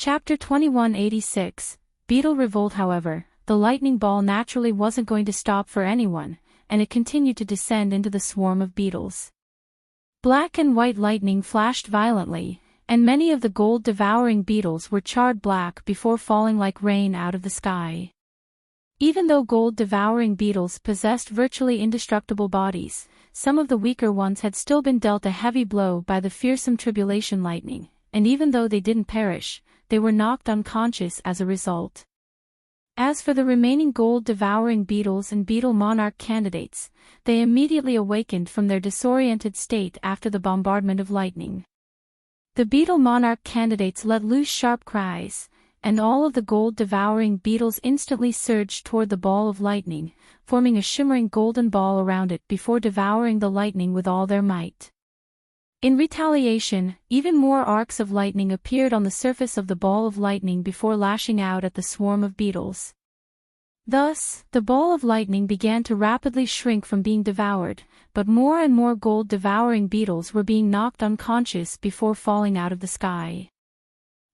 Chapter 2186, Beetle Revolt. However, the lightning ball naturally wasn't going to stop for anyone, and it continued to descend into the swarm of beetles. Black and white lightning flashed violently, and many of the gold-devouring beetles were charred black before falling like rain out of the sky. Even though gold-devouring beetles possessed virtually indestructible bodies, some of the weaker ones had still been dealt a heavy blow by the fearsome tribulation lightning, and even though they didn't perish, they were knocked unconscious as a result. As for the remaining gold-devouring beetles and beetle monarch candidates, they immediately awakened from their disoriented state after the bombardment of lightning. The beetle monarch candidates let loose sharp cries, and all of the gold-devouring beetles instantly surged toward the ball of lightning, forming a shimmering golden ball around it before devouring the lightning with all their might. In retaliation, even more arcs of lightning appeared on the surface of the ball of lightning before lashing out at the swarm of beetles. Thus, the ball of lightning began to rapidly shrink from being devoured, but more and more gold-devouring beetles were being knocked unconscious before falling out of the sky.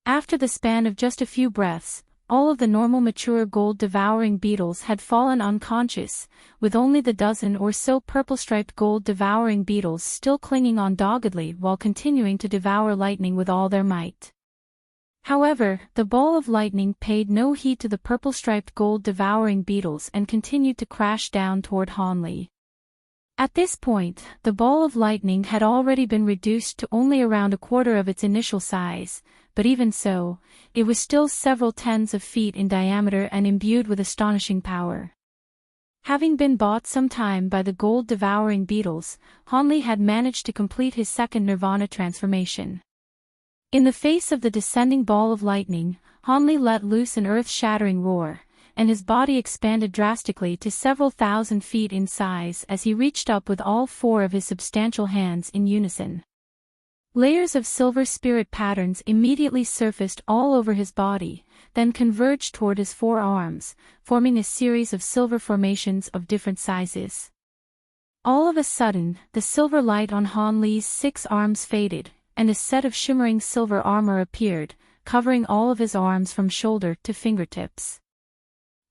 After the span of just a few breaths, all of the normal mature gold-devouring beetles had fallen unconscious, with only the dozen or so purple-striped gold-devouring beetles still clinging on doggedly while continuing to devour lightning with all their might. However, the ball of lightning paid no heed to the purple-striped gold-devouring beetles and continued to crash down toward Hanli. At this point, the ball of lightning had already been reduced to only around a quarter of its initial size, but even so, it was still several tens of feet in diameter and imbued with astonishing power. Having been bought some time by the gold-devouring beetles, Hanli had managed to complete his second nirvana transformation. In the face of the descending ball of lightning, Hanli let loose an earth-shattering roar, and his body expanded drastically to several thousand feet in size as he reached up with all four of his substantial hands in unison. Layers of silver spirit patterns immediately surfaced all over his body, then converged toward his four arms, forming a series of silver formations of different sizes. All of a sudden, the silver light on Hanli's 6 arms faded, and a set of shimmering silver armor appeared, covering all of his arms from shoulder to fingertips.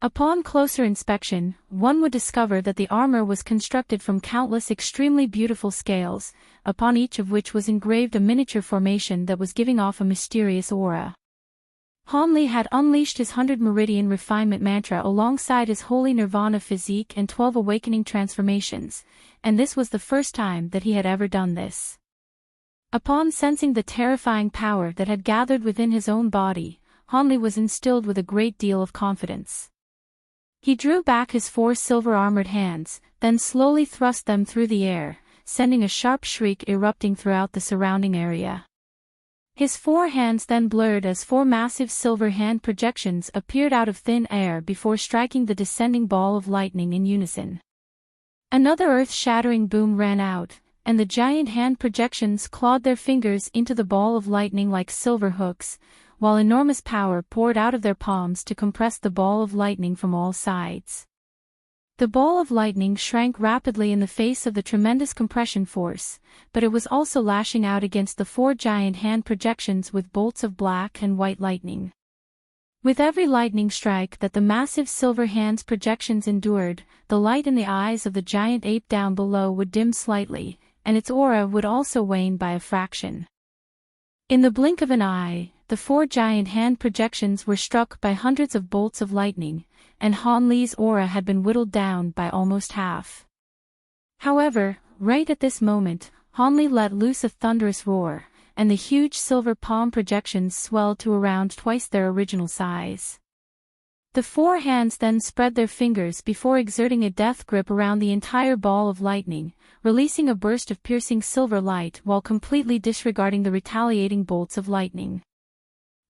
Upon closer inspection, one would discover that the armor was constructed from countless extremely beautiful scales, upon each of which was engraved a miniature formation that was giving off a mysterious aura. Hanli had unleashed his 100 Meridian Refinement Mantra alongside his Holy Nirvana Physique and 12 Awakening Transformations, and this was the first time that he had ever done this. Upon sensing the terrifying power that had gathered within his own body, Hanli was instilled with a great deal of confidence. He drew back his 4 silver-armored hands, then slowly thrust them through the air, sending a sharp shriek erupting throughout the surrounding area. His 4 hands then blurred as 4 massive silver hand projections appeared out of thin air before striking the descending ball of lightning in unison. Another earth-shattering boom rang out, and the giant hand projections clawed their fingers into the ball of lightning like silver hooks, while enormous power poured out of their palms to compress the ball of lightning from all sides. The ball of lightning shrank rapidly in the face of the tremendous compression force, but it was also lashing out against the 4 giant hand projections with bolts of black and white lightning. With every lightning strike that the massive silver hands projections endured, the light in the eyes of the giant ape down below would dim slightly, and its aura would also wane by a fraction. In the blink of an eye, the 4 giant hand projections were struck by hundreds of bolts of lightning, and Hanli's aura had been whittled down by almost half. However, right at this moment, Hanli let loose a thunderous roar, and the huge silver palm projections swelled to around twice their original size. The 4 hands then spread their fingers before exerting a death grip around the entire ball of lightning, releasing a burst of piercing silver light while completely disregarding the retaliating bolts of lightning.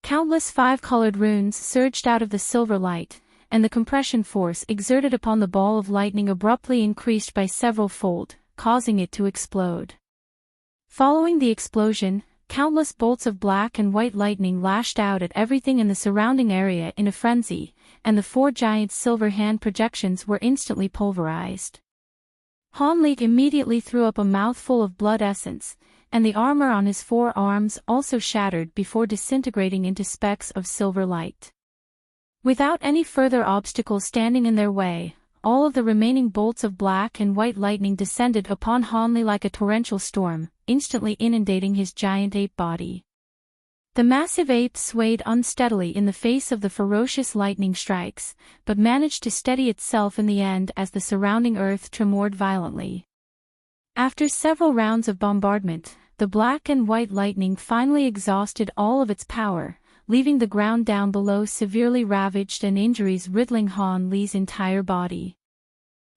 Countless 5-colored runes surged out of the silver light, and the compression force exerted upon the ball of lightning abruptly increased by several-fold, causing it to explode. Following the explosion, countless bolts of black and white lightning lashed out at everything in the surrounding area in a frenzy, and the 4 giant silver hand projections were instantly pulverized. Hanli immediately threw up a mouthful of blood essence, and the armor on his forearms also shattered before disintegrating into specks of silver light. Without any further obstacles standing in their way, all of the remaining bolts of black and white lightning descended upon Hanli like a torrential storm, instantly inundating his giant ape body. The massive ape swayed unsteadily in the face of the ferocious lightning strikes, but managed to steady itself in the end as the surrounding earth tremored violently. After several rounds of bombardment, the black and white lightning finally exhausted all of its power, leaving the ground down below severely ravaged and injuries riddling Han Li's entire body.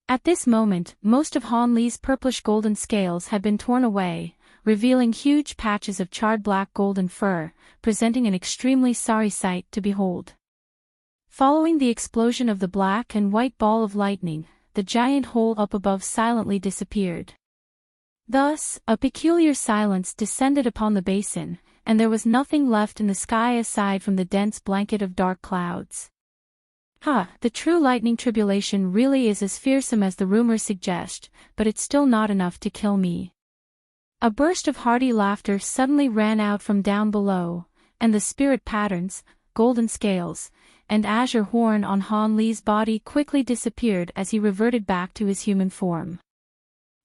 At this moment, most of Han Li's purplish-golden scales had been torn away, revealing huge patches of charred black golden fur, presenting an extremely sorry sight to behold. Following the explosion of the black and white ball of lightning, the giant hole up above silently disappeared. Thus, a peculiar silence descended upon the basin, and there was nothing left in the sky aside from the dense blanket of dark clouds. The true lightning tribulation really is as fearsome as the rumors suggest, but it's still not enough to kill me. A burst of hearty laughter suddenly ran out from down below, and the spirit patterns, golden scales, and azure horn on Han Li's body quickly disappeared as he reverted back to his human form.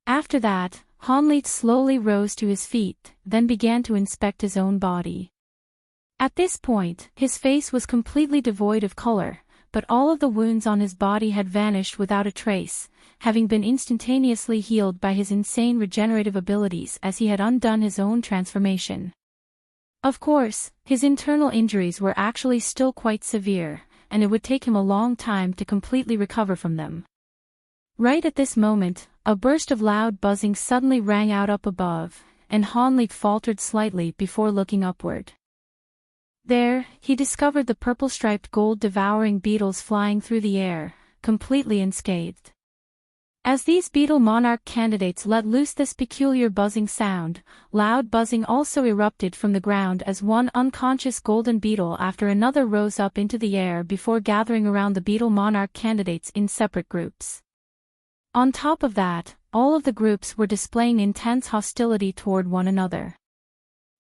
After that, Han Li slowly rose to his feet, then began to inspect his own body. At this point, his face was completely devoid of color, but all of the wounds on his body had vanished without a trace, having been instantaneously healed by his insane regenerative abilities as he had undone his own transformation. Of course, his internal injuries were actually still quite severe, and it would take him a long time to completely recover from them. Right at this moment, a burst of loud buzzing suddenly rang out up above, and Han Li faltered slightly before looking upward. There, he discovered the purple-striped gold-devouring beetles flying through the air, completely unscathed. As these beetle monarch candidates let loose this peculiar buzzing sound, loud buzzing also erupted from the ground as one unconscious golden beetle after another rose up into the air before gathering around the beetle monarch candidates in separate groups. On top of that, all of the groups were displaying intense hostility toward one another.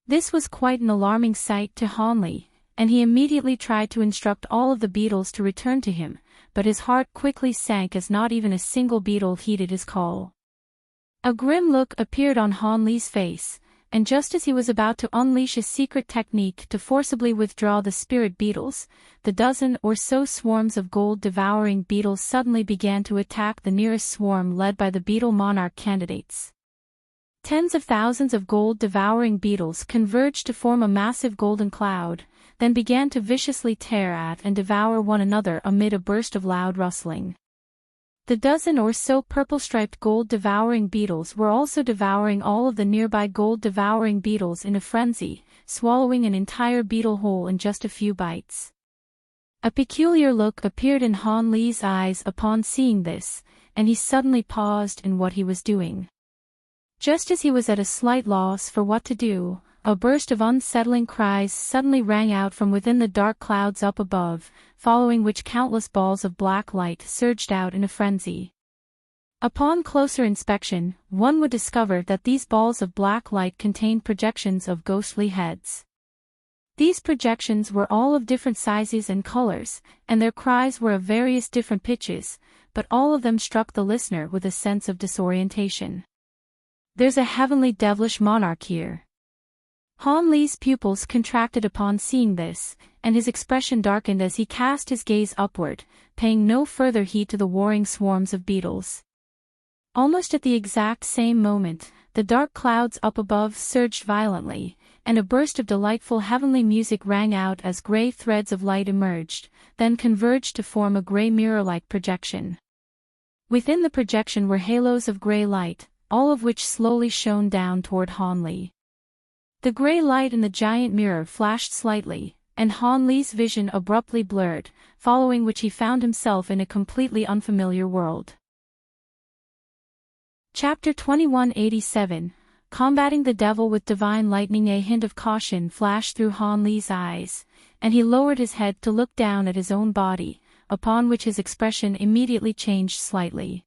This was quite an alarming sight to Han Li, and he immediately tried to instruct all of the beetles to return to him, but his heart quickly sank as not even a single beetle heeded his call. A grim look appeared on Han Li's face, and just as he was about to unleash a secret technique to forcibly withdraw the spirit beetles, the dozen or so swarms of gold-devouring beetles suddenly began to attack the nearest swarm led by the beetle monarch candidates. Tens of thousands of gold-devouring beetles converged to form a massive golden cloud, then began to viciously tear at and devour one another amid a burst of loud rustling. The dozen or so purple-striped gold-devouring beetles were also devouring all of the nearby gold-devouring beetles in a frenzy, swallowing an entire beetle whole in just a few bites. A peculiar look appeared in Han Li's eyes upon seeing this, and he suddenly paused in what he was doing. Just as he was at a slight loss for what to do, a burst of unsettling cries suddenly rang out from within the dark clouds up above, following which countless balls of black light surged out in a frenzy. Upon closer inspection, one would discover that these balls of black light contained projections of ghostly heads. These projections were all of different sizes and colors, and their cries were of various different pitches, but all of them struck the listener with a sense of disorientation. "There's a heavenly devilish monarch here." Han Li's pupils contracted upon seeing this, and his expression darkened as he cast his gaze upward, paying no further heed to the warring swarms of beetles. Almost at the exact same moment, the dark clouds up above surged violently, and a burst of delightful heavenly music rang out as gray threads of light emerged, then converged to form a gray mirror-like projection. Within the projection were halos of gray light, all of which slowly shone down toward Han Li. The gray light in the giant mirror flashed slightly, and Han Li's vision abruptly blurred, following which he found himself in a completely unfamiliar world. Chapter 2187, Combating the Devil with Divine Lightning. A hint of caution flashed through Han Li's eyes, and he lowered his head to look down at his own body, upon which his expression immediately changed slightly.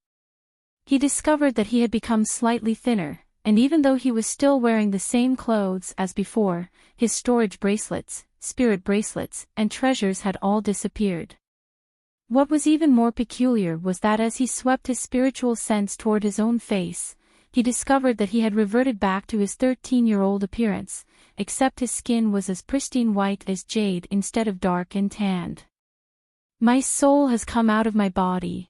He discovered that he had become slightly thinner, and even though he was still wearing the same clothes as before, his storage bracelets, spirit bracelets, and treasures had all disappeared. What was even more peculiar was that as he swept his spiritual sense toward his own face, he discovered that he had reverted back to his 13-year-old appearance, except his skin was as pristine white as jade instead of dark and tanned. My soul has come out of my body.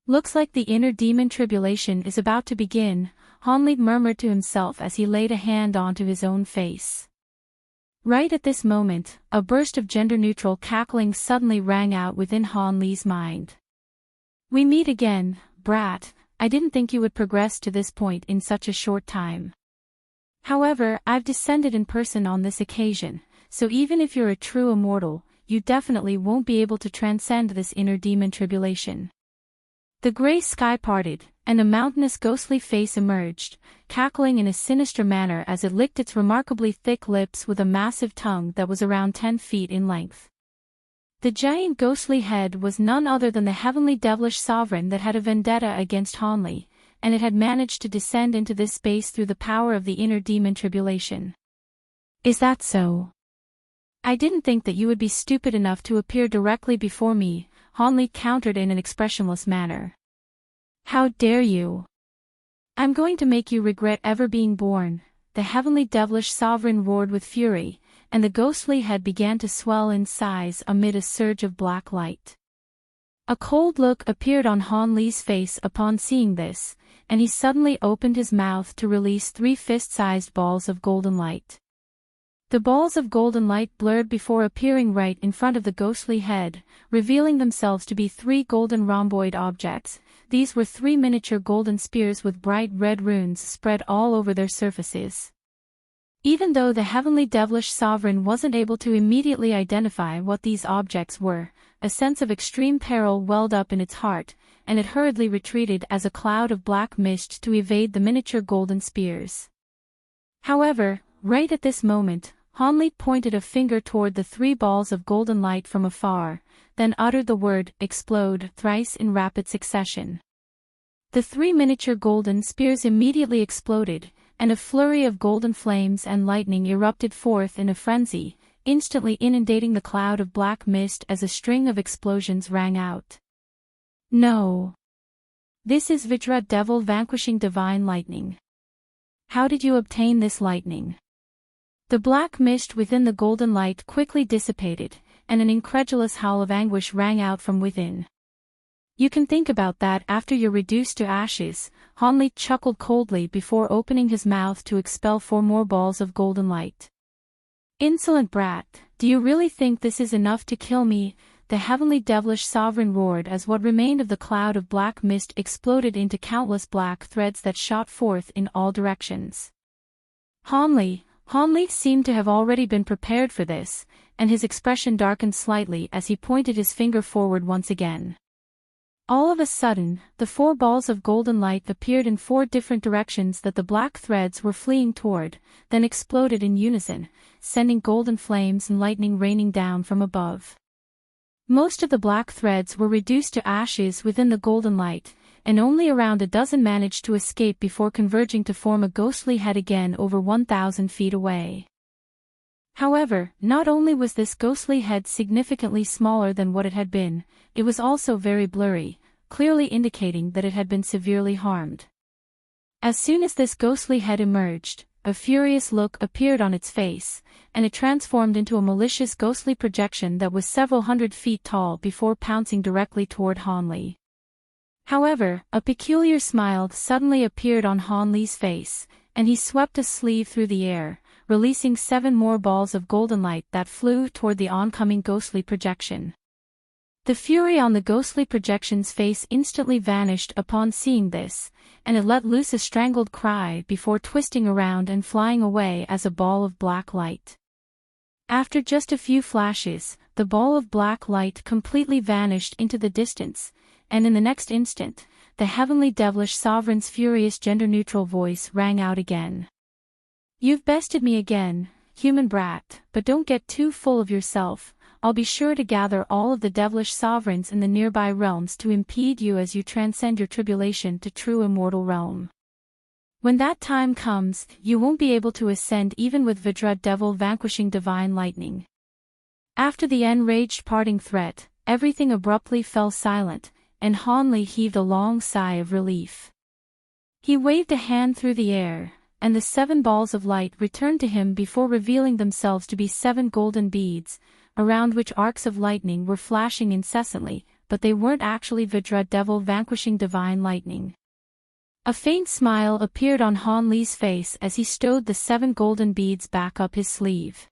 Looks like the inner demon tribulation is about to begin, Hanli murmured to himself as he laid a hand onto his own face. Right at this moment, a burst of gender-neutral cackling suddenly rang out within Hanli's mind. We meet again, brat. I didn't think you would progress to this point in such a short time. However, I've descended in person on this occasion, so even if you're a true immortal, you definitely won't be able to transcend this inner demon tribulation. The gray sky parted, and a mountainous ghostly face emerged, cackling in a sinister manner as it licked its remarkably thick lips with a massive tongue that was around 10 feet in length. The giant ghostly head was none other than the heavenly devilish sovereign that had a vendetta against Hanli, and it had managed to descend into this space through the power of the inner demon tribulation. Is that so? I didn't think that you would be stupid enough to appear directly before me, Hanli countered in an expressionless manner. How dare you? I'm going to make you regret ever being born, the heavenly devilish sovereign roared with fury, and the ghostly head began to swell in size amid a surge of black light. A cold look appeared on Hanli's face upon seeing this, and he suddenly opened his mouth to release 3 fist-sized balls of golden light. The balls of golden light blurred before appearing right in front of the ghostly head, revealing themselves to be 3 golden rhomboid objects. These were 3 miniature golden spears with bright red runes spread all over their surfaces. Even though the heavenly devilish sovereign wasn't able to immediately identify what these objects were, a sense of extreme peril welled up in its heart, and it hurriedly retreated as a cloud of black mist to evade the miniature golden spears. However, right at this moment, Hanli pointed a finger toward the 3 balls of golden light from afar, then uttered the word, explode, thrice in rapid succession. The 3 miniature golden spears immediately exploded, and a flurry of golden flames and lightning erupted forth in a frenzy, instantly inundating the cloud of black mist as a string of explosions rang out. No. This is Vajra devil vanquishing divine lightning. How did you obtain this lightning? The black mist within the golden light quickly dissipated, and an incredulous howl of anguish rang out from within. You can think about that after you're reduced to ashes, Hanli chuckled coldly before opening his mouth to expel 4 more balls of golden light. Insolent brat, do you really think this is enough to kill me? The heavenly devilish sovereign roared as what remained of the cloud of black mist exploded into countless black threads that shot forth in all directions. Hanli seemed to have already been prepared for this, and his expression darkened slightly as he pointed his finger forward once again. All of a sudden, the 4 balls of golden light appeared in 4 different directions that the black threads were fleeing toward, then exploded in unison, sending golden flames and lightning raining down from above. Most of the black threads were reduced to ashes within the golden light, and only around a dozen managed to escape before converging to form a ghostly head again over 1,000 feet away. However, not only was this ghostly head significantly smaller than what it had been, it was also very blurry, clearly indicating that it had been severely harmed. As soon as this ghostly head emerged, a furious look appeared on its face, and it transformed into a malicious ghostly projection that was several hundred feet tall before pouncing directly toward Hanli. However, a peculiar smile suddenly appeared on Hanli's face, and he swept a sleeve through the air, releasing 7 more balls of golden light that flew toward the oncoming ghostly projection. The fury on the ghostly projection's face instantly vanished upon seeing this, and it let loose a strangled cry before twisting around and flying away as a ball of black light. After just a few flashes, the ball of black light completely vanished into the distance, and in the next instant, the heavenly devilish sovereign's furious gender-neutral voice rang out again. You've bested me again, human brat, but don't get too full of yourself. I'll be sure to gather all of the devilish sovereigns in the nearby realms to impede you as you transcend your tribulation to true immortal realm. When that time comes, you won't be able to ascend even with Vajra devil vanquishing divine lightning. After the enraged parting threat, everything abruptly fell silent, and Hanli heaved a long sigh of relief. He waved a hand through the air, and the 7 balls of light returned to him before revealing themselves to be 7 golden beads, around which arcs of lightning were flashing incessantly, but they weren't actually Vajra devil vanquishing divine lightning. A faint smile appeared on Hanli's face as he stowed the 7 golden beads back up his sleeve.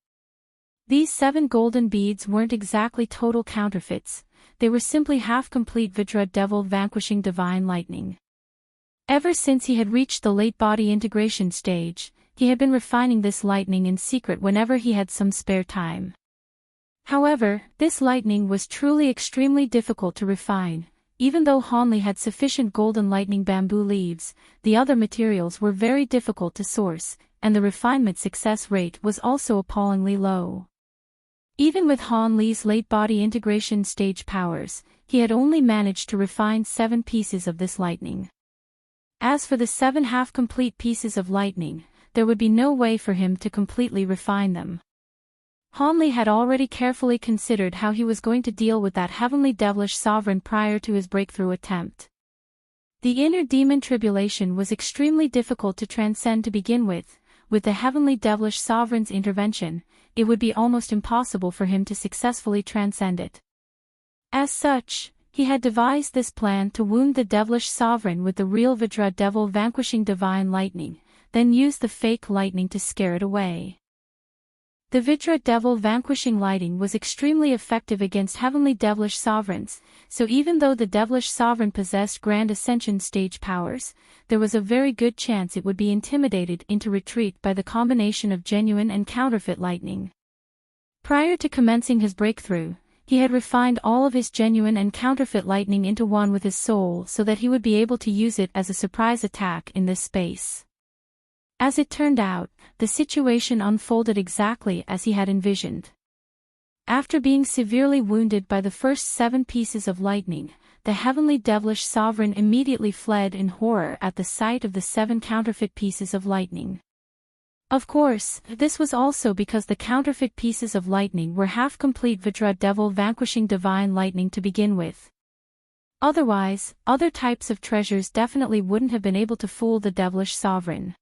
These 7 golden beads weren't exactly total counterfeits, they were simply half-complete Vajra devil vanquishing divine lightning. Ever since he had reached the late body integration stage, he had been refining this lightning in secret whenever he had some spare time. However, this lightning was truly extremely difficult to refine. Even though Hanli had sufficient golden lightning bamboo leaves, the other materials were very difficult to source, and the refinement success rate was also appallingly low. Even with Hanli's late body integration stage powers, he had only managed to refine 7 pieces of this lightning. As for the 7 half-complete pieces of lightning, there would be no way for him to completely refine them. Hanli had already carefully considered how he was going to deal with that heavenly devilish sovereign prior to his breakthrough attempt. The inner demon tribulation was extremely difficult to transcend to begin with the heavenly devilish sovereign's intervention, it would be almost impossible for him to successfully transcend it. As such, he had devised this plan to wound the devilish sovereign with the real Vajra devil vanquishing divine lightning, then use the fake lightning to scare it away. The Vajra devil vanquishing lightning was extremely effective against heavenly devilish sovereigns, so even though the devilish sovereign possessed grand ascension stage powers, there was a very good chance it would be intimidated into retreat by the combination of genuine and counterfeit lightning. Prior to commencing his breakthrough, he had refined all of his genuine and counterfeit lightning into one with his soul so that he would be able to use it as a surprise attack in this space. As it turned out, the situation unfolded exactly as he had envisioned. After being severely wounded by the first 7 pieces of lightning, the heavenly devilish sovereign immediately fled in horror at the sight of the 7 counterfeit pieces of lightning. Of course, this was also because the counterfeit pieces of lightning were half-complete Vajra devil vanquishing divine lightning to begin with. Otherwise, other types of treasures definitely wouldn't have been able to fool the devilish sovereign.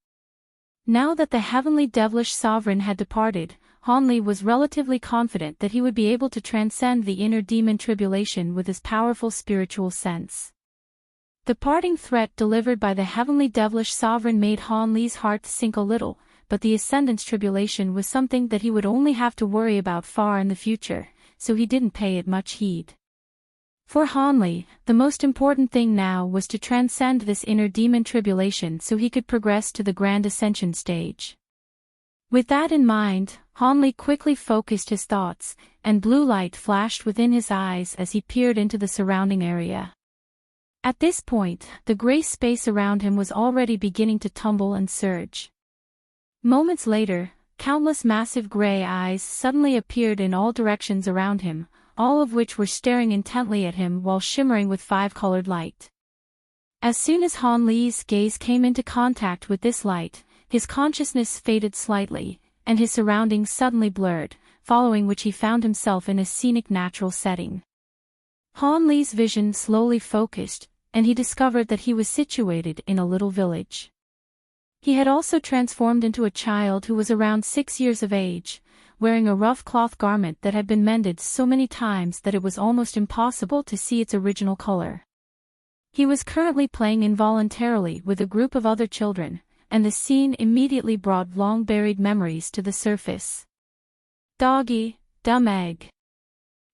Now that the heavenly devilish sovereign had departed, Hanli was relatively confident that he would be able to transcend the inner demon tribulation with his powerful spiritual sense. The parting threat delivered by the heavenly devilish sovereign made Hanli's heart sink a little, but the ascendance tribulation was something that he would only have to worry about far in the future, so he didn't pay it much heed. For Hanli, the most important thing now was to transcend this inner demon tribulation so he could progress to the grand ascension stage. With that in mind, Hanli quickly focused his thoughts, and blue light flashed within his eyes as he peered into the surrounding area. At this point, the gray space around him was already beginning to tumble and surge. Moments later, countless massive gray eyes suddenly appeared in all directions around him, all of which were staring intently at him while shimmering with 5-colored light. As soon as Hanli's gaze came into contact with this light, his consciousness faded slightly, and his surroundings suddenly blurred, following which he found himself in a scenic natural setting. Hanli's vision slowly focused, and he discovered that he was situated in a little village. He had also transformed into a child who was around 6 years of age, wearing a rough cloth garment that had been mended so many times that it was almost impossible to see its original color. He was currently playing involuntarily with a group of other children, and the scene immediately brought long-buried memories to the surface. Doggy, dumb egg.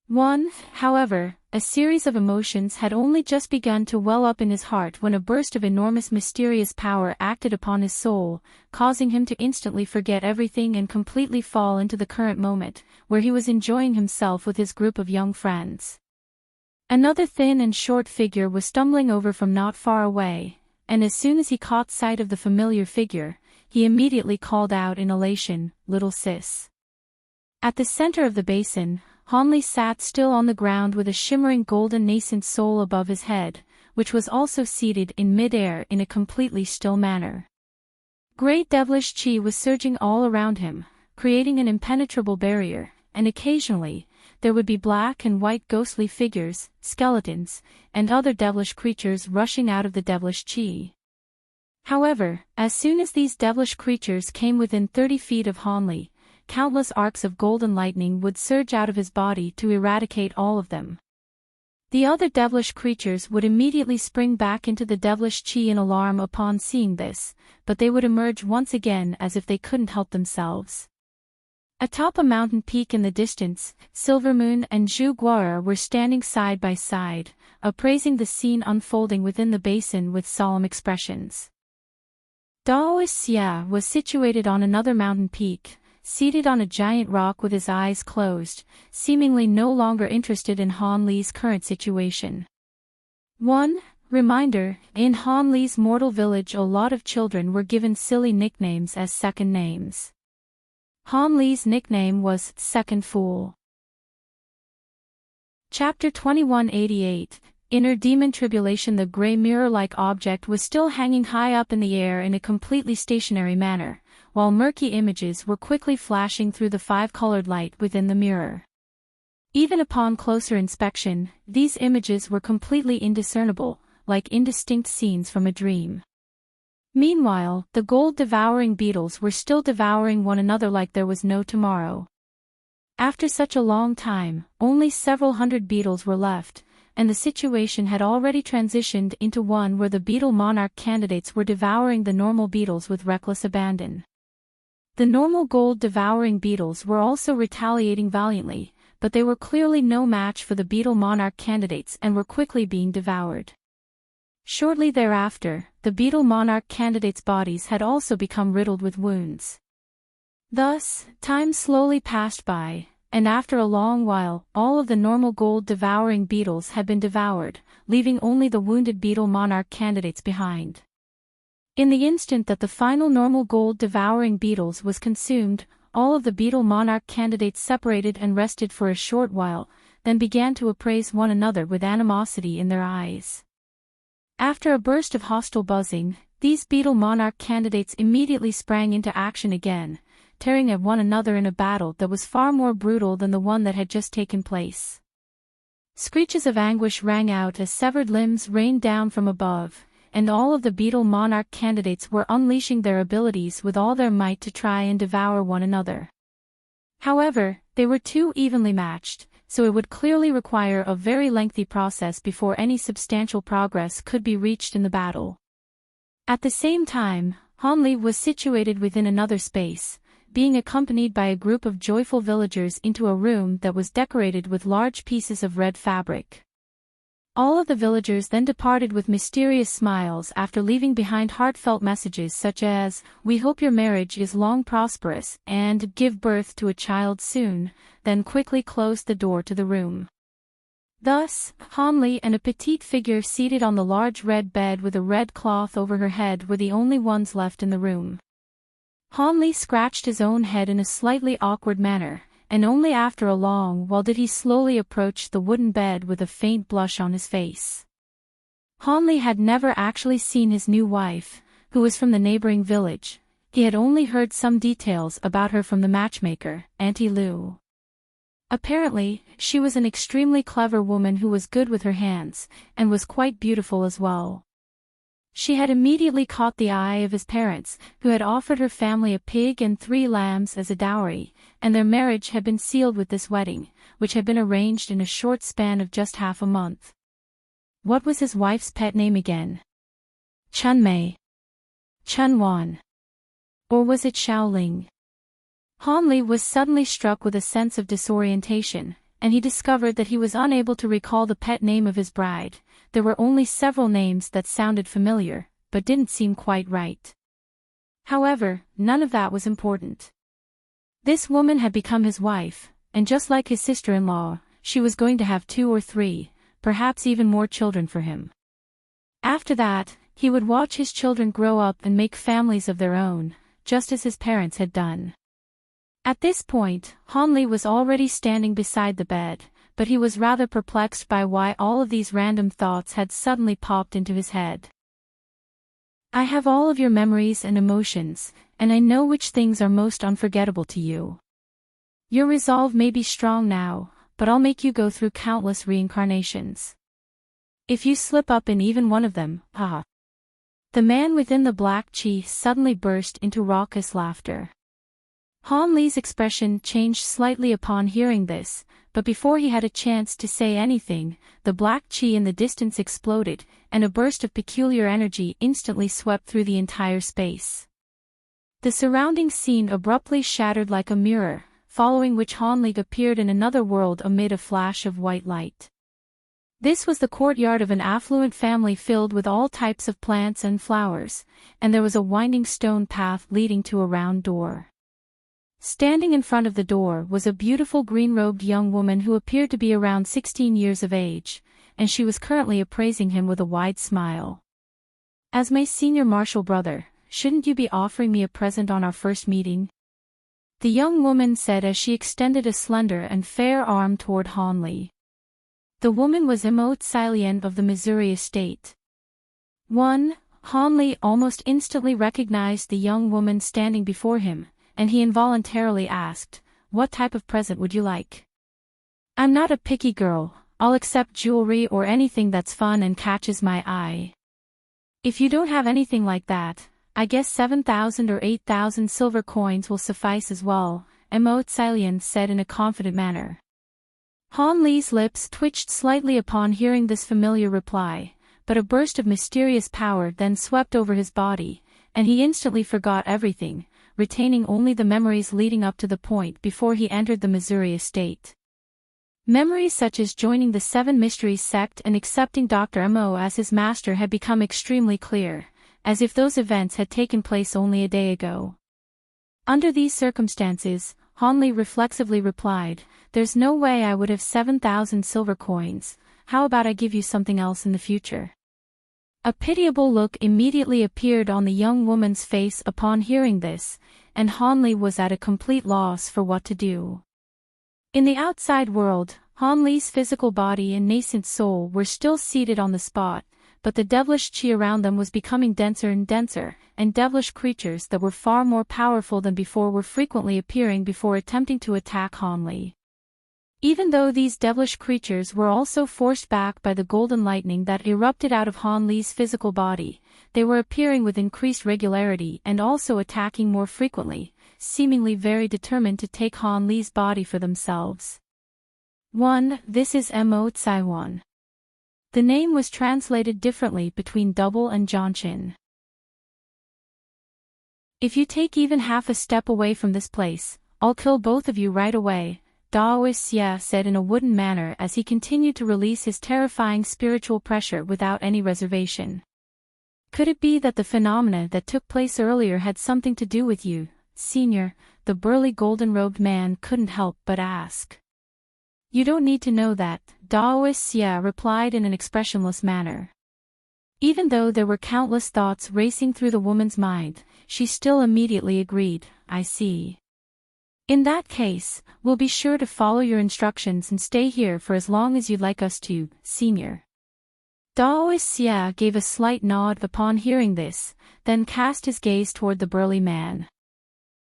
1. However, a series of emotions had only just begun to well up in his heart when a burst of enormous mysterious power acted upon his soul, causing him to instantly forget everything and completely fall into the current moment, where he was enjoying himself with his group of young friends. Another thin and short figure was stumbling over from not far away, and as soon as he caught sight of the familiar figure, he immediately called out in elation, "Little sis." At the center of the basin, Hanli sat still on the ground with a shimmering golden nascent soul above his head, which was also seated in mid-air in a completely still manner. Great devilish chi was surging all around him, creating an impenetrable barrier, and occasionally, there would be black and white ghostly figures, skeletons, and other devilish creatures rushing out of the devilish chi. However, as soon as these devilish creatures came within 30 feet of Hanli, countless arcs of golden lightning would surge out of his body to eradicate all of them. The other devilish creatures would immediately spring back into the devilish chi in alarm upon seeing this, but they would emerge once again as if they couldn't help themselves. Atop a mountain peak in the distance, Silvermoon and Zhu Guara were standing side by side, appraising the scene unfolding within the basin with solemn expressions. Daoist Xia was situated on another mountain peak, seated on a giant rock with his eyes closed, seemingly no longer interested in Han Li's current situation. 1. Reminder: in Han Li's mortal village a lot of children were given silly nicknames as second names. Han Li's nickname was Second Fool. Chapter 2188, Inner Demon Tribulation. The gray mirror-like object was still hanging high up in the air in a completely stationary manner, while murky images were quickly flashing through the five-colored light within the mirror. Even upon closer inspection, these images were completely indiscernible, like indistinct scenes from a dream. Meanwhile, the gold-devouring beetles were still devouring one another like there was no tomorrow. After such a long time, only several hundred beetles were left, and the situation had already transitioned into one where the beetle monarch candidates were devouring the normal beetles with reckless abandon. The normal gold-devouring beetles were also retaliating valiantly, but they were clearly no match for the beetle monarch candidates and were quickly being devoured. Shortly thereafter, the beetle monarch candidates' bodies had also become riddled with wounds. Thus, time slowly passed by, and after a long while, all of the normal gold-devouring beetles had been devoured, leaving only the wounded beetle monarch candidates behind. In the instant that the final normal gold-devouring beetles was consumed, all of the beetle monarch candidates separated and rested for a short while, then began to appraise one another with animosity in their eyes. After a burst of hostile buzzing, these beetle monarch candidates immediately sprang into action again, tearing at one another in a battle that was far more brutal than the one that had just taken place. Screeches of anguish rang out as severed limbs rained down from above, and all of the beetle monarch candidates were unleashing their abilities with all their might to try and devour one another. However, they were too evenly matched, so it would clearly require a very lengthy process before any substantial progress could be reached in the battle. At the same time, Han Li was situated within another space, being accompanied by a group of joyful villagers into a room that was decorated with large pieces of red fabric. All of the villagers then departed with mysterious smiles after leaving behind heartfelt messages such as, "We hope your marriage is long prosperous," and "Give birth to a child soon," then quickly closed the door to the room. Thus, Han Li and a petite figure seated on the large red bed with a red cloth over her head were the only ones left in the room. Han Li scratched his own head in a slightly awkward manner, and only after a long while did he slowly approach the wooden bed with a faint blush on his face. Han Li had never actually seen his new wife, who was from the neighboring village. He had only heard some details about her from the matchmaker, Auntie Lu. Apparently, she was an extremely clever woman who was good with her hands, and was quite beautiful as well. She had immediately caught the eye of his parents, who had offered her family a pig and 3 lambs as a dowry, and their marriage had been sealed with this wedding, which had been arranged in a short span of just half a month. What was his wife's pet name again? Chun Mei? Chun Wan? Or was it Xiaoling? Han Li was suddenly struck with a sense of disorientation, and he discovered that he was unable to recall the pet name of his bride. There were only several names that sounded familiar, but didn't seem quite right. However, none of that was important. This woman had become his wife, and just like his sister-in-law, she was going to have 2 or 3, perhaps even more children for him. After that, he would watch his children grow up and make families of their own, just as his parents had done. At this point, Han Li was already standing beside the bed, but he was rather perplexed by why all of these random thoughts had suddenly popped into his head. I have all of your memories and emotions, and I know which things are most unforgettable to you. Your resolve may be strong now, but I'll make you go through countless reincarnations. If you slip up in even one of them, haha. The man within the black chi suddenly burst into raucous laughter. Han Li's expression changed slightly upon hearing this, but before he had a chance to say anything, the black chi in the distance exploded, and a burst of peculiar energy instantly swept through the entire space. The surrounding scene abruptly shattered like a mirror, following which Han Li appeared in another world amid a flash of white light. This was the courtyard of an affluent family filled with all types of plants and flowers, and there was a winding stone path leading to a round door. Standing in front of the door was a beautiful green-robed young woman who appeared to be around 16 years of age, and she was currently appraising him with a wide smile. As my senior martial brother, shouldn't you be offering me a present on our first meeting? The young woman said as she extended a slender and fair arm toward Han Li. The woman was Emote Silien of the Missouri estate. Han Li almost instantly recognized the young woman standing before him, and he involuntarily asked, "What type of present would you like?" "I'm not a picky girl, I'll accept jewelry or anything that's fun and catches my eye." "If you don't have anything like that, I guess 7,000 or 8,000 silver coins will suffice as well," Emote Silien said in a confident manner. Han Li's lips twitched slightly upon hearing this familiar reply, but a burst of mysterious power then swept over his body, and he instantly forgot everything, retaining only the memories leading up to the point before he entered the Missouri estate. Memories such as joining the Seven Mysteries sect and accepting Dr. Mo as his master had become extremely clear, as if those events had taken place only a day ago. Under these circumstances, Han Li reflexively replied, "There's no way I would have 7,000 silver coins, how about I give you something else in the future?" A pitiable look immediately appeared on the young woman's face upon hearing this, and Han Li was at a complete loss for what to do. In the outside world, Han Li's physical body and nascent soul were still seated on the spot, but the devilish chi around them was becoming denser and denser, and devilish creatures that were far more powerful than before were frequently appearing before attempting to attack Han Li. Even though these devilish creatures were also forced back by the golden lightning that erupted out of Han Li's physical body, they were appearing with increased regularity and also attacking more frequently, seemingly very determined to take Han Li's body for themselves. This is Mo Tsaiwan. The name was translated differently between Double and Jonchin. "If you take even half a step away from this place, I'll kill both of you right away," Daoist Xie said in a wooden manner as he continued to release his terrifying spiritual pressure without any reservation. "Could it be that the phenomena that took place earlier had something to do with you, Senior?" the burly golden-robed man couldn't help but ask. "You don't need to know that," Daoist Xie replied in an expressionless manner. Even though there were countless thoughts racing through the woman's mind, she still immediately agreed, "I see. In that case, we'll be sure to follow your instructions and stay here for as long as you'd like us to, Senior." Daoist Xie gave a slight nod upon hearing this, then cast his gaze toward the burly man.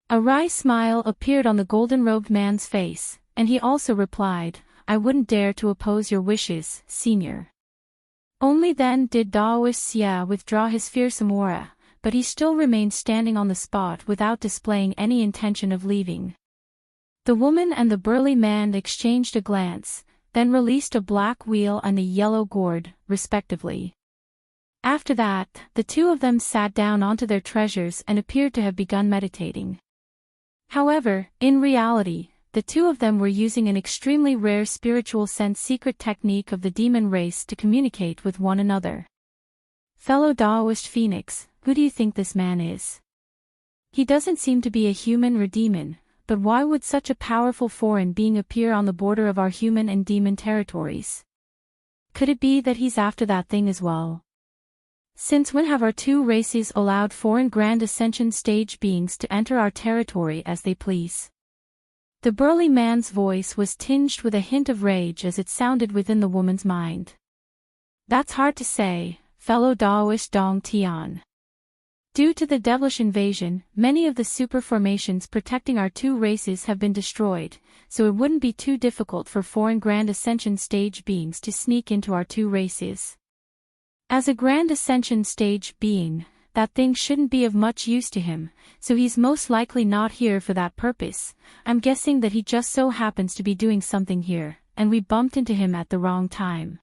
A wry smile appeared on the golden-robed man's face, and he also replied, "I wouldn't dare to oppose your wishes, Senior." Only then did Daoist Xie withdraw his fearsome aura, but he still remained standing on the spot without displaying any intention of leaving. The woman and the burly man exchanged a glance, then released a black wheel and a yellow gourd, respectively. After that, the two of them sat down onto their treasures and appeared to have begun meditating. However, in reality, the two of them were using an extremely rare spiritual sense secret technique of the demon race to communicate with one another. "Fellow Daoist Phoenix, who do you think this man is? He doesn't seem to be a human or demon, but why would such a powerful foreign being appear on the border of our human and demon territories? Could it be that he's after that thing as well? Since when have our two races allowed foreign Grand Ascension stage beings to enter our territory as they please?" The burly man's voice was tinged with a hint of rage as it sounded within the woman's mind. "That's hard to say, fellow Daoist Dong Tian. Due to the devilish invasion, many of the super formations protecting our two races have been destroyed, so it wouldn't be too difficult for foreign Grand Ascension stage beings to sneak into our two races. As a Grand Ascension stage being, that thing shouldn't be of much use to him, so he's most likely not here for that purpose. I'm guessing that he just so happens to be doing something here, and we bumped into him at the wrong time.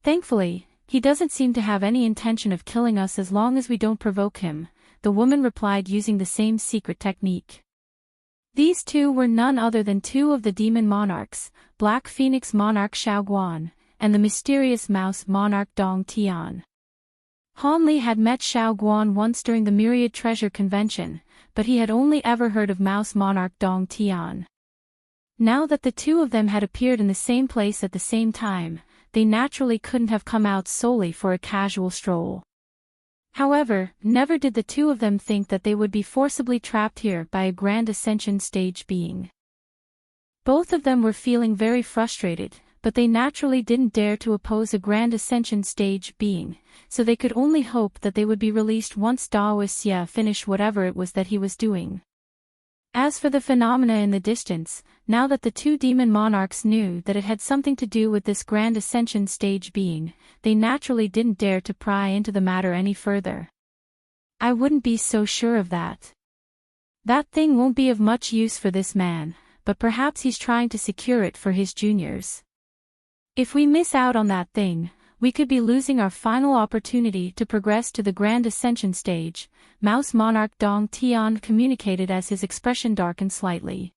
Thankfully, he doesn't seem to have any intention of killing us as long as we don't provoke him, the woman replied using the same secret technique. These two were none other than two of the demon monarchs, Black Phoenix Monarch Xiao Guan, and the mysterious Mouse Monarch Dong Tian. Han Li had met Xiao Guan once during the Myriad Treasure Convention, but he had only ever heard of Mouse Monarch Dong Tian. Now that the two of them had appeared in the same place at the same time, they naturally couldn't have come out solely for a casual stroll. However, never did the two of them think that they would be forcibly trapped here by a Grand Ascension stage being. Both of them were feeling very frustrated, but they naturally didn't dare to oppose a Grand Ascension stage being, so they could only hope that they would be released once Daoist Xie finished whatever it was that he was doing. As for the phenomena in the distance, now that the two demon monarchs knew that it had something to do with this Grand Ascension stage being, they naturally didn't dare to pry into the matter any further. I wouldn't be so sure of that. That thing won't be of much use for this man, but perhaps he's trying to secure it for his juniors. If we miss out on that thing, we could be losing our final opportunity to progress to the Grand Ascension stage, Mouse Monarch Dong Tian communicated as his expression darkened slightly.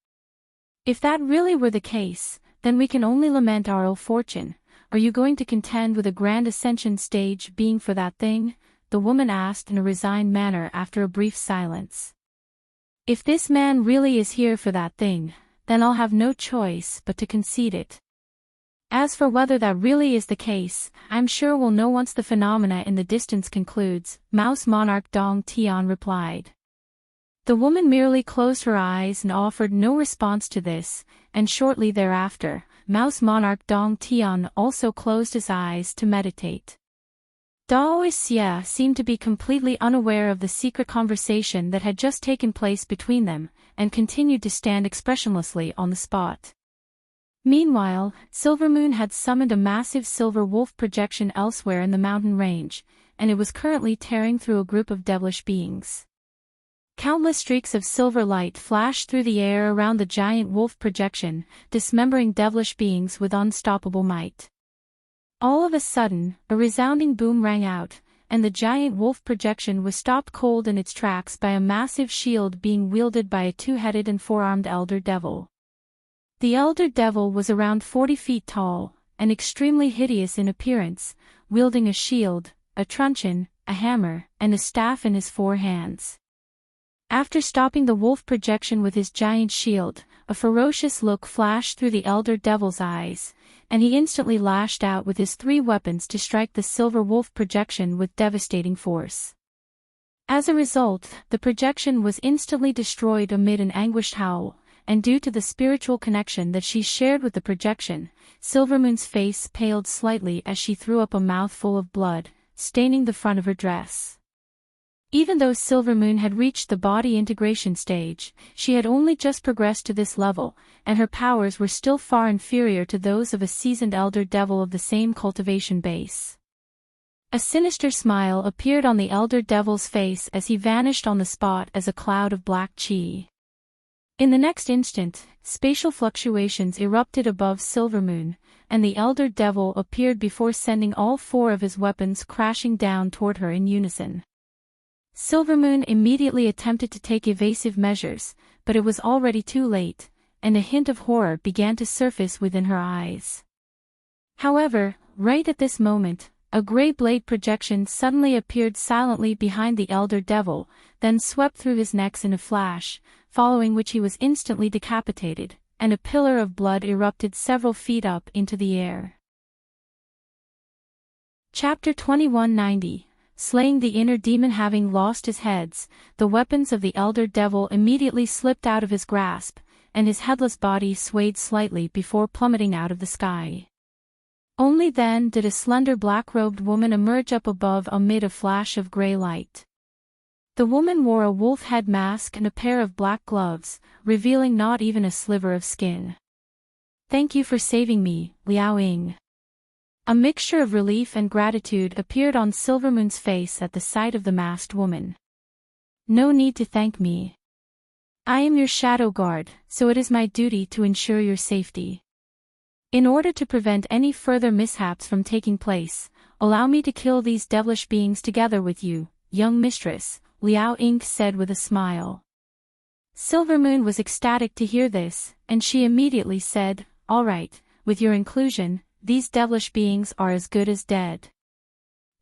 If that really were the case, then we can only lament our ill fortune. Are you going to contend with a Grand Ascension stage being for that thing? The woman asked in a resigned manner after a brief silence. If this man really is here for that thing, then I'll have no choice but to concede it. As for whether that really is the case, I'm sure we'll know once the phenomena in the distance concludes, Mouse Monarch Dong Tian replied. The woman merely closed her eyes and offered no response to this, and shortly thereafter, Mouse Monarch Dong Tian also closed his eyes to meditate. Daoist Xie seemed to be completely unaware of the secret conversation that had just taken place between them, and continued to stand expressionlessly on the spot. Meanwhile, Silvermoon had summoned a massive silver wolf projection elsewhere in the mountain range, and it was currently tearing through a group of devilish beings. Countless streaks of silver light flashed through the air around the giant wolf projection, dismembering devilish beings with unstoppable might. All of a sudden, a resounding boom rang out, and the giant wolf projection was stopped cold in its tracks by a massive shield being wielded by a two-headed and four-armed elder devil. The elder devil was around 40 feet tall, and extremely hideous in appearance, wielding a shield, a truncheon, a hammer, and a staff in his four hands. After stopping the wolf projection with his giant shield, a ferocious look flashed through the elder devil's eyes, and he instantly lashed out with his three weapons to strike the silver wolf projection with devastating force. As a result, the projection was instantly destroyed amid an anguished howl, and due to the spiritual connection that she shared with the projection, Silvermoon's face paled slightly as she threw up a mouthful of blood, staining the front of her dress. Even though Silvermoon had reached the body integration stage, she had only just progressed to this level, and her powers were still far inferior to those of a seasoned elder devil of the same cultivation base. A sinister smile appeared on the elder devil's face as he vanished on the spot as a cloud of black chi. In the next instant, spatial fluctuations erupted above Silvermoon, and the elder devil appeared before sending all four of his weapons crashing down toward her in unison. Silvermoon immediately attempted to take evasive measures, but it was already too late, and a hint of horror began to surface within her eyes. However, right at this moment, a gray blade projection suddenly appeared silently behind the elder devil, then swept through his neck in a flash, following which he was instantly decapitated, and a pillar of blood erupted several feet up into the air. Chapter 2190. Slaying the inner demon. Having lost his heads, the weapons of the elder devil immediately slipped out of his grasp, and his headless body swayed slightly before plummeting out of the sky. Only then did a slender black-robed woman emerge up above amid a flash of gray light. The woman wore a wolf head mask and a pair of black gloves, revealing not even a sliver of skin. "Thank you for saving me, Liao Ying." A mixture of relief and gratitude appeared on Silvermoon's face at the sight of the masked woman. "No need to thank me. I am your shadow guard, so it is my duty to ensure your safety. In order to prevent any further mishaps from taking place, allow me to kill these devilish beings together with you, young mistress," Liao Ying said with a smile. Silvermoon was ecstatic to hear this, and she immediately said, "All right, with your inclusion, these devilish beings are as good as dead."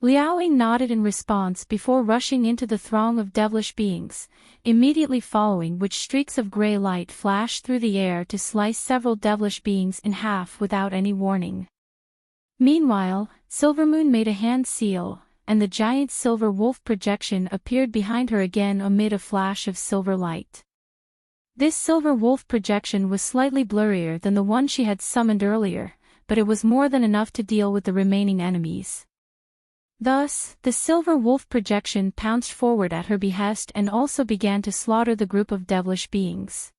Liao Ying nodded in response before rushing into the throng of devilish beings, immediately following which streaks of gray light flashed through the air to slice several devilish beings in half without any warning. Meanwhile, Silvermoon made a hand seal, and the giant silver wolf projection appeared behind her again amid a flash of silver light. This silver wolf projection was slightly blurrier than the one she had summoned earlier, but it was more than enough to deal with the remaining enemies. Thus, the silver wolf projection pounced forward at her behest and also began to slaughter the group of devilish beings.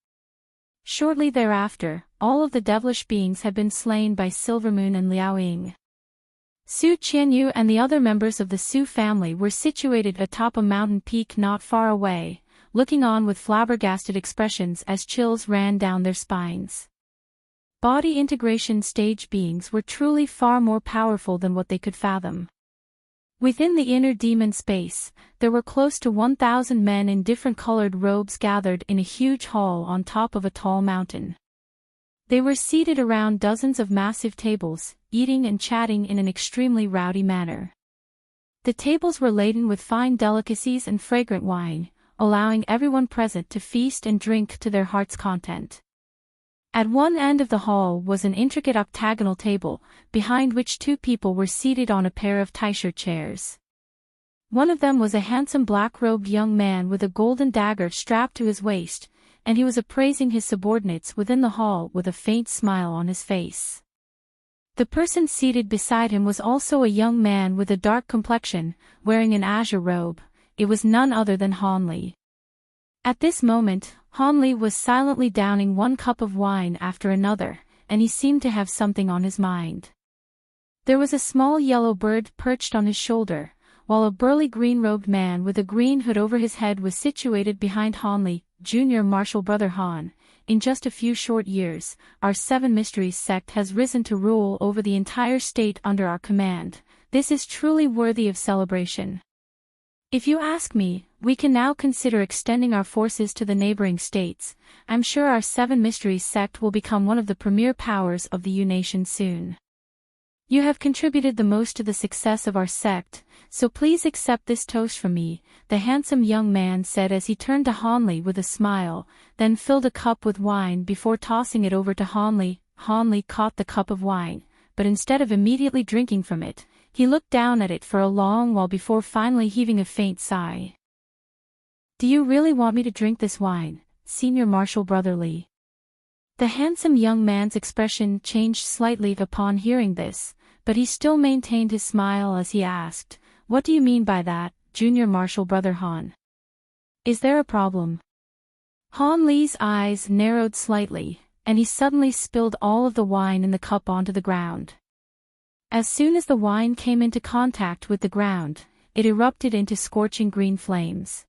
Shortly thereafter, all of the devilish beings had been slain by Silvermoon and Liao Ying. Su Qianyu and the other members of the Su family were situated atop a mountain peak not far away, looking on with flabbergasted expressions as chills ran down their spines. Body integration stage beings were truly far more powerful than what they could fathom. Within the inner demon space, there were close to 1,000 men in different colored robes gathered in a huge hall on top of a tall mountain. They were seated around dozens of massive tables, eating and chatting in an extremely rowdy manner. The tables were laden with fine delicacies and fragrant wine, allowing everyone present to feast and drink to their heart's content. At one end of the hall was an intricate octagonal table, behind which two people were seated on a pair of taisha chairs. One of them was a handsome black-robed young man with a golden dagger strapped to his waist, and he was appraising his subordinates within the hall with a faint smile on his face. The person seated beside him was also a young man with a dark complexion, wearing an azure robe. It was none other than Han Li. At this moment, Han Li was silently downing one cup of wine after another, and he seemed to have something on his mind. There was a small yellow bird perched on his shoulder, while a burly green-robed man with a green hood over his head was situated behind Han Li, Junior Marshal Brother Han. In just a few short years, our Seven Mysteries sect has risen to rule over the entire state under our command. This is truly worthy of celebration. If you ask me, we can now consider extending our forces to the neighboring states. I'm sure our Seven Mysteries sect will become one of the premier powers of the U nation soon. You have contributed the most to the success of our sect, so please accept this toast from me, the handsome young man said as he turned to Han Li with a smile, then filled a cup with wine before tossing it over to Han Li. Han Li caught the cup of wine, but instead of immediately drinking from it, he looked down at it for a long while before finally heaving a faint sigh. "Do you really want me to drink this wine, Senior Marshal Brother Li?" The handsome young man's expression changed slightly upon hearing this, but he still maintained his smile as he asked, "What do you mean by that, Junior Marshal Brother Han? Is there a problem?" Han Li's eyes narrowed slightly, and he suddenly spilled all of the wine in the cup onto the ground. As soon as the wine came into contact with the ground, it erupted into scorching green flames.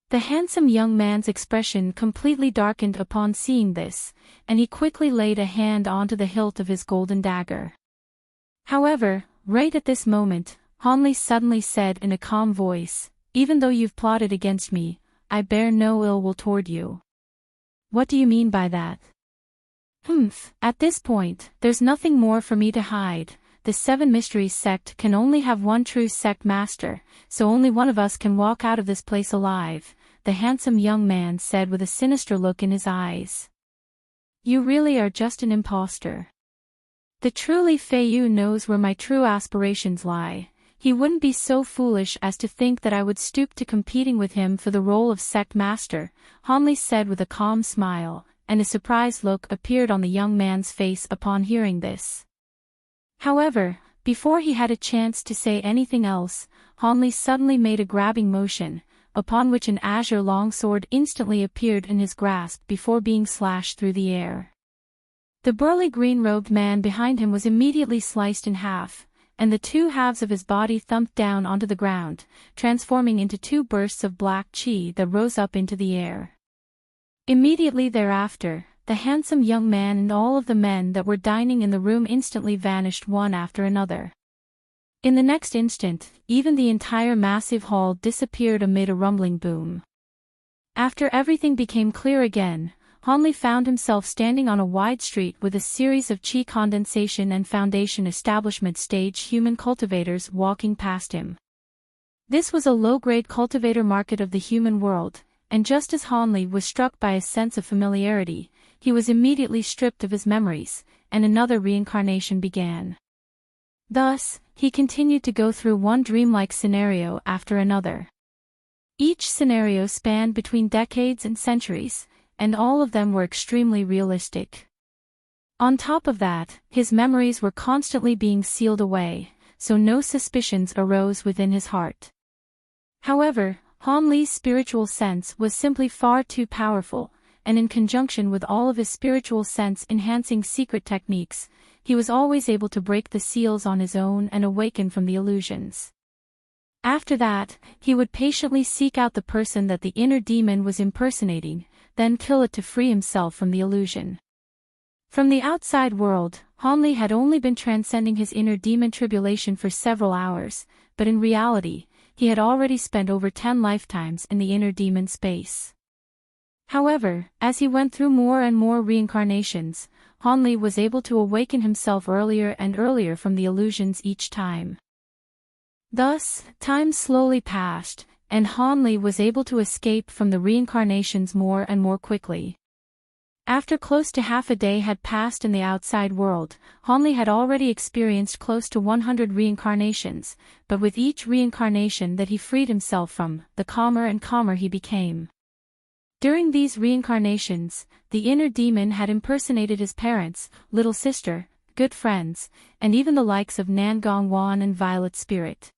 The handsome young man's expression completely darkened upon seeing this, and he quickly laid a hand onto the hilt of his golden dagger. However, right at this moment, Han Li suddenly said in a calm voice, "Even though you've plotted against me, I bear no ill will toward you." "What do you mean by that?" At this point, there's nothing more for me to hide. The Seven Mysteries sect can only have one true sect master, so only one of us can walk out of this place alive," the handsome young man said with a sinister look in his eyes. "You really are just an impostor. The truly Fei Yu knows where my true aspirations lie. He wouldn't be so foolish as to think that I would stoop to competing with him for the role of sect master," Han Li said with a calm smile, and a surprised look appeared on the young man's face upon hearing this. However, before he had a chance to say anything else, Han Li suddenly made a grabbing motion. upon which an azure longsword instantly appeared in his grasp before being slashed through the air. The burly green-robed man behind him was immediately sliced in half, and the two halves of his body thumped down onto the ground, transforming into two bursts of black chi that rose up into the air. Immediately thereafter, the handsome young man and all of the men that were dining in the room instantly vanished one after another. In the next instant, even the entire massive hall disappeared amid a rumbling boom. After everything became clear again, Hanli found himself standing on a wide street with a series of chi condensation and foundation establishment stage human cultivators walking past him. This was a low-grade cultivator market of the human world, and just as Hanli was struck by a sense of familiarity, he was immediately stripped of his memories, and another reincarnation began. Thus, he continued to go through one dreamlike scenario after another. Each scenario spanned between decades and centuries, and all of them were extremely realistic. On top of that, his memories were constantly being sealed away, so no suspicions arose within his heart. However, Han Li's spiritual sense was simply far too powerful, and in conjunction with all of his spiritual sense-enhancing secret techniques, he was always able to break the seals on his own and awaken from the illusions. After that, he would patiently seek out the person that the inner demon was impersonating, then kill it to free himself from the illusion. From the outside world, Han Li had only been transcending his inner demon tribulation for several hours, but in reality, he had already spent over 10 lifetimes in the inner demon space. However, as he went through more and more reincarnations, Han Li was able to awaken himself earlier and earlier from the illusions each time. Thus, time slowly passed, and Han Li was able to escape from the reincarnations more and more quickly. After close to half a day had passed in the outside world, Han Li had already experienced close to 100 reincarnations, but with each reincarnation that he freed himself from, the calmer and calmer he became. During these reincarnations, the inner demon had impersonated his parents, little sister, good friends, and even the likes of Nan Gongwan and Violet Spirit.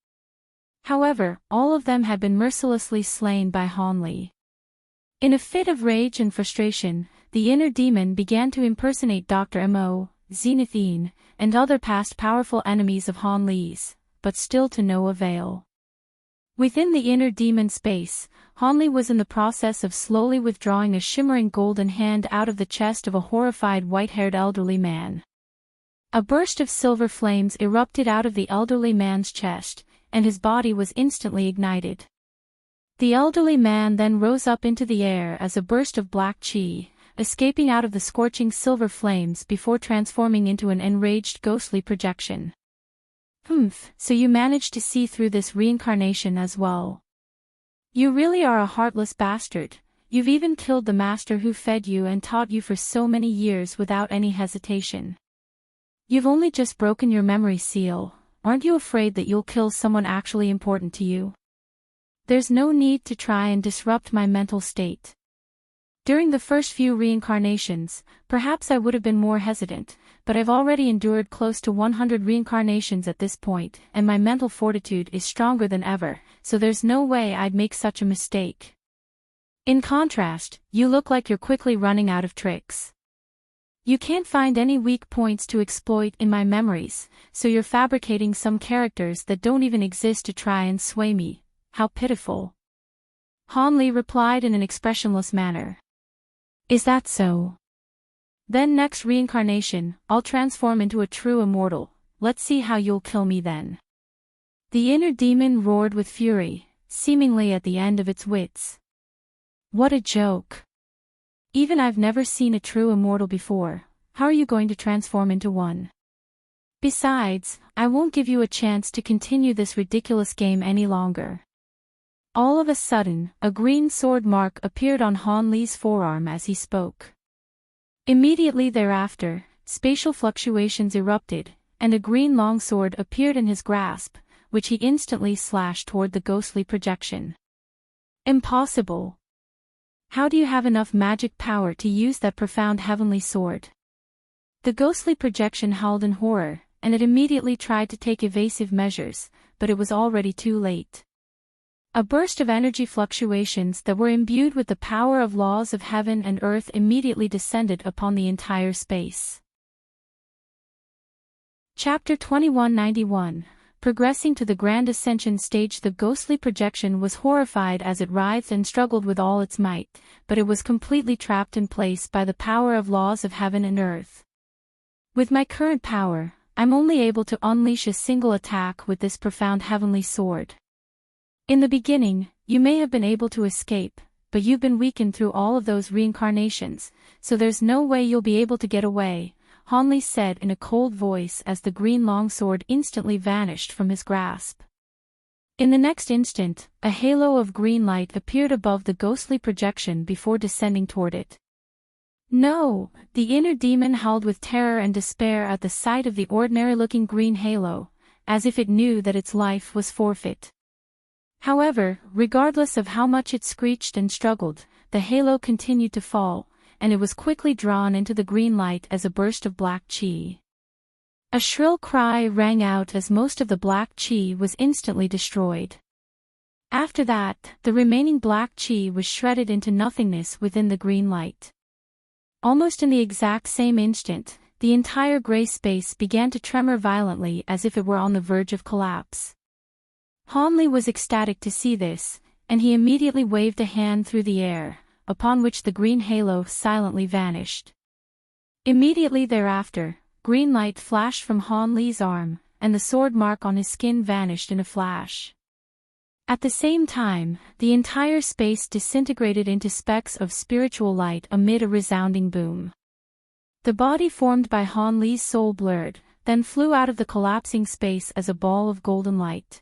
However, all of them had been mercilessly slain by Han Li. In a fit of rage and frustration, the inner demon began to impersonate Dr. Mo, Zenithine, and other past powerful enemies of Han Li's, but still to no avail. Within the inner demon space, Han Li was in the process of slowly withdrawing a shimmering golden hand out of the chest of a horrified white-haired elderly man. A burst of silver flames erupted out of the elderly man's chest, and his body was instantly ignited. The elderly man then rose up into the air as a burst of black chi, escaping out of the scorching silver flames before transforming into an enraged ghostly projection. So you managed to see through this reincarnation as well. You really are a heartless bastard. You've even killed the master who fed you and taught you for so many years without any hesitation. You've only just broken your memory seal. Aren't you afraid that you'll kill someone actually important to you? There's no need to try and disrupt my mental state. During the first few reincarnations, perhaps I would have been more hesitant, but I've already endured close to 100 reincarnations at this point, and my mental fortitude is stronger than ever, so there's no way I'd make such a mistake. In contrast, you look like you're quickly running out of tricks. You can't find any weak points to exploit in my memories, so you're fabricating some characters that don't even exist to try and sway me. How pitiful. Han Li replied in an expressionless manner. Is that so? Then next reincarnation, I'll transform into a true immortal. Let's see how you'll kill me then. The inner demon roared with fury, seemingly at the end of its wits. What a joke. Even I've never seen a true immortal before. How are you going to transform into one? Besides, I won't give you a chance to continue this ridiculous game any longer. All of a sudden, a green sword mark appeared on Han Li's forearm as he spoke. Immediately thereafter, spatial fluctuations erupted, and a green longsword appeared in his grasp, which he instantly slashed toward the ghostly projection. Impossible. How do you have enough magic power to use that profound heavenly sword? The ghostly projection howled in horror, and it immediately tried to take evasive measures, but it was already too late. A burst of energy fluctuations that were imbued with the power of laws of heaven and earth immediately descended upon the entire space. Chapter 2191. Progressing to the grand ascension stage, the ghostly projection was horrified as it writhed and struggled with all its might, but it was completely trapped in place by the power of laws of heaven and earth. With my current power, I'm only able to unleash a single attack with this profound heavenly sword. In the beginning, you may have been able to escape, but you've been weakened through all of those reincarnations, so there's no way you'll be able to get away, Hanli said in a cold voice as the green longsword instantly vanished from his grasp. In the next instant, a halo of green light appeared above the ghostly projection before descending toward it. No! The inner demon howled with terror and despair at the sight of the ordinary-looking green halo, as if it knew that its life was forfeit. However, regardless of how much it screeched and struggled, the halo continued to fall, and it was quickly drawn into the green light as a burst of black chi. A shrill cry rang out as most of the black chi was instantly destroyed. After that, the remaining black chi was shredded into nothingness within the green light. Almost in the exact same instant, the entire gray space began to tremor violently as if it were on the verge of collapse. Hanli was ecstatic to see this, and he immediately waved a hand through the air, upon which the green halo silently vanished. Immediately thereafter, green light flashed from Hanli's arm, and the sword mark on his skin vanished in a flash. At the same time, the entire space disintegrated into specks of spiritual light amid a resounding boom. The body formed by Hanli's soul blurred, then flew out of the collapsing space as a ball of golden light.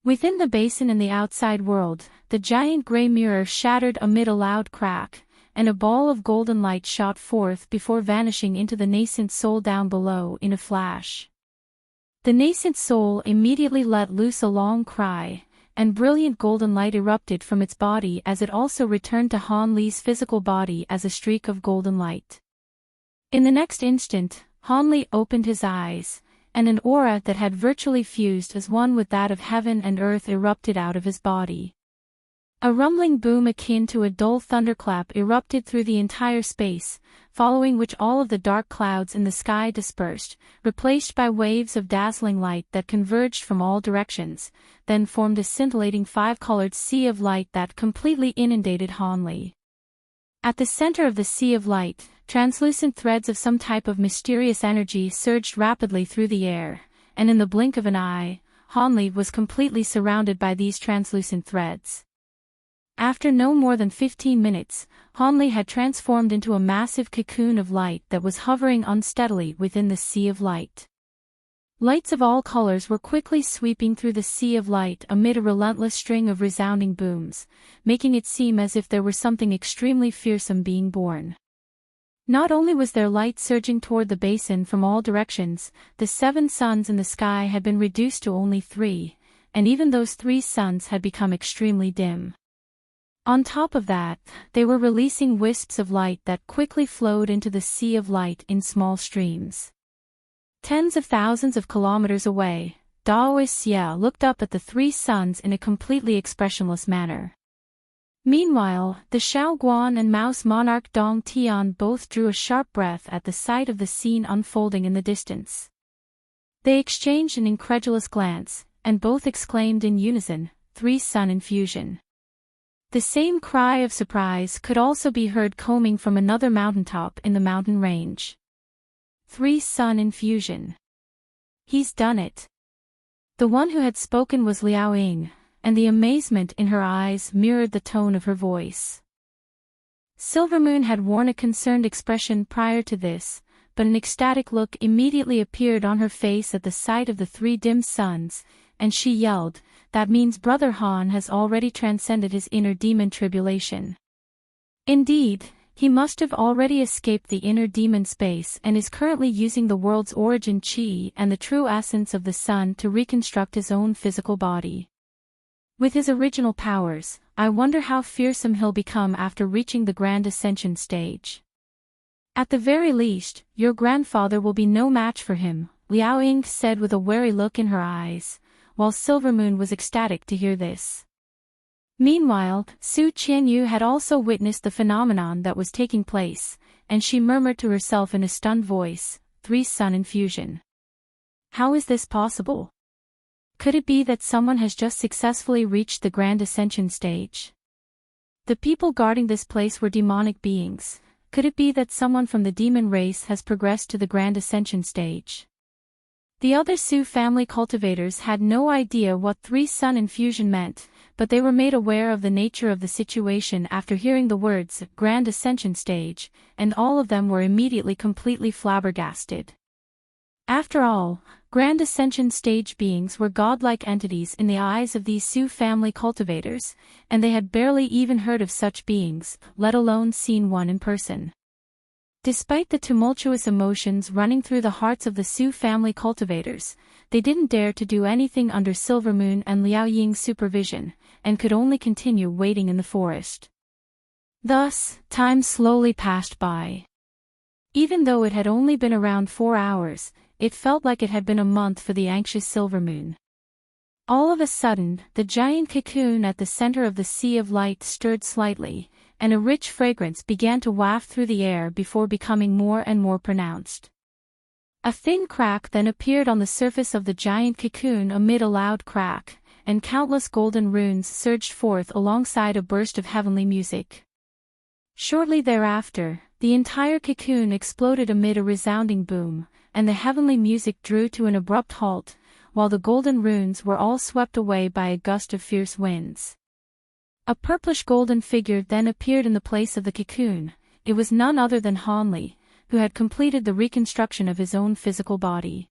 Within the basin in the outside world, the giant gray mirror shattered amid a loud crack, and a ball of golden light shot forth before vanishing into the nascent soul down below in a flash. The nascent soul immediately let loose a long cry, and brilliant golden light erupted from its body as it also returned to Hanli's physical body as a streak of golden light. In the next instant, Hanli opened his eyes, and an aura that had virtually fused as one with that of heaven and earth erupted out of his body. A rumbling boom akin to a dull thunderclap erupted through the entire space, following which all of the dark clouds in the sky dispersed, replaced by waves of dazzling light that converged from all directions, then formed a scintillating five-colored sea of light that completely inundated Hanli. At the center of the sea of light, translucent threads of some type of mysterious energy surged rapidly through the air, and in the blink of an eye, Hanli was completely surrounded by these translucent threads. After no more than 15 minutes, Hanli had transformed into a massive cocoon of light that was hovering unsteadily within the sea of light. Lights of all colors were quickly sweeping through the sea of light amid a relentless string of resounding booms, making it seem as if there were something extremely fearsome being born. Not only was there light surging toward the basin from all directions, the 7 suns in the sky had been reduced to only 3, and even those 3 suns had become extremely dim. On top of that, they were releasing wisps of light that quickly flowed into the sea of light in small streams. Tens of thousands of kilometers away, Daoist Xie looked up at the 3 suns in a completely expressionless manner. Meanwhile, the Shaoguan and Mouse monarch Dong Tian both drew a sharp breath at the sight of the scene unfolding in the distance. They exchanged an incredulous glance, and both exclaimed in unison, 3 sun infusion. The same cry of surprise could also be heard coming from another mountaintop in the mountain range. 3 sun infusion. He's done it. The one who had spoken was Liao Ying, and the amazement in her eyes mirrored the tone of her voice. Silvermoon had worn a concerned expression prior to this, but an ecstatic look immediately appeared on her face at the sight of the 3 dim suns, and she yelled, "That means Brother Han has already transcended his inner demon tribulation." Indeed, he must have already escaped the inner demon space and is currently using the world's origin chi and the true essence of the sun to reconstruct his own physical body. With his original powers, I wonder how fearsome he'll become after reaching the grand ascension stage. At the very least, your grandfather will be no match for him, Liao Ying said with a wary look in her eyes, while Silvermoon was ecstatic to hear this. Meanwhile, Su Qianyu had also witnessed the phenomenon that was taking place, and she murmured to herself in a stunned voice, "Three-sun infusion. How is this possible? Could it be that someone has just successfully reached the grand ascension stage? The people guarding this place were demonic beings. Could it be that someone from the demon race has progressed to the grand ascension stage?" The other Su family cultivators had no idea what three-sun infusion meant, but they were made aware of the nature of the situation after hearing the words grand ascension stage, and all of them were immediately completely flabbergasted. After all, grand ascension stage beings were godlike entities in the eyes of these Su family cultivators, and they had barely even heard of such beings, let alone seen one in person. Despite the tumultuous emotions running through the hearts of the Su family cultivators, they didn't dare to do anything under Silvermoon and Liao Ying's supervision, and could only continue waiting in the forest. Thus, time slowly passed by. Even though it had only been around 4 hours, it felt like it had been a month for the anxious Silvermoon. All of a sudden, the giant cocoon at the center of the Sea of Light stirred slightly, and a rich fragrance began to waft through the air before becoming more and more pronounced. A thin crack then appeared on the surface of the giant cocoon amid a loud crack, and countless golden runes surged forth alongside a burst of heavenly music. Shortly thereafter, the entire cocoon exploded amid a resounding boom, and the heavenly music drew to an abrupt halt, while the golden runes were all swept away by a gust of fierce winds. A purplish golden figure then appeared in the place of the cocoon. It was none other than Hanli, who had completed the reconstruction of his own physical body.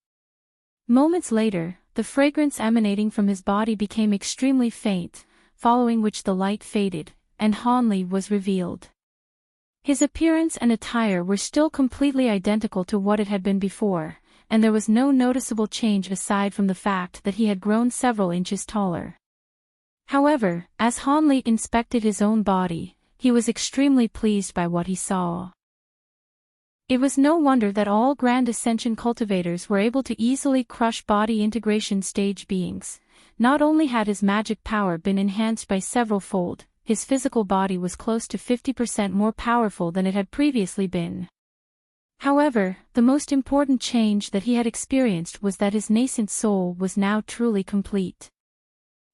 Moments later, the fragrance emanating from his body became extremely faint, following which the light faded, and Hanli was revealed. His appearance and attire were still completely identical to what it had been before, and there was no noticeable change aside from the fact that he had grown several inches taller. However, as Hanli inspected his own body, he was extremely pleased by what he saw. It was no wonder that all Grand Ascension cultivators were able to easily crush body integration stage beings. Not only had his magic power been enhanced by several-fold, his physical body was close to 50% more powerful than it had previously been. However, the most important change that he had experienced was that his nascent soul was now truly complete.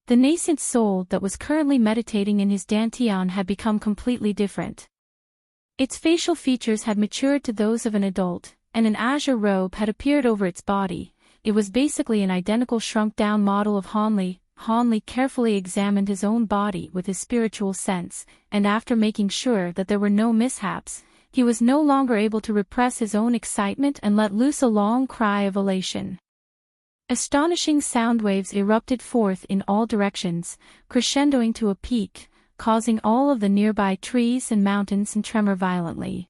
The nascent soul that was currently meditating in his dantian had become completely different. Its facial features had matured to those of an adult, and an azure robe had appeared over its body. It was basically an identical shrunk-down model of Hanli. Hanli carefully examined his own body with his spiritual sense, and after making sure that there were no mishaps, he was no longer able to repress his own excitement and let loose a long cry of elation. Astonishing sound waves erupted forth in all directions, crescendoing to a peak, causing all of the nearby trees and mountains to tremor violently.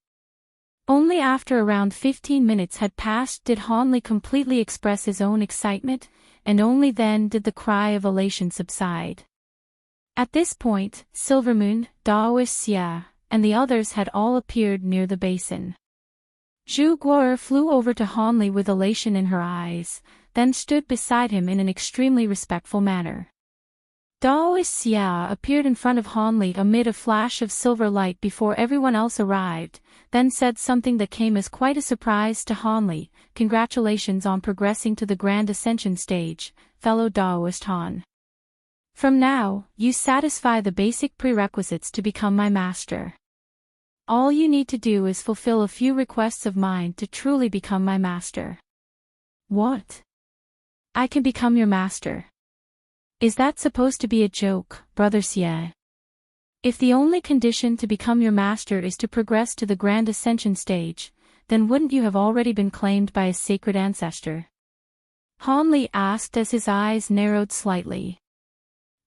Only after around 15 minutes had passed did Hanli completely express his own excitement, and only then did the cry of elation subside. At this point, Silvermoon, Daoist Xia, and the others had all appeared near the basin. Zhu Guo'er flew over to Hanli with elation in her eyes, then stood beside him in an extremely respectful manner. Daoist Xia appeared in front of Hanli amid a flash of silver light before everyone else arrived, then said something that came as quite a surprise to Hanli. "Congratulations on progressing to the Grand Ascension stage, fellow Daoist Han. From now, you satisfy the basic prerequisites to become my master. All you need to do is fulfill a few requests of mine to truly become my master." "What? I can become your master? Is that supposed to be a joke, Brother Xie? If the only condition to become your master is to progress to the Grand Ascension stage, then wouldn't you have already been claimed by a sacred ancestor?" Hanli asked as his eyes narrowed slightly.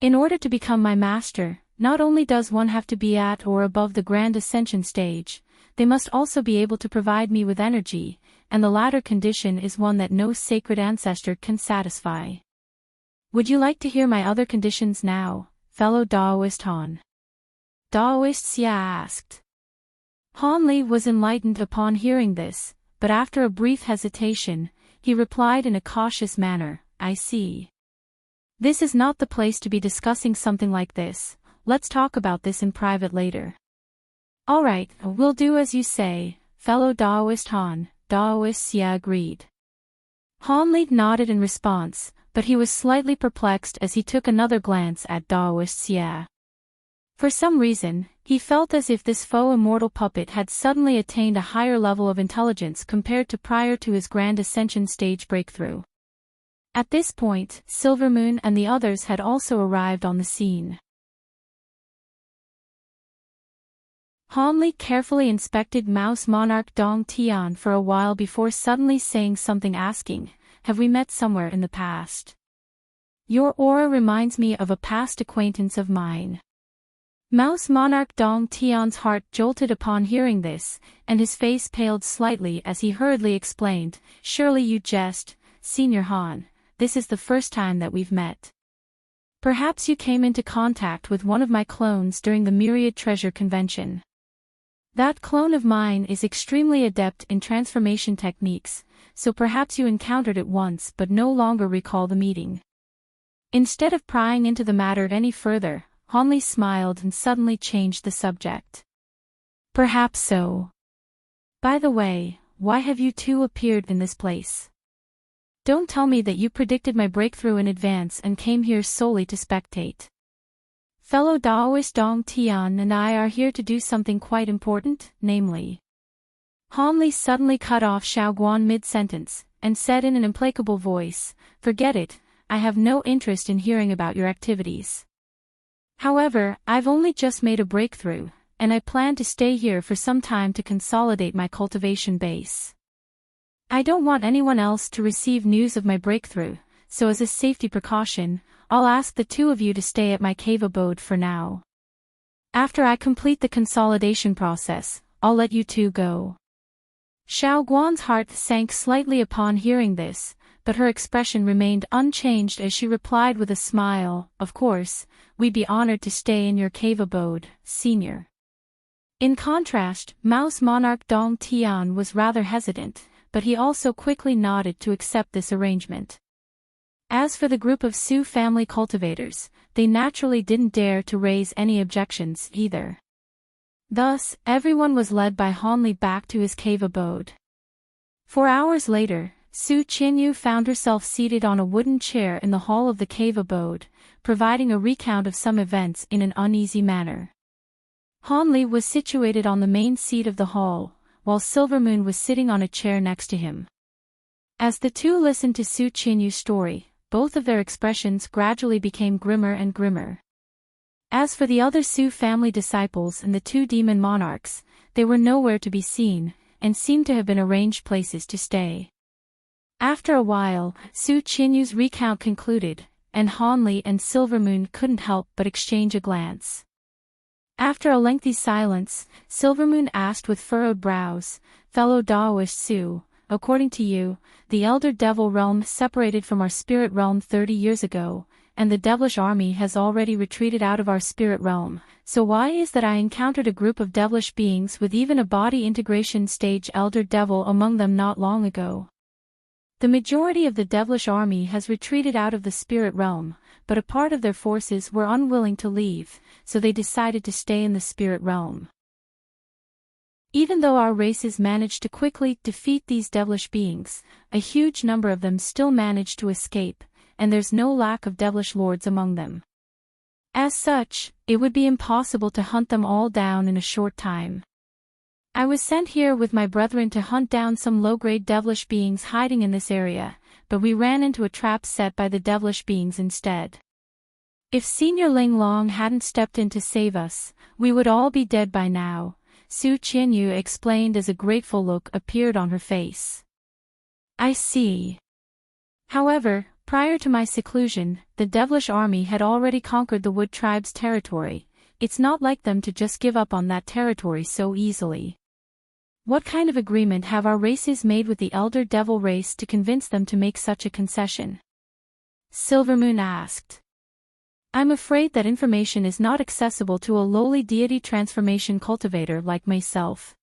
"In order to become my master, not only does one have to be at or above the Grand Ascension stage, they must also be able to provide me with energy, and the latter condition is one that no sacred ancestor can satisfy. Would you like to hear my other conditions now, fellow Daoist Han?" Daoist Xia asked. Hanli was enlightened upon hearing this, but after a brief hesitation, he replied in a cautious manner, "I see. This is not the place to be discussing something like this. let's talk about this in private later. Alright, we'll do as you say, fellow Daoist Han, Daoist Xia agreed. Han Li nodded in response, but he was slightly perplexed as he took another glance at Daoist Xia. For some reason, he felt as if this faux immortal puppet had suddenly attained a higher level of intelligence compared to prior to his Grand Ascension stage breakthrough. At this point, Silvermoon and the others had also arrived on the scene. Han Li carefully inspected Mouse Monarch Dong Tian for a while before suddenly saying something, asking, "Have we met somewhere in the past? Your aura reminds me of a past acquaintance of mine." Mouse Monarch Dong Tian's heart jolted upon hearing this, and his face paled slightly as he hurriedly explained, "Surely you jest, Senior Han, this is the first time that we've met. Perhaps you came into contact with one of my clones during the Myriad Treasure Convention. That clone of mine is extremely adept in transformation techniques, so perhaps you encountered it once but no longer recall the meeting." Instead of prying into the matter any further, Han Li smiled and suddenly changed the subject. "Perhaps so. By the way, why have you two appeared in this place? Don't tell me that you predicted my breakthrough in advance and came here solely to spectate. Fellow Daoist Dong Tian and I are here to do something quite important, namely..." Han Li suddenly cut off Xiao Guan mid-sentence, and said in an implacable voice, "Forget it, I have no interest in hearing about your activities. However, I've only just made a breakthrough, and I plan to stay here for some time to consolidate my cultivation base. I don't want anyone else to receive news of my breakthrough, so as a safety precaution, I'll ask the two of you to stay at my cave abode for now. After I complete the consolidation process, I'll let you two go." Xiao Guan's heart sank slightly upon hearing this, but her expression remained unchanged as she replied with a smile, "Of course, we'd be honored to stay in your cave abode, Senior." In contrast, Mouse Monarch Dong Tian was rather hesitant, but he also quickly nodded to accept this arrangement. As for the group of Su family cultivators, they naturally didn't dare to raise any objections either. Thus, everyone was led by Han Li back to his cave abode. 4 hours later, Su Qinyu found herself seated on a wooden chair in the hall of the cave abode, providing a recount of some events in an uneasy manner. Han Li was situated on the main seat of the hall, while Silvermoon was sitting on a chair next to him. As the two listened to Su Qinyu's story, both of their expressions gradually became grimmer and grimmer. As for the other Su family disciples and the two demon monarchs, they were nowhere to be seen, and seemed to have been arranged places to stay. After a while, Su Qinyu's recount concluded, and Han Li and Silvermoon couldn't help but exchange a glance. After a lengthy silence, Silvermoon asked with furrowed brows, "Fellow Daoist Su, according to you, the Elder Devil Realm separated from our Spirit Realm 30 years ago, and the devilish army has already retreated out of our Spirit Realm, so why is that I encountered a group of devilish beings with even a body integration stage Elder Devil among them not long ago? The majority of the devilish army has retreated out of the Spirit Realm, but a part of their forces were unwilling to leave, so they decided to stay in the Spirit Realm. Even though our races managed to quickly defeat these devilish beings, a huge number of them still managed to escape, and there's no lack of devilish lords among them. As such, it would be impossible to hunt them all down in a short time. I was sent here with my brethren to hunt down some low-grade devilish beings hiding in this area, but we ran into a trap set by the devilish beings instead. If Senior Ling Long hadn't stepped in to save us, we would all be dead by now," Su Qianyu explained as a grateful look appeared on her face. "I see. However, prior to my seclusion, the devilish army had already conquered the Wood Tribe's territory. It's not like them to just give up on that territory so easily. What kind of agreement have our races made with the Elder Devil race to convince them to make such a concession?" Silvermoon asked. "I'm afraid that information is not accessible to a lowly deity transformation cultivator like myself.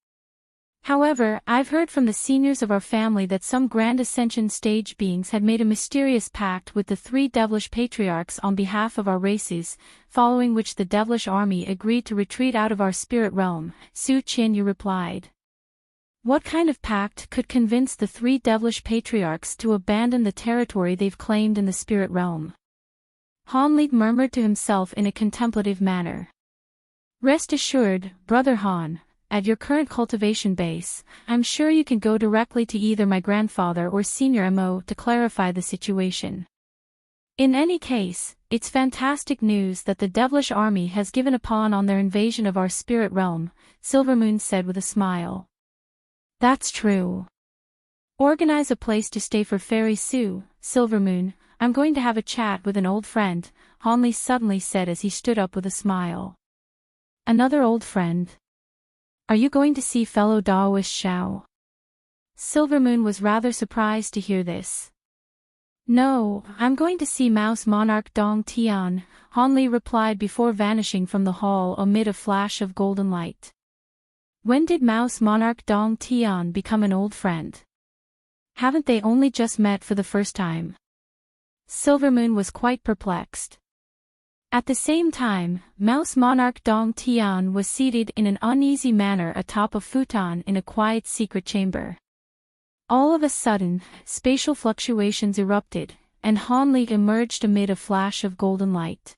However, I've heard from the seniors of our family that some Grand Ascension stage beings had made a mysterious pact with the three devilish patriarchs on behalf of our races, following which the devilish army agreed to retreat out of our spirit realm, Su Qinyu replied. What kind of pact could convince the three devilish patriarchs to abandon the territory they've claimed in the spirit realm? Han Li murmured to himself in a contemplative manner. Rest assured, Brother Han, at your current cultivation base, I'm sure you can go directly to either my grandfather or Senior Mo to clarify the situation. In any case, it's fantastic news that the devilish army has given a pawn on their invasion of our spirit realm, Silvermoon said with a smile. That's true. Organize a place to stay for Fairy Su, Silvermoon. I'm going to have a chat with an old friend, Han Li suddenly said as he stood up with a smile. Another old friend? Are you going to see fellow Daoist Xiao? Silvermoon was rather surprised to hear this. No, I'm going to see Mouse Monarch Dong Tian, Han Li replied before vanishing from the hall amid a flash of golden light. When did Mouse Monarch Dong Tian become an old friend? Haven't they only just met for the first time? Silvermoon was quite perplexed. At the same time, Mouse Monarch Dong Tian was seated in an uneasy manner atop a futon in a quiet secret chamber. All of a sudden, spatial fluctuations erupted, and Han Li emerged amid a flash of golden light.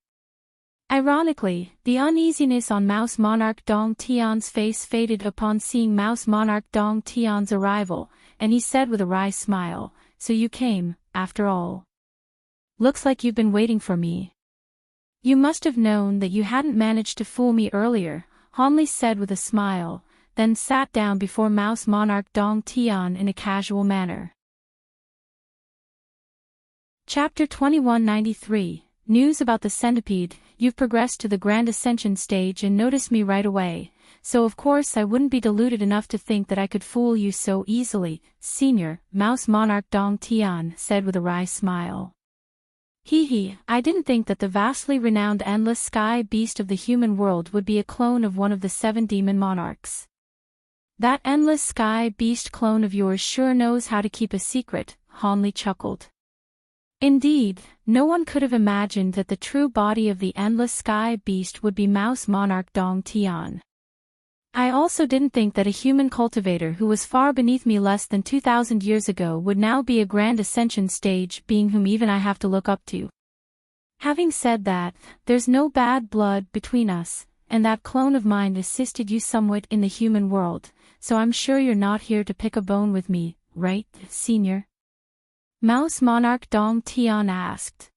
Ironically, the uneasiness on Mouse Monarch Dong Tian's face faded upon seeing Mouse Monarch Dong Tian's arrival, and he said with a wry smile, "So you came, after all. Looks like you've been waiting for me. You must have known that you hadn't managed to fool me earlier," Han Li said with a smile, then sat down before Mouse Monarch Dong Tian in a casual manner. Chapter 2193, News about the Centipede. You've progressed to the Grand Ascension stage and noticed me right away, so of course I wouldn't be deluded enough to think that I could fool you so easily, Senior, Mouse Monarch Dong Tian said with a wry smile. Hee, I didn't think that the vastly renowned Endless Sky Beast of the human world would be a clone of one of the 7 demon monarchs. That Endless Sky Beast clone of yours sure knows how to keep a secret, Han Li chuckled. Indeed, no one could have imagined that the true body of the Endless Sky Beast would be Mouse Monarch Dong Tian. I also didn't think that a human cultivator who was far beneath me less than 2,000 years ago would now be a Grand Ascension stage being whom even I have to look up to. Having said that, there's no bad blood between us, and that clone of mine assisted you somewhat in the human world, so I'm sure you're not here to pick a bone with me, right, Senior? Mouse Monarch Dong Tian asked.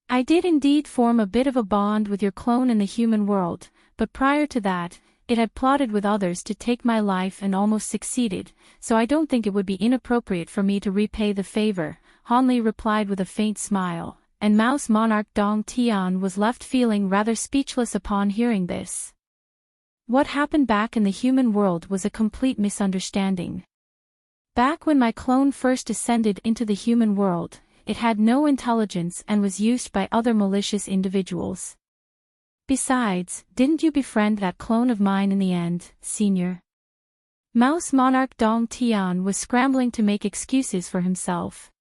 I did indeed form a bit of a bond with your clone in the human world, but prior to that, it had plotted with others to take my life and almost succeeded, so I don't think it would be inappropriate for me to repay the favor, Han Li replied with a faint smile, and Mouse Monarch Dong Tian was left feeling rather speechless upon hearing this. What happened back in the human world was a complete misunderstanding. Back when my clone first ascended into the human world, it had no intelligence and was used by other malicious individuals. Besides, didn't you befriend that clone of mine in the end, Senior? Mouse Monarch Dong Tian was scrambling to make excuses for himself.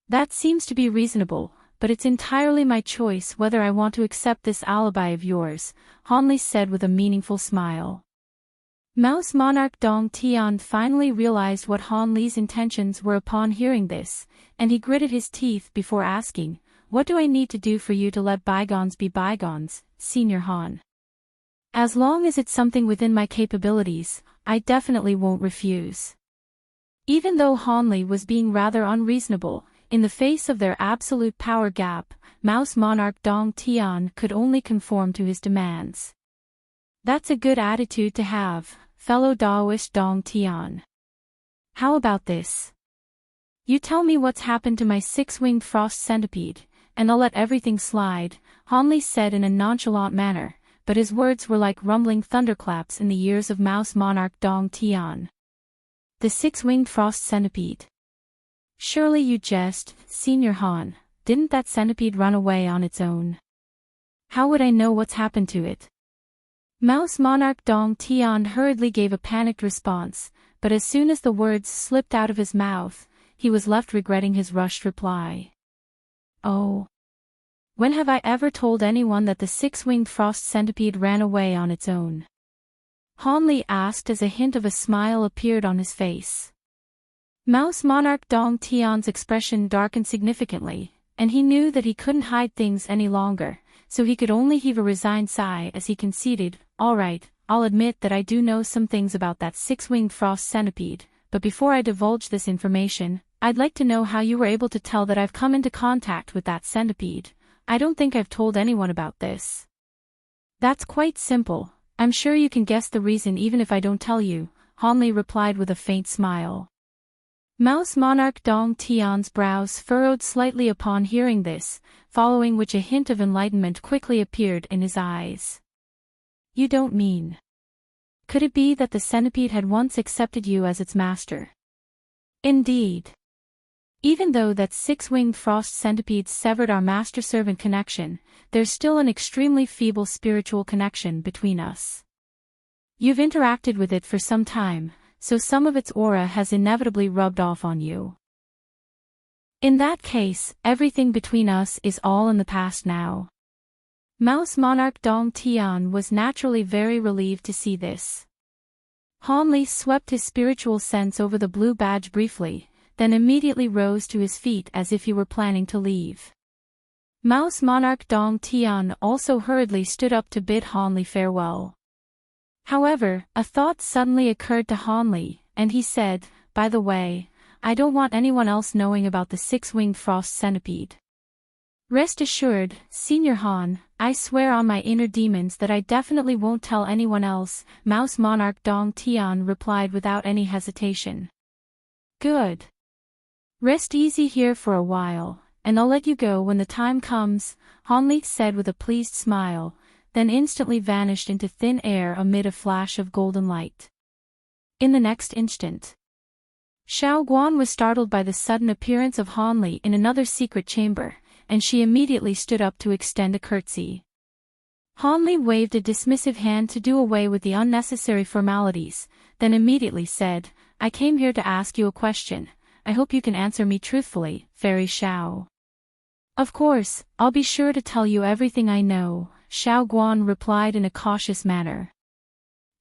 That seems to be reasonable, but it's entirely my choice whether I want to accept this alibi of yours, Han Li said with a meaningful smile. Mouse Monarch Dong Tian finally realized what Han Li's intentions were upon hearing this, and he gritted his teeth before asking, "What do I need to do for you to let bygones be bygones, Senior Han?" As long as it's something within my capabilities, I definitely won't refuse. Even though Han Li was being rather unreasonable, in the face of their absolute power gap, Mouse Monarch Dong Tian could only conform to his demands. That's a good attitude to have, fellow Daoist Dong Tian. How about this? You tell me what's happened to my 6-winged frost centipede, and I'll let everything slide, Han Li said in a nonchalant manner, but his words were like rumbling thunderclaps in the ears of Mouse Monarch Dong Tian. The 6-winged frost centipede. Surely you jest, Senior Han, didn't that centipede run away on its own? How would I know what's happened to it? Mouse Monarch Dong Tian hurriedly gave a panicked response, but as soon as the words slipped out of his mouth, he was left regretting his rushed reply. Oh. When have I ever told anyone that the six-winged frost centipede ran away on its own? Han Li asked as a hint of a smile appeared on his face. Mouse Monarch Dong Tian's expression darkened significantly, and he knew that he couldn't hide things any longer, so he could only heave a resigned sigh as he conceded, "All right, I'll admit that I do know some things about that six-winged frost centipede, but before I divulge this information, I'd like to know how you were able to tell that I've come into contact with that centipede. I don't think I've told anyone about this." "That's quite simple. I'm sure you can guess the reason even if I don't tell you," Han Li replied with a faint smile. Mouse Monarch Dong Tian's brows furrowed slightly upon hearing this, following which a hint of enlightenment quickly appeared in his eyes. "You don't mean? Could it be that the centipede had once accepted you as its master?" "Indeed. Even though that six-winged frost centipede severed our master-servant connection, there's still an extremely feeble spiritual connection between us. You've interacted with it for some time, so some of its aura has inevitably rubbed off on you. In that case, everything between us is all in the past now." Mouse Monarch Dong Tian was naturally very relieved to see this. Han Li swept his spiritual sense over the blue badge briefly, then immediately rose to his feet as if he were planning to leave. Mouse Monarch Dong Tian also hurriedly stood up to bid Han Li farewell. However, a thought suddenly occurred to Han Li, and he said, "By the way, I don't want anyone else knowing about the six-winged frost centipede." "Rest assured, Senior Han, I swear on my inner demons that I definitely won't tell anyone else," Mouse Monarch Dong Tian replied without any hesitation. "Good. Rest easy here for a while, and I'll let you go when the time comes," Han Li said with a pleased smile, then instantly vanished into thin air amid a flash of golden light. In the next instant, Xiao Guan was startled by the sudden appearance of Han Li in another secret chamber, and she immediately stood up to extend a curtsy. Han Li waved a dismissive hand to do away with the unnecessary formalities, then immediately said, "I came here to ask you a question. I hope you can answer me truthfully, Fairy Xiao." "Of course, I'll be sure to tell you everything I know," Xiao Guan replied in a cautious manner.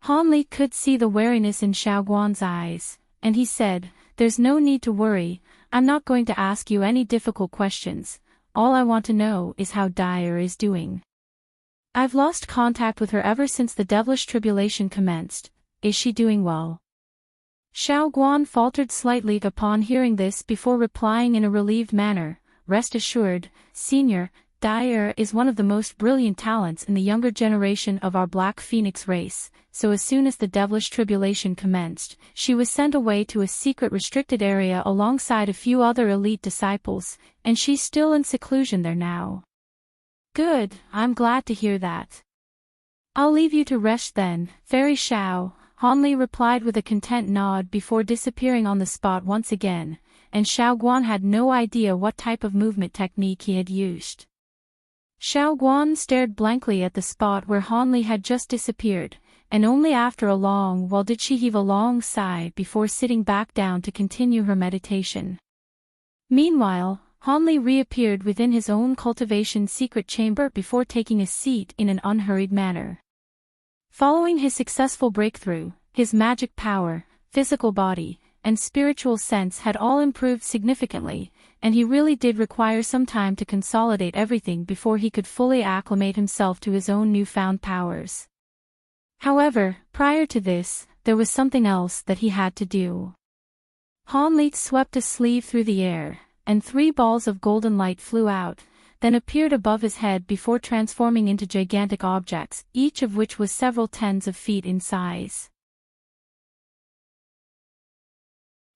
Han Li could see the wariness in Xiao Guan's eyes, and he said, "There's no need to worry, I'm not going to ask you any difficult questions. All I want to know is how Dyer is doing. I've lost contact with her ever since the devilish tribulation commenced. Is she doing well?" Xiao Guan faltered slightly upon hearing this before replying in a relieved manner, "Rest assured, Senior, Dyer is one of the most brilliant talents in the younger generation of our Black Phoenix race, so as soon as the devilish tribulation commenced, she was sent away to a secret restricted area alongside a few other elite disciples, and she's still in seclusion there now." "Good, I'm glad to hear that. I'll leave you to rest then, Fairy Xiao," Han Li replied with a content nod before disappearing on the spot once again, and Xiao Guan had no idea what type of movement technique he had used. Xiao Guan stared blankly at the spot where Han Li had just disappeared, and only after a long while did she heave a long sigh before sitting back down to continue her meditation. Meanwhile, Han Li reappeared within his own cultivation secret chamber before taking a seat in an unhurried manner. Following his successful breakthrough, his magic power, physical body, and spiritual sense had all improved significantly, and he really did require some time to consolidate everything before he could fully acclimate himself to his own newfound powers. However, prior to this, there was something else that he had to do. Han Li swept a sleeve through the air, and 3 balls of golden light flew out, then appeared above his head before transforming into gigantic objects, each of which was several tens of feet in size.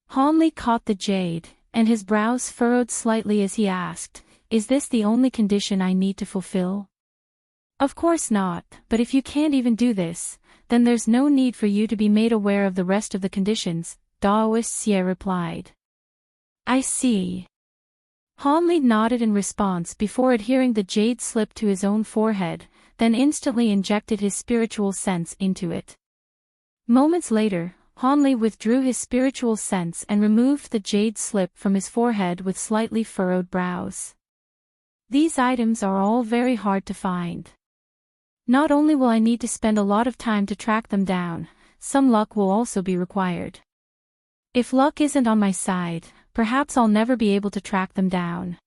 Han Li caught the jade, and his brows furrowed slightly as he asked, "Is this the only condition I need to fulfill?" "Of course not, but if you can't even do this, then there's no need for you to be made aware of the rest of the conditions," Daoist Xie replied. "I see." Hanli nodded in response before adhering the jade slip to his own forehead, then instantly injected his spiritual sense into it. Moments later, Hanli withdrew his spiritual sense and removed the jade slip from his forehead with slightly furrowed brows. These items are all very hard to find. Not only will I need to spend a lot of time to track them down, some luck will also be required. If luck isn't on my side, perhaps I'll never be able to track them down.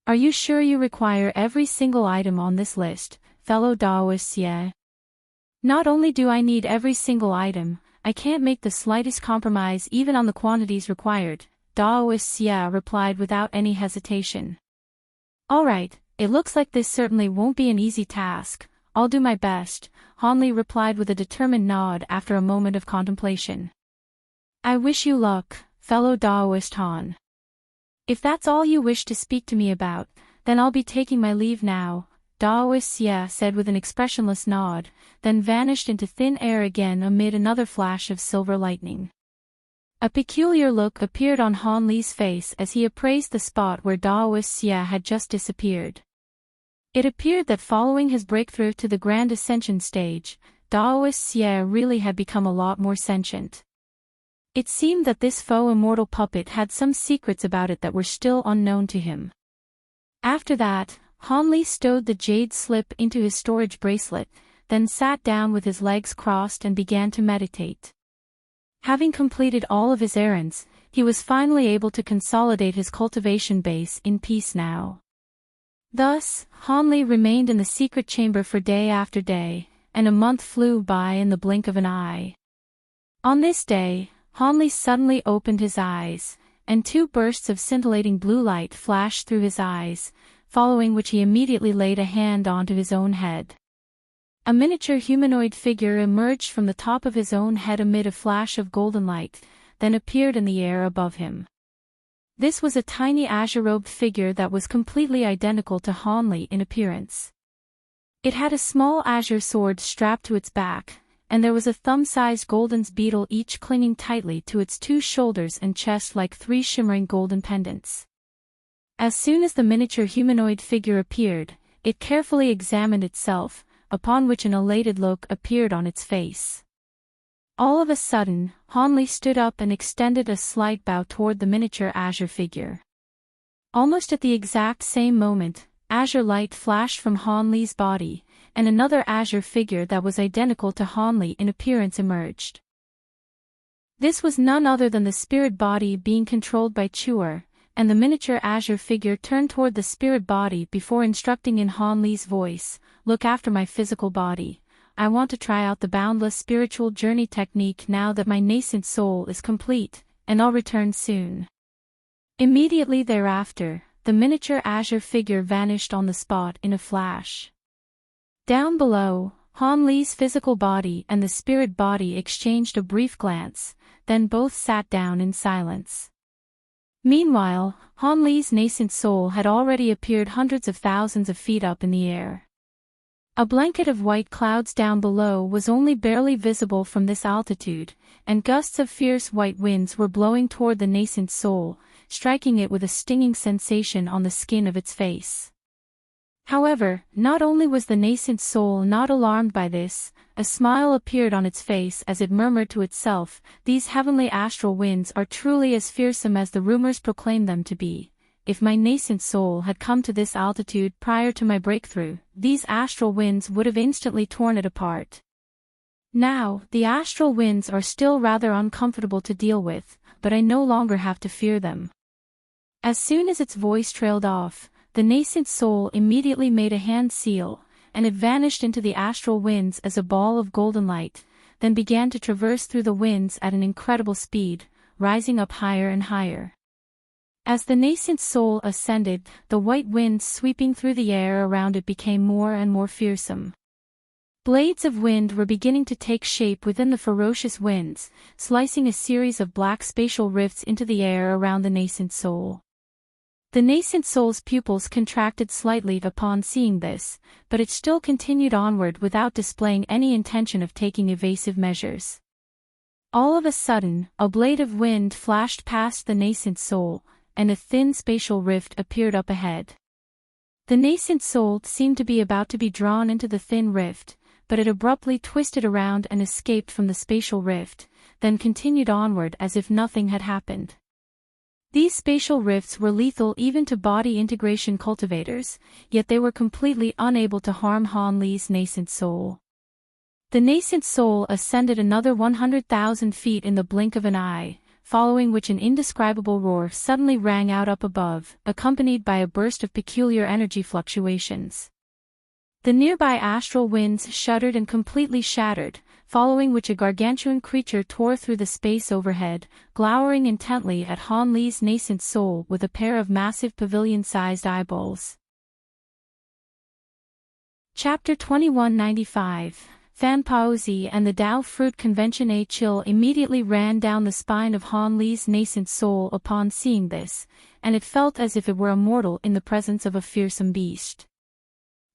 Are you sure you require every single item on this list, fellow Daoists? Yeah. Not only do I need every single item, I can't make the slightest compromise even on the quantities required, Daoists replied without any hesitation. Alright, it looks like this certainly won't be an easy task. I'll do my best, Hanli replied with a determined nod after a moment of contemplation. I wish you luck, fellow Daoist Han. If that's all you wish to speak to me about, then I'll be taking my leave now, Daoist said with an expressionless nod, then vanished into thin air again amid another flash of silver lightning. A peculiar look appeared on Hanli's face as he appraised the spot where Daoist had just disappeared. It appeared that following his breakthrough to the Grand Ascension stage, Daoist really had become a lot more sentient. It seemed that this faux immortal puppet had some secrets about it that were still unknown to him. After that, Hanli stowed the jade slip into his storage bracelet, then sat down with his legs crossed and began to meditate. Having completed all of his errands, he was finally able to consolidate his cultivation base in peace now. Thus, Hanli remained in the secret chamber for day after day, and a month flew by in the blink of an eye. On this day, Hanli suddenly opened his eyes, and two bursts of scintillating blue light flashed through his eyes, following which he immediately laid a hand onto his own head. A miniature humanoid figure emerged from the top of his own head amid a flash of golden light, then appeared in the air above him. This was a tiny azure-robed figure that was completely identical to Hanli in appearance. It had a small azure sword strapped to its back, and there was a thumb-sized golden beetle each clinging tightly to its two shoulders and chest like three shimmering golden pendants. As soon as the miniature humanoid figure appeared, it carefully examined itself, upon which an elated look appeared on its face. All of a sudden, Hanli stood up and extended a slight bow toward the miniature azure figure. Almost at the exact same moment, azure light flashed from Hanli's body, and another azure figure that was identical to Hanli in appearance emerged. This was none other than the spirit body being controlled by Chuer, and the miniature azure figure turned toward the spirit body before instructing in Hanli's voice, "Look after my physical body. I want to try out the boundless spiritual journey technique now that my nascent soul is complete, and I'll return soon." Immediately thereafter, the miniature azure figure vanished on the spot in a flash. Down below, Hanli's physical body and the spirit body exchanged a brief glance, then both sat down in silence. Meanwhile, Hanli's nascent soul had already appeared hundreds of thousands of feet up in the air. A blanket of white clouds down below was only barely visible from this altitude, and gusts of fierce white winds were blowing toward the nascent soul, striking it with a stinging sensation on the skin of its face. However, not only was the nascent soul not alarmed by this, a smile appeared on its face as it murmured to itself, "These heavenly astral winds are truly as fearsome as the rumors proclaim them to be. If my nascent soul had come to this altitude prior to my breakthrough, these astral winds would have instantly torn it apart. Now, the astral winds are still rather uncomfortable to deal with, but I no longer have to fear them." As soon as its voice trailed off, the nascent soul immediately made a hand seal, and it vanished into the astral winds as a ball of golden light, then began to traverse through the winds at an incredible speed, rising up higher and higher. As the nascent soul ascended, the white winds sweeping through the air around it became more and more fearsome. Blades of wind were beginning to take shape within the ferocious winds, slicing a series of black spatial rifts into the air around the nascent soul. The nascent soul's pupils contracted slightly upon seeing this, but it still continued onward without displaying any intention of taking evasive measures. All of a sudden, a blade of wind flashed past the nascent soul, and a thin spatial rift appeared up ahead. The nascent soul seemed to be about to be drawn into the thin rift, but it abruptly twisted around and escaped from the spatial rift, then continued onward as if nothing had happened. These spatial rifts were lethal even to body integration cultivators, yet they were completely unable to harm Han Li's nascent soul. The nascent soul ascended another 100,000 feet in the blink of an eye, following which an indescribable roar suddenly rang out up above, accompanied by a burst of peculiar energy fluctuations. The nearby astral winds shuddered and completely shattered, following which a gargantuan creature tore through the space overhead, glowering intently at Han Li's nascent soul with a pair of massive pavilion-sized eyeballs. Chapter 2195 Fan Paozi and the Dao Fruit Convention. A chill immediately ran down the spine of Han Li's nascent soul upon seeing this, and it felt as if it were a mortal in the presence of a fearsome beast.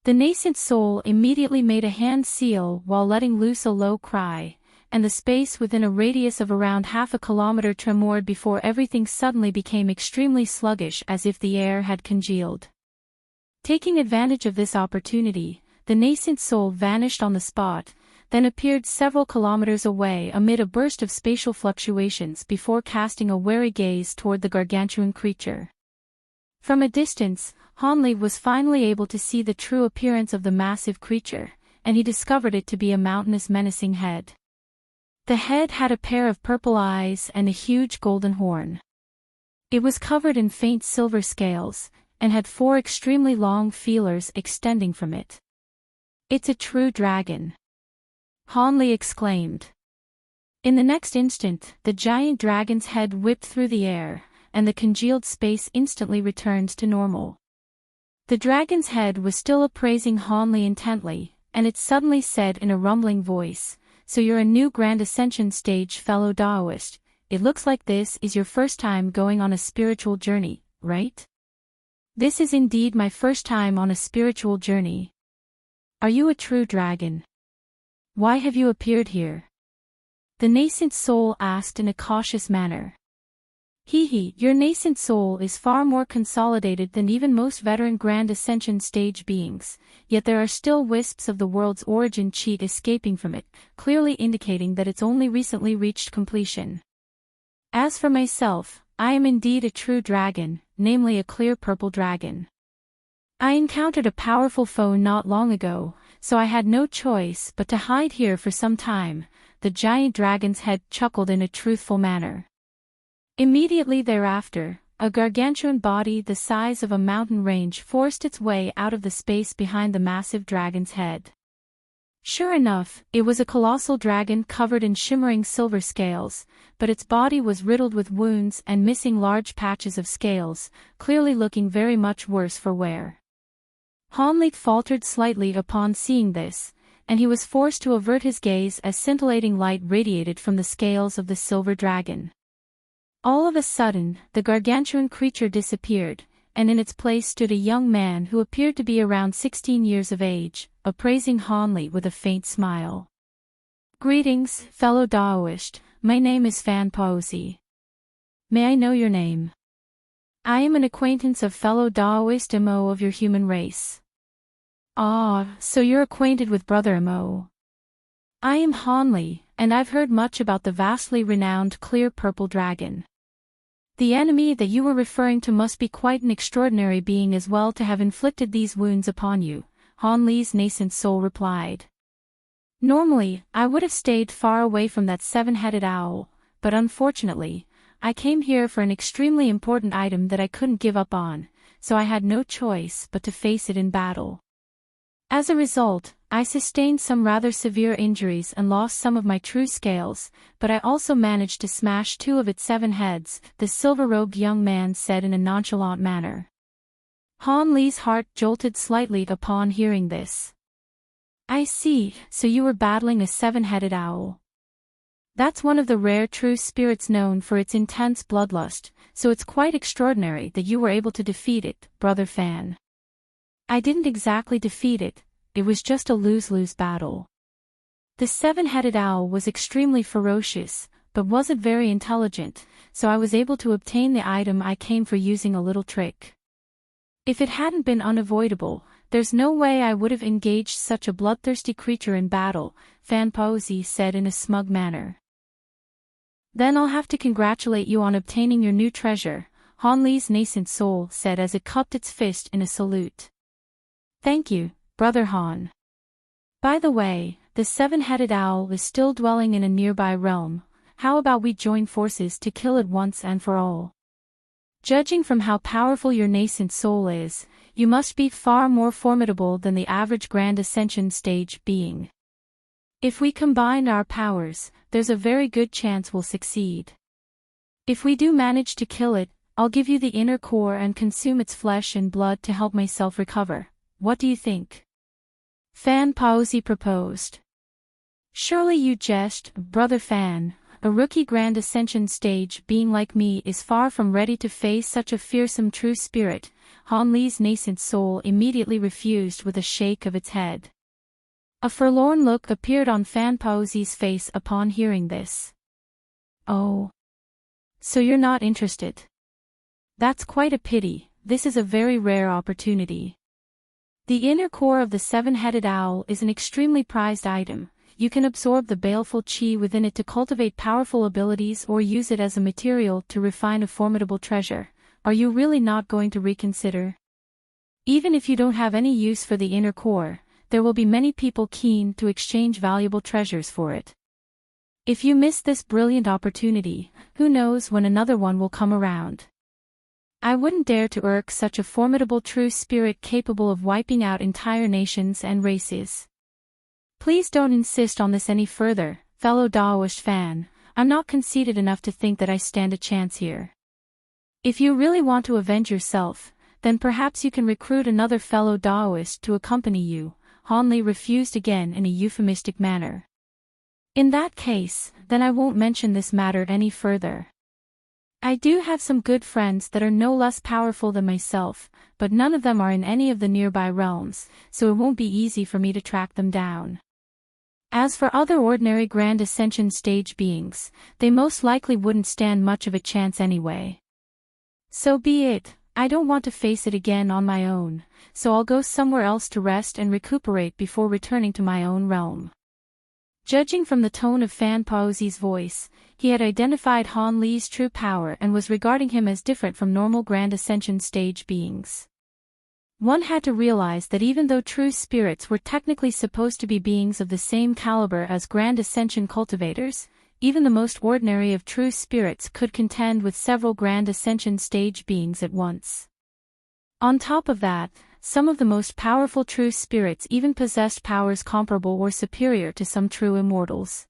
The nascent soul immediately made a hand seal while letting loose a low cry, and the space within a radius of around half a kilometer tremored before everything suddenly became extremely sluggish as if the air had congealed. Taking advantage of this opportunity, the nascent soul vanished on the spot, then appeared several kilometers away amid a burst of spatial fluctuations before casting a wary gaze toward the gargantuan creature. From a distance, Han Li was finally able to see the true appearance of the massive creature, and he discovered it to be a mountainous menacing head. The head had a pair of purple eyes and a huge golden horn. It was covered in faint silver scales, and had 4 extremely long feelers extending from it. "It's a true dragon," Han Li exclaimed. In the next instant, the giant dragon's head whipped through the air, and the congealed space instantly returned to normal. The dragon's head was still appraising Han Li intently, and it suddenly said in a rumbling voice, "So you're a new Grand Ascension stage fellow Daoist. It looks like this is your first time going on a spiritual journey, right?" "This is indeed my first time on a spiritual journey." "Are you a true dragon? Why have you appeared here?" the nascent soul asked in a cautious manner. Your nascent soul is far more consolidated than even most veteran Grand Ascension stage beings, yet there are still wisps of the world's origin cheat escaping from it, clearly indicating that it's only recently reached completion. As for myself, I am indeed a true dragon, namely a clear purple dragon. I encountered a powerful foe not long ago, so I had no choice but to hide here for some time. The giant dragon's head chuckled in a truthful manner. Immediately thereafter, a gargantuan body the size of a mountain range forced its way out of the space behind the massive dragon's head. Sure enough, it was a colossal dragon covered in shimmering silver scales, but its body was riddled with wounds and missing large patches of scales, clearly looking very much worse for wear. Han Li faltered slightly upon seeing this, and he was forced to avert his gaze as scintillating light radiated from the scales of the silver dragon. All of a sudden, the gargantuan creature disappeared, and in its place stood a young man who appeared to be around 16 years of age, appraising Han Li with a faint smile. "Greetings, fellow Daoist, my name is Fan Paozi. May I know your name?" "I am an acquaintance of fellow Daoist Mo of your human race." "Ah, so you're acquainted with Brother Mo." "I am Han Li, and I've heard much about the vastly renowned clear purple dragon. The enemy that you were referring to must be quite an extraordinary being as well to have inflicted these wounds upon you," Han Li's nascent soul replied. "Normally, I would have stayed far away from that 7-headed owl, but unfortunately, I came here for an extremely important item that I couldn't give up on, so I had no choice but to face it in battle. As a result, I sustained some rather severe injuries and lost some of my true scales, but I also managed to smash 2 of its 7 heads," the silver-robed young man said in a nonchalant manner. Han Li's heart jolted slightly upon hearing this. "I see, so you were battling a 7-headed owl. That's one of the rare true spirits known for its intense bloodlust, so it's quite extraordinary that you were able to defeat it, Brother Fan." "I didn't exactly defeat it, it was just a lose-lose battle. The 7-headed owl was extremely ferocious, but wasn't very intelligent, so I was able to obtain the item I came for using a little trick. If it hadn't been unavoidable, there's no way I would have engaged such a bloodthirsty creature in battle, Fan Paozi said in a smug manner. Then I'll have to congratulate you on obtaining your new treasure, Han Li's nascent soul said as it cupped its fist in a salute. Thank you, Brother Han. By the way, the seven-headed owl is still dwelling in a nearby realm. How about we join forces to kill it once and for all? Judging from how powerful your nascent soul is, you must be far more formidable than the average Grand Ascension stage being. If we combine our powers, there's a very good chance we'll succeed. If we do manage to kill it, I'll give you the inner core and consume its flesh and blood to help myself recover. What do you think? Fan Paozi proposed. Surely you jest, Brother Fan. A rookie Grand Ascension stage being like me is far from ready to face such a fearsome true spirit. Han Li's nascent soul immediately refused with a shake of its head. A forlorn look appeared on Fan Paozi's face upon hearing this. Oh. So you're not interested? That's quite a pity, this is a very rare opportunity. The inner core of the seven-headed owl is an extremely prized item. You can absorb the baleful chi within it to cultivate powerful abilities or use it as a material to refine a formidable treasure. Are you really not going to reconsider? Even if you don't have any use for the inner core, there will be many people keen to exchange valuable treasures for it. If you miss this brilliant opportunity, who knows when another one will come around. I wouldn't dare to irk such a formidable true spirit capable of wiping out entire nations and races. Please don't insist on this any further, fellow Daoist fan. I'm not conceited enough to think that I stand a chance here. If you really want to avenge yourself, then perhaps you can recruit another fellow Daoist to accompany you. Han Li refused again in a euphemistic manner. In that case, then I won't mention this matter any further. I do have some good friends that are no less powerful than myself, but none of them are in any of the nearby realms, so it won't be easy for me to track them down. As for other ordinary Grand Ascension stage beings, they most likely wouldn't stand much of a chance anyway. So be it, I don't want to face it again on my own, so I'll go somewhere else to rest and recuperate before returning to my own realm. Judging from the tone of Fan Paozi's voice, he had identified Han Li's true power and was regarding him as different from normal Grand Ascension stage beings. One had to realize that even though true spirits were technically supposed to be beings of the same caliber as Grand Ascension cultivators, even the most ordinary of true spirits could contend with several Grand Ascension stage beings at once. On top of that, some of the most powerful true spirits even possessed powers comparable or superior to some true immortals.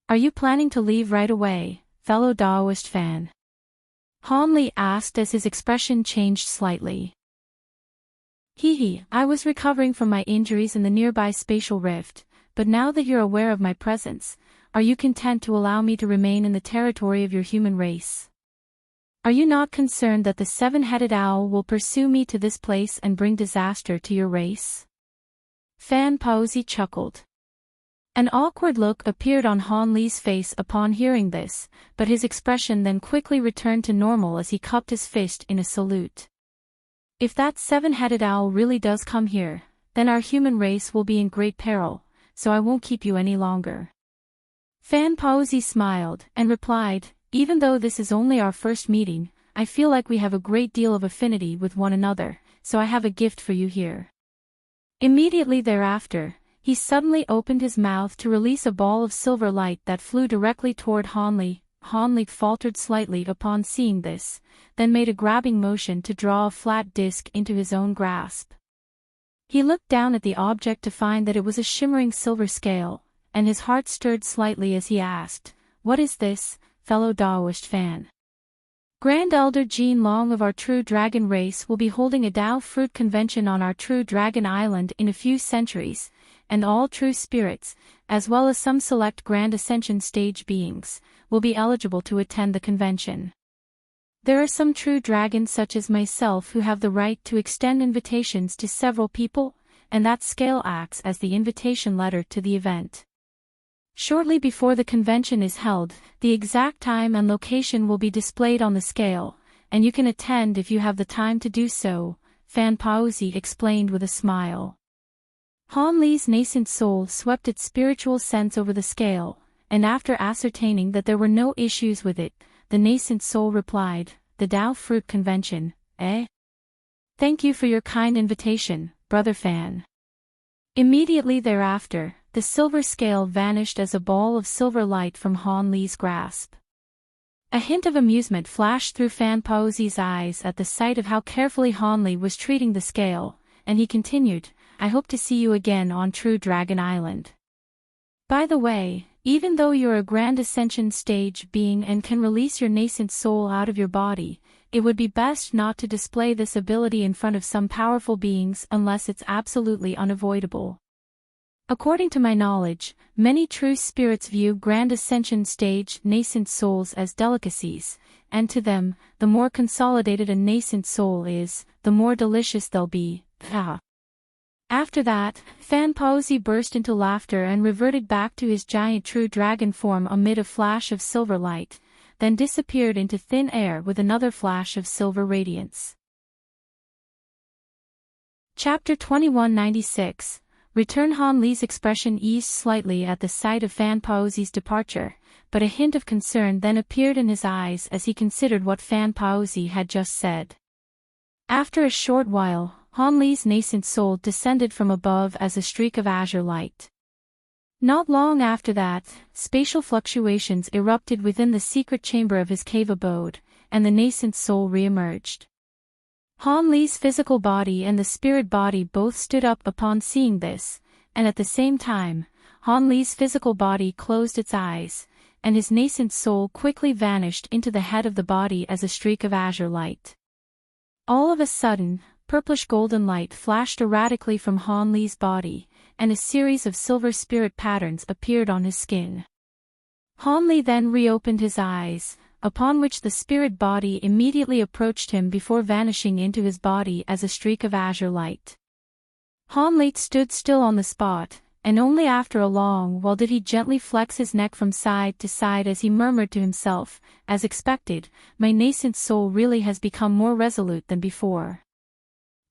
Are you planning to leave right away, fellow Daoist fan? Han Li asked as his expression changed slightly. I was recovering from my injuries in the nearby spatial rift, but now that you're aware of my presence, are you content to allow me to remain in the territory of your human race? Are you not concerned that the seven-headed owl will pursue me to this place and bring disaster to your race? Fan Paozi chuckled. An awkward look appeared on Han Li's face upon hearing this, but his expression then quickly returned to normal as he cupped his fist in a salute. If that seven-headed owl really does come here, then our human race will be in great peril, so I won't keep you any longer. Fan Paozi smiled and replied, even though this is only our first meeting, I feel like we have a great deal of affinity with one another, so I have a gift for you here. Immediately thereafter, he suddenly opened his mouth to release a ball of silver light that flew directly toward Han Li. Han Li faltered slightly upon seeing this, then made a grabbing motion to draw a flat disc into his own grasp. He looked down at the object to find that it was a shimmering silver scale, and his heart stirred slightly as he asked, "What is this, fellow Daoist fan?" Grand Elder Jean Long of our True Dragon race will be holding a Dao Fruit Convention on our True Dragon Island in a few centuries, and all true spirits, as well as some select Grand Ascension stage beings, will be eligible to attend the convention. There are some true dragons such as myself who have the right to extend invitations to several people, and that scale acts as the invitation letter to the event. Shortly before the convention is held, the exact time and location will be displayed on the scale, and you can attend if you have the time to do so, Fan Paozi explained with a smile. Han Li's nascent soul swept its spiritual sense over the scale, and after ascertaining that there were no issues with it, the nascent soul replied, "The Tao Fruit Convention, eh? Thank you for your kind invitation, Brother Fan." Immediately thereafter, the silver scale vanished as a ball of silver light from Han Li's grasp. A hint of amusement flashed through Fan Paozi's eyes at the sight of how carefully Han Li was treating the scale, and he continued, "I hope to see you again on True Dragon Island. By the way, even though you're a grand ascension stage being and can release your nascent soul out of your body, it would be best not to display this ability in front of some powerful beings unless it's absolutely unavoidable. According to my knowledge, many true spirits view grand ascension stage nascent souls as delicacies, and to them, the more consolidated a nascent soul is, the more delicious they'll be. Ha!" After that, Fan Paozi burst into laughter and reverted back to his giant true dragon form amid a flash of silver light, then disappeared into thin air with another flash of silver radiance. Chapter 2196. Return. Han Li's expression eased slightly at the sight of Fan Paozi's departure, but a hint of concern then appeared in his eyes as he considered what Fan Paozi had just said. After a short while, Han Li's nascent soul descended from above as a streak of azure light. Not long after that, spatial fluctuations erupted within the secret chamber of his cave abode, and the nascent soul re-emerged. Han Li's physical body and the spirit body both stood up upon seeing this, and at the same time, Han Li's physical body closed its eyes, and his nascent soul quickly vanished into the head of the body as a streak of azure light. All of a sudden, purplish golden light flashed erratically from Han Li's body, and a series of silver spirit patterns appeared on his skin. Han Li then reopened his eyes, upon which the spirit body immediately approached him before vanishing into his body as a streak of azure light. Han Li stood still on the spot, and only after a long while did he gently flex his neck from side to side as he murmured to himself, as expected, "My nascent soul really has become more resolute than before."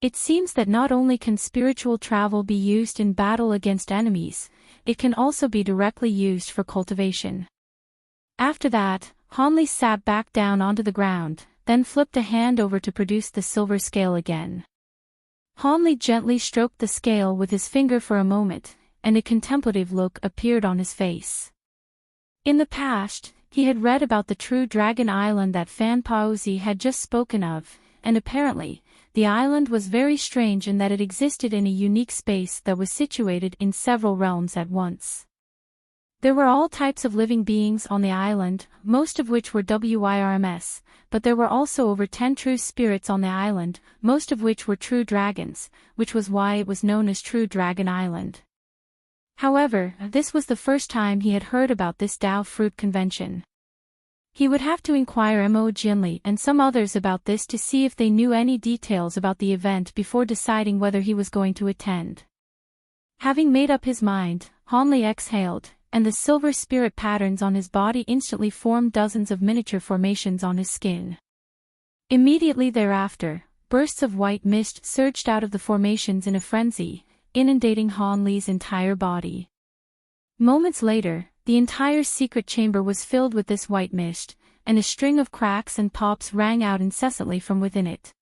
It seems that not only can spiritual travel be used in battle against enemies, it can also be directly used for cultivation. After that, Han Li sat back down onto the ground, then flipped a hand over to produce the silver scale again. Han Li gently stroked the scale with his finger for a moment, and a contemplative look appeared on his face. In the past, he had read about the true Dragon Island that Fan Paozi had just spoken of, and apparently, the island was very strange in that it existed in a unique space that was situated in several realms at once. There were all types of living beings on the island, most of which were WIRMS, but there were also over 10 true spirits on the island, most of which were true dragons, which was why it was known as True Dragon Island. However, this was the first time he had heard about this Tao Fruit Convention. He would have to inquire Mo Jinli and some others about this to see if they knew any details about the event before deciding whether he was going to attend. Having made up his mind, Han Li exhaled, and the silver spirit patterns on his body instantly formed dozens of miniature formations on his skin. Immediately thereafter, bursts of white mist surged out of the formations in a frenzy, inundating Han Li's entire body. Moments later, the entire secret chamber was filled with this white mist, and a string of cracks and pops rang out incessantly from within it.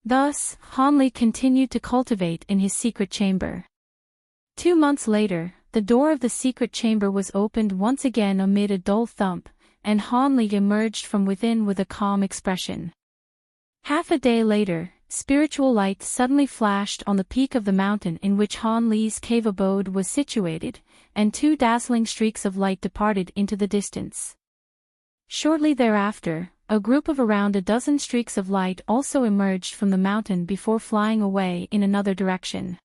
Thus, Han Li continued to cultivate in his secret chamber. 2 months later, the door of the secret chamber was opened once again amid a dull thump, and Han Li emerged from within with a calm expression. Half a day later, spiritual light suddenly flashed on the peak of the mountain in which Han Li's cave abode was situated, and 2 dazzling streaks of light departed into the distance. Shortly thereafter, a group of around a dozen streaks of light also emerged from the mountain before flying away in another direction.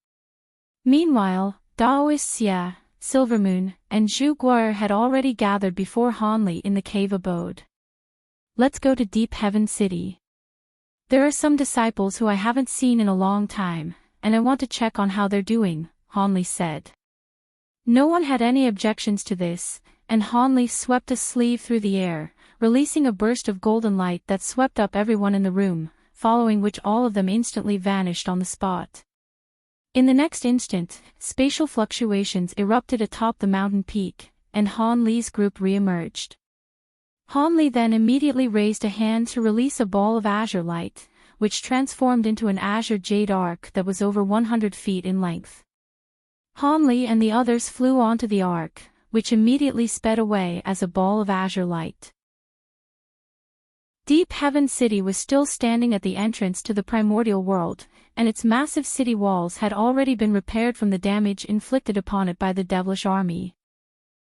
Meanwhile, Daoist Xia, Silvermoon, and Zhu Guo'er had already gathered before Han Li in the cave abode. "Let's go to Deep Heaven City. There are some disciples who I haven't seen in a long time, and I want to check on how they're doing," Han Li said. No one had any objections to this, and Hanli swept a sleeve through the air, releasing a burst of golden light that swept up everyone in the room, following which all of them instantly vanished on the spot. In the next instant, spatial fluctuations erupted atop the mountain peak, and Han Li's group re-emerged. Han Li then immediately raised a hand to release a ball of azure light, which transformed into an azure jade arc that was over 100 feet in length. Han Li and the others flew onto the arc, which immediately sped away as a ball of azure light. Deep Heaven City was still standing at the entrance to the primordial world, and its massive city walls had already been repaired from the damage inflicted upon it by the devilish army.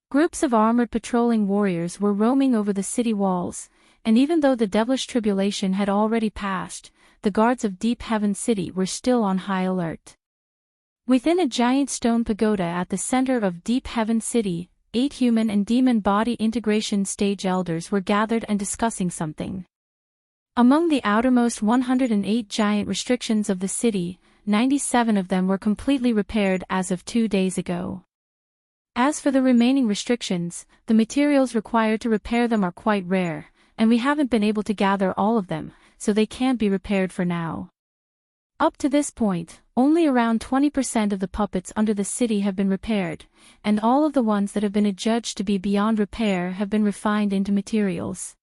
Groups of armored patrolling warriors were roaming over the city walls, and even though the devilish tribulation had already passed, the guards of Deep Heaven City were still on high alert. Within a giant stone pagoda at the center of Deep Heaven City, 8 human and demon body integration stage elders were gathered and discussing something. Among the outermost 108 giant restrictions of the city, 97 of them were completely repaired as of 2 days ago. As for the remaining restrictions, the materials required to repair them are quite rare, and we haven't been able to gather all of them, so they can't be repaired for now. Up to this point, only around 20% of the puppets under the city have been repaired, and all of the ones that have been adjudged to be beyond repair have been refined into materials.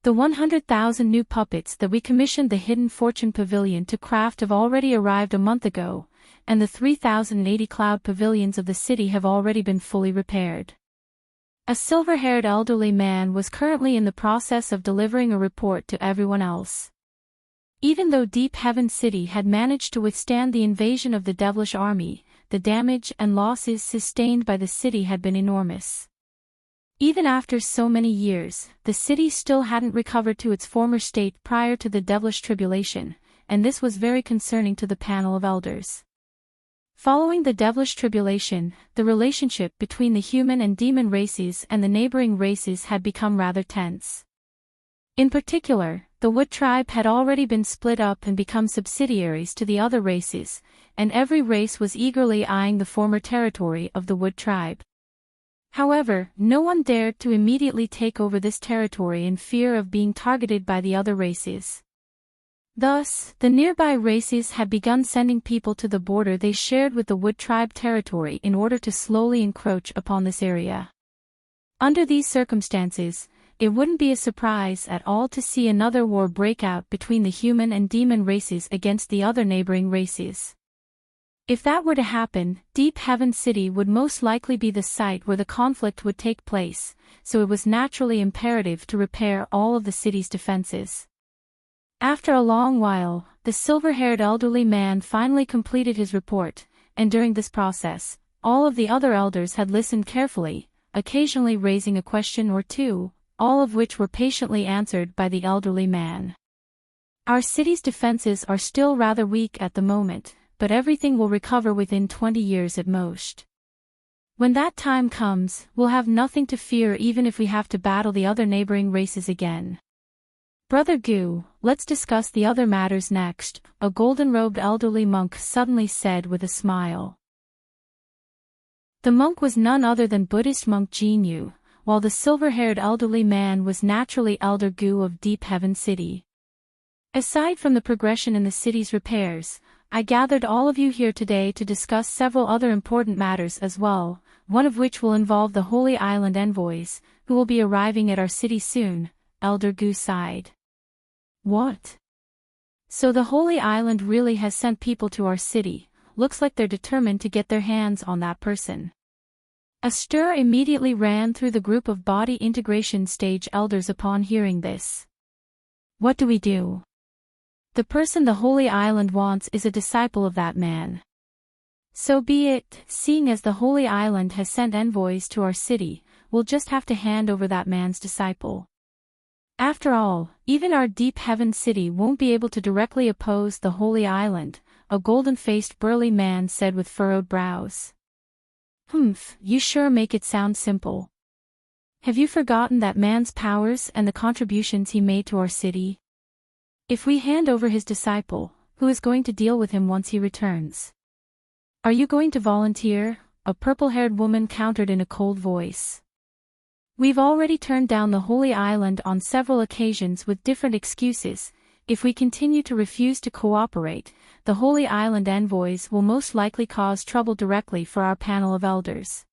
The 100,000 new puppets that we commissioned the Hidden Fortune Pavilion to craft have already arrived a month ago, and the 3,080 cloud pavilions of the city have already been fully repaired. A silver-haired elderly man was currently in the process of delivering a report to everyone else. Even though Deep Heaven City had managed to withstand the invasion of the devilish army, the damage and losses sustained by the city had been enormous. Even after so many years, the city still hadn't recovered to its former state prior to the devilish tribulation, and this was very concerning to the panel of elders. Following the devilish tribulation, the relationship between the human and demon races and the neighboring races had become rather tense. In particular, the Wood Tribe had already been split up and become subsidiaries to the other races, and every race was eagerly eyeing the former territory of the Wood Tribe. However, no one dared to immediately take over this territory in fear of being targeted by the other races. Thus, the nearby races had begun sending people to the border they shared with the Wood Tribe territory in order to slowly encroach upon this area. Under these circumstances, it wouldn't be a surprise at all to see another war break out between the human and demon races against the other neighboring races. If that were to happen, Deep Heaven City would most likely be the site where the conflict would take place, so it was naturally imperative to repair all of the city's defenses. After a long while, the silver-haired elderly man finally completed his report, and during this process, all of the other elders had listened carefully, occasionally raising a question or two, all of which were patiently answered by the elderly man. Our city's defenses are still rather weak at the moment, but everything will recover within 20 years at most. When that time comes, we'll have nothing to fear even if we have to battle the other neighboring races again. Brother Gu, let's discuss the other matters next, a golden-robed elderly monk suddenly said with a smile. The monk was none other than Buddhist monk Jinyu, while the silver-haired elderly man was naturally Elder Gu of Deep Heaven City. Aside from the progression in the city's repairs, I gathered all of you here today to discuss several other important matters as well, one of which will involve the Holy Island envoys, who will be arriving at our city soon, Elder Gu sighed. What? So the Holy Island really has sent people to our city, looks like they're determined to get their hands on that person. A stir immediately ran through the group of body integration stage elders upon hearing this. What do we do? The person the Holy Island wants is a disciple of that man. So be it, seeing as the Holy Island has sent envoys to our city, we'll just have to hand over that man's disciple. After all, even our Deep Heaven City won't be able to directly oppose the Holy Island, a golden-faced burly man said with furrowed brows. Humph, you sure make it sound simple. Have you forgotten that man's powers and the contributions he made to our city? If we hand over his disciple, who is going to deal with him once he returns? Are you going to volunteer? a purple-haired woman countered in a cold voice. We've already turned down the Holy Island on several occasions with different excuses. If we continue to refuse to cooperate, the Holy Island envoys will most likely cause trouble directly for our panel of elders.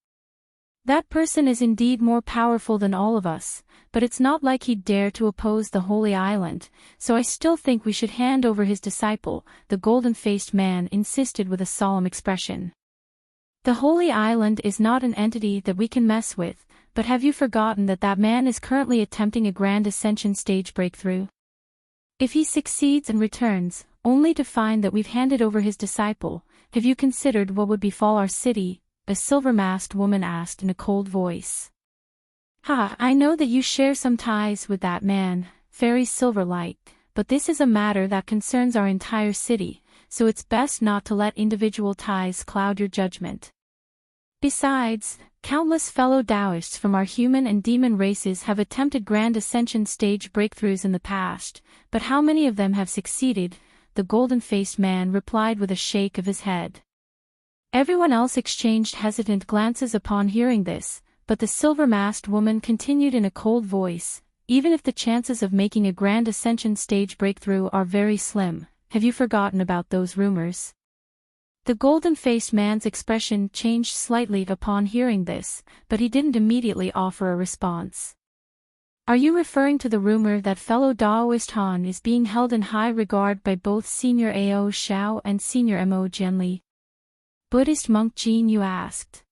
That person is indeed more powerful than all of us, but it's not like he'd dare to oppose the Holy Island, so I still think we should hand over his disciple, the golden-faced man insisted with a solemn expression. The Holy Island is not an entity that we can mess with, but have you forgotten that that man is currently attempting a grand ascension stage breakthrough? If he succeeds and returns, only to find that we've handed over his disciple, have you considered what would befall our city? A silver-masked woman asked in a cold voice. I know that you share some ties with that man, Fairy Silverlight, but this is a matter that concerns our entire city, so it's best not to let individual ties cloud your judgment. Besides, countless fellow Taoists from our human and demon races have attempted grand ascension stage breakthroughs in the past, but how many of them have succeeded? The golden-faced man replied with a shake of his head. Everyone else exchanged hesitant glances upon hearing this, but the silver-masked woman continued in a cold voice, even if the chances of making a grand ascension stage breakthrough are very slim, have you forgotten about those rumors? The golden-faced man's expression changed slightly upon hearing this, but he didn't immediately offer a response. Are you referring to the rumor that fellow Daoist Han is being held in high regard by both Senior Ao Shao and Senior Mo Jianli? Buddhist monk Jin Yu asked.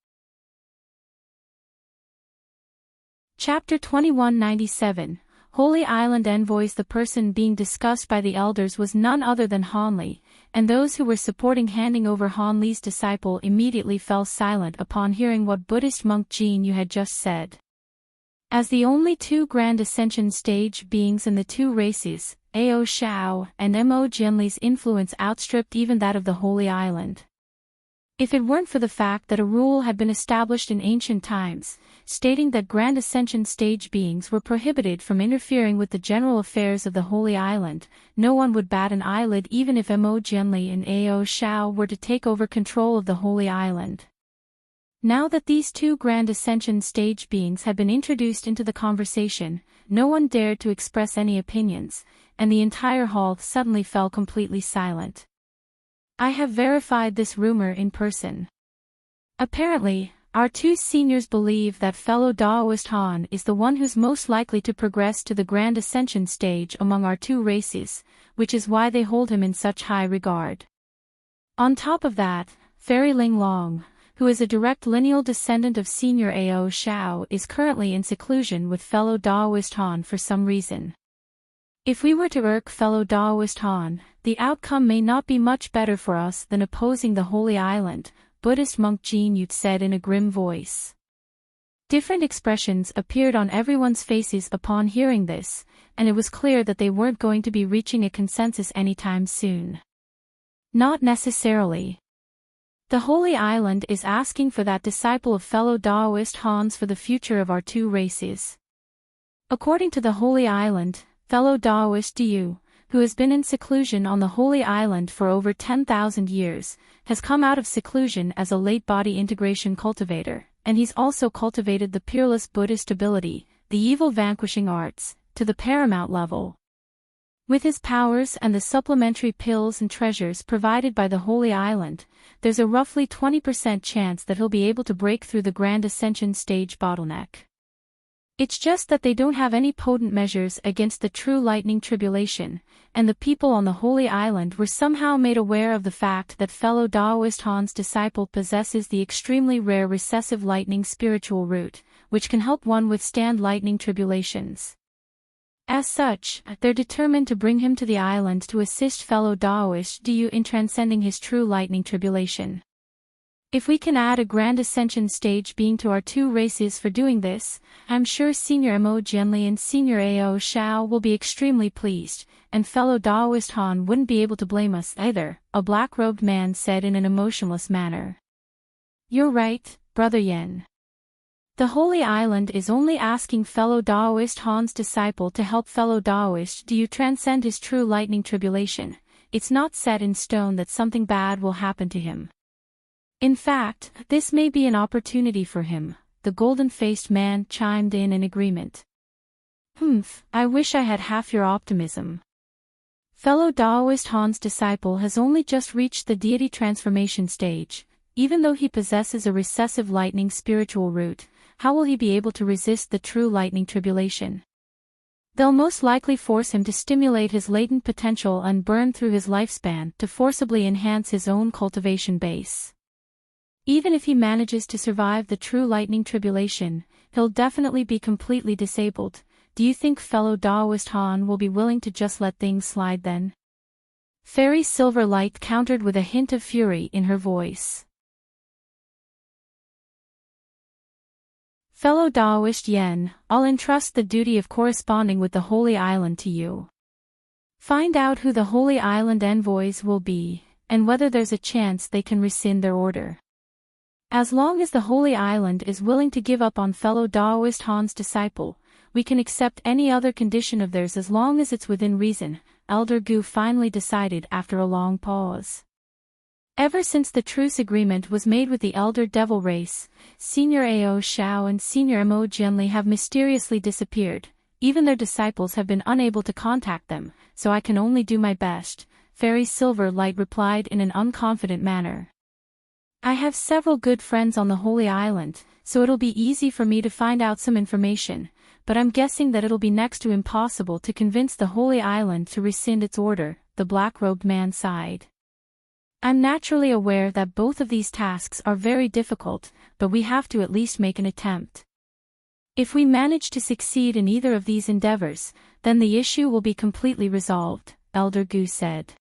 Chapter 2197, Holy Island Envoys. The person being discussed by the elders was none other than Han Li, and those who were supporting handing over Han Li's disciple immediately fell silent upon hearing what Buddhist monk Jin Yu had just said. As the only two Grand Ascension stage beings in the two races, Ao Shao and Mo Jianli's influence outstripped even that of the Holy Island. If it weren't for the fact that a rule had been established in ancient times, stating that Grand Ascension stage beings were prohibited from interfering with the general affairs of the Holy Island, no one would bat an eyelid even if Mo Jianli and Ao Shao were to take over control of the Holy Island. Now that these two Grand Ascension stage beings had been introduced into the conversation, no one dared to express any opinions, and the entire hall suddenly fell completely silent. I have verified this rumor in person. Apparently, our two seniors believe that fellow Daoist Han is the one who's most likely to progress to the Grand Ascension stage among our two races, which is why they hold him in such high regard. On top of that, Fairy Ling Long, who is a direct lineal descendant of Senior Ao Shao, is currently in seclusion with fellow Daoist Han for some reason. If we were to irk fellow Daoist Han, the outcome may not be much better for us than opposing the Holy Island, Buddhist monk Jin Yu said in a grim voice. Different expressions appeared on everyone's faces upon hearing this, and it was clear that they weren't going to be reaching a consensus anytime soon. Not necessarily. The Holy Island is asking for that disciple of fellow Daoist Hans for the future of our two races. According to the Holy Island, fellow Daoist Du, who has been in seclusion on the Holy Island for over 10,000 years, has come out of seclusion as a late body integration cultivator, and he's also cultivated the peerless Buddhist ability, the evil vanquishing arts, to the paramount level. With his powers and the supplementary pills and treasures provided by the Holy Island, there's a roughly 20% chance that he'll be able to break through the Grand Ascension stage bottleneck. It's just that they don't have any potent measures against the true lightning tribulation, and the people on the Holy Island were somehow made aware of the fact that fellow Daoist Han's disciple possesses the extremely rare recessive lightning spiritual root, which can help one withstand lightning tribulations. As such, they're determined to bring him to the island to assist fellow Daoist Du in transcending his true lightning tribulation. If we can add a Grand Ascension stage being to our two races for doing this, I'm sure Senior Mo Jianli and Senior Ao Shao will be extremely pleased, and fellow Daoist Han wouldn't be able to blame us either, a black-robed man said in an emotionless manner. You're right, Brother Yen. The Holy Island is only asking fellow Daoist Han's disciple to help fellow Daoist Du transcend his true lightning tribulation. It's not set in stone that something bad will happen to him. In fact, this may be an opportunity for him, the golden-faced man chimed in agreement. I wish I had half your optimism. Fellow Taoist Han's disciple has only just reached the deity transformation stage. Even though he possesses a recessive lightning spiritual root, how will he be able to resist the true lightning tribulation? They'll most likely force him to stimulate his latent potential and burn through his lifespan to forcibly enhance his own cultivation base. Even if he manages to survive the true lightning tribulation, he'll definitely be completely disabled. Do you think fellow Taoist Han will be willing to just let things slide then? Fairy Silverlight countered with a hint of fury in her voice. Fellow Taoist Yen, I'll entrust the duty of corresponding with the Holy Island to you. Find out who the Holy Island envoys will be, and whether there's a chance they can rescind their order. As long as the Holy Island is willing to give up on fellow Taoist Han's disciple, we can accept any other condition of theirs as long as it's within reason, Elder Gu finally decided after a long pause. Ever since the truce agreement was made with the Elder Devil race, Senior Ao Shao and Senior Mo Jianli have mysteriously disappeared. Even their disciples have been unable to contact them, so I can only do my best, Fairy Silver Light replied in an unconfident manner. I have several good friends on the Holy Island, so it'll be easy for me to find out some information, but I'm guessing that it'll be next to impossible to convince the Holy Island to rescind its order, the black-robed man sighed. I'm naturally aware that both of these tasks are very difficult, but we have to at least make an attempt. If we manage to succeed in either of these endeavors, then the issue will be completely resolved, Elder Gu said.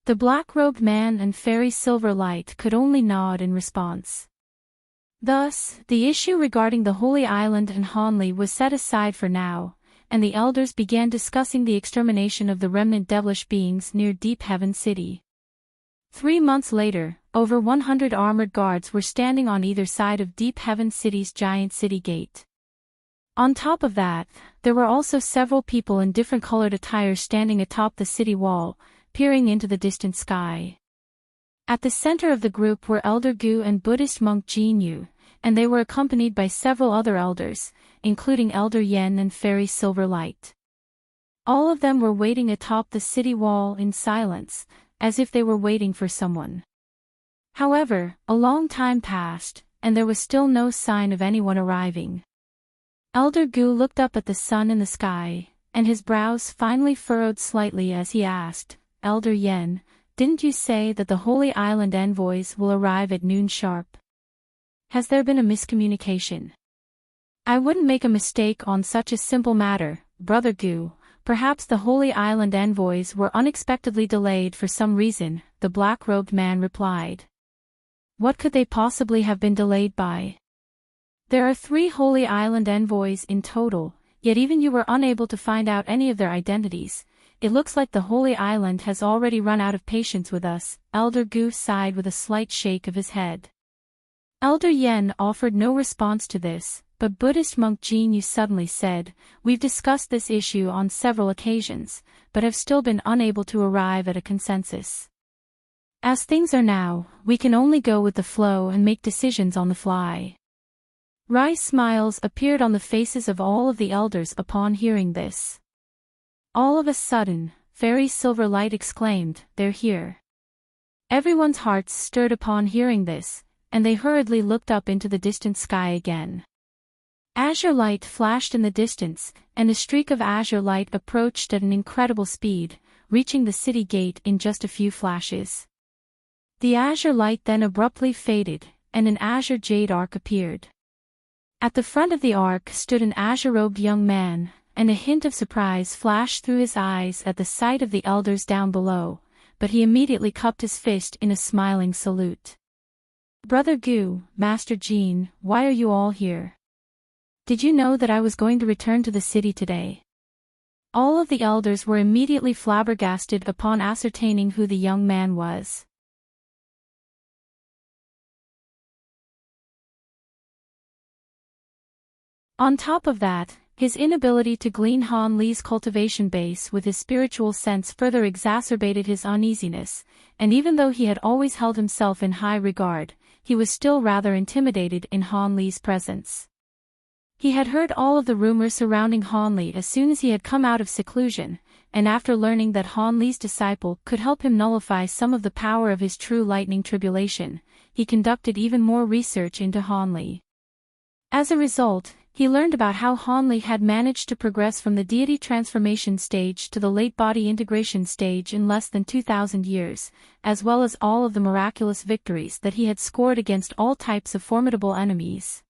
The black-robed man and Fairy Silverlight could only nod in response. Thus, the issue regarding the Holy Island and Hanli was set aside for now, and the elders began discussing the extermination of the remnant devilish beings near Deep Heaven City. 3 months later, over 100 armored guards were standing on either side of Deep Heaven City's giant city gate. On top of that, there were also several people in different colored attire standing atop the city wall, peering into the distant sky. At the center of the group were Elder Gu and Buddhist monk Jin Yu, and they were accompanied by several other elders, including Elder Yen and Fairy Silverlight. All of them were waiting atop the city wall in silence, as if they were waiting for someone. However, a long time passed, and there was still no sign of anyone arriving. Elder Gu looked up at the sun in the sky, and his brows finally furrowed slightly as he asked, Elder Yen, didn't you say that the Holy Island envoys will arrive at noon sharp? Has there been a miscommunication? I wouldn't make a mistake on such a simple matter, Brother Gu. Perhaps the Holy Island envoys were unexpectedly delayed for some reason, the black-robed man replied. What could they possibly have been delayed by? There are 3 Holy Island envoys in total, yet even you were unable to find out any of their identities. It looks like the Holy Island has already run out of patience with us, Elder Gu sighed with a slight shake of his head. Elder Yen offered no response to this, but Buddhist monk Jin Yu suddenly said, We've discussed this issue on several occasions, but have still been unable to arrive at a consensus. As things are now, we can only go with the flow and make decisions on the fly. Wry smiles appeared on the faces of all of the elders upon hearing this. All of a sudden, Fairy Silverlight exclaimed, They're here. Everyone's hearts stirred upon hearing this, and they hurriedly looked up into the distant sky again. Azure light flashed in the distance, and a streak of azure light approached at an incredible speed, reaching the city gate in just a few flashes. The azure light then abruptly faded, and an azure jade arc appeared. At the front of the arc stood an azure-robed young man, and a hint of surprise flashed through his eyes at the sight of the elders down below, but he immediately cupped his fist in a smiling salute. Brother Gu, Master Jin, why are you all here? Did you know that I was going to return to the city today? All of the elders were immediately flabbergasted upon ascertaining who the young man was. On top of that, his inability to glean Han Li's cultivation base with his spiritual sense further exacerbated his uneasiness, and even though he had always held himself in high regard, he was still rather intimidated in Han Li's presence. He had heard all of the rumors surrounding Han Li as soon as he had come out of seclusion, and after learning that Han Li's disciple could help him nullify some of the power of his true lightning tribulation, he conducted even more research into Han Li. As a result, he learned about how Han Li had managed to progress from the deity transformation stage to the late body integration stage in less than 2,000 years, as well as all of the miraculous victories that he had scored against all types of formidable enemies.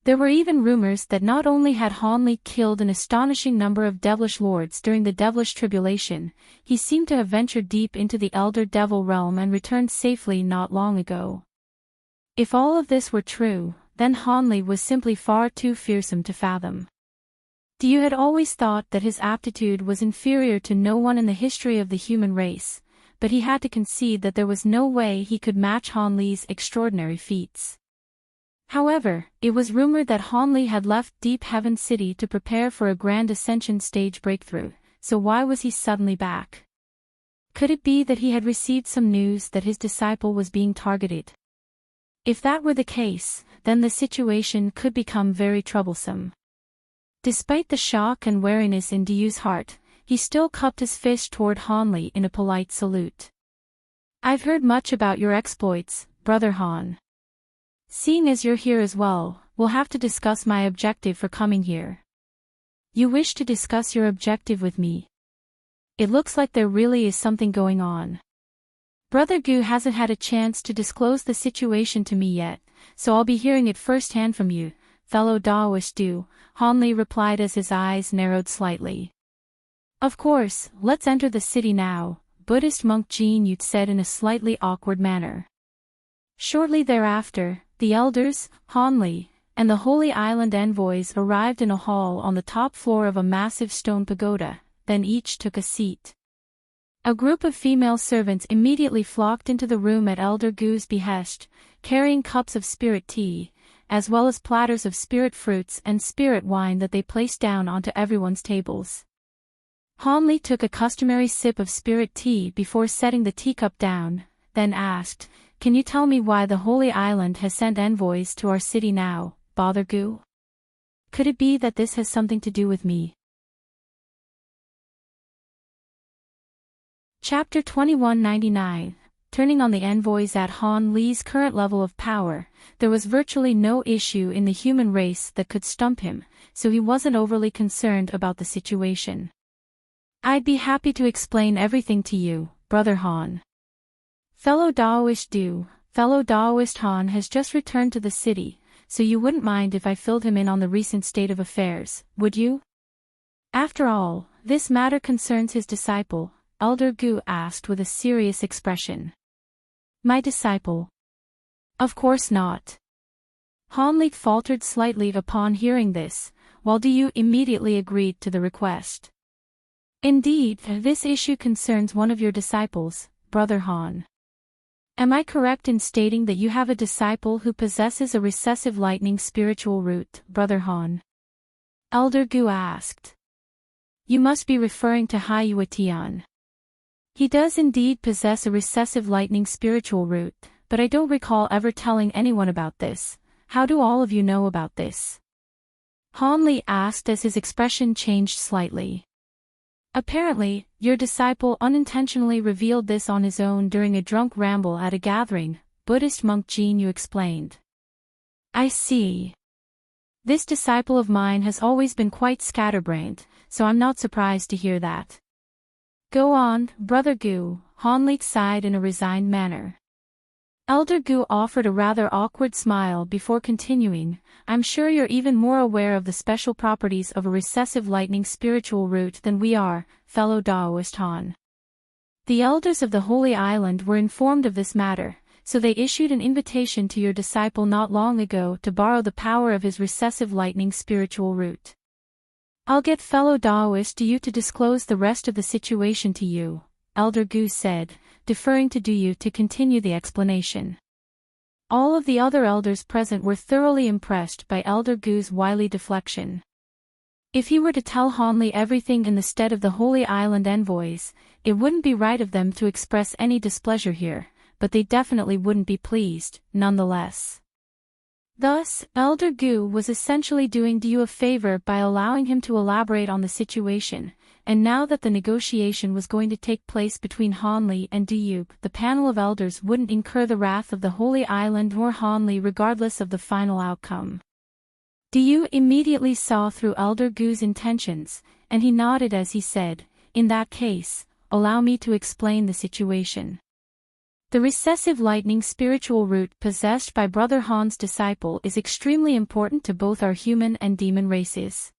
There were even rumors that not only had Han Li killed an astonishing number of devilish lords during the devilish tribulation, he seemed to have ventured deep into the elder devil realm and returned safely not long ago. If all of this were true, then Han Li was simply far too fearsome to fathom. You had always thought that his aptitude was inferior to no one in the history of the human race, but he had to concede that there was no way he could match Han Li's extraordinary feats. However, it was rumored that Han Li had left Deep Heaven City to prepare for a grand ascension stage breakthrough, so why was he suddenly back? Could it be that he had received some news that his disciple was being targeted? If that were the case, then the situation could become very troublesome. Despite the shock and wariness in Diyu's heart, he still cupped his fist toward Han Li in a polite salute. "I've heard much about your exploits, Brother Han. Seeing as you're here as well, we'll have to discuss my objective for coming here." "You wish to discuss your objective with me? It looks like there really is something going on. Brother Gu hasn't had a chance to disclose the situation to me yet, so I'll be hearing it firsthand from you, fellow Daoist Du," Han Li replied as his eyes narrowed slightly. "Of course, let's enter the city now," Buddhist monk Jin Yu said in a slightly awkward manner. Shortly thereafter, the elders, Han Li, and the Holy Island envoys arrived in a hall on the top floor of a massive stone pagoda, then each took a seat. A group of female servants immediately flocked into the room at Elder Gu's behest, carrying cups of spirit tea, as well as platters of spirit fruits and spirit wine that they placed down onto everyone's tables. Han Li took a customary sip of spirit tea before setting the teacup down, then asked, "Can you tell me why the Holy Island has sent envoys to our city now, Brother Gu? Could it be that this has something to do with me?" Chapter 2199. Turning on the envoys. At Han Li's current level of power, there was virtually no issue in the human race that could stump him, so he wasn't overly concerned about the situation. "I'd be happy to explain everything to you, Brother Han. Fellow Daoist Du, fellow Daoist Han has just returned to the city, so you wouldn't mind if I filled him in on the recent state of affairs, would you? After all, this matter concerns his disciple," Elder Gu asked with a serious expression. "My disciple? Of course not." Han Li faltered slightly upon hearing this, while Diyu immediately agreed to the request. "Indeed, this issue concerns one of your disciples, Brother Han. Am I correct in stating that you have a disciple who possesses a recessive lightning spiritual root, Brother Han?" Elder Gu asked. "You must be referring to Hai Yuetian. He does indeed possess a recessive lightning spiritual root, but I don't recall ever telling anyone about this. How do all of you know about this?" Han Li asked as his expression changed slightly. "Apparently, your disciple unintentionally revealed this on his own during a drunk ramble at a gathering," Buddhist monk Jin Yu explained. "I see. This disciple of mine has always been quite scatterbrained, so I'm not surprised to hear that. Go on, Brother Gu," Han Li sighed in a resigned manner. Elder Gu offered a rather awkward smile before continuing, "I'm sure you're even more aware of the special properties of a recessive lightning spiritual root than we are, fellow Daoist Han. The elders of the Holy Island were informed of this matter, so they issued an invitation to your disciple not long ago to borrow the power of his recessive lightning spiritual root. I'll get fellow Daoist Diyu to disclose the rest of the situation to you," Elder Gu said, deferring to Diyu to continue the explanation. All of the other elders present were thoroughly impressed by Elder Gu's wily deflection. If he were to tell Han Li everything in the stead of the Holy Island envoys, it wouldn't be right of them to express any displeasure here, but they definitely wouldn't be pleased, nonetheless. Thus, Elder Gu was essentially doing Diyu a favor by allowing him to elaborate on the situation, and now that the negotiation was going to take place between Hanli and Diyu, the panel of elders wouldn't incur the wrath of the Holy Island or Hanli regardless of the final outcome. Diyu immediately saw through Elder Gu's intentions, and he nodded as he said, "In that case, allow me to explain the situation." The recessive lightning spiritual root possessed by Brother Han's disciple is extremely important to both our human and demon races.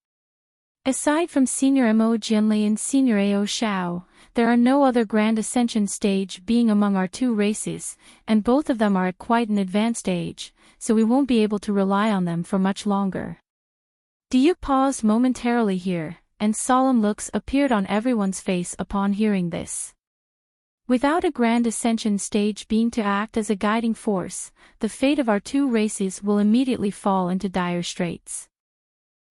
Aside from Senior Mo Jianli and Senior Ao Shao, there are no other Grand Ascension stage being among our two races, and both of them are at quite an advanced age, so we won't be able to rely on them for much longer. Diyu paused momentarily here, and solemn looks appeared on everyone's face upon hearing this. Without a Grand Ascension stage being to act as a guiding force, the fate of our two races will immediately fall into dire straits.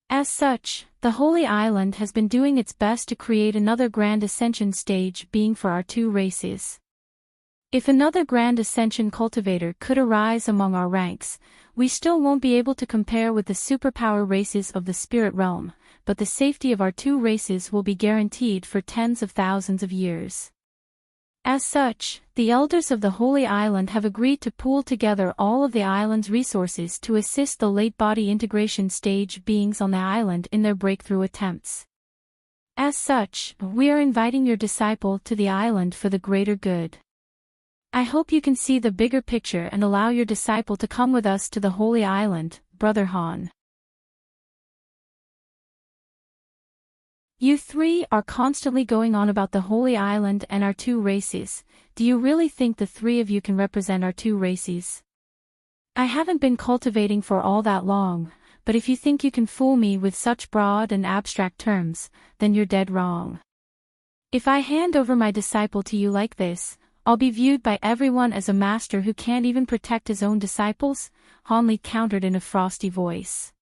As such, the Holy Island has been doing its best to create another Grand Ascension stage being for our two races. If another Grand Ascension cultivator could arise among our ranks, we still won't be able to compare with the superpower races of the spirit realm, but the safety of our two races will be guaranteed for tens of thousands of years. As such, the elders of the Holy Island have agreed to pool together all of the island's resources to assist the late body integration stage beings on the island in their breakthrough attempts. As such, we are inviting your disciple to the island for the greater good. I hope you can see the bigger picture and allow your disciple to come with us to the Holy Island, Brother Han. You three are constantly going on about the Holy Island and our two races. Do you really think the three of you can represent our two races? I haven't been cultivating for all that long, but if you think you can fool me with such broad and abstract terms, then you're dead wrong. If I hand over my disciple to you like this, I'll be viewed by everyone as a master who can't even protect his own disciples, Hanli countered in a frosty voice.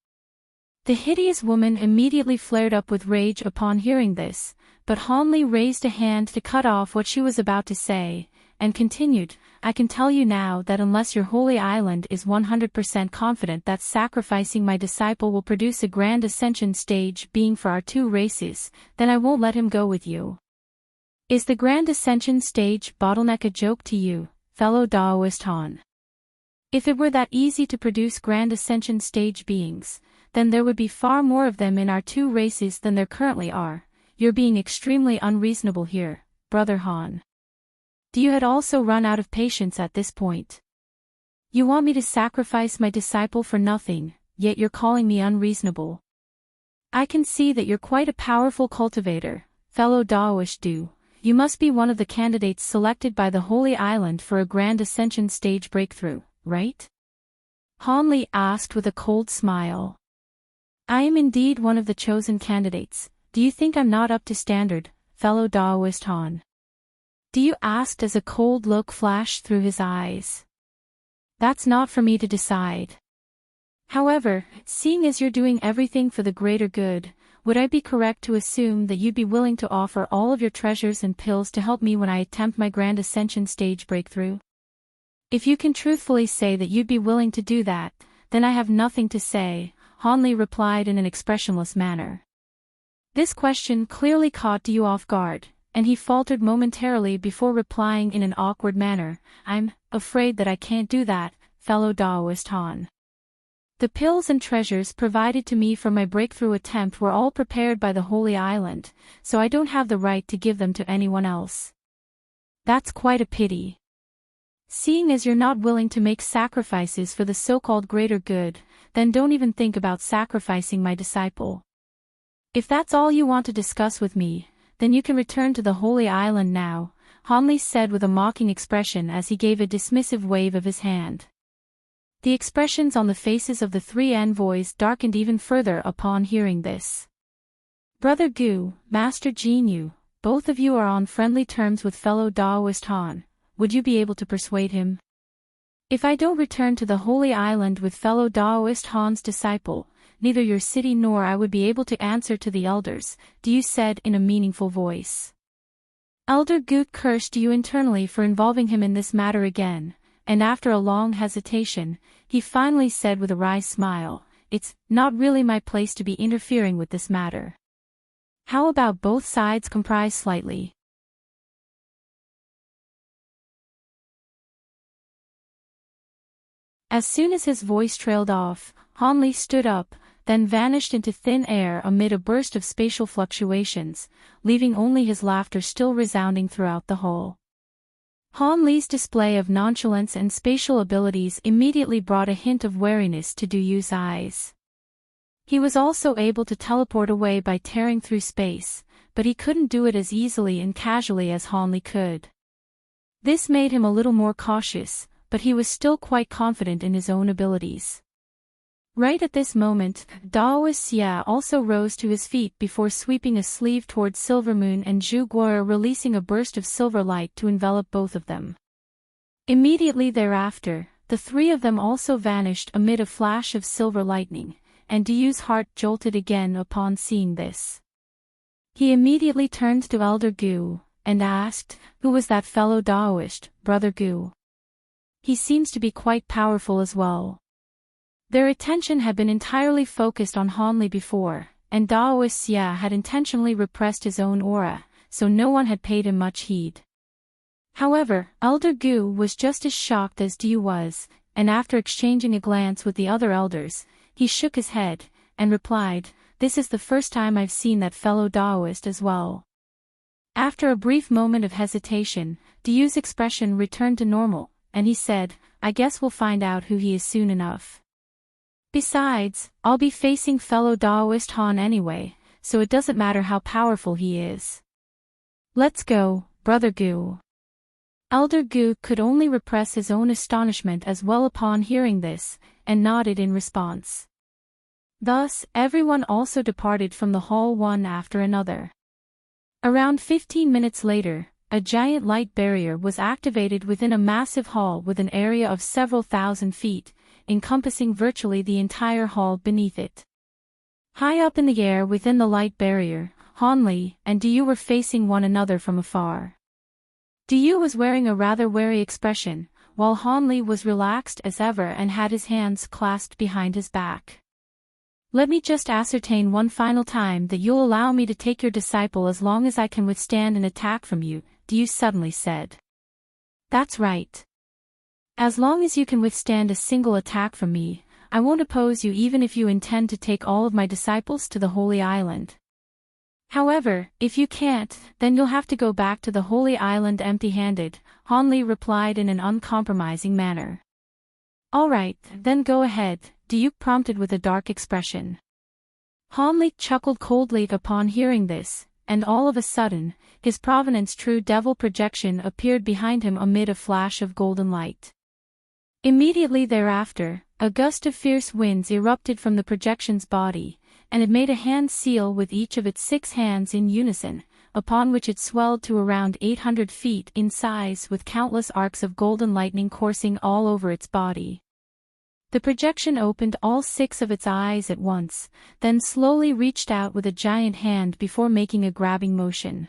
The hideous woman immediately flared up with rage upon hearing this, but Hanli raised a hand to cut off what she was about to say, and continued, "I can tell you now that unless your Holy Island is 100% confident that sacrificing my disciple will produce a Grand Ascension stage being for our two races, then I won't let him go with you. Is the Grand Ascension stage bottleneck a joke to you, fellow Daoist Han? If it were that easy to produce Grand Ascension stage beings, then there would be far more of them in our two races than there currently are. You're being extremely unreasonable here, Brother Han. You had also run out of patience at this point. You want me to sacrifice my disciple for nothing, yet you're calling me unreasonable. I can see that you're quite a powerful cultivator, fellow Daoist Du. You must be one of the candidates selected by the Holy Island for a Grand Ascension stage breakthrough, right?" Hanli asked with a cold smile. "I am indeed one of the chosen candidates. Do you think I'm not up to standard, fellow Daoist Han?" Diyu asked as a cold look flashed through his eyes. "That's not for me to decide. However, seeing as you're doing everything for the greater good, would I be correct to assume that you'd be willing to offer all of your treasures and pills to help me when I attempt my Grand Ascension stage breakthrough? If you can truthfully say that you'd be willing to do that, then I have nothing to say," Hanli replied in an expressionless manner. This question clearly caught Diyu off guard, and he faltered momentarily before replying in an awkward manner, "I'm afraid that I can't do that, fellow Daoist Han. The pills and treasures provided to me for my breakthrough attempt were all prepared by the Holy Island, so I don't have the right to give them to anyone else. That's quite a pity. Seeing as you're not willing to make sacrifices for the so-called greater good, then don't even think about sacrificing my disciple. If that's all you want to discuss with me, then you can return to the Holy Island now," Hanli said with a mocking expression as he gave a dismissive wave of his hand. The expressions on the faces of the three envoys darkened even further upon hearing this. "Brother Gu, Master Jinyu, both of you are on friendly terms with fellow Daoist Han. Would you be able to persuade him? If I don't return to the Holy Island with fellow Daoist Han's disciple, neither your city nor I would be able to answer to the elders," Diyu said in a meaningful voice. Elder Goot cursed you internally for involving him in this matter again, and after a long hesitation, he finally said with a wry smile, "It's not really my place to be interfering with this matter. How about both sides comprise slightly?" As soon as his voice trailed off, Hanli stood up, then vanished into thin air amid a burst of spatial fluctuations, leaving only his laughter still resounding throughout the hall. Hanli's display of nonchalance and spatial abilities immediately brought a hint of wariness to Du Yu's eyes. He was also able to teleport away by tearing through space, but he couldn't do it as easily and casually as Hanli could. This made him a little more cautious, but he was still quite confident in his own abilities. Right at this moment, Daoist Xia also rose to his feet before sweeping a sleeve towards Silvermoon and Zhu Guo, releasing a burst of silver light to envelop both of them. Immediately thereafter, the three of them also vanished amid a flash of silver lightning, and Du Yu's heart jolted again upon seeing this. He immediately turned to Elder Gu, and asked, "Who was that fellow Daoist, Brother Gu? He seems to be quite powerful as well." Their attention had been entirely focused on Hanli before, and Daoist Xia had intentionally repressed his own aura, so no one had paid him much heed. However, Elder Gu was just as shocked as Du Yu was, and after exchanging a glance with the other elders, he shook his head, and replied, "This is the first time I've seen that fellow Daoist as well." After a brief moment of hesitation, Du Yu's expression returned to normal, and he said, "I guess we'll find out who he is soon enough. Besides, I'll be facing fellow Daoist Han anyway, so it doesn't matter how powerful he is. Let's go, Brother Gu." Elder Gu could only repress his own astonishment as well upon hearing this, and nodded in response. Thus, everyone also departed from the hall one after another. Around 15 minutes later, a giant light barrier was activated within a massive hall with an area of several thousand feet, encompassing virtually the entire hall beneath it. High up in the air within the light barrier, Hanli and Du Yu were facing one another from afar. Du Yu was wearing a rather wary expression, while Hanli was relaxed as ever and had his hands clasped behind his back. "Let me just ascertain one final time that you'll allow me to take your disciple as long as I can withstand an attack from you," Du Yu suddenly said. "That's right. As long as you can withstand a single attack from me, I won't oppose you even if you intend to take all of my disciples to the Holy Island. However, if you can't, then you'll have to go back to the Holy Island empty-handed," Hanli replied in an uncompromising manner. "All right, then go ahead," Du Yu prompted with a dark expression. Hanli chuckled coldly upon hearing this, and all of a sudden, his provenance true devil projection appeared behind him amid a flash of golden light. Immediately thereafter, a gust of fierce winds erupted from the projection's body, and it made a hand seal with each of its 6 hands in unison, upon which it swelled to around 800 feet in size with countless arcs of golden lightning coursing all over its body. The projection opened all 6 of its eyes at once, then slowly reached out with a giant hand before making a grabbing motion.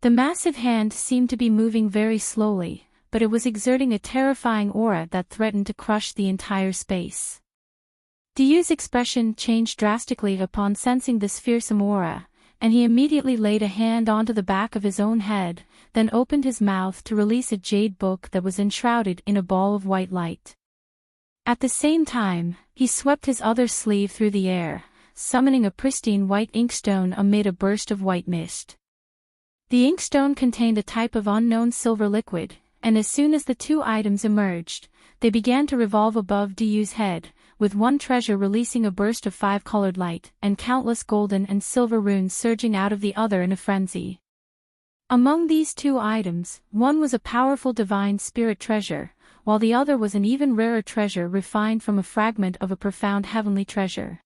The massive hand seemed to be moving very slowly, but it was exerting a terrifying aura that threatened to crush the entire space. Du Yu's expression changed drastically upon sensing this fearsome aura, and he immediately laid a hand onto the back of his own head, then opened his mouth to release a jade book that was enshrouded in a ball of white light. At the same time, he swept his other sleeve through the air, summoning a pristine white inkstone amid a burst of white mist. The inkstone contained a type of unknown silver liquid, and as soon as the 2 items emerged, they began to revolve above Du Yu's head, with one treasure releasing a burst of 5-colored light, and countless golden and silver runes surging out of the other in a frenzy. Among these 2 items, one was a powerful divine spirit treasure, while the other was an even rarer treasure refined from a fragment of a profound heavenly treasure.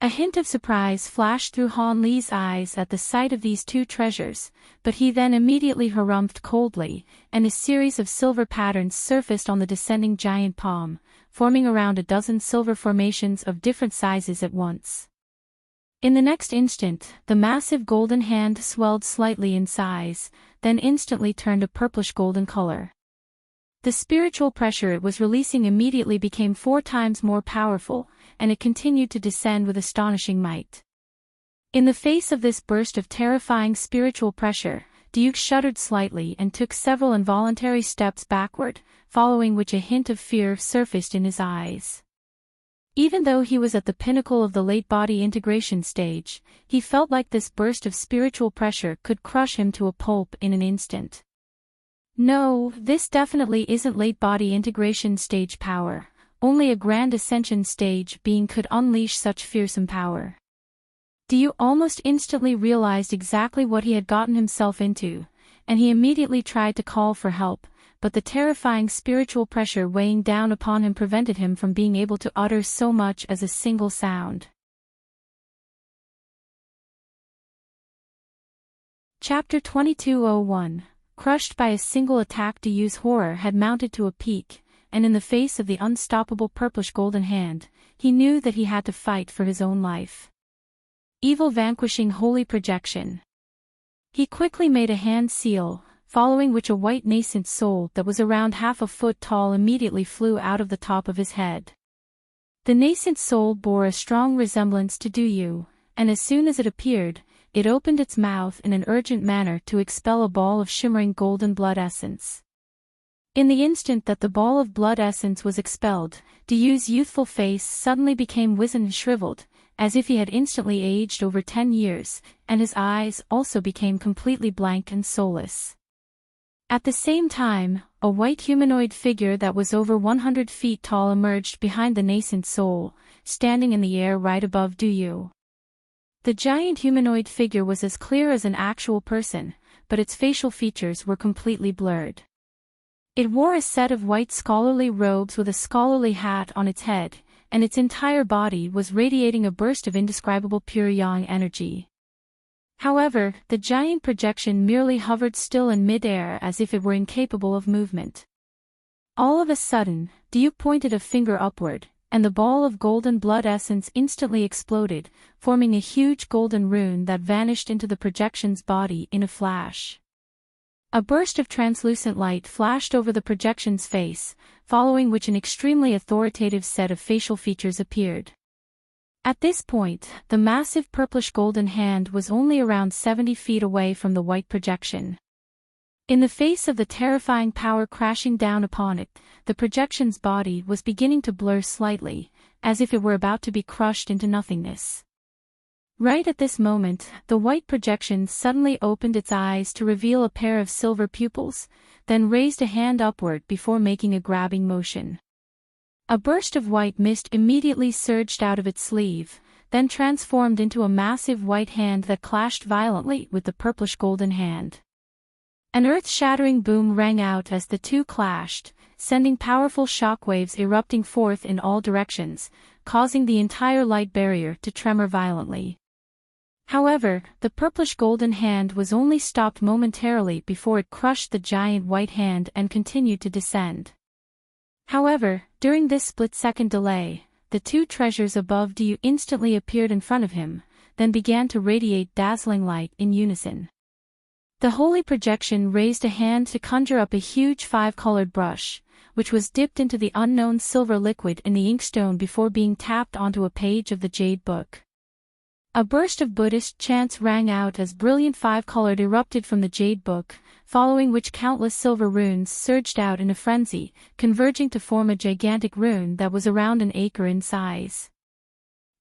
A hint of surprise flashed through Hanli's eyes at the sight of these 2 treasures, but he then immediately harumphed coldly, and a series of silver patterns surfaced on the descending giant palm, forming around a dozen silver formations of different sizes at once. In the next instant, the massive golden hand swelled slightly in size, then instantly turned a purplish-golden color. The spiritual pressure it was releasing immediately became 4 times more powerful, and it continued to descend with astonishing might. In the face of this burst of terrifying spiritual pressure, Duke shuddered slightly and took several involuntary steps backward, following which a hint of fear surfaced in his eyes. Even though he was at the pinnacle of the late body integration stage, he felt like this burst of spiritual pressure could crush him to a pulp in an instant. No, this definitely isn't late body integration stage power. Only a grand ascension stage being could unleash such fearsome power. Dio almost instantly realized exactly what he had gotten himself into, and he immediately tried to call for help, but the terrifying spiritual pressure weighing down upon him prevented him from being able to utter so much as a single sound. Chapter 2201. Crushed by a single attack. Dio's horror had mounted to a peak, and in the face of the unstoppable purplish-golden hand, he knew that he had to fight for his own life. Evil vanquishing holy projection. He quickly made a hand seal, following which a white nascent soul that was around half a foot tall immediately flew out of the top of his head. The nascent soul bore a strong resemblance to Dio, and as soon as it appeared, it opened its mouth in an urgent manner to expel a ball of shimmering golden blood essence. In the instant that the ball of blood essence was expelled, Dio's youthful face suddenly became wizened and shriveled, as if he had instantly aged over 10 years, and his eyes also became completely blank and soulless. At the same time, a white humanoid figure that was over 100 feet tall emerged behind the nascent soul, standing in the air right above Dio. The giant humanoid figure was as clear as an actual person, but its facial features were completely blurred. It wore a set of white scholarly robes with a scholarly hat on its head, and its entire body was radiating a burst of indescribable pure yang energy. However, the giant projection merely hovered still in mid-air as if it were incapable of movement. All of a sudden, Dio pointed a finger upward, and the ball of golden blood essence instantly exploded, forming a huge golden rune that vanished into the projection's body in a flash. A burst of translucent light flashed over the projection's face, following which an extremely authoritative set of facial features appeared. At this point, the massive purplish golden hand was only around 70 feet away from the white projection. In the face of the terrifying power crashing down upon it, the projection's body was beginning to blur slightly, as if it were about to be crushed into nothingness. Right at this moment, the white projection suddenly opened its eyes to reveal a pair of silver pupils, then raised a hand upward before making a grabbing motion. A burst of white mist immediately surged out of its sleeve, then transformed into a massive white hand that clashed violently with the purplish golden hand. An earth-shattering boom rang out as the two clashed, sending powerful shockwaves erupting forth in all directions, causing the entire light barrier to tremor violently. However, the purplish-golden hand was only stopped momentarily before it crushed the giant white hand and continued to descend. However, during this split-second delay, the two treasures above Dio instantly appeared in front of him, then began to radiate dazzling light in unison. The holy projection raised a hand to conjure up a huge 5-colored brush, which was dipped into the unknown silver liquid in the inkstone before being tapped onto a page of the jade book. A burst of Buddhist chants rang out as brilliant 5-colored erupted from the jade book, following which countless silver runes surged out in a frenzy, converging to form a gigantic rune that was around an acre in size.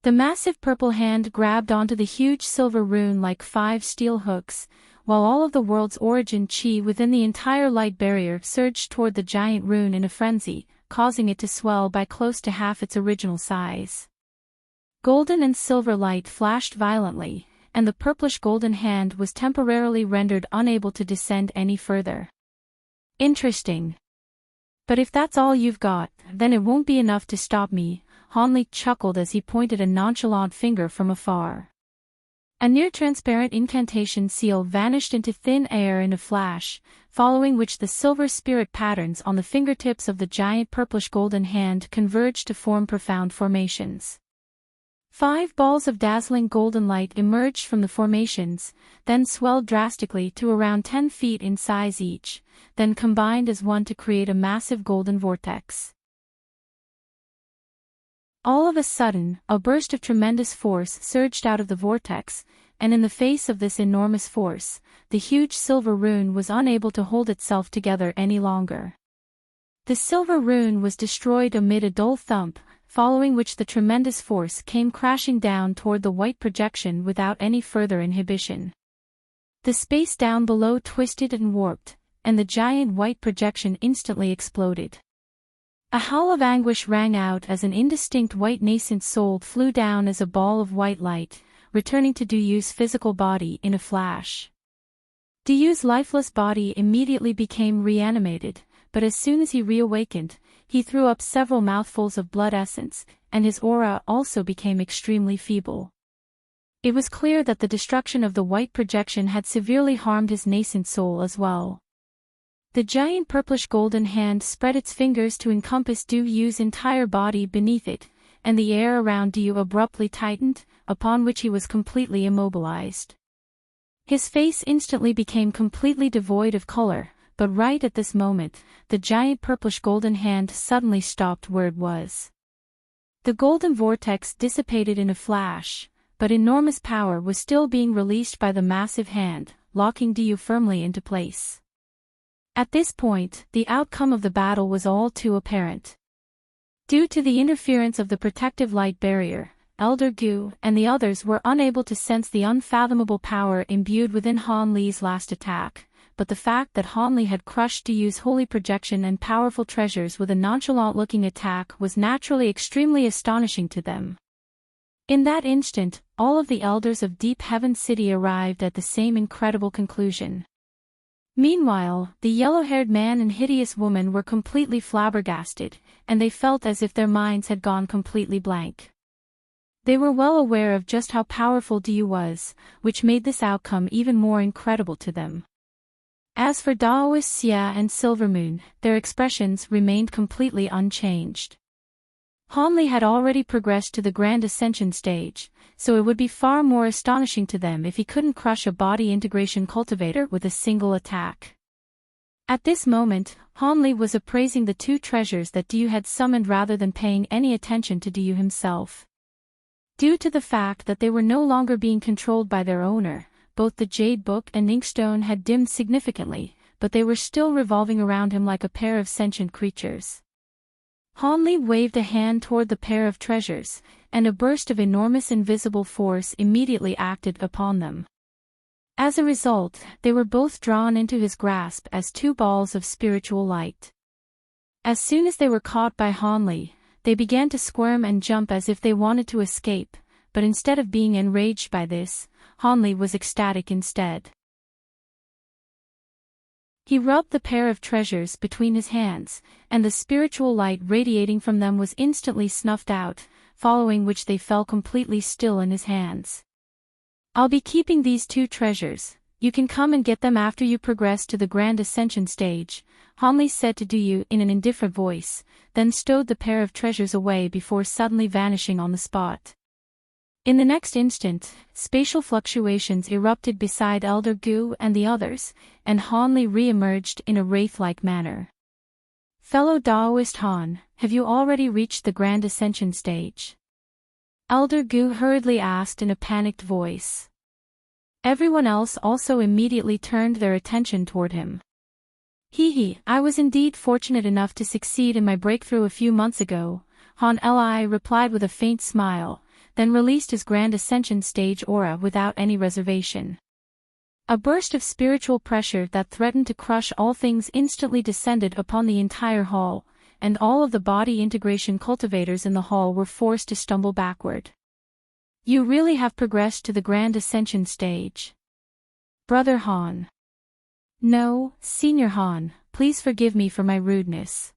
The massive purple hand grabbed onto the huge silver rune like 5 steel hooks, while all of the world's origin chi within the entire light barrier surged toward the giant rune in a frenzy, causing it to swell by close to half its original size. Golden and silver light flashed violently, and the purplish-golden hand was temporarily rendered unable to descend any further. Interesting. But if that's all you've got, then it won't be enough to stop me, Hanli chuckled as he pointed a nonchalant finger from afar. A near-transparent incantation seal vanished into thin air in a flash, following which the silver spirit patterns on the fingertips of the giant purplish-golden hand converged to form profound formations. 5 balls of dazzling golden light emerged from the formations, then swelled drastically to around 10 feet in size each, then combined as one to create a massive golden vortex. All of a sudden, a burst of tremendous force surged out of the vortex, and in the face of this enormous force, the huge silver rune was unable to hold itself together any longer. The silver rune was destroyed amid a dull thump, following which the tremendous force came crashing down toward the white projection without any further inhibition. The space down below twisted and warped, and the giant white projection instantly exploded. A howl of anguish rang out as an indistinct white nascent soul flew down as a ball of white light, returning to Duyu's physical body in a flash. Duyu's lifeless body immediately became reanimated, but as soon as he reawakened, he threw up several mouthfuls of blood essence, and his aura also became extremely feeble. It was clear that the destruction of the white projection had severely harmed his nascent soul as well. The giant purplish golden hand spread its fingers to encompass Duyu's entire body beneath it, and the air around Duyu abruptly tightened, upon which he was completely immobilized. His face instantly became completely devoid of color, but right at this moment, the giant purplish golden hand suddenly stopped where it was. The golden vortex dissipated in a flash, but enormous power was still being released by the massive hand, locking Duyu firmly into place. At this point, the outcome of the battle was all too apparent. Due to the interference of the protective light barrier, Elder Gu and the others were unable to sense the unfathomable power imbued within Han Li's last attack, but the fact that Han Li had crushed Duyu's holy projection and powerful treasures with a nonchalant-looking attack was naturally extremely astonishing to them. In that instant, all of the elders of Deep Heaven City arrived at the same incredible conclusion. Meanwhile, the yellow-haired man and hideous woman were completely flabbergasted, and they felt as if their minds had gone completely blank. They were well aware of just how powerful Duyu was, which made this outcome even more incredible to them. As for Daoist Xia and Silvermoon, their expressions remained completely unchanged. Han Li had already progressed to the Grand Ascension stage, so it would be far more astonishing to them if he couldn't crush a body integration cultivator with a single attack. At this moment, Han Li was appraising the 2 treasures that Duyu had summoned rather than paying any attention to Duyu himself. Due to the fact that they were no longer being controlled by their owner, both the Jade Book and Inkstone had dimmed significantly, but they were still revolving around him like a pair of sentient creatures. Han Li waved a hand toward the pair of treasures, and a burst of enormous invisible force immediately acted upon them. As a result, they were both drawn into his grasp as 2 balls of spiritual light. As soon as they were caught by Han Li, they began to squirm and jump as if they wanted to escape, but instead of being enraged by this, Han Li was ecstatic instead. He rubbed the pair of treasures between his hands, and the spiritual light radiating from them was instantly snuffed out, following which they fell completely still in his hands. "I'll be keeping these 2 treasures, you can come and get them after you progress to the Grand Ascension stage," Han Li said to Duyu in an indifferent voice, then stowed the pair of treasures away before suddenly vanishing on the spot. In the next instant, spatial fluctuations erupted beside Elder Gu and the others, and Han Li re-emerged in a wraith-like manner. "Fellow Daoist Han, have you already reached the Grand Ascension stage?" Elder Gu hurriedly asked in a panicked voice. Everyone else also immediately turned their attention toward him. "Hee, I was indeed fortunate enough to succeed in my breakthrough a few months ago," Han Li replied with a faint smile, then released his Grand Ascension stage aura without any reservation. A burst of spiritual pressure that threatened to crush all things instantly descended upon the entire hall, and all of the body integration cultivators in the hall were forced to stumble backward. "You really have progressed to the Grand Ascension stage, Brother Han." "No, Senior Han, please forgive me for my rudeness."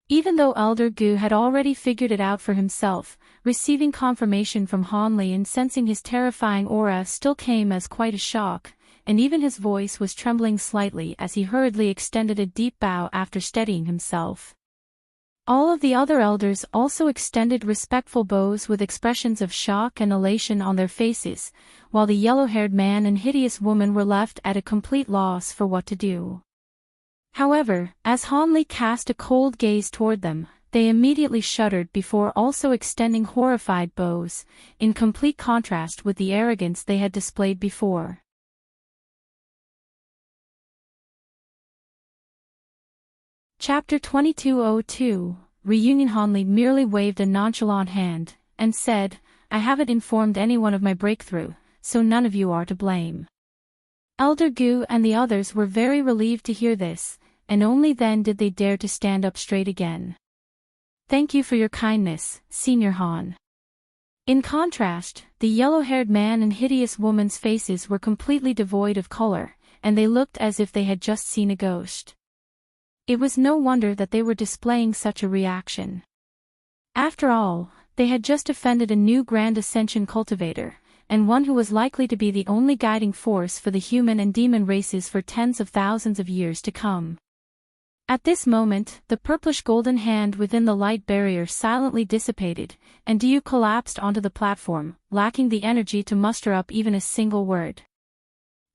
Even though Elder Gu had already figured it out for himself, receiving confirmation from Han Li and sensing his terrifying aura still came as quite a shock, and even his voice was trembling slightly as he hurriedly extended a deep bow after steadying himself. All of the other elders also extended respectful bows with expressions of shock and elation on their faces, while the yellow-haired man and hideous woman were left at a complete loss for what to do. However, as Hanli cast a cold gaze toward them, they immediately shuddered before also extending horrified bows, in complete contrast with the arrogance they had displayed before. Chapter 2202, Reunion. Hanli merely waved a nonchalant hand, and said, "I haven't informed anyone of my breakthrough, so none of you are to blame." Elder Gu and the others were very relieved to hear this, and only then did they dare to stand up straight again. "Thank you for your kindness, Senior Han." In contrast, the yellow-haired man and hideous woman's faces were completely devoid of color, and they looked as if they had just seen a ghost. It was no wonder that they were displaying such a reaction. After all, they had just offended a new Grand Ascension cultivator, and one who was likely to be the only guiding force for the human and demon races for tens of thousands of years to come. At this moment, the purplish-golden hand within the light barrier silently dissipated, and Du collapsed onto the platform, lacking the energy to muster up even a single word.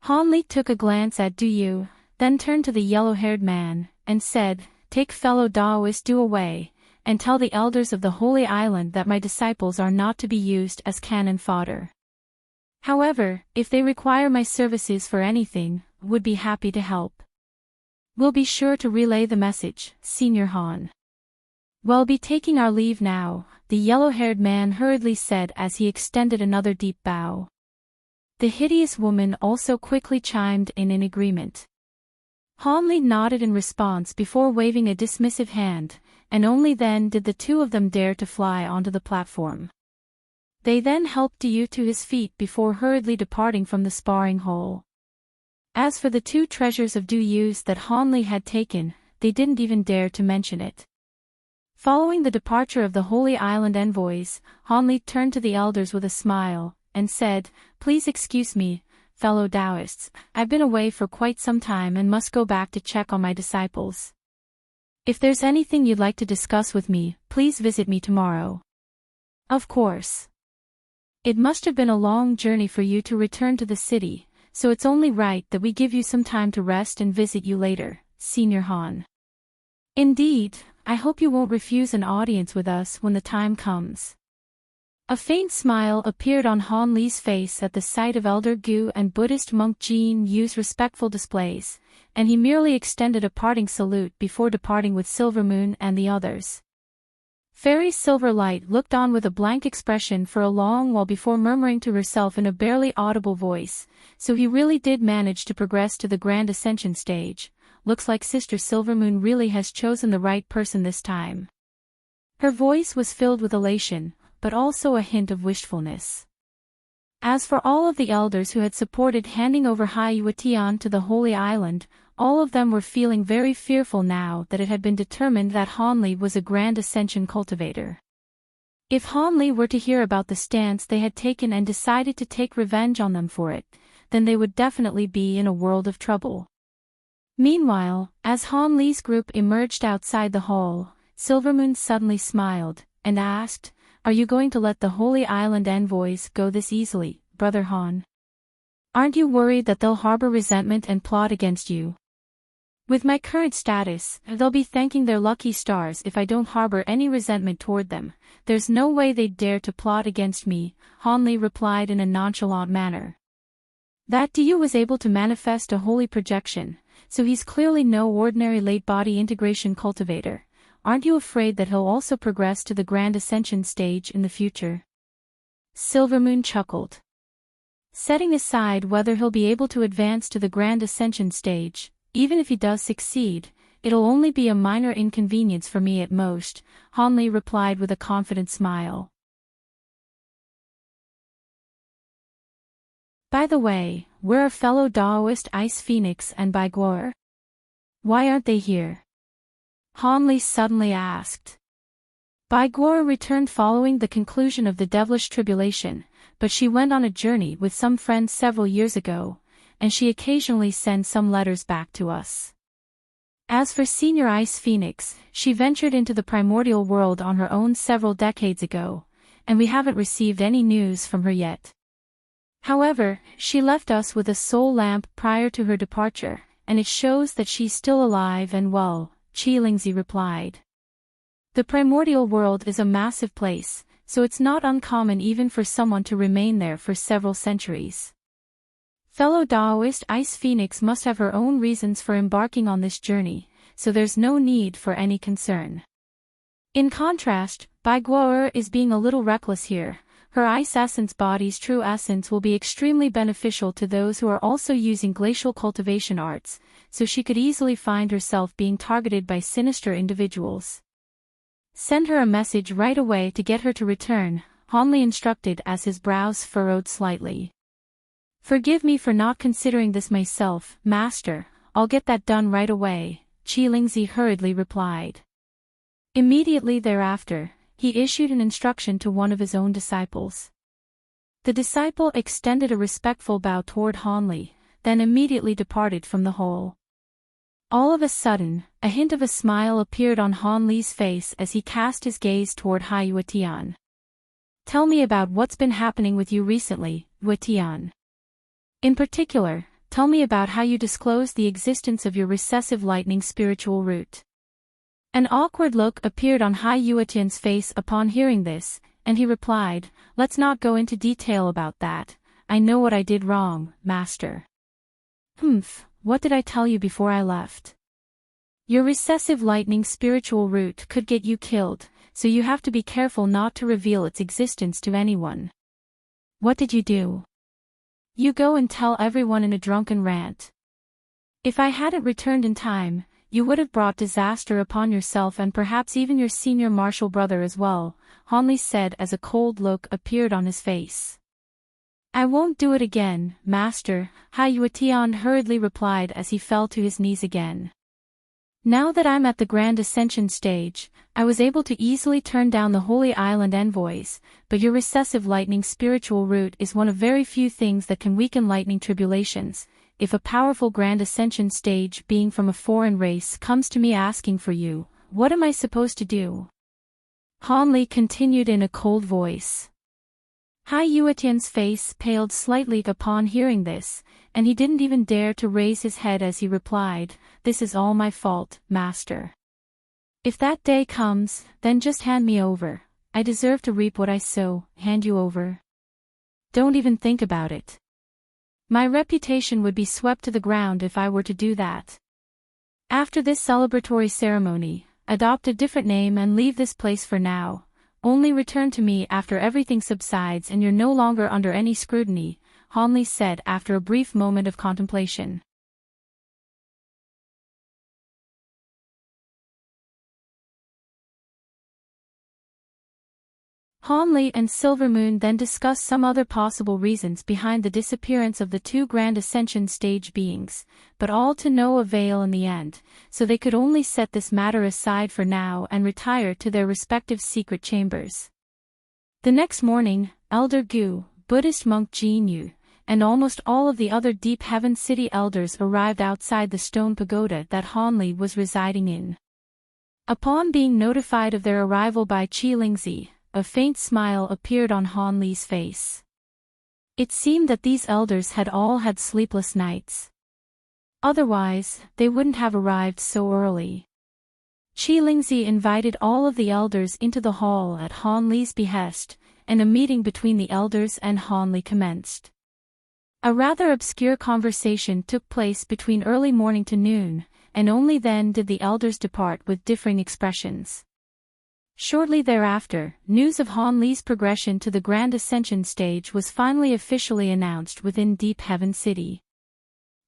Hanli took a glance at Du, then turned to the yellow-haired man, and said, "Take fellow Daoist Du away, and tell the elders of the Holy Island that my disciples are not to be used as cannon fodder. However, if they require my services for anything, would be happy to help. We'll be sure to relay the message, Senior Han." "We'll be taking our leave now," the yellow-haired man hurriedly said as he extended another deep bow. The hideous woman also quickly chimed in agreement. Hanli nodded in response before waving a dismissive hand, and only then did the two of them dare to fly onto the platform. They then helped Du to his feet before hurriedly departing from the sparring hole. As for the two treasures of Du's that Hanli had taken, they didn't even dare to mention it. Following the departure of the Holy Island envoys, Hanli turned to the elders with a smile, and said, "Please excuse me, fellow Taoists, I've been away for quite some time and must go back to check on my disciples. If there's anything you'd like to discuss with me, please visit me tomorrow." "Of course. It must have been a long journey for you to return to the city, so it's only right that we give you some time to rest and visit you later, Senior Han. Indeed, I hope you won't refuse an audience with us when the time comes." A faint smile appeared on Hanli's face at the sight of Elder Gu and Buddhist monk Jin Yu's respectful displays, and he merely extended a parting salute before departing with Silvermoon and the others. Fairy Silverlight looked on with a blank expression for a long while before murmuring to herself in a barely audible voice, "So he really did manage to progress to the Grand Ascension stage. Looks like Sister Silvermoon really has chosen the right person this time." Her voice was filled with elation, but also a hint of wishfulness. As for all of the elders who had supported handing over Hai Yuetian to the Holy Island, all of them were feeling very fearful now that it had been determined that Hanli was a Grand Ascension cultivator. If Hanli were to hear about the stance they had taken and decided to take revenge on them for it, then they would definitely be in a world of trouble. Meanwhile, as Hanli's group emerged outside the hall, Silvermoon suddenly smiled, and asked, "Are you going to let the Holy Island envoys go this easily, Brother Han? Aren't you worried that they'll harbor resentment and plot against you?" "With my current status, they'll be thanking their lucky stars if I don't harbor any resentment toward them. There's no way they'd dare to plot against me," Hanli replied in a nonchalant manner. That Du was able to manifest a holy projection, so he's clearly no ordinary late-body integration cultivator. Aren't you afraid that he'll also progress to the Grand Ascension stage in the future?" Silvermoon chuckled. "Setting aside whether he'll be able to advance to the Grand Ascension stage, even if he does succeed, it'll only be a minor inconvenience for me at most," Hanli replied with a confident smile. "By the way, where are fellow Daoist Ice Phoenix and Bai Guo? Why aren't they here?" Hanli suddenly asked. Bai Guo returned following the conclusion of the devilish tribulation, but she went on a journey with some friends several years ago, and she occasionally sends some letters back to us. As for Senior Ice Phoenix, she ventured into the primordial world on her own several decades ago, and we haven't received any news from her yet. However, she left us with a soul lamp prior to her departure, and it shows that she's still alive and well, Qilingzi replied. The primordial world is a massive place, so it's not uncommon even for someone to remain there for several centuries. Fellow Daoist Ice Phoenix must have her own reasons for embarking on this journey, so there's no need for any concern. In contrast, Bai Guo'er is being a little reckless here. Her ice essence body's true essence will be extremely beneficial to those who are also using glacial cultivation arts, so she could easily find herself being targeted by sinister individuals. Send her a message right away to get her to return, Hanli instructed as his brows furrowed slightly. Forgive me for not considering this myself, Master, I'll get that done right away, Qilingzi hurriedly replied. Immediately thereafter, he issued an instruction to one of his own disciples. The disciple extended a respectful bow toward Hanli, then immediately departed from the hole. All of a sudden, a hint of a smile appeared on Hanli's face as he cast his gaze toward Hai Yuetian. Tell me about what's been happening with you recently, Yuetian. In particular, tell me about how you disclosed the existence of your recessive lightning spiritual root. An awkward look appeared on Hai Yuetian's face upon hearing this, and he replied, Let's not go into detail about that. I know what I did wrong, Master. What did I tell you before I left? Your recessive lightning spiritual root could get you killed, so you have to be careful not to reveal its existence to anyone. What did you do? You go and tell everyone in a drunken rant. If I hadn't returned in time, you would have brought disaster upon yourself and perhaps even your senior martial brother as well, Hanli said as a cold look appeared on his face. I won't do it again, Master, Hai Yuetian hurriedly replied as he fell to his knees again. Now that I'm at the Grand Ascension stage, I was able to easily turn down the Holy Island envoys, but your recessive lightning spiritual root is one of very few things that can weaken lightning tribulations. If a powerful Grand Ascension stage being from a foreign race comes to me asking for you, what am I supposed to do? Hanli continued in a cold voice. Hai Yuetian's face paled slightly upon hearing this, and he didn't even dare to raise his head as he replied, This is all my fault, Master. If that day comes, then just hand me over. I deserve to reap what I sow, hand you over. Don't even think about it. My reputation would be swept to the ground if I were to do that. After this celebratory ceremony, adopt a different name and leave this place for now. Only return to me after everything subsides and you're no longer under any scrutiny, Hanli said after a brief moment of contemplation. Hanli and Silvermoon then discussed some other possible reasons behind the disappearance of the two Grand Ascension stage beings, but all to no avail in the end, so they could only set this matter aside for now and retire to their respective secret chambers. The next morning, Elder Gu, Buddhist monk Jinyu, and almost all of the other Deep Heaven City elders arrived outside the stone pagoda that Hanli was residing in. Upon being notified of their arrival by Qilingzi, a faint smile appeared on Hanli's face. It seemed that these elders had all had sleepless nights. Otherwise, they wouldn't have arrived so early. Qilingzi invited all of the elders into the hall at Hanli's behest, and a meeting between the elders and Hanli commenced. A rather obscure conversation took place between early morning to noon, and only then did the elders depart with differing expressions. Shortly thereafter, news of Hanli's progression to the Grand Ascension stage was finally officially announced within Deep Heaven City.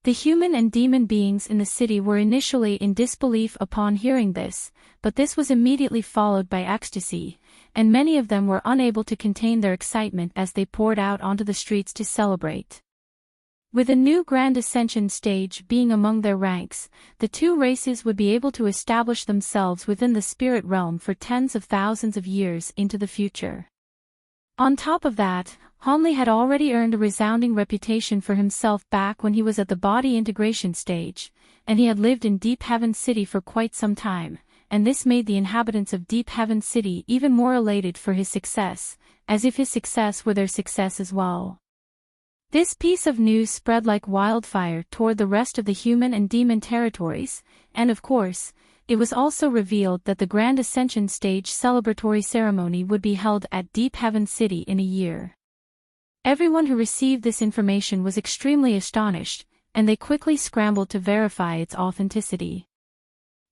The human and demon beings in the city were initially in disbelief upon hearing this, but this was immediately followed by ecstasy, and many of them were unable to contain their excitement as they poured out onto the streets to celebrate. With a new Grand Ascension stage being among their ranks, the two races would be able to establish themselves within the spirit realm for tens of thousands of years into the future. On top of that, Hanli had already earned a resounding reputation for himself back when he was at the body integration stage, and he had lived in Deep Heaven City for quite some time, and this made the inhabitants of Deep Heaven City even more elated for his success, as if his success were their success as well. This piece of news spread like wildfire toward the rest of the human and demon territories, and of course, it was also revealed that the Grand Ascension Stage celebratory ceremony would be held at Deep Heaven City in a year. Everyone who received this information was extremely astonished, and they quickly scrambled to verify its authenticity.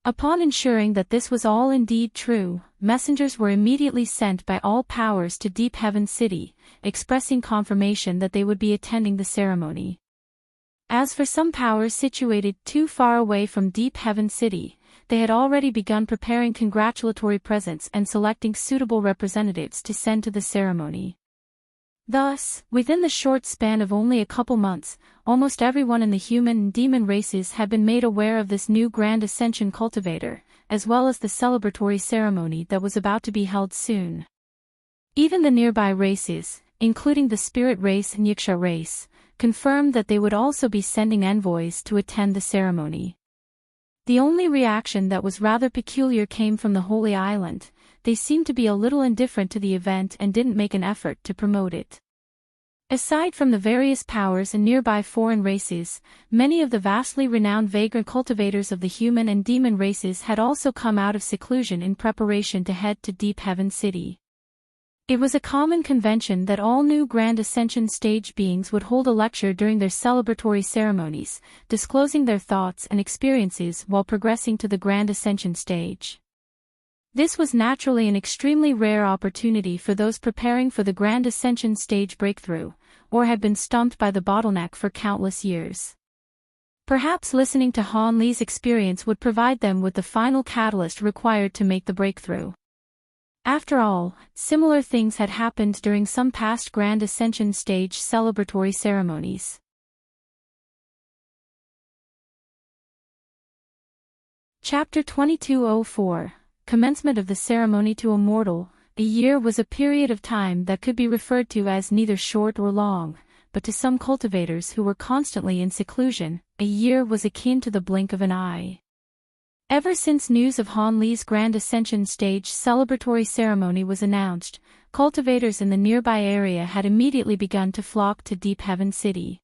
Upon ensuring that this was all indeed true, messengers were immediately sent by all powers to Deep Heaven City, expressing confirmation that they would be attending the ceremony. As for some powers situated too far away from Deep Heaven City, they had already begun preparing congratulatory presents and selecting suitable representatives to send to the ceremony. Thus, within the short span of only a couple months, almost everyone in the human and demon races had been made aware of this new Grand Ascension cultivator, as well as the celebratory ceremony that was about to be held soon. Even the nearby races, including the Spirit race and Yaksha race, confirmed that they would also be sending envoys to attend the ceremony. The only reaction that was rather peculiar came from the Holy Island. They seemed to be a little indifferent to the event and didn't make an effort to promote it. Aside from the various powers and nearby foreign races, many of the vastly renowned vagrant cultivators of the human and demon races had also come out of seclusion in preparation to head to Deep Heaven City. It was a common convention that all new Grand Ascension Stage beings would hold a lecture during their celebratory ceremonies, disclosing their thoughts and experiences while progressing to the Grand Ascension Stage. This was naturally an extremely rare opportunity for those preparing for the Grand Ascension Stage breakthrough, or had been stumped by the bottleneck for countless years. Perhaps listening to Han Li's experience would provide them with the final catalyst required to make the breakthrough. After all, similar things had happened during some past Grand Ascension Stage celebratory ceremonies. Chapter 2204 Commencement of the Ceremony to a Mortal. A year was a period of time that could be referred to as neither short or long, but to some cultivators who were constantly in seclusion, a year was akin to the blink of an eye. Ever since news of Han Li's Grand Ascension Stage celebratory ceremony was announced, cultivators in the nearby area had immediately begun to flock to Deep Heaven City.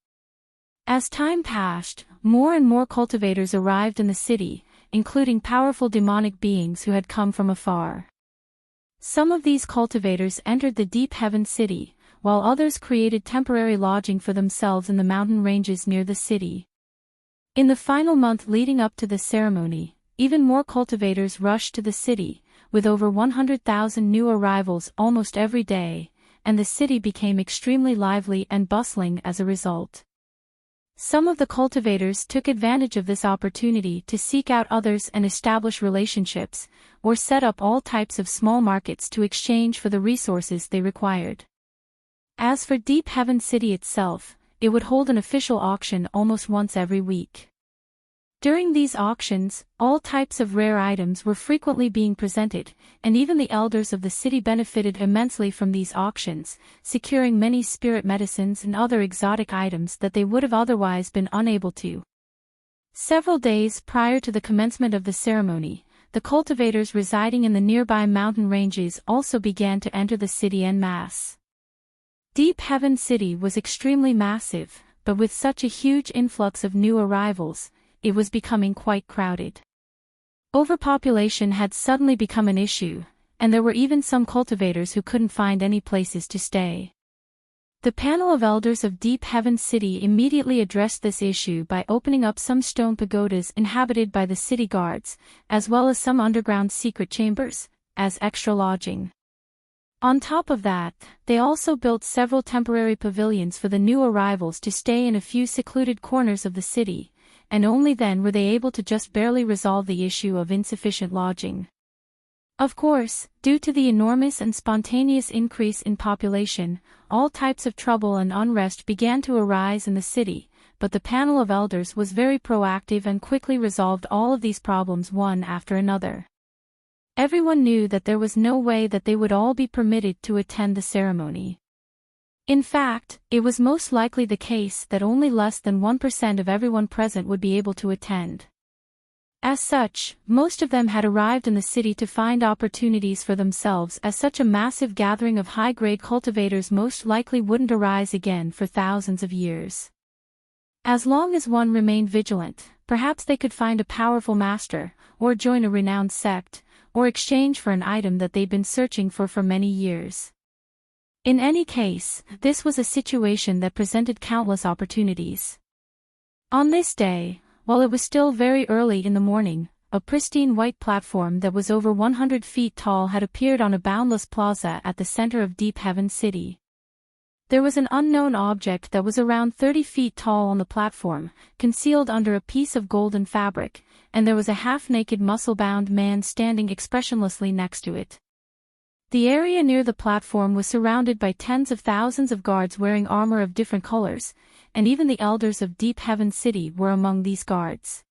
As time passed, more and more cultivators arrived in the city, including powerful demonic beings who had come from afar. Some of these cultivators entered the Deep Heaven City, while others created temporary lodging for themselves in the mountain ranges near the city. In the final month leading up to the ceremony, even more cultivators rushed to the city, with over 100,000 new arrivals almost every day, and the city became extremely lively and bustling as a result. Some of the cultivators took advantage of this opportunity to seek out others and establish relationships, or set up all types of small markets to exchange for the resources they required. As for Deep Heaven City itself, it would hold an official auction almost once every week. During these auctions, all types of rare items were frequently being presented, and even the elders of the city benefited immensely from these auctions, securing many spirit medicines and other exotic items that they would have otherwise been unable to. Several days prior to the commencement of the ceremony, the cultivators residing in the nearby mountain ranges also began to enter the city en masse. Deep Heaven City was extremely massive, but with such a huge influx of new arrivals, it was becoming quite crowded. Overpopulation had suddenly become an issue, and there were even some cultivators who couldn't find any places to stay. The panel of elders of Deep Heaven City immediately addressed this issue by opening up some stone pagodas inhabited by the city guards, as well as some underground secret chambers, as extra lodging. On top of that, they also built several temporary pavilions for the new arrivals to stay in a few secluded corners of the city, and only then were they able to just barely resolve the issue of insufficient lodging. Of course, due to the enormous and spontaneous increase in population, all types of trouble and unrest began to arise in the city, but the panel of elders was very proactive and quickly resolved all of these problems one after another. Everyone knew that there was no way that they would all be permitted to attend the ceremony. In fact, it was most likely the case that only less than 1% of everyone present would be able to attend. As such, most of them had arrived in the city to find opportunities for themselves, as such a massive gathering of high-grade cultivators most likely wouldn't arise again for thousands of years. As long as one remained vigilant, perhaps they could find a powerful master, or join a renowned sect, or exchange for an item that they'd been searching for many years. In any case, this was a situation that presented countless opportunities. On this day, while it was still very early in the morning, a pristine white platform that was over 100 feet tall had appeared on a boundless plaza at the center of Deep Heaven City. There was an unknown object that was around 30 feet tall on the platform, concealed under a piece of golden fabric, and there was a half-naked muscle-bound man standing expressionlessly next to it. The area near the platform was surrounded by tens of thousands of guards wearing armor of different colors, and even the elders of Deep Heaven City were among these guards.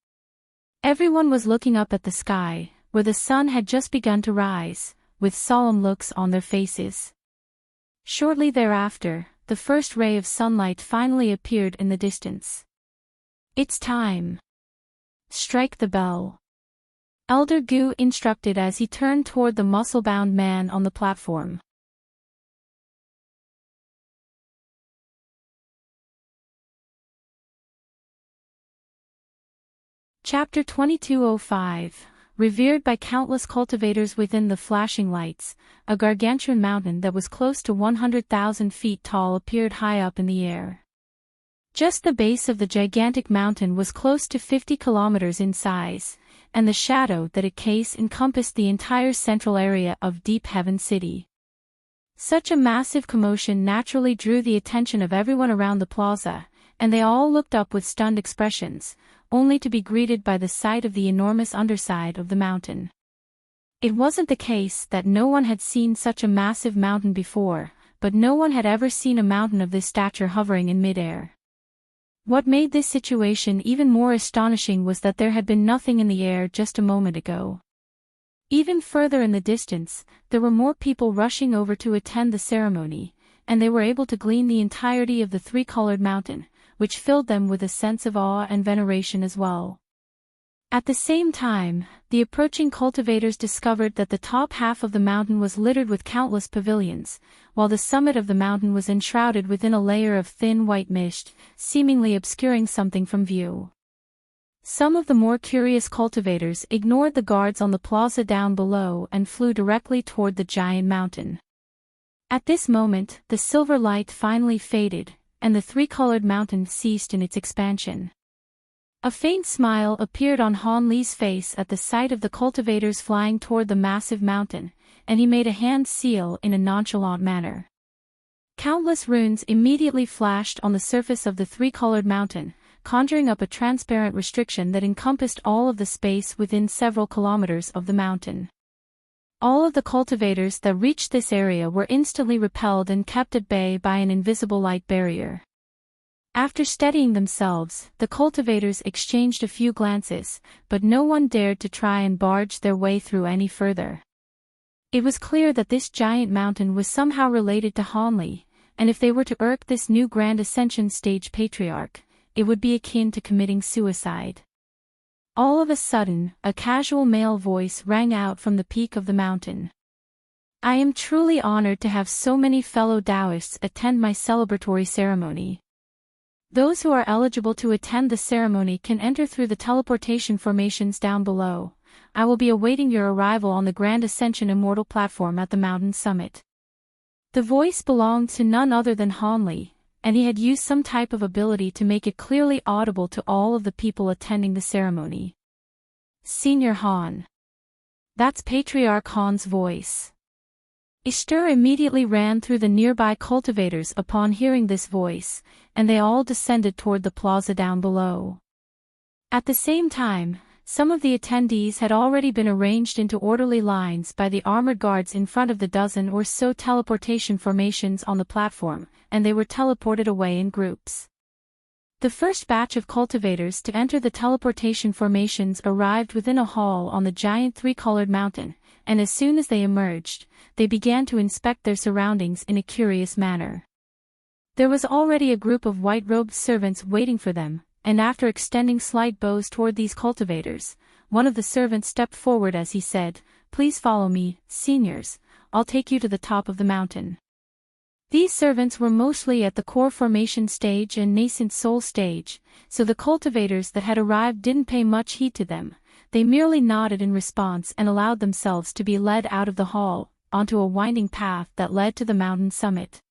Everyone was looking up at the sky, where the sun had just begun to rise, with solemn looks on their faces. Shortly thereafter, the first ray of sunlight finally appeared in the distance. "It's time. Strike the bell," Elder Gu instructed as he turned toward the muscle-bound man on the platform. Chapter 2205. Revered by countless cultivators within the flashing lights, a gargantuan mountain that was close to 100,000 feet tall appeared high up in the air. Just the base of the gigantic mountain was close to 50 kilometers in size, and the shadow that it cast encompassed the entire central area of Deep Heaven City. Such a massive commotion naturally drew the attention of everyone around the plaza, and they all looked up with stunned expressions, only to be greeted by the sight of the enormous underside of the mountain. It wasn't the case that no one had seen such a massive mountain before, but no one had ever seen a mountain of this stature hovering in midair. What made this situation even more astonishing was that there had been nothing in the air just a moment ago. Even further in the distance, there were more people rushing over to attend the ceremony, and they were able to glean the entirety of the three-colored mountain, which filled them with a sense of awe and veneration as well. At the same time, the approaching cultivators discovered that the top half of the mountain was littered with countless pavilions, while the summit of the mountain was enshrouded within a layer of thin white mist, seemingly obscuring something from view. Some of the more curious cultivators ignored the guards on the plaza down below and flew directly toward the giant mountain. At this moment, the silver light finally faded, and the three-colored mountain ceased in its expansion. A faint smile appeared on Han Li's face at the sight of the cultivators flying toward the massive mountain, and he made a hand seal in a nonchalant manner. Countless runes immediately flashed on the surface of the three-colored mountain, conjuring up a transparent restriction that encompassed all of the space within several kilometers of the mountain. All of the cultivators that reached this area were instantly repelled and kept at bay by an invisible light barrier. After steadying themselves, the cultivators exchanged a few glances, but no one dared to try and barge their way through any further. It was clear that this giant mountain was somehow related to Han Li, and if they were to irk this new Grand Ascension stage patriarch, it would be akin to committing suicide. All of a sudden, a casual male voice rang out from the peak of the mountain. "I am truly honored to have so many fellow Taoists attend my celebratory ceremony. Those who are eligible to attend the ceremony can enter through the teleportation formations down below. I will be awaiting your arrival on the Grand Ascension Immortal platform at the mountain summit." The voice belonged to none other than Han Li, and he had used some type of ability to make it clearly audible to all of the people attending the ceremony. "Senior Han." That's Patriarch Han's voice. A stir immediately ran through the nearby cultivators upon hearing this voice, and they all descended toward the plaza down below. At the same time, some of the attendees had already been arranged into orderly lines by the armored guards in front of the dozen or so teleportation formations on the platform, and they were teleported away in groups. The first batch of cultivators to enter the teleportation formations arrived within a hall on the giant three-colored mountain, and as soon as they emerged, they began to inspect their surroundings in a curious manner. There was already a group of white-robed servants waiting for them, and after extending slight bows toward these cultivators, one of the servants stepped forward as he said, "Please follow me, seniors, I'll take you to the top of the mountain." These servants were mostly at the core formation stage and nascent soul stage, so the cultivators that had arrived didn't pay much heed to them. They merely nodded in response and allowed themselves to be led out of the hall, onto a winding path that led to the mountain summit.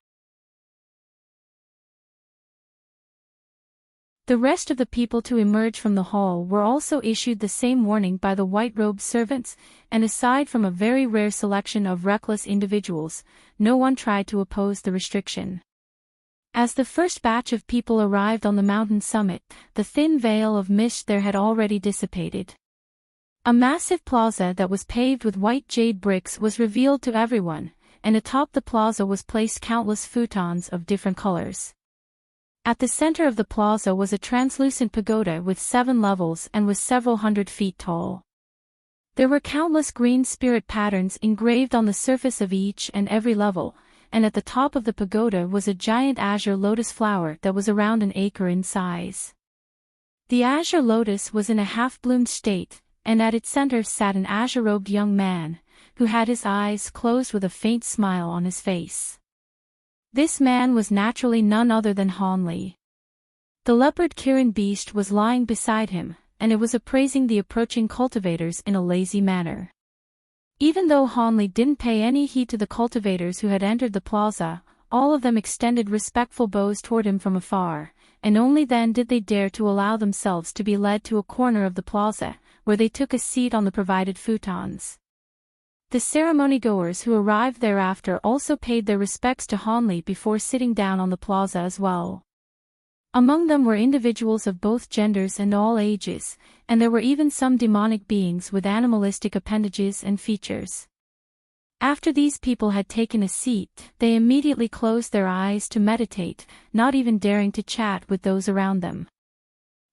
The rest of the people to emerge from the hall were also issued the same warning by the white-robed servants, and aside from a very rare selection of reckless individuals, no one tried to oppose the restriction. As the first batch of people arrived on the mountain summit, the thin veil of mist there had already dissipated. A massive plaza that was paved with white jade bricks was revealed to everyone, and atop the plaza was placed countless futons of different colors. At the center of the plaza was a translucent pagoda with 7 levels and was several hundred feet tall. There were countless green spirit patterns engraved on the surface of each and every level, and at the top of the pagoda was a giant azure lotus flower that was around an acre in size. The azure lotus was in a half-bloomed state, and at its center sat an azure-robed young man, who had his eyes closed with a faint smile on his face. This man was naturally none other than Hanli. The leopard Kirin beast was lying beside him, and it was appraising the approaching cultivators in a lazy manner. Even though Hanli didn't pay any heed to the cultivators who had entered the plaza, all of them extended respectful bows toward him from afar, and only then did they dare to allow themselves to be led to a corner of the plaza, where they took a seat on the provided futons. The ceremony-goers who arrived thereafter also paid their respects to Hanli before sitting down on the plaza as well. Among them were individuals of both genders and all ages, and there were even some demonic beings with animalistic appendages and features. After these people had taken a seat, they immediately closed their eyes to meditate, not even daring to chat with those around them.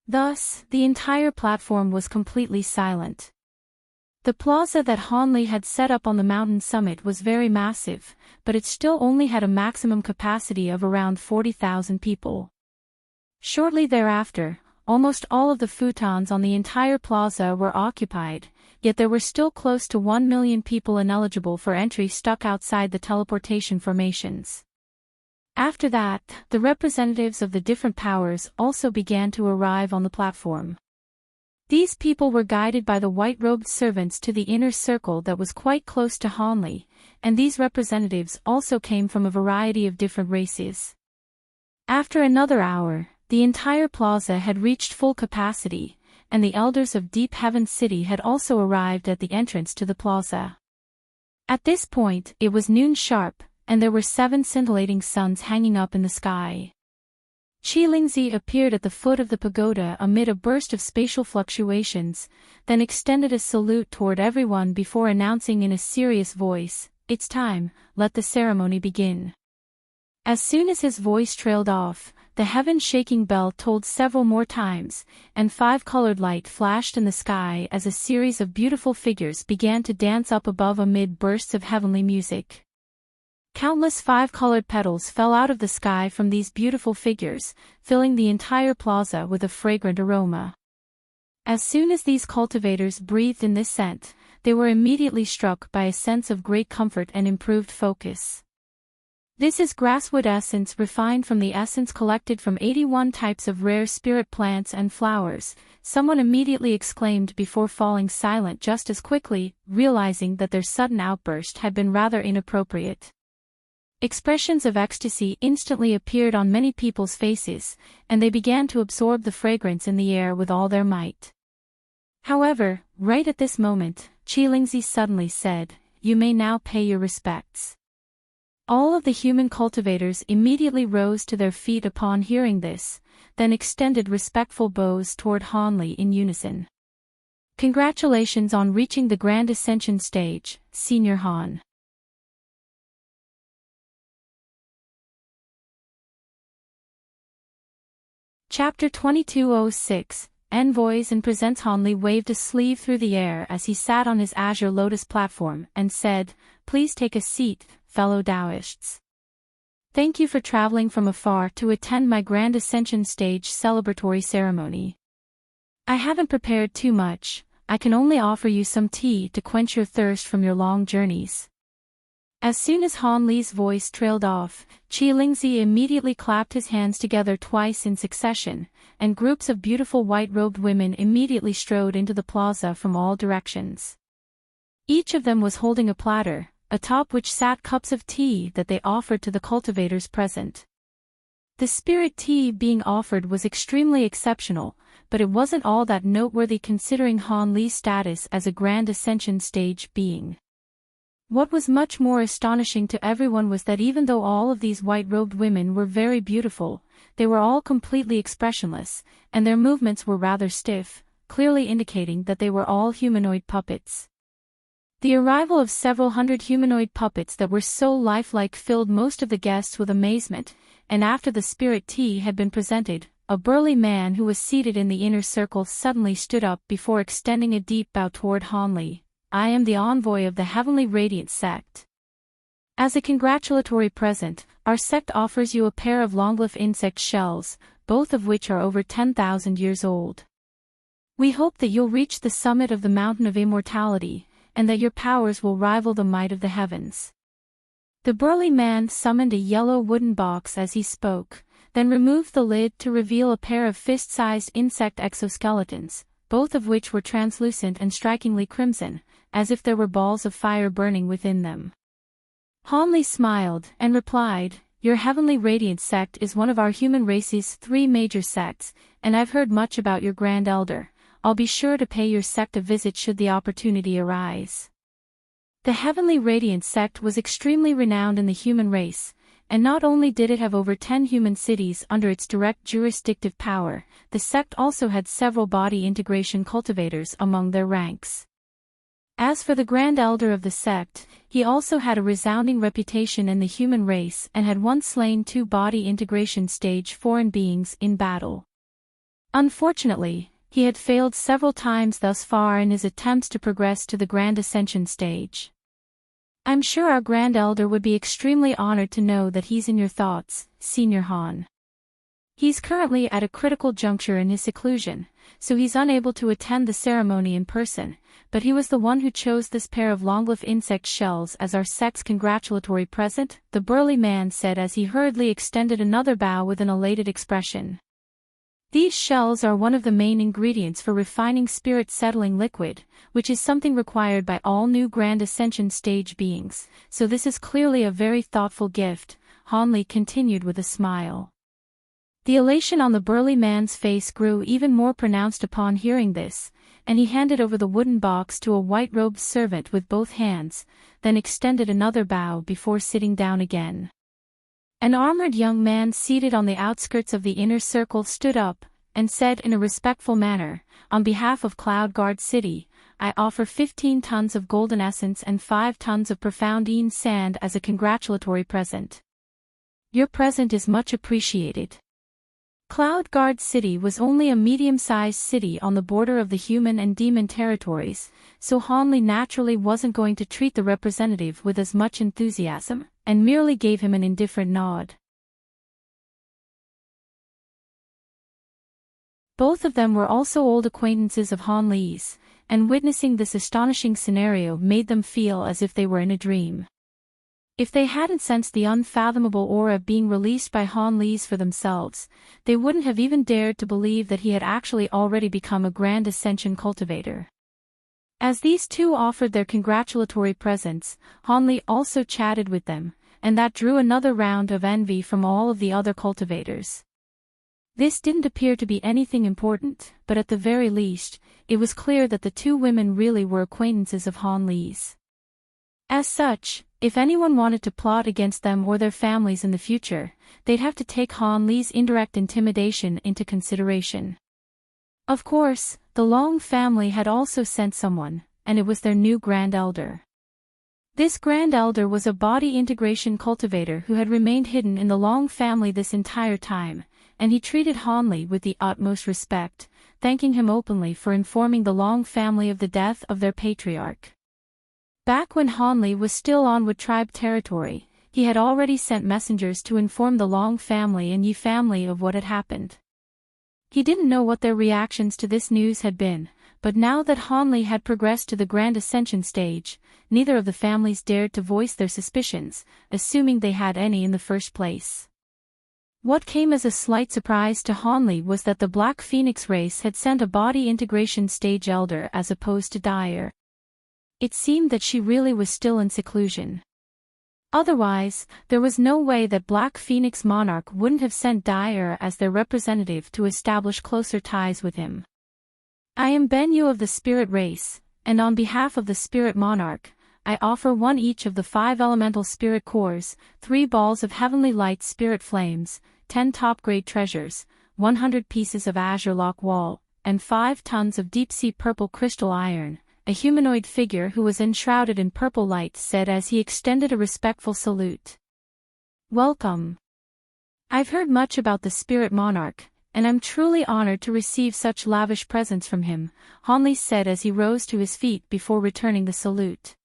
Thus, the entire platform was completely silent. The plaza that Hanli had set up on the mountain summit was very massive, but it still only had a maximum capacity of around 40,000 people. Shortly thereafter, almost all of the futons on the entire plaza were occupied, yet there were still close to 1 million people ineligible for entry stuck outside the teleportation formations. After that, the representatives of the different powers also began to arrive on the platform. These people were guided by the white-robed servants to the inner circle that was quite close to Hanli, and these representatives also came from a variety of different races. After another hour, the entire plaza had reached full capacity, and the elders of Deep Heaven City had also arrived at the entrance to the plaza. At this point, it was noon sharp, and there were 7 scintillating suns hanging up in the sky. Qilingzi appeared at the foot of the pagoda amid a burst of spatial fluctuations, then extended a salute toward everyone before announcing in a serious voice, "It's time, let the ceremony begin." As soon as his voice trailed off, the heaven-shaking bell tolled several more times, and 5-colored light flashed in the sky as a series of beautiful figures began to dance up above amid bursts of heavenly music. Countless 5-colored petals fell out of the sky from these beautiful figures, filling the entire plaza with a fragrant aroma. As soon as these cultivators breathed in this scent, they were immediately struck by a sense of great comfort and improved focus. This is grasswood essence refined from the essence collected from 81 types of rare spirit plants and flowers, someone immediately exclaimed before falling silent just as quickly, realizing that their sudden outburst had been rather inappropriate. Expressions of ecstasy instantly appeared on many people's faces, and they began to absorb the fragrance in the air with all their might. However, right at this moment, Qilingzi suddenly said, "You may now pay your respects." All of the human cultivators immediately rose to their feet upon hearing this, then extended respectful bows toward Hanli in unison. "Congratulations on reaching the Grand Ascension stage, Senior Han." Chapter 2206, Envoys and Presents. Hanli waved a sleeve through the air as he sat on his azure lotus platform and said, "Please take a seat, fellow Taoists. Thank you for traveling from afar to attend my Grand Ascension stage celebratory ceremony. I haven't prepared too much, I can only offer you some tea to quench your thirst from your long journeys." As soon as Han Li's voice trailed off, Qi Lingzi immediately clapped his hands together twice in succession, and groups of beautiful white-robed women immediately strode into the plaza from all directions. Each of them was holding a platter, atop which sat cups of tea that they offered to the cultivators present. The spirit tea being offered was extremely exceptional, but it wasn't all that noteworthy considering Han Li's status as a Grand Ascension stage being. What was much more astonishing to everyone was that even though all of these white-robed women were very beautiful, they were all completely expressionless, and their movements were rather stiff, clearly indicating that they were all humanoid puppets. The arrival of several hundred humanoid puppets that were so lifelike filled most of the guests with amazement, and after the spirit tea had been presented, a burly man who was seated in the inner circle suddenly stood up before extending a deep bow toward Han Li. "I am the envoy of the Heavenly Radiant sect. As a congratulatory present, our sect offers you a pair of longleaf insect shells, both of which are over 10,000 years old. We hope that you'll reach the summit of the mountain of immortality, and that your powers will rival the might of the heavens." The burly man summoned a yellow wooden box as he spoke, then removed the lid to reveal a pair of fist-sized insect exoskeletons, both of which were translucent and strikingly crimson, as if there were balls of fire burning within them. Han Li smiled and replied, "Your Heavenly Radiant sect is one of our human race's 3 major sects, and I've heard much about your Grand Elder. I'll be sure to pay your sect a visit should the opportunity arise." The Heavenly Radiant sect was extremely renowned in the human race, and not only did it have over 10 human cities under its direct jurisdictive power, the sect also had several body integration cultivators among their ranks. As for the Grand Elder of the sect, he also had a resounding reputation in the human race and had once slain 2 body integration stage foreign beings in battle. Unfortunately, he had failed several times thus far in his attempts to progress to the Grand Ascension stage. "I'm sure our Grand Elder would be extremely honored to know that he's in your thoughts, Senior Han. He's currently at a critical juncture in his seclusion, so he's unable to attend the ceremony in person, but he was the one who chose this pair of longleaf insect shells as our sect's congratulatory present," the burly man said as he hurriedly extended another bow with an elated expression. "These shells are one of the main ingredients for refining spirit settling liquid, which is something required by all new Grand Ascension stage beings, so this is clearly a very thoughtful gift," Han Li continued with a smile. The elation on the burly man's face grew even more pronounced upon hearing this, and he handed over the wooden box to a white-robed servant with both hands, then extended another bow before sitting down again. An armored young man seated on the outskirts of the inner circle stood up, and said in a respectful manner, "On behalf of Cloud Guard City, I offer 15 tons of golden essence and 5 tons of profoundine sand as a congratulatory present. Your present is much appreciated." Cloud Guard City was only a medium-sized city on the border of the human and demon territories, so Han Li naturally wasn't going to treat the representative with as much enthusiasm, and merely gave him an indifferent nod. Both of them were also old acquaintances of Han Li's, and witnessing this astonishing scenario made them feel as if they were in a dream. If they hadn't sensed the unfathomable aura being released by Han Li's for themselves, they wouldn't have even dared to believe that he had actually already become a Grand Ascension cultivator. As these two offered their congratulatory presents, Han Li also chatted with them, and that drew another round of envy from all of the other cultivators. This didn't appear to be anything important, but at the very least, it was clear that the two women really were acquaintances of Han Li's. As such, if anyone wanted to plot against them or their families in the future, they'd have to take Han Li's indirect intimidation into consideration. Of course, the Long family had also sent someone, and it was their new Grand Elder. This Grand Elder was a body integration cultivator who had remained hidden in the Long family this entire time, and he treated Han Li with the utmost respect, thanking him openly for informing the Long family of the death of their patriarch. Back when Han Li was still on Wood tribe territory, he had already sent messengers to inform the Long family and Yi family of what had happened. He didn't know what their reactions to this news had been, but now that Hanli had progressed to the Grand Ascension stage, neither of the families dared to voice their suspicions, assuming they had any in the first place. What came as a slight surprise to Hanli was that the Black Phoenix race had sent a body integration stage elder as opposed to Dyer. It seemed that she really was still in seclusion. Otherwise, there was no way that Black Phoenix Monarch wouldn't have sent Dyer as their representative to establish closer ties with him. I am Benyu of the Spirit Race, and on behalf of the Spirit Monarch, I offer one each of the 5 elemental spirit cores, 3 balls of heavenly light spirit flames, 10 top-grade treasures, 100 pieces of azure lock wall, and 5 tons of deep-sea purple crystal iron. A humanoid figure who was enshrouded in purple light said as he extended a respectful salute. Welcome. I've heard much about the Spirit Monarch, and I'm truly honored to receive such lavish presents from him, Hanli said as he rose to his feet before returning the salute.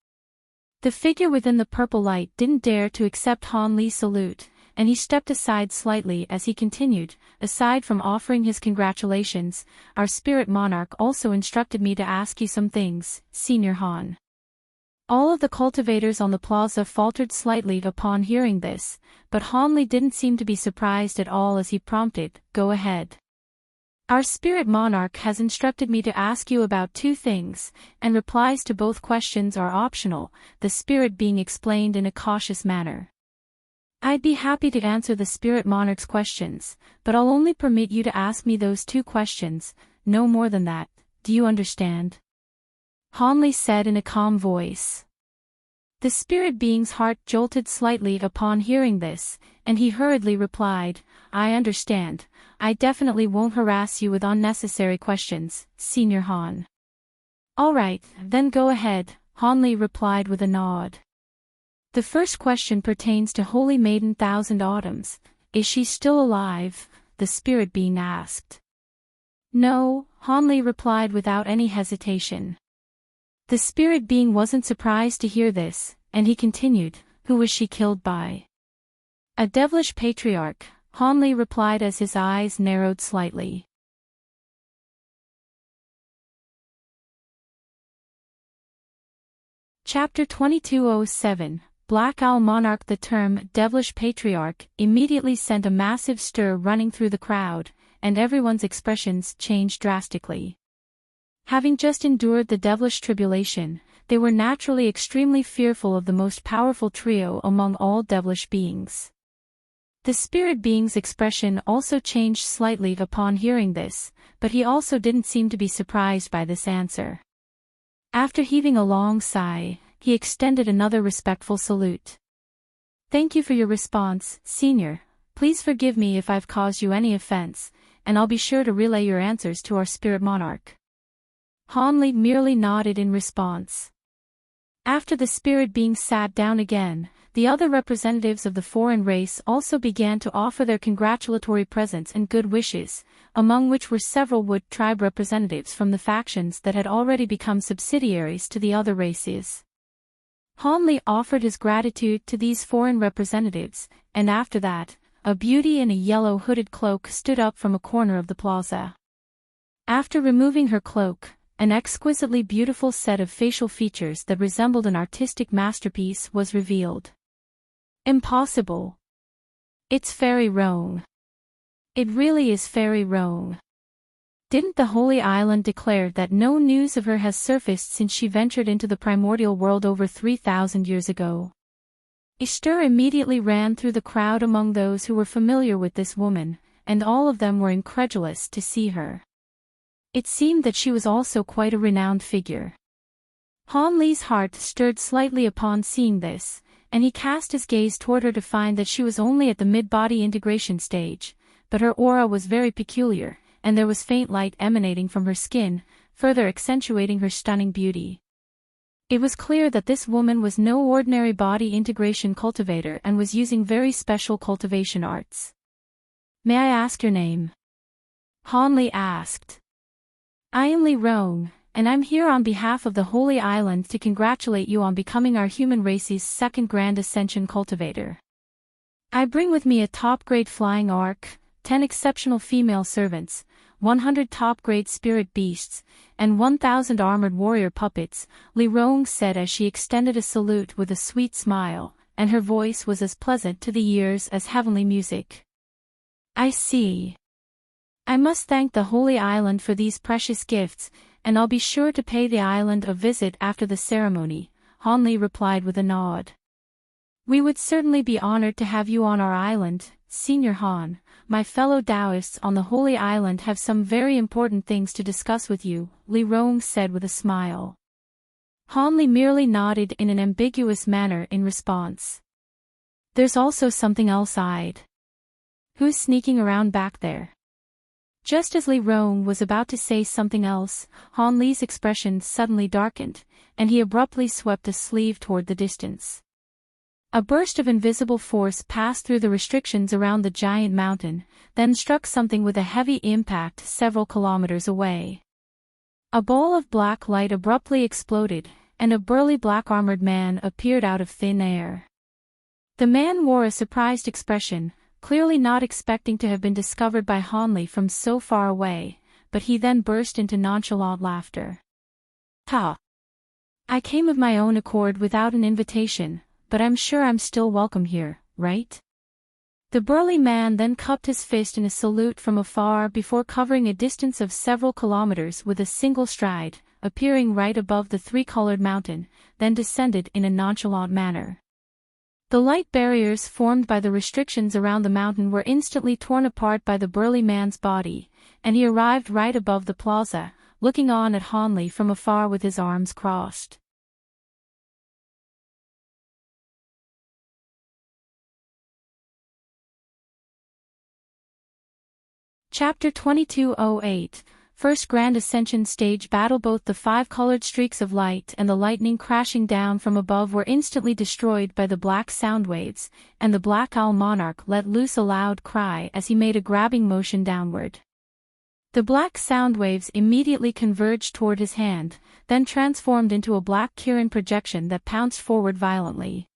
The figure within the purple light didn't dare to accept Hanli's salute, and he stepped aside slightly as he continued, aside from offering his congratulations, our Spirit Monarch also instructed me to ask you some things, Senior Han. All of the cultivators on the plaza faltered slightly upon hearing this, but Hanli didn't seem to be surprised at all as he prompted, go ahead. Our Spirit Monarch has instructed me to ask you about 2 things, and replies to both questions are optional, the spirit being explained in a cautious manner. I'd be happy to answer the Spirit Monarch's questions, but I'll only permit you to ask me those 2 questions, no more than that, do you understand? Hanli said in a calm voice. The spirit being's heart jolted slightly upon hearing this, and he hurriedly replied, I understand, I definitely won't harass you with unnecessary questions, Senior Han. All right, then go ahead, Hanli replied with a nod. The first question pertains to Holy Maiden Thousand Autumns. Is she still alive? The spirit being asked. No, Hanli replied without any hesitation. The spirit being wasn't surprised to hear this, and he continued, who was she killed by? A devilish patriarch, Hanli replied as his eyes narrowed slightly. Chapter 2207 Black Owl Monarch. The term devilish patriarch immediately sent a massive stir running through the crowd, and everyone's expressions changed drastically. Having just endured the devilish tribulation, they were naturally extremely fearful of the most powerful trio among all devilish beings. The spirit being's expression also changed slightly upon hearing this, but he also didn't seem to be surprised by this answer. After heaving a long sigh, he extended another respectful salute. Thank you for your response, Senior. Please forgive me if I've caused you any offense, and I'll be sure to relay your answers to our Spirit Monarch. Hanli merely nodded in response. After the spirit being sat down again, the other representatives of the foreign race also began to offer their congratulatory presents and good wishes, among which were several Wood tribe representatives from the factions that had already become subsidiaries to the other races. Hanli offered his gratitude to these foreign representatives, and after that, a beauty in a yellow hooded cloak stood up from a corner of the plaza. After removing her cloak, an exquisitely beautiful set of facial features that resembled an artistic masterpiece was revealed. Impossible. It's Fairy Roan. It really is Fairy Roan. Didn't the Holy Island declare that no news of her has surfaced since she ventured into the primordial world over 3,000 years ago? A stir immediately ran through the crowd among those who were familiar with this woman, and all of them were incredulous to see her. It seemed that she was also quite a renowned figure. Hanli's heart stirred slightly upon seeing this, and he cast his gaze toward her to find that she was only at the mid-body integration stage, but her aura was very peculiar, and there was faint light emanating from her skin, further accentuating her stunning beauty. It was clear that this woman was no ordinary body integration cultivator and was using very special cultivation arts. May I ask your name? Hanli asked. I am Li Rong, and I'm here on behalf of the Holy Island to congratulate you on becoming our human race's second Grand Ascension cultivator. I bring with me a top-grade flying ark, 10 exceptional female servants, 100 top-grade spirit beasts, and 1,000 armored warrior puppets, Li Rong said as she extended a salute with a sweet smile, and her voice was as pleasant to the ears as heavenly music. I see. I must thank the Holy Island for these precious gifts, and I'll be sure to pay the island a visit after the ceremony, Han Li replied with a nod. We would certainly be honored to have you on our island, Senior Han. My fellow Taoists on the Holy Island have some very important things to discuss with you, Li Rong said with a smile. Han Li merely nodded in an ambiguous manner in response. There's also something else Who's sneaking around back there? Just as Li Rong was about to say something else, Han Li's expression suddenly darkened, and he abruptly swept a sleeve toward the distance. A burst of invisible force passed through the restrictions around the giant mountain, then struck something with a heavy impact several kilometers away. A ball of black light abruptly exploded, and a burly black-armored man appeared out of thin air. The man wore a surprised expression, clearly not expecting to have been discovered by Han Li from so far away, but he then burst into nonchalant laughter. Ha! I came of my own accord without an invitation, but I'm sure I'm still welcome here, right? The burly man then cupped his fist in a salute from afar before covering a distance of several kilometers with a single stride, appearing right above the three-colored mountain, then descended in a nonchalant manner. The light barriers formed by the restrictions around the mountain were instantly torn apart by the burly man's body, and he arrived right above the plaza, looking on at Han Li from afar with his arms crossed. Chapter 2208, First Grand Ascension Stage Battle. Both the five-colored streaks of light and the lightning crashing down from above were instantly destroyed by the black sound waves, and the Black Owl Monarch let loose a loud cry as he made a grabbing motion downward. The black sound waves immediately converged toward his hand, then transformed into a black Kirin projection that pounced forward violently.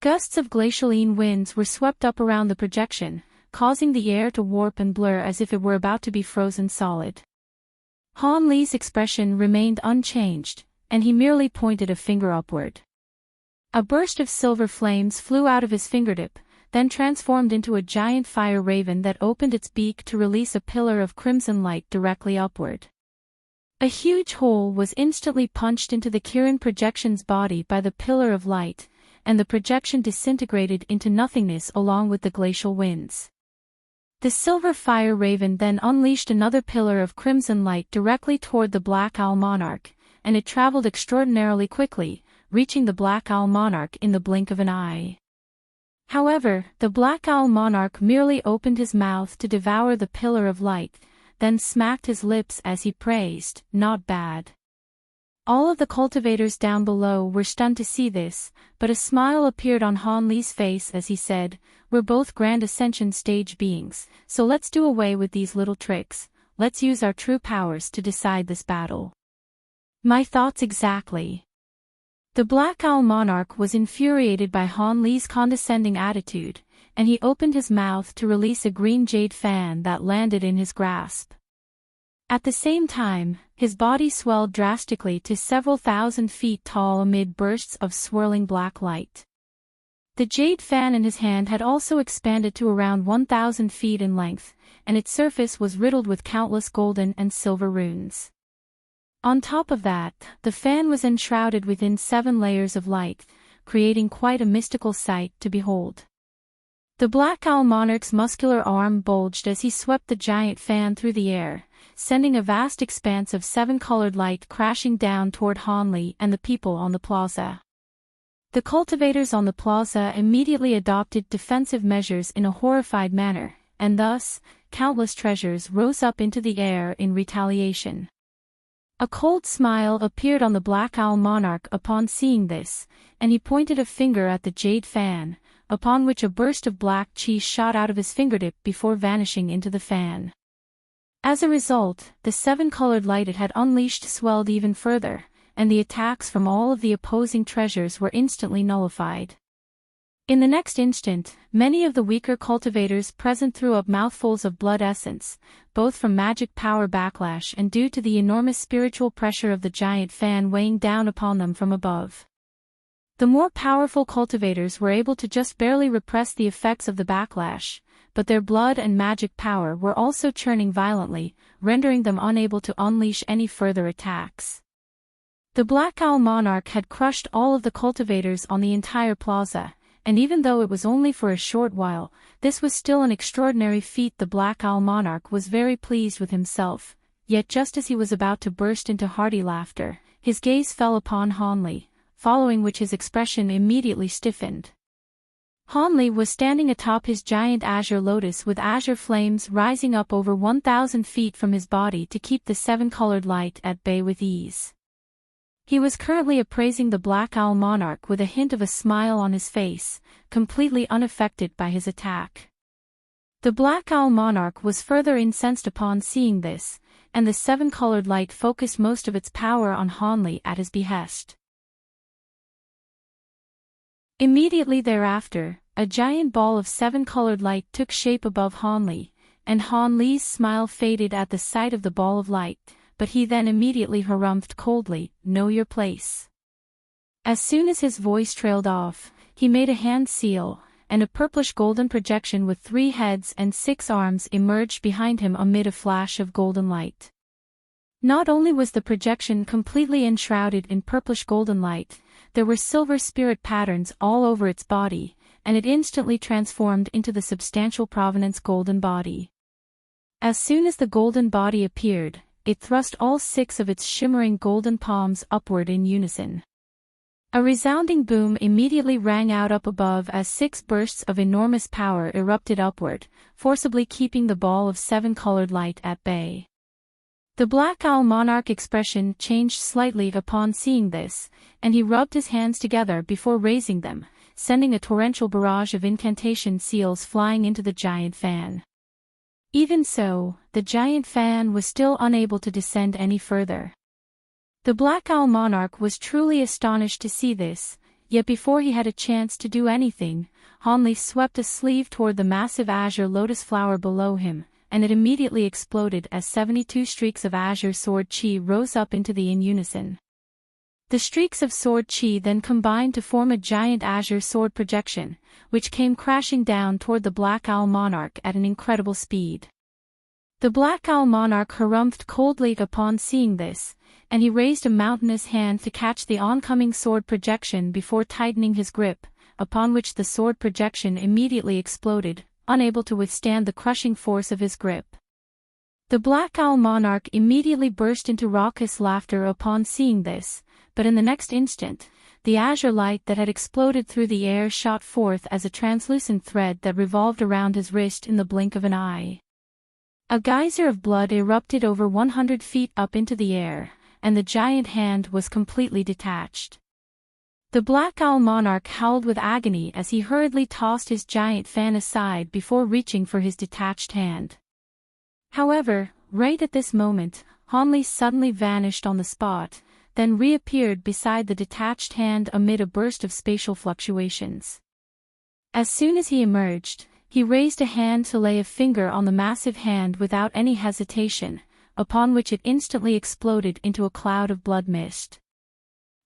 Gusts of glacialine winds were swept up around the projection, causing the air to warp and blur as if it were about to be frozen solid. Han Li's expression remained unchanged, and he merely pointed a finger upward. A burst of silver flames flew out of his fingertip, then transformed into a giant fire raven that opened its beak to release a pillar of crimson light directly upward. A huge hole was instantly punched into the Kirin projection's body by the pillar of light, and the projection disintegrated into nothingness along with the glacial winds. The silver fire raven then unleashed another pillar of crimson light directly toward the Black Owl Monarch, and it traveled extraordinarily quickly, reaching the Black Owl Monarch in the blink of an eye. However, the Black Owl Monarch merely opened his mouth to devour the pillar of light, then smacked his lips as he praised, "Not bad." All of the cultivators down below were stunned to see this, but a smile appeared on Han Li's face as he said, "We're both Grand Ascension stage beings, so let's do away with these little tricks, let's use our true powers to decide this battle." My thoughts exactly. The Black Owl Monarch was infuriated by Han Li's condescending attitude, and he opened his mouth to release a green jade fan that landed in his grasp. At the same time, his body swelled drastically to several thousand feet tall amid bursts of swirling black light. The jade fan in his hand had also expanded to around 1,000 feet in length, and its surface was riddled with countless golden and silver runes. On top of that, the fan was enshrouded within 7 layers of light, creating quite a mystical sight to behold. The Black Owl Monarch's muscular arm bulged as he swept the giant fan through the air, sending a vast expanse of 7-colored light crashing down toward Han Li and the people on the plaza. The cultivators on the plaza immediately adopted defensive measures in a horrified manner, and thus, countless treasures rose up into the air in retaliation. A cold smile appeared on the Black Owl Monarch upon seeing this, and he pointed a finger at the jade fan, upon which a burst of black chi shot out of his fingertip before vanishing into the fan. As a result, the 7-colored light it had unleashed swelled even further, and the attacks from all of the opposing treasures were instantly nullified. In the next instant, many of the weaker cultivators present threw up mouthfuls of blood essence, both from magic power backlash and due to the enormous spiritual pressure of the giant fan weighing down upon them from above. The more powerful cultivators were able to just barely repress the effects of the backlash, but their blood and magic power were also churning violently, rendering them unable to unleash any further attacks. The Black Owl Monarch had crushed all of the cultivators on the entire plaza, and even though it was only for a short while, this was still an extraordinary feat. The Black Owl Monarch was very pleased with himself, yet just as he was about to burst into hearty laughter, his gaze fell upon Hanli, following which his expression immediately stiffened. Hanli was standing atop his giant azure lotus with azure flames rising up over 1,000 feet from his body to keep the seven-colored light at bay with ease. He was currently appraising the Black Owl Monarch with a hint of a smile on his face, completely unaffected by his attack. The Black Owl Monarch was further incensed upon seeing this, and the seven-colored light focused most of its power on Hanli at his behest. Immediately thereafter, a giant ball of seven-colored light took shape above Hanli, and Hanli's smile faded at the sight of the ball of light, but he then immediately harumphed coldly, "Know your place." As soon as his voice trailed off, he made a hand seal, and a purplish-golden projection with 3 heads and 6 arms emerged behind him amid a flash of golden light. Not only was the projection completely enshrouded in purplish-golden light, there were silver spirit patterns all over its body, and it instantly transformed into the substantial provenance golden body. As soon as the golden body appeared, it thrust all 6 of its shimmering golden palms upward in unison. A resounding boom immediately rang out up above as 6 bursts of enormous power erupted upward, forcibly keeping the ball of seven-colored light at bay. The Black Owl Monarch expression changed slightly upon seeing this, and he rubbed his hands together before raising them, sending a torrential barrage of incantation seals flying into the giant fan. Even so, the giant fan was still unable to descend any further. The Black Owl Monarch was truly astonished to see this, yet before he had a chance to do anything, Hanli swept a sleeve toward the massive azure lotus flower below him, and it immediately exploded as 72 streaks of azure sword chi rose up into the in unison. The streaks of sword chi then combined to form a giant azure sword projection, which came crashing down toward the Black Owl Monarch at an incredible speed. The Black Owl Monarch harumphed coldly upon seeing this, and he raised a mountainous hand to catch the oncoming sword projection before tightening his grip, upon which the sword projection immediately exploded, unable to withstand the crushing force of his grip. The Black Owl Monarch immediately burst into raucous laughter upon seeing this, but in the next instant, the azure light that had exploded through the air shot forth as a translucent thread that revolved around his wrist in the blink of an eye. A geyser of blood erupted over 100 feet up into the air, and the giant hand was completely detached. The Black Owl Monarch howled with agony as he hurriedly tossed his giant fan aside before reaching for his detached hand. However, right at this moment, Hanli suddenly vanished on the spot, then reappeared beside the detached hand amid a burst of spatial fluctuations. As soon as he emerged, he raised a hand to lay a finger on the massive hand without any hesitation, upon which it instantly exploded into a cloud of blood mist.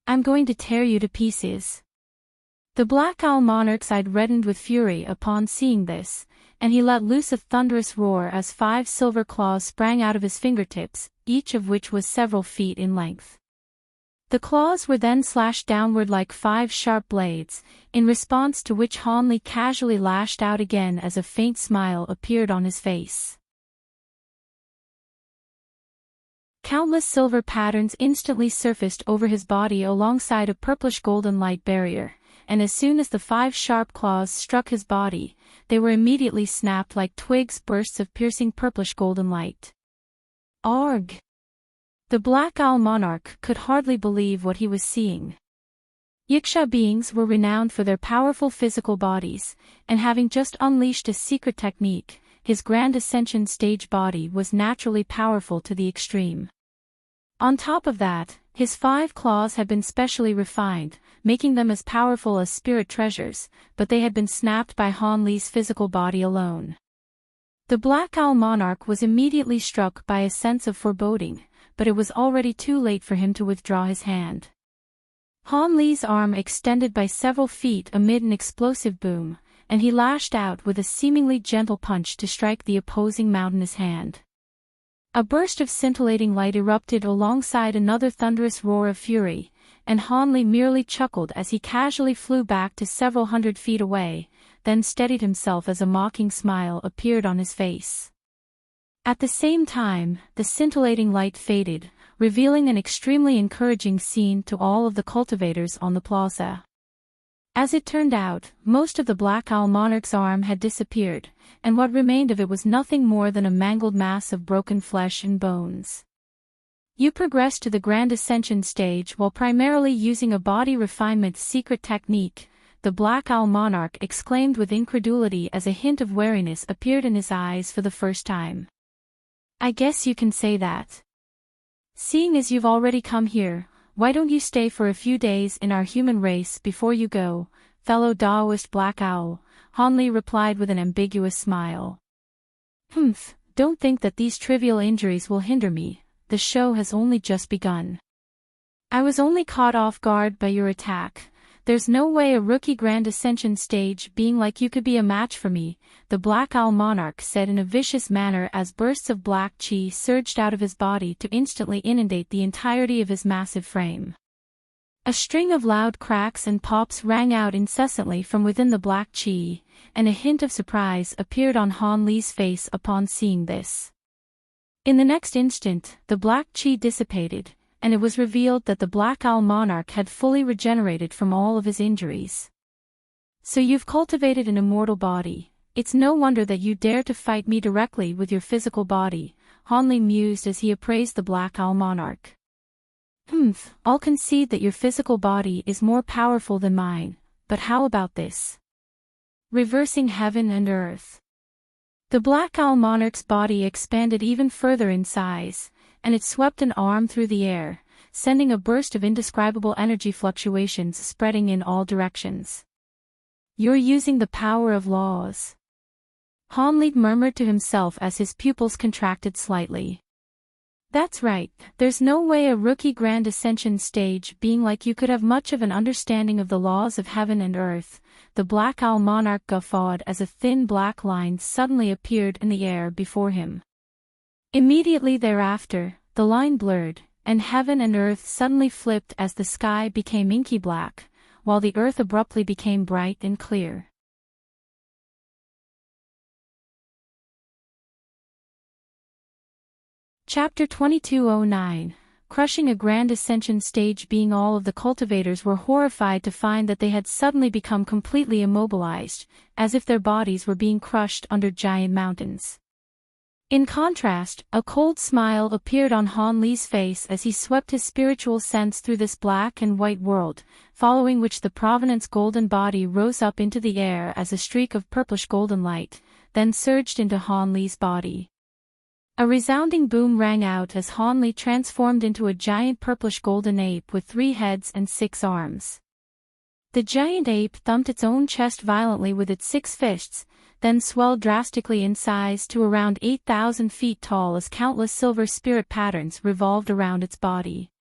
"I'm going to tear you to pieces." The Black Owl Monarch's eyes reddened with fury upon seeing this, and he let loose a thunderous roar as 5 silver claws sprang out of his fingertips, each of which was several feet in length. The claws were then slashed downward like 5 sharp blades, in response to which Hanli casually lashed out again as a faint smile appeared on his face. Countless silver patterns instantly surfaced over his body alongside a purplish-golden light barrier, and as soon as the 5 sharp claws struck his body, they were immediately snapped like twigs bursts of piercing purplish-golden light. Arg! The Black Owl Monarch could hardly believe what he was seeing. Yiksha beings were renowned for their powerful physical bodies, and having just unleashed a secret technique, his Grand Ascension stage body was naturally powerful to the extreme. On top of that, his 5 claws had been specially refined, making them as powerful as spirit treasures, but they had been snapped by Han Li's physical body alone. The Black Owl monarch was immediately struck by a sense of foreboding, but it was already too late for him to withdraw his hand. Han Li's arm extended by several feet amid an explosive boom, and he lashed out with a seemingly gentle punch to strike the opposing mountainous hand. A burst of scintillating light erupted alongside another thunderous roar of fury, and Han Li merely chuckled as he casually flew back to several hundred feet away, then steadied himself as a mocking smile appeared on his face. At the same time, the scintillating light faded, revealing an extremely encouraging scene to all of the cultivators on the plaza. As it turned out, most of the Black Owl monarch's arm had disappeared, and what remained of it was nothing more than a mangled mass of broken flesh and bones. You progressed to the Grand Ascension stage while primarily using a body refinement secret technique, the Black Owl monarch exclaimed with incredulity as a hint of wariness appeared in his eyes for the first time. I guess you can say that. Seeing as you've already come here, why don't you stay for a few days in our human race before you go, fellow Daoist Black Owl? Han Li replied with an ambiguous smile. Don't think that these trivial injuries will hinder me, the show has only just begun. I was only caught off guard by your attack. There's no way a rookie Grand Ascension stage being like you could be a match for me, the Black Owl monarch said in a vicious manner as bursts of black chi surged out of his body to instantly inundate the entirety of his massive frame. A string of loud cracks and pops rang out incessantly from within the black chi, and a hint of surprise appeared on Han Li's face upon seeing this. In the next instant, the black chi dissipated, and it was revealed that the Black Owl monarch had fully regenerated from all of his injuries. So you've cultivated an immortal body. It's no wonder that you dare to fight me directly with your physical body, Han Li mused as he appraised the Black Owl monarch. I'll concede that your physical body is more powerful than mine, but how about this? Reversing heaven and earth. The Black Owl monarch's body expanded even further in size, and it swept an arm through the air, sending a burst of indescribable energy fluctuations spreading in all directions. You're using the power of laws. Han Li murmured to himself as his pupils contracted slightly. That's right, there's no way a rookie Grand Ascension stage being like you could have much of an understanding of the laws of heaven and earth, the Black Owl monarch guffawed as a thin black line suddenly appeared in the air before him. Immediately thereafter, the line blurred, and heaven and earth suddenly flipped as the sky became inky black, while the earth abruptly became bright and clear. Chapter 2209, Crushing a Grand Ascension stage. Being all of the cultivators were horrified to find that they had suddenly become completely immobilized, as if their bodies were being crushed under giant mountains. In contrast, a cold smile appeared on Han Li's face as he swept his spiritual sense through this black and white world, following which the Provenance golden body rose up into the air as a streak of purplish golden light, then surged into Han Li's body. A resounding boom rang out as Han Li transformed into a giant purplish golden ape with 3 heads and 6 arms. The giant ape thumped its own chest violently with its 6 fists, then swelled drastically in size to around 8,000 feet tall as countless silver spirit patterns revolved around its body.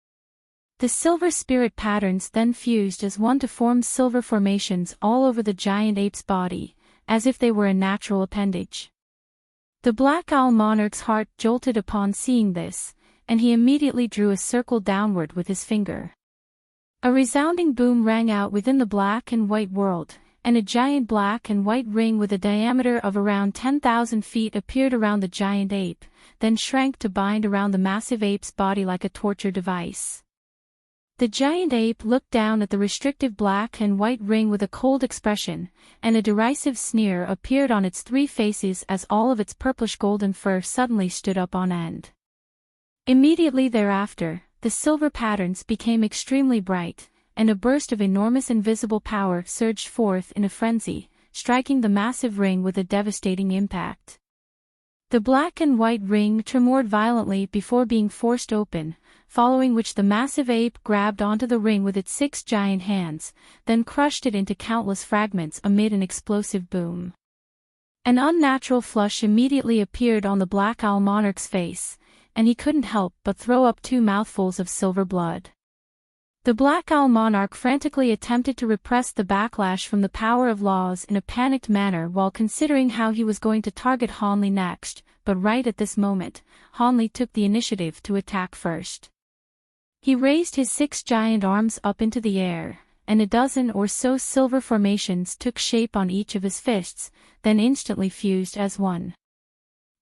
The silver spirit patterns then fused as one to form silver formations all over the giant ape's body, as if they were a natural appendage. The Black Owl monarch's heart jolted upon seeing this, and he immediately drew a circle downward with his finger. A resounding boom rang out within the black and white world, and a giant black and white ring with a diameter of around 10,000 feet appeared around the giant ape, then shrank to bind around the massive ape's body like a torture device. The giant ape looked down at the restrictive black and white ring with a cold expression, and a derisive sneer appeared on its 3 faces as all of its purplish golden fur suddenly stood up on end. Immediately thereafter, the silver patterns became extremely bright, and a burst of enormous invisible power surged forth in a frenzy, striking the massive ring with a devastating impact. The black and white ring tremored violently before being forced open, following which the massive ape grabbed onto the ring with its 6 giant hands, then crushed it into countless fragments amid an explosive boom. An unnatural flush immediately appeared on the Black Owl monarch's face, and he couldn't help but throw up 2 mouthfuls of silver blood. The Black Owl monarch frantically attempted to repress the backlash from the power of laws in a panicked manner while considering how he was going to target Hanli next, but right at this moment, Hanli took the initiative to attack first. He raised his 6 giant arms up into the air, and a dozen or so silver formations took shape on each of his fists, then instantly fused as one.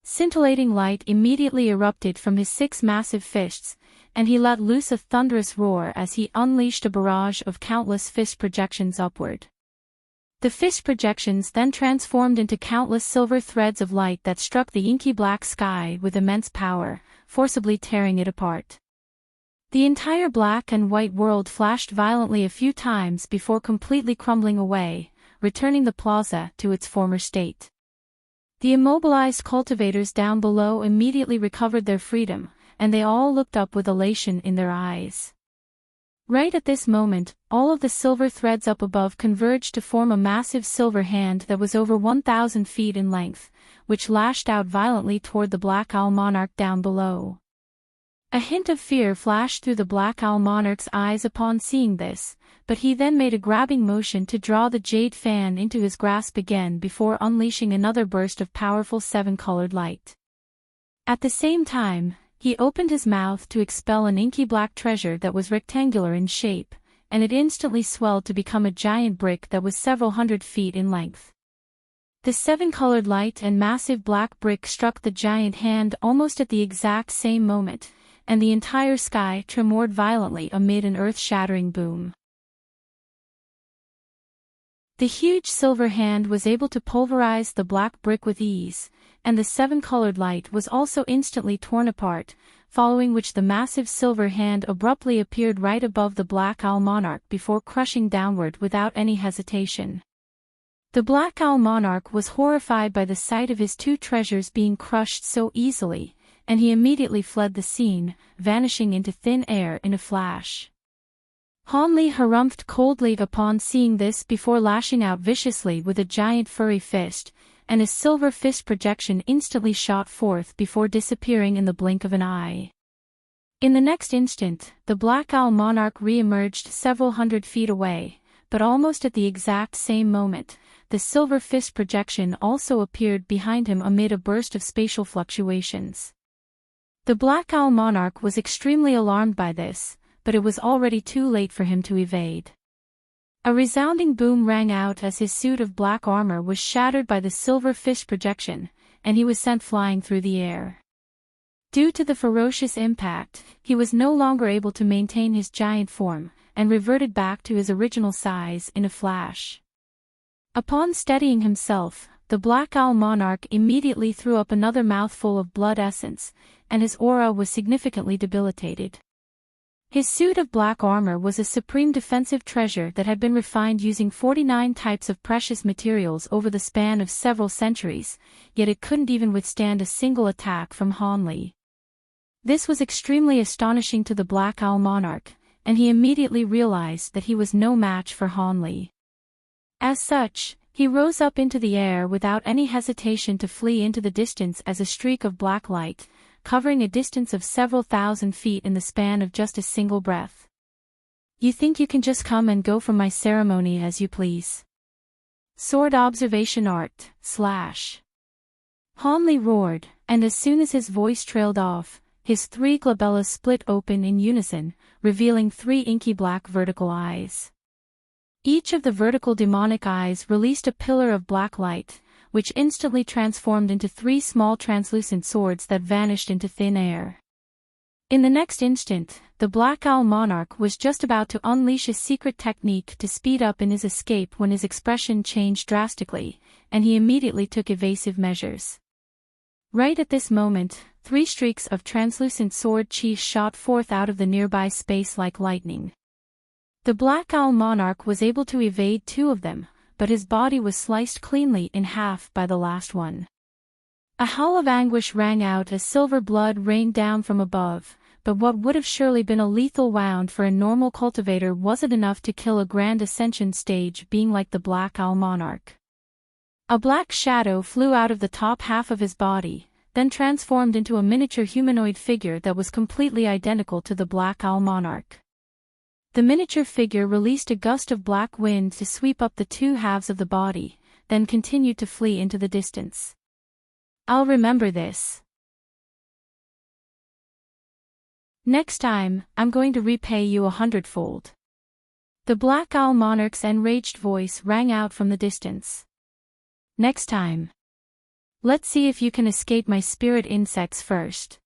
Scintillating light immediately erupted from his 6 massive fists, and he let loose a thunderous roar as he unleashed a barrage of countless fist projections upward. The fist projections then transformed into countless silver threads of light that struck the inky black sky with immense power, forcibly tearing it apart. The entire black and white world flashed violently a few times before completely crumbling away, returning the plaza to its former state. The immobilized cultivators down below immediately recovered their freedom, and they all looked up with elation in their eyes. Right at this moment, all of the silver threads up above converged to form a massive silver hand that was over 1,000 feet in length, which lashed out violently toward the Black Owl monarch down below. A hint of fear flashed through the Black Owl monarch's eyes upon seeing this, but he then made a grabbing motion to draw the jade fan into his grasp again before unleashing another burst of powerful 7-colored light. At the same time, he opened his mouth to expel an inky black treasure that was rectangular in shape, and it instantly swelled to become a giant brick that was several hundred feet in length. The 7-colored light and massive black brick struck the giant hand almost at the exact same moment, and the entire sky tremored violently amid an earth-shattering boom. The huge silver hand was able to pulverize the black brick with ease, and the 7-colored light was also instantly torn apart, following which the massive silver hand abruptly appeared right above the Black Owl monarch before crushing downward without any hesitation. The Black Owl monarch was horrified by the sight of his 2 treasures being crushed so easily, and he immediately fled the scene, vanishing into thin air in a flash. Hanli harumphed coldly upon seeing this before lashing out viciously with a giant furry fist, and a silver fist projection instantly shot forth before disappearing in the blink of an eye. In the next instant, the Black Owl monarch re-emerged several hundred feet away, but almost at the exact same moment, the silver fist projection also appeared behind him amid a burst of spatial fluctuations. The Black Owl monarch was extremely alarmed by this, but it was already too late for him to evade. A resounding boom rang out as his suit of black armor was shattered by the silver fist projection, and he was sent flying through the air. Due to the ferocious impact, he was no longer able to maintain his giant form, and reverted back to his original size in a flash. Upon steadying himself, the Black Owl monarch immediately threw up another mouthful of blood essence, and his aura was significantly debilitated. His suit of black armor was a supreme defensive treasure that had been refined using 49 types of precious materials over the span of several centuries, yet it couldn't even withstand a single attack from Hanli. This was extremely astonishing to the Black Owl monarch, and he immediately realized that he was no match for Hanli. As such, he rose up into the air without any hesitation to flee into the distance as a streak of black light, covering a distance of several thousand feet in the span of just a single breath. You think you can just come and go from my ceremony as you please? Sword observation art, / Hanli roared, and as soon as his voice trailed off, his 3 glabellas split open in unison, revealing 3 inky black vertical eyes. Each of the vertical demonic eyes released a pillar of black light, which instantly transformed into 3 small translucent swords that vanished into thin air. In the next instant, the Black Owl monarch was just about to unleash a secret technique to speed up in his escape when his expression changed drastically, and he immediately took evasive measures. Right at this moment, 3 streaks of translucent sword chi shot forth out of the nearby space like lightning. The Black Owl monarch was able to evade 2 of them, but his body was sliced cleanly in half by the last one. A howl of anguish rang out as silver blood rained down from above, but what would have surely been a lethal wound for a normal cultivator wasn't enough to kill a grand ascension stage being like the Black Owl Monarch. A black shadow flew out of the top half of his body, then transformed into a miniature humanoid figure that was completely identical to the Black Owl Monarch. The miniature figure released a gust of black wind to sweep up the two halves of the body, then continued to flee into the distance. I'll remember this. Next time, I'm going to repay you 100-fold. The Black Owl Monarch's enraged voice rang out from the distance. Next time. Let's see if you can escape my spirit insects first.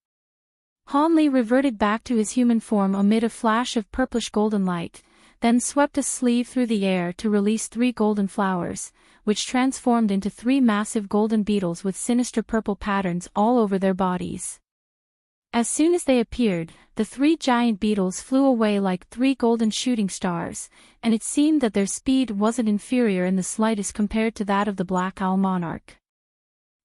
Hanli reverted back to his human form amid a flash of purplish golden light, then swept a sleeve through the air to release 3 golden flowers, which transformed into 3 massive golden beetles with sinister purple patterns all over their bodies. As soon as they appeared, the 3 giant beetles flew away like 3 golden shooting stars, and it seemed that their speed wasn't inferior in the slightest compared to that of the Black Owl Monarch.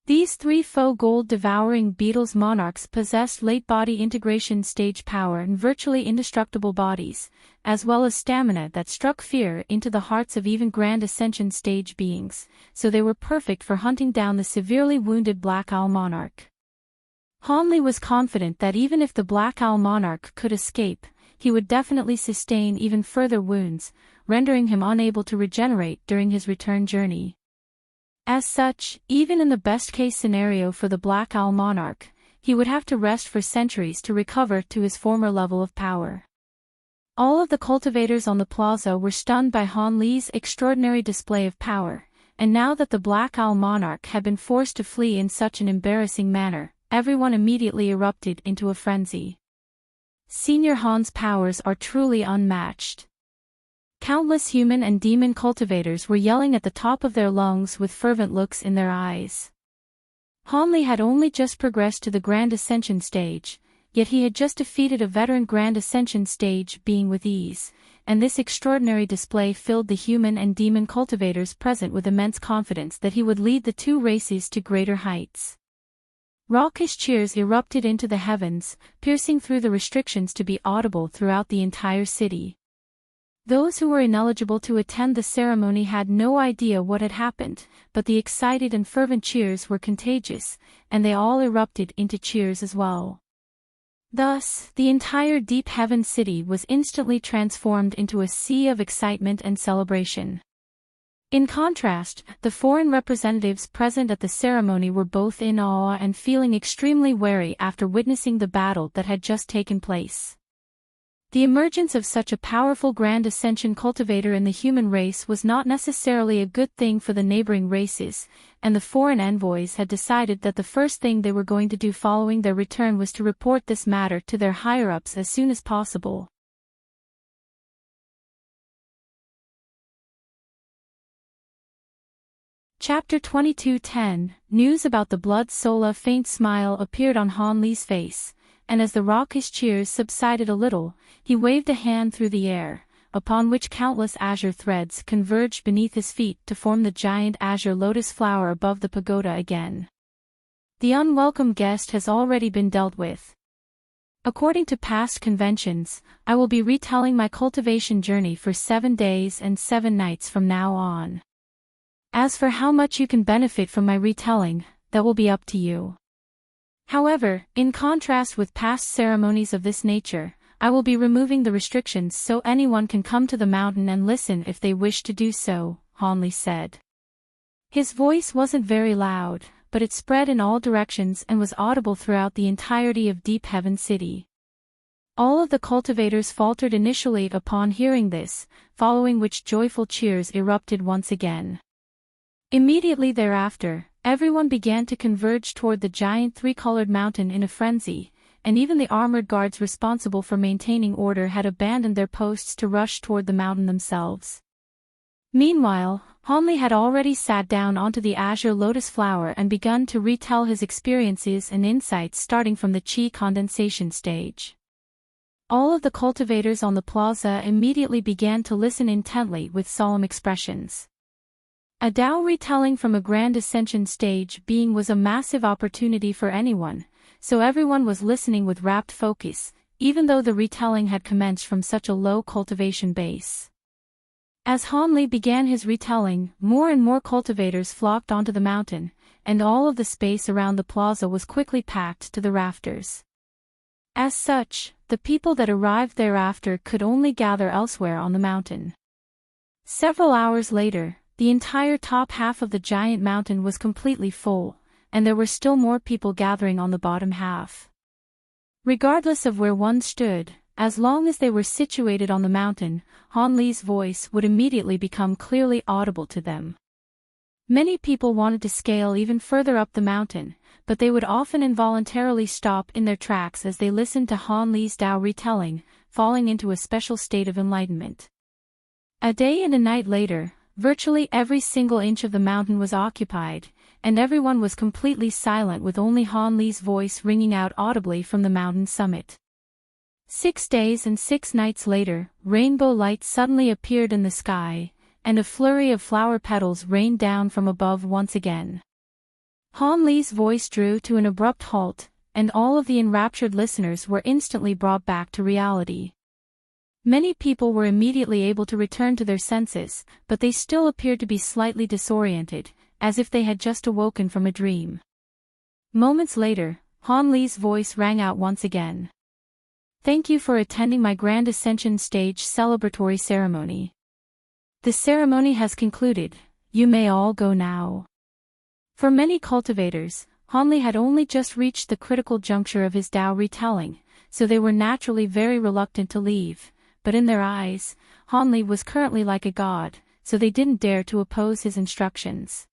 These 3 faux gold-devouring beetles monarchs possessed late body integration stage power and virtually indestructible bodies, as well as stamina that struck fear into the hearts of even Grand Ascension stage beings, so they were perfect for hunting down the severely wounded Black Owl Monarch. Hanli was confident that even if the Black Owl Monarch could escape, he would definitely sustain even further wounds, rendering him unable to regenerate during his return journey. As such, even in the best-case scenario for the Black Owl Monarch, he would have to rest for centuries to recover to his former level of power. All of the cultivators on the plaza were stunned by Hanli's extraordinary display of power, and now that the Black Owl Monarch had been forced to flee in such an embarrassing manner, everyone immediately erupted into a frenzy. Senior Han's powers are truly unmatched. Countless human and demon cultivators were yelling at the top of their lungs with fervent looks in their eyes. Hanli had only just progressed to the Grand Ascension stage, yet he had just defeated a veteran Grand Ascension stage being with ease, and this extraordinary display filled the human and demon cultivators present with immense confidence that he would lead the 2 races to greater heights. Raucous cheers erupted into the heavens, piercing through the restrictions to be audible throughout the entire city. Those who were ineligible to attend the ceremony had no idea what had happened, but the excited and fervent cheers were contagious, and they all erupted into cheers as well. Thus, the entire Deep Heaven city was instantly transformed into a sea of excitement and celebration. In contrast, the foreign representatives present at the ceremony were both in awe and feeling extremely wary after witnessing the battle that had just taken place. The emergence of such a powerful Grand Ascension cultivator in the human race was not necessarily a good thing for the neighboring races, and the foreign envoys had decided that the first thing they were going to do following their return was to report this matter to their higher-ups as soon as possible. Chapter 22:10 News about the Blood Soul. A faint smile appeared on Hanli's face, and as the raucous cheers subsided a little, he waved a hand through the air, upon which countless azure threads converged beneath his feet to form the giant azure lotus flower above the pagoda again. The unwelcome guest has already been dealt with. According to past conventions, I will be retelling my cultivation journey for 7 days and 7 nights from now on. As for how much you can benefit from my retelling, that will be up to you. However, in contrast with past ceremonies of this nature, I will be removing the restrictions so anyone can come to the mountain and listen if they wish to do so, Hanli said. His voice wasn't very loud, but it spread in all directions and was audible throughout the entirety of Deep Heaven City. All of the cultivators faltered initially upon hearing this, following which joyful cheers erupted once again. Immediately thereafter, everyone began to converge toward the giant 3-colored mountain in a frenzy, and even the armored guards responsible for maintaining order had abandoned their posts to rush toward the mountain themselves. Meanwhile, Hanli had already sat down onto the azure lotus flower and begun to retell his experiences and insights starting from the chi condensation stage. All of the cultivators on the plaza immediately began to listen intently with solemn expressions. A Dao retelling from a Grand Ascension stage being was a massive opportunity for anyone, so everyone was listening with rapt focus, even though the retelling had commenced from such a low cultivation base. As Han Li began his retelling, more and more cultivators flocked onto the mountain, and all of the space around the plaza was quickly packed to the rafters. As such, the people that arrived thereafter could only gather elsewhere on the mountain. Several hours later, the entire top half of the giant mountain was completely full, and there were still more people gathering on the bottom half. Regardless of where one stood, as long as they were situated on the mountain, Han Li's voice would immediately become clearly audible to them. Many people wanted to scale even further up the mountain, but they would often involuntarily stop in their tracks as they listened to Han Li's Tao retelling, falling into a special state of enlightenment. A day and a night later, virtually every single inch of the mountain was occupied, and everyone was completely silent with only Han Li's voice ringing out audibly from the mountain summit. 6 days and 6 nights later, rainbow light suddenly appeared in the sky, and a flurry of flower petals rained down from above once again. Han Li's voice drew to an abrupt halt, and all of the enraptured listeners were instantly brought back to reality. Many people were immediately able to return to their senses, but they still appeared to be slightly disoriented, as if they had just awoken from a dream. Moments later, Han Li's voice rang out once again. "Thank you for attending my Grand Ascension Stage celebratory ceremony. The ceremony has concluded, you may all go now." For many cultivators, Han Li had only just reached the critical juncture of his Tao retelling, so they were naturally very reluctant to leave, but in their eyes, Han Li was currently like a god, so they didn't dare to oppose his instructions.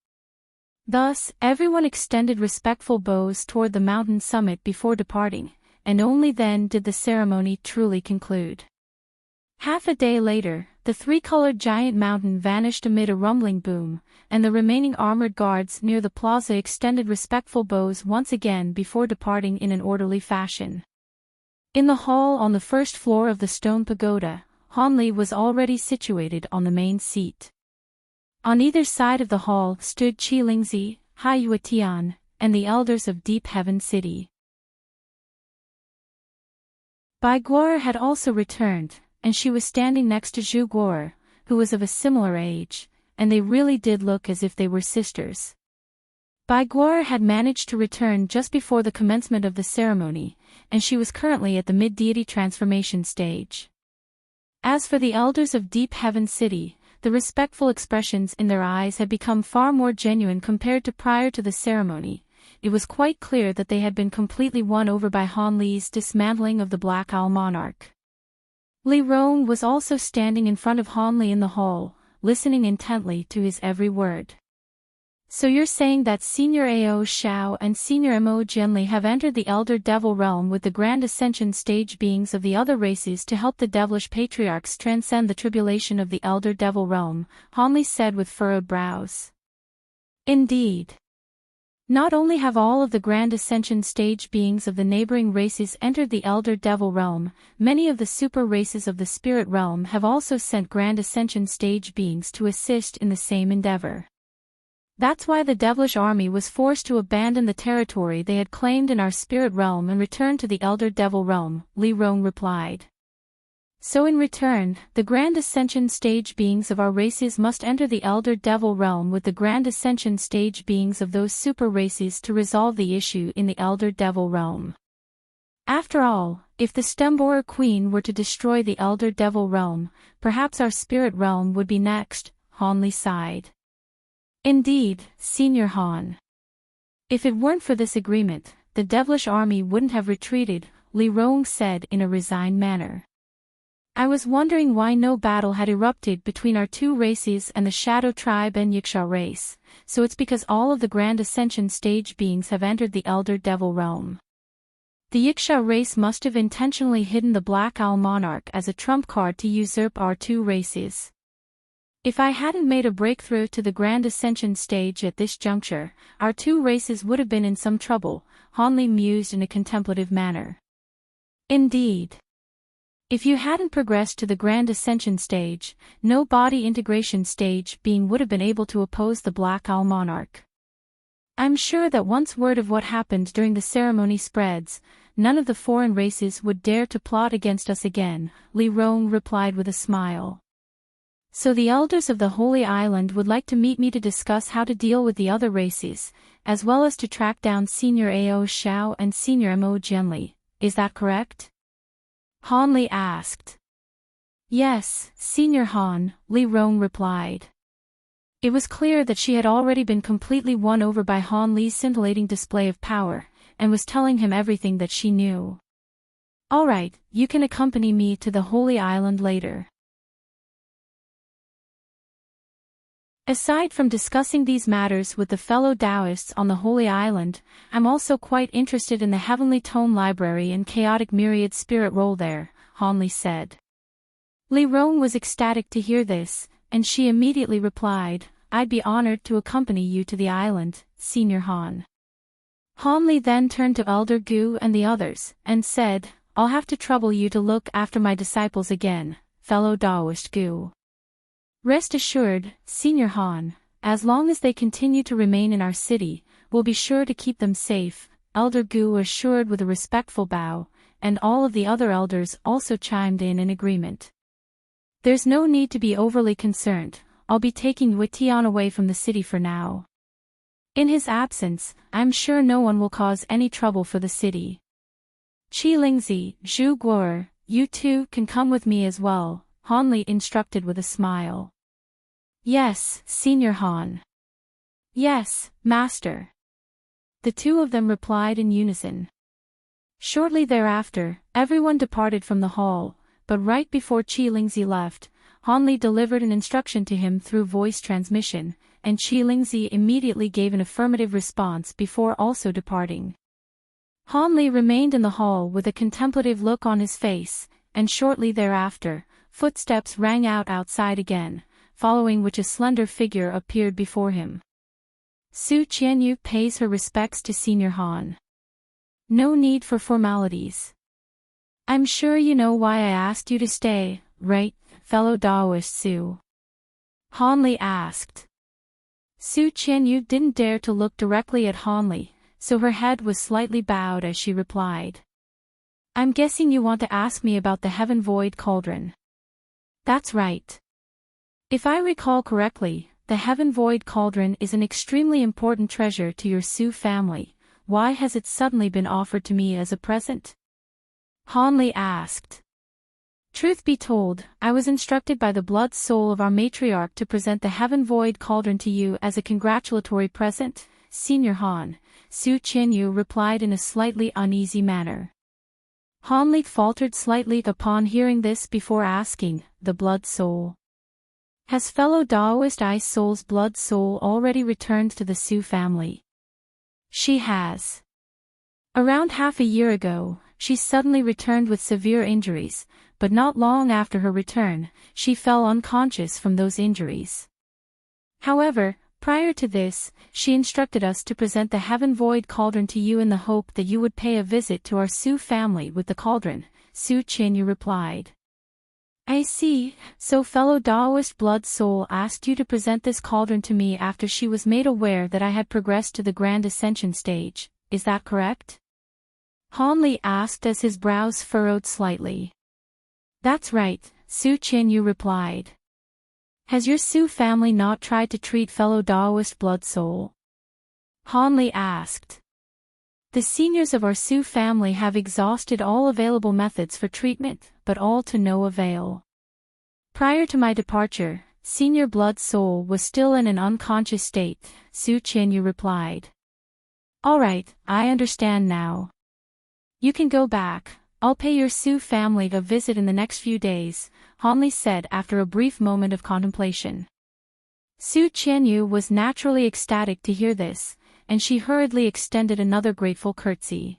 Thus, everyone extended respectful bows toward the mountain summit before departing, and only then did the ceremony truly conclude. Half a day later, the three-colored giant mountain vanished amid a rumbling boom, and the remaining armored guards near the plaza extended respectful bows once again before departing in an orderly fashion. In the hall on the first floor of the stone pagoda, Han Li was already situated on the main seat. On either side of the hall stood Qi Lingzi, Hai Yuetian, and the elders of Deep Heaven City. Bai Guo had also returned, and she was standing next to Zhu Guo, who was of a similar age, and they really did look as if they were sisters. Bai Guo had managed to return just before the commencement of the ceremony, and she was currently at the mid-deity transformation stage. As for the elders of Deep Heaven City, the respectful expressions in their eyes had become far more genuine compared to prior to the ceremony. It was quite clear that they had been completely won over by Han Li's dismantling of the Black Owl Monarch. Li Rong was also standing in front of Han Li in the hall, listening intently to his every word. "So you're saying that Senior Ao Xiao and Senior Mo Jianli have entered the Elder Devil Realm with the Grand Ascension Stage beings of the other races to help the devilish patriarchs transcend the tribulation of the Elder Devil Realm," Han Li said with furrowed brows. "Indeed. Not only have all of the Grand Ascension Stage beings of the neighboring races entered the Elder Devil Realm, many of the super races of the Spirit Realm have also sent Grand Ascension Stage beings to assist in the same endeavor. That's why the devilish army was forced to abandon the territory they had claimed in our Spirit Realm and return to the Elder Devil Realm," Li Rong replied. "So in return, the Grand Ascension Stage beings of our races must enter the Elder Devil Realm with the Grand Ascension Stage beings of those super races to resolve the issue in the Elder Devil Realm. After all, if the Stemborer Queen were to destroy the Elder Devil Realm, perhaps our Spirit Realm would be next," Han Li sighed. "Indeed, Senior Han. If it weren't for this agreement, the devilish army wouldn't have retreated," Li Rong said in a resigned manner. "I was wondering why no battle had erupted between our two races and the Shadow Tribe and Yiksha race, so it's because all of the Grand Ascension Stage beings have entered the Elder Devil Realm. The Yiksha race must have intentionally hidden the Black Owl Monarch as a trump card to usurp our two races. If I hadn't made a breakthrough to the Grand Ascension Stage at this juncture, our two races would have been in some trouble," Han Li mused in a contemplative manner. "Indeed. If you hadn't progressed to the Grand Ascension Stage, no body integration stage being would have been able to oppose the Black Owl Monarch. I'm sure that once word of what happened during the ceremony spreads, none of the foreign races would dare to plot against us again, Li Rong replied with a smile. So the elders of the Holy Island would like to meet me to discuss how to deal with the other races, as well as to track down Senior Ao Xiao and Senior Mo Jianli, is that correct? Han Li asked. Yes, Senior Han, Li Rong replied. It was clear that she had already been completely won over by Han Li's scintillating display of power, and was telling him everything that she knew. All right, you can accompany me to the Holy Island later. Aside from discussing these matters with the fellow Taoists on the Holy Island, I'm also quite interested in the Heavenly Tome Library and Chaotic Myriad Spirit Roll there, Han Li said. Li Rong was ecstatic to hear this, and she immediately replied, I'd be honored to accompany you to the island, Senior Han. Han Li then turned to Elder Gu and the others, and said, I'll have to trouble you to look after my disciples again, fellow Taoist Gu. Rest assured, Senior Han, as long as they continue to remain in our city, we'll be sure to keep them safe, Elder Gu assured with a respectful bow, and all of the other elders also chimed in agreement. There's no need to be overly concerned, I'll be taking Wei Tian away from the city for now. In his absence, I'm sure no one will cause any trouble for the city. Qi Lingzi, Zhu Guo, you two can come with me as well, Han Li instructed with a smile. Yes, Senior Han. Yes, Master. The two of them replied in unison. Shortly thereafter, everyone departed from the hall, but right before Qi Lingzi left, Han Li delivered an instruction to him through voice transmission, and Qi Lingzi immediately gave an affirmative response before also departing. Han Li remained in the hall with a contemplative look on his face, and shortly thereafter, footsteps rang out outside again, following which a slender figure appeared before him. Su Qianyu pays her respects to Senior Han. No need for formalities. I'm sure you know why I asked you to stay, right, fellow Taoist Su? Han Li asked. Su Qianyu didn't dare to look directly at Han Li, so her head was slightly bowed as she replied. I'm guessing you want to ask me about the Heaven Void Cauldron. That's right. If I recall correctly, the Heaven Void Cauldron is an extremely important treasure to your Su family. Why has it suddenly been offered to me as a present? Han Li asked. Truth be told, I was instructed by the blood soul of our matriarch to present the Heaven Void Cauldron to you as a congratulatory present, Senior Han, Su Qianyu replied in a slightly uneasy manner. Han Li faltered slightly upon hearing this before asking, the blood soul. Has fellow Taoist Ice Soul's blood soul already returned to the Su family? She has. Around half a year ago, she suddenly returned with severe injuries, but not long after her return, she fell unconscious from those injuries. However, prior to this, she instructed us to present the Heaven Void Cauldron to you in the hope that you would pay a visit to our Su family with the cauldron, Su Qianyu replied. I see, so fellow Taoist blood soul asked you to present this cauldron to me after she was made aware that I had progressed to the Grand Ascension stage, is that correct? Han Li asked as his brows furrowed slightly. That's right, Su Qianyu replied. Has your Su family not tried to treat fellow Taoist blood soul? Han Li asked. The seniors of our Su family have exhausted all available methods for treatment, but all to no avail. Prior to my departure, Senior Blood Soul was still in an unconscious state, Su Qianyu replied. Alright, I understand now. You can go back, I'll pay your Su family a visit in the next few days, Han Li said after a brief moment of contemplation. Su Qianyu was naturally ecstatic to hear this, and she hurriedly extended another grateful curtsy.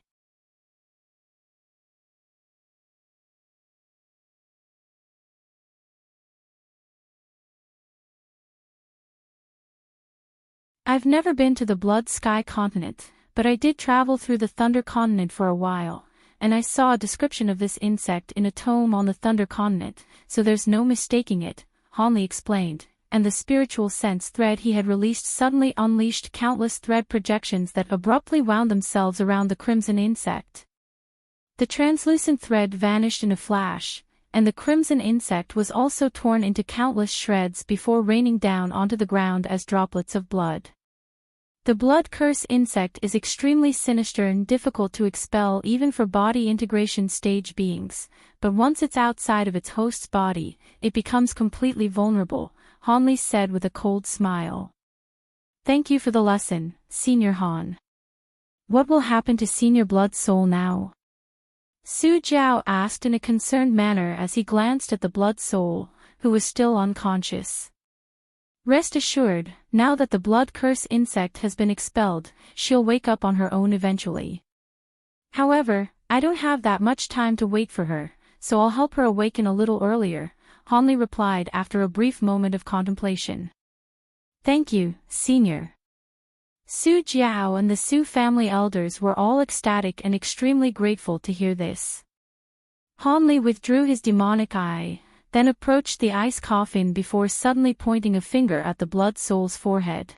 I've never been to the Blood Sky continent, but I did travel through the Thunder continent for a while, and I saw a description of this insect in a tome on the Thunder continent, so there's no mistaking it, Han Li explained, and the spiritual sense thread he had released suddenly unleashed countless thread projections that abruptly wound themselves around the crimson insect. The translucent thread vanished in a flash, and the crimson insect was also torn into countless shreds before raining down onto the ground as droplets of blood. The blood curse insect is extremely sinister and difficult to expel even for body integration stage beings, but once it's outside of its host's body, it becomes completely vulnerable, Hanli said with a cold smile. Thank you for the lesson, Senior Han. What will happen to Senior Blood Soul now? Su Jiao asked in a concerned manner as he glanced at the Blood Soul, who was still unconscious. Rest assured, now that the blood curse insect has been expelled, she'll wake up on her own eventually. However, I don't have that much time to wait for her, so I'll help her awaken a little earlier, Hanli replied after a brief moment of contemplation. Thank you, Senior. Su Jiao and the Su family elders were all ecstatic and extremely grateful to hear this. Hanli withdrew his demonic eye, then approached the ice coffin before suddenly pointing a finger at the blood soul's forehead.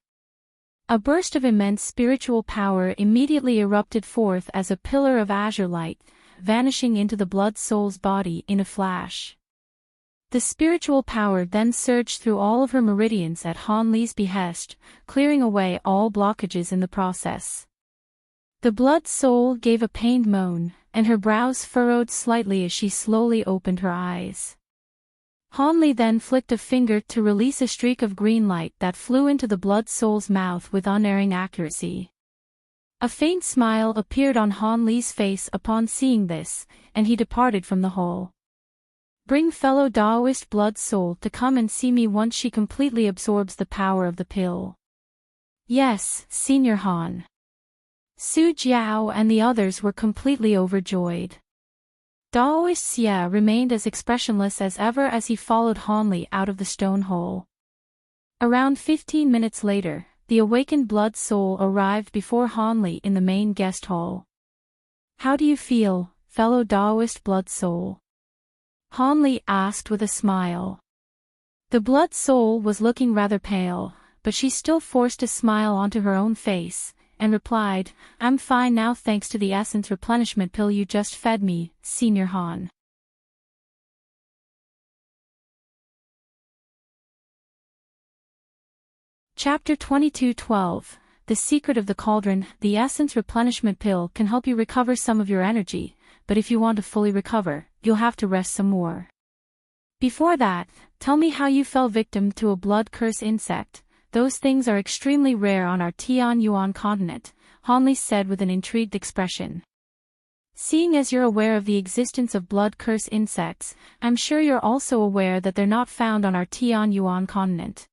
A burst of immense spiritual power immediately erupted forth as a pillar of azure light, vanishing into the blood soul's body in a flash. The spiritual power then surged through all of her meridians at Hanli's behest, clearing away all blockages in the process. The blood soul gave a pained moan, and her brows furrowed slightly as she slowly opened her eyes. Hanli then flicked a finger to release a streak of green light that flew into the blood soul's mouth with unerring accuracy. A faint smile appeared on Hanli's face upon seeing this, and he departed from the hall. Bring fellow Daoist blood soul to come and see me once she completely absorbs the power of the pill. Yes, Senior Han. Su Jiao and the others were completely overjoyed. Daoist Xie remained as expressionless as ever as he followed Hanli out of the stone hole. Around 15 minutes later, the awakened blood soul arrived before Hanli in the main guest hall. How do you feel, fellow Daoist blood soul? Hanli asked with a smile. The blood soul was looking rather pale, but she still forced a smile onto her own face, and replied, I'm fine now thanks to the essence replenishment pill you just fed me, Senior Han. Chapter 22:12 The Secret of the Cauldron. The essence replenishment pill can help you recover some of your energy, but if you want to fully recover, you'll have to rest some more. Before that, tell me how you fell victim to a blood curse insect. Those things are extremely rare on our Tianyuan continent, Hanli said with an intrigued expression. Seeing as you're aware of the existence of blood curse insects, I'm sure you're also aware that they're not found on our Tianyuan continent.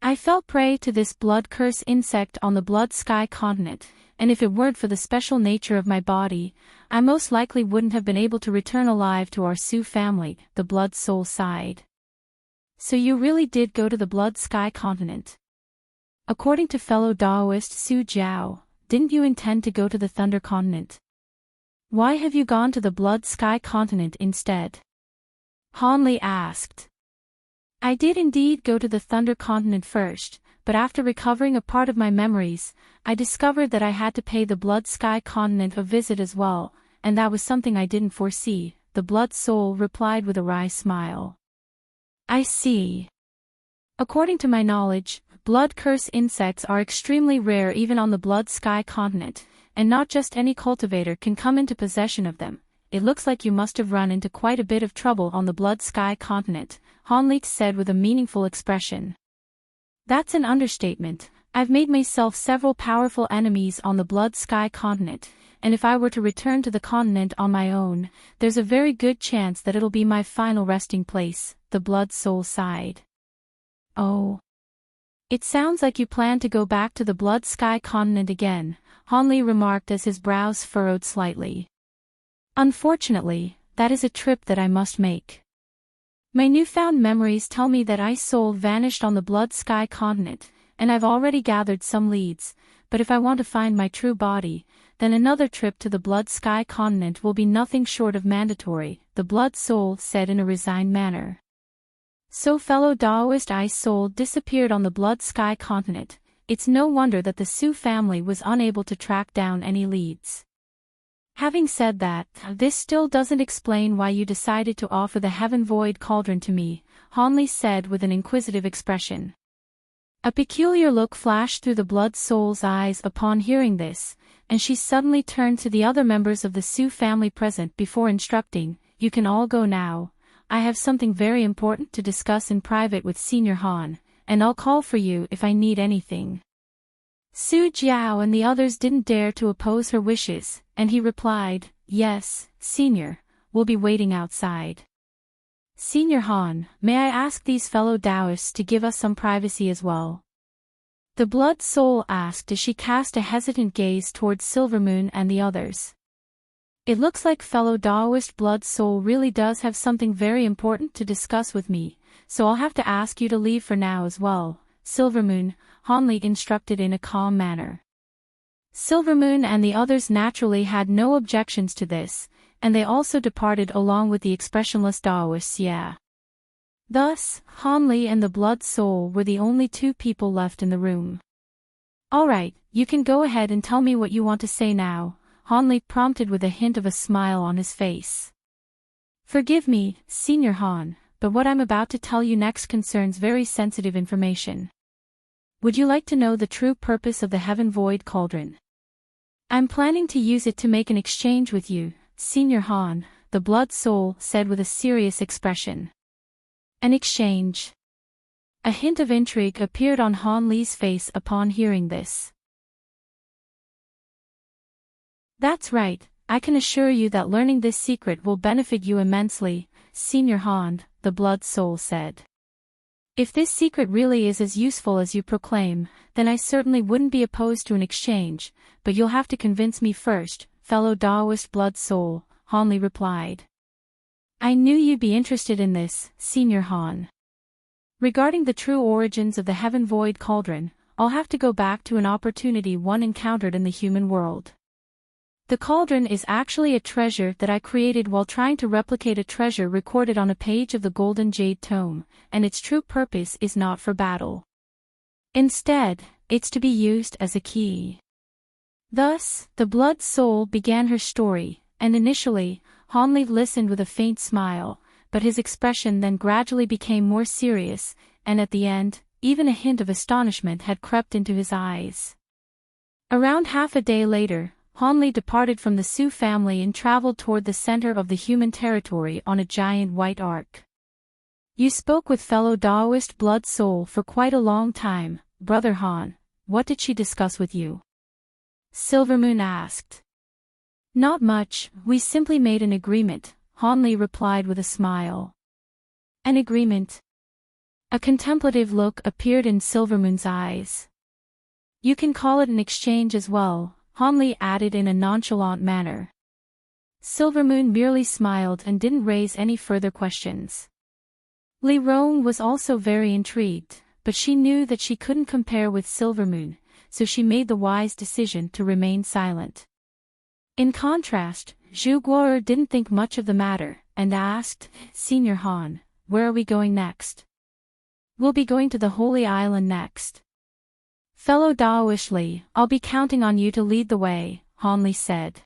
I fell prey to this blood curse insect on the Blood Sky continent, and if it weren't for the special nature of my body, I most likely wouldn't have been able to return alive to our Su family, the blood soul sighed. So you really did go to the Blood Sky continent. According to fellow Daoist Su Jiao, didn't you intend to go to the Thunder continent? Why have you gone to the Blood Sky continent instead? Hanli asked. I did indeed go to the Thunder continent first, but after recovering a part of my memories, I discovered that I had to pay the Blood Sky continent a visit as well, and that was something I didn't foresee, the blood soul replied with a wry smile. I see. According to my knowledge, blood curse insects are extremely rare even on the Blood Sky continent, and not just any cultivator can come into possession of them. It looks like you must have run into quite a bit of trouble on the Blood Sky continent, Hanli said with a meaningful expression. That's an understatement. I've made myself several powerful enemies on the Blood Sky continent, and if I were to return to the continent on my own, there's a very good chance that it'll be my final resting place, the blood soul sighed. Oh. It sounds like you plan to go back to the Blood Sky continent again, Hanli remarked as his brows furrowed slightly. Unfortunately, that is a trip that I must make. My newfound memories tell me that Ice Soul vanished on the Blood Sky continent, and I've already gathered some leads, but if I want to find my true body, then another trip to the Blood Sky continent will be nothing short of mandatory, the blood soul said in a resigned manner. So fellow Daoist Ice Soul disappeared on the Blood Sky continent. It's no wonder that the Su family was unable to track down any leads. Having said that, this still doesn't explain why you decided to offer the Heaven Void Cauldron to me, Hanli said with an inquisitive expression. A peculiar look flashed through the Blood Soul's eyes upon hearing this, and she suddenly turned to the other members of the Su family present before instructing, "You can all go now. I have something very important to discuss in private with Senior Han, and I'll call for you if I need anything." Su Jiao and the others didn't dare to oppose her wishes, and he replied, "Yes, Senior, we'll be waiting outside." "Senior Han, may I ask these fellow Taoists to give us some privacy as well?" The Blood Soul asked as she cast a hesitant gaze towards Silvermoon and the others. "It looks like fellow Taoist Blood Soul really does have something very important to discuss with me, so I'll have to ask you to leave for now as well, Silvermoon," Hanli instructed in a calm manner. Silvermoon and the others naturally had no objections to this, and they also departed along with the expressionless Taoists. Thus, Hanli and the Blood Soul were the only two people left in the room. "All right, you can go ahead and tell me what you want to say now," Hanli prompted with a hint of a smile on his face. "Forgive me, Senior Han, but what I'm about to tell you next concerns very sensitive information. Would you like to know the true purpose of the Heaven Void Cauldron? I'm planning to use it to make an exchange with you, Senior Han," the Blood Soul said with a serious expression. "An exchange?" A hint of intrigue appeared on Han Li's face upon hearing this. "That's right, I can assure you that learning this secret will benefit you immensely, Senior Han," the Blood Soul said. "If this secret really is as useful as you proclaim, then I certainly wouldn't be opposed to an exchange, but you'll have to convince me first, fellow Taoist Blood Soul," Hanli replied. "I knew you'd be interested in this, Senior Han. Regarding the true origins of the Heaven Void Cauldron, I'll have to go back to an opportunity one encountered in the human world. The cauldron is actually a treasure that I created while trying to replicate a treasure recorded on a page of the Golden Jade Tome, and its true purpose is not for battle. Instead, it's to be used as a key." Thus, the Blood Soul began her story, and initially, Hanli listened with a faint smile, but his expression then gradually became more serious, and at the end, even a hint of astonishment had crept into his eyes. Around half a day later, Hanli departed from the Su family and traveled toward the center of the human territory on a giant white ark. "You spoke with fellow Taoist Blood Soul for quite a long time, Brother Han. What did she discuss with you?" Silvermoon asked. "Not much, we simply made an agreement," Hanli replied with a smile. "An agreement?" A contemplative look appeared in Silvermoon's eyes. "You can call it an exchange as well," Hanli added in a nonchalant manner. Silvermoon merely smiled and didn't raise any further questions. Li Rong was also very intrigued, but she knew that she couldn't compare with Silvermoon, so she made the wise decision to remain silent. In contrast, Zhu Guo'er didn't think much of the matter, and asked, "Senior Han, where are we going next?" "We'll be going to the Holy Island next. Fellow Daoish Li, I'll be counting on you to lead the way," Hanli said.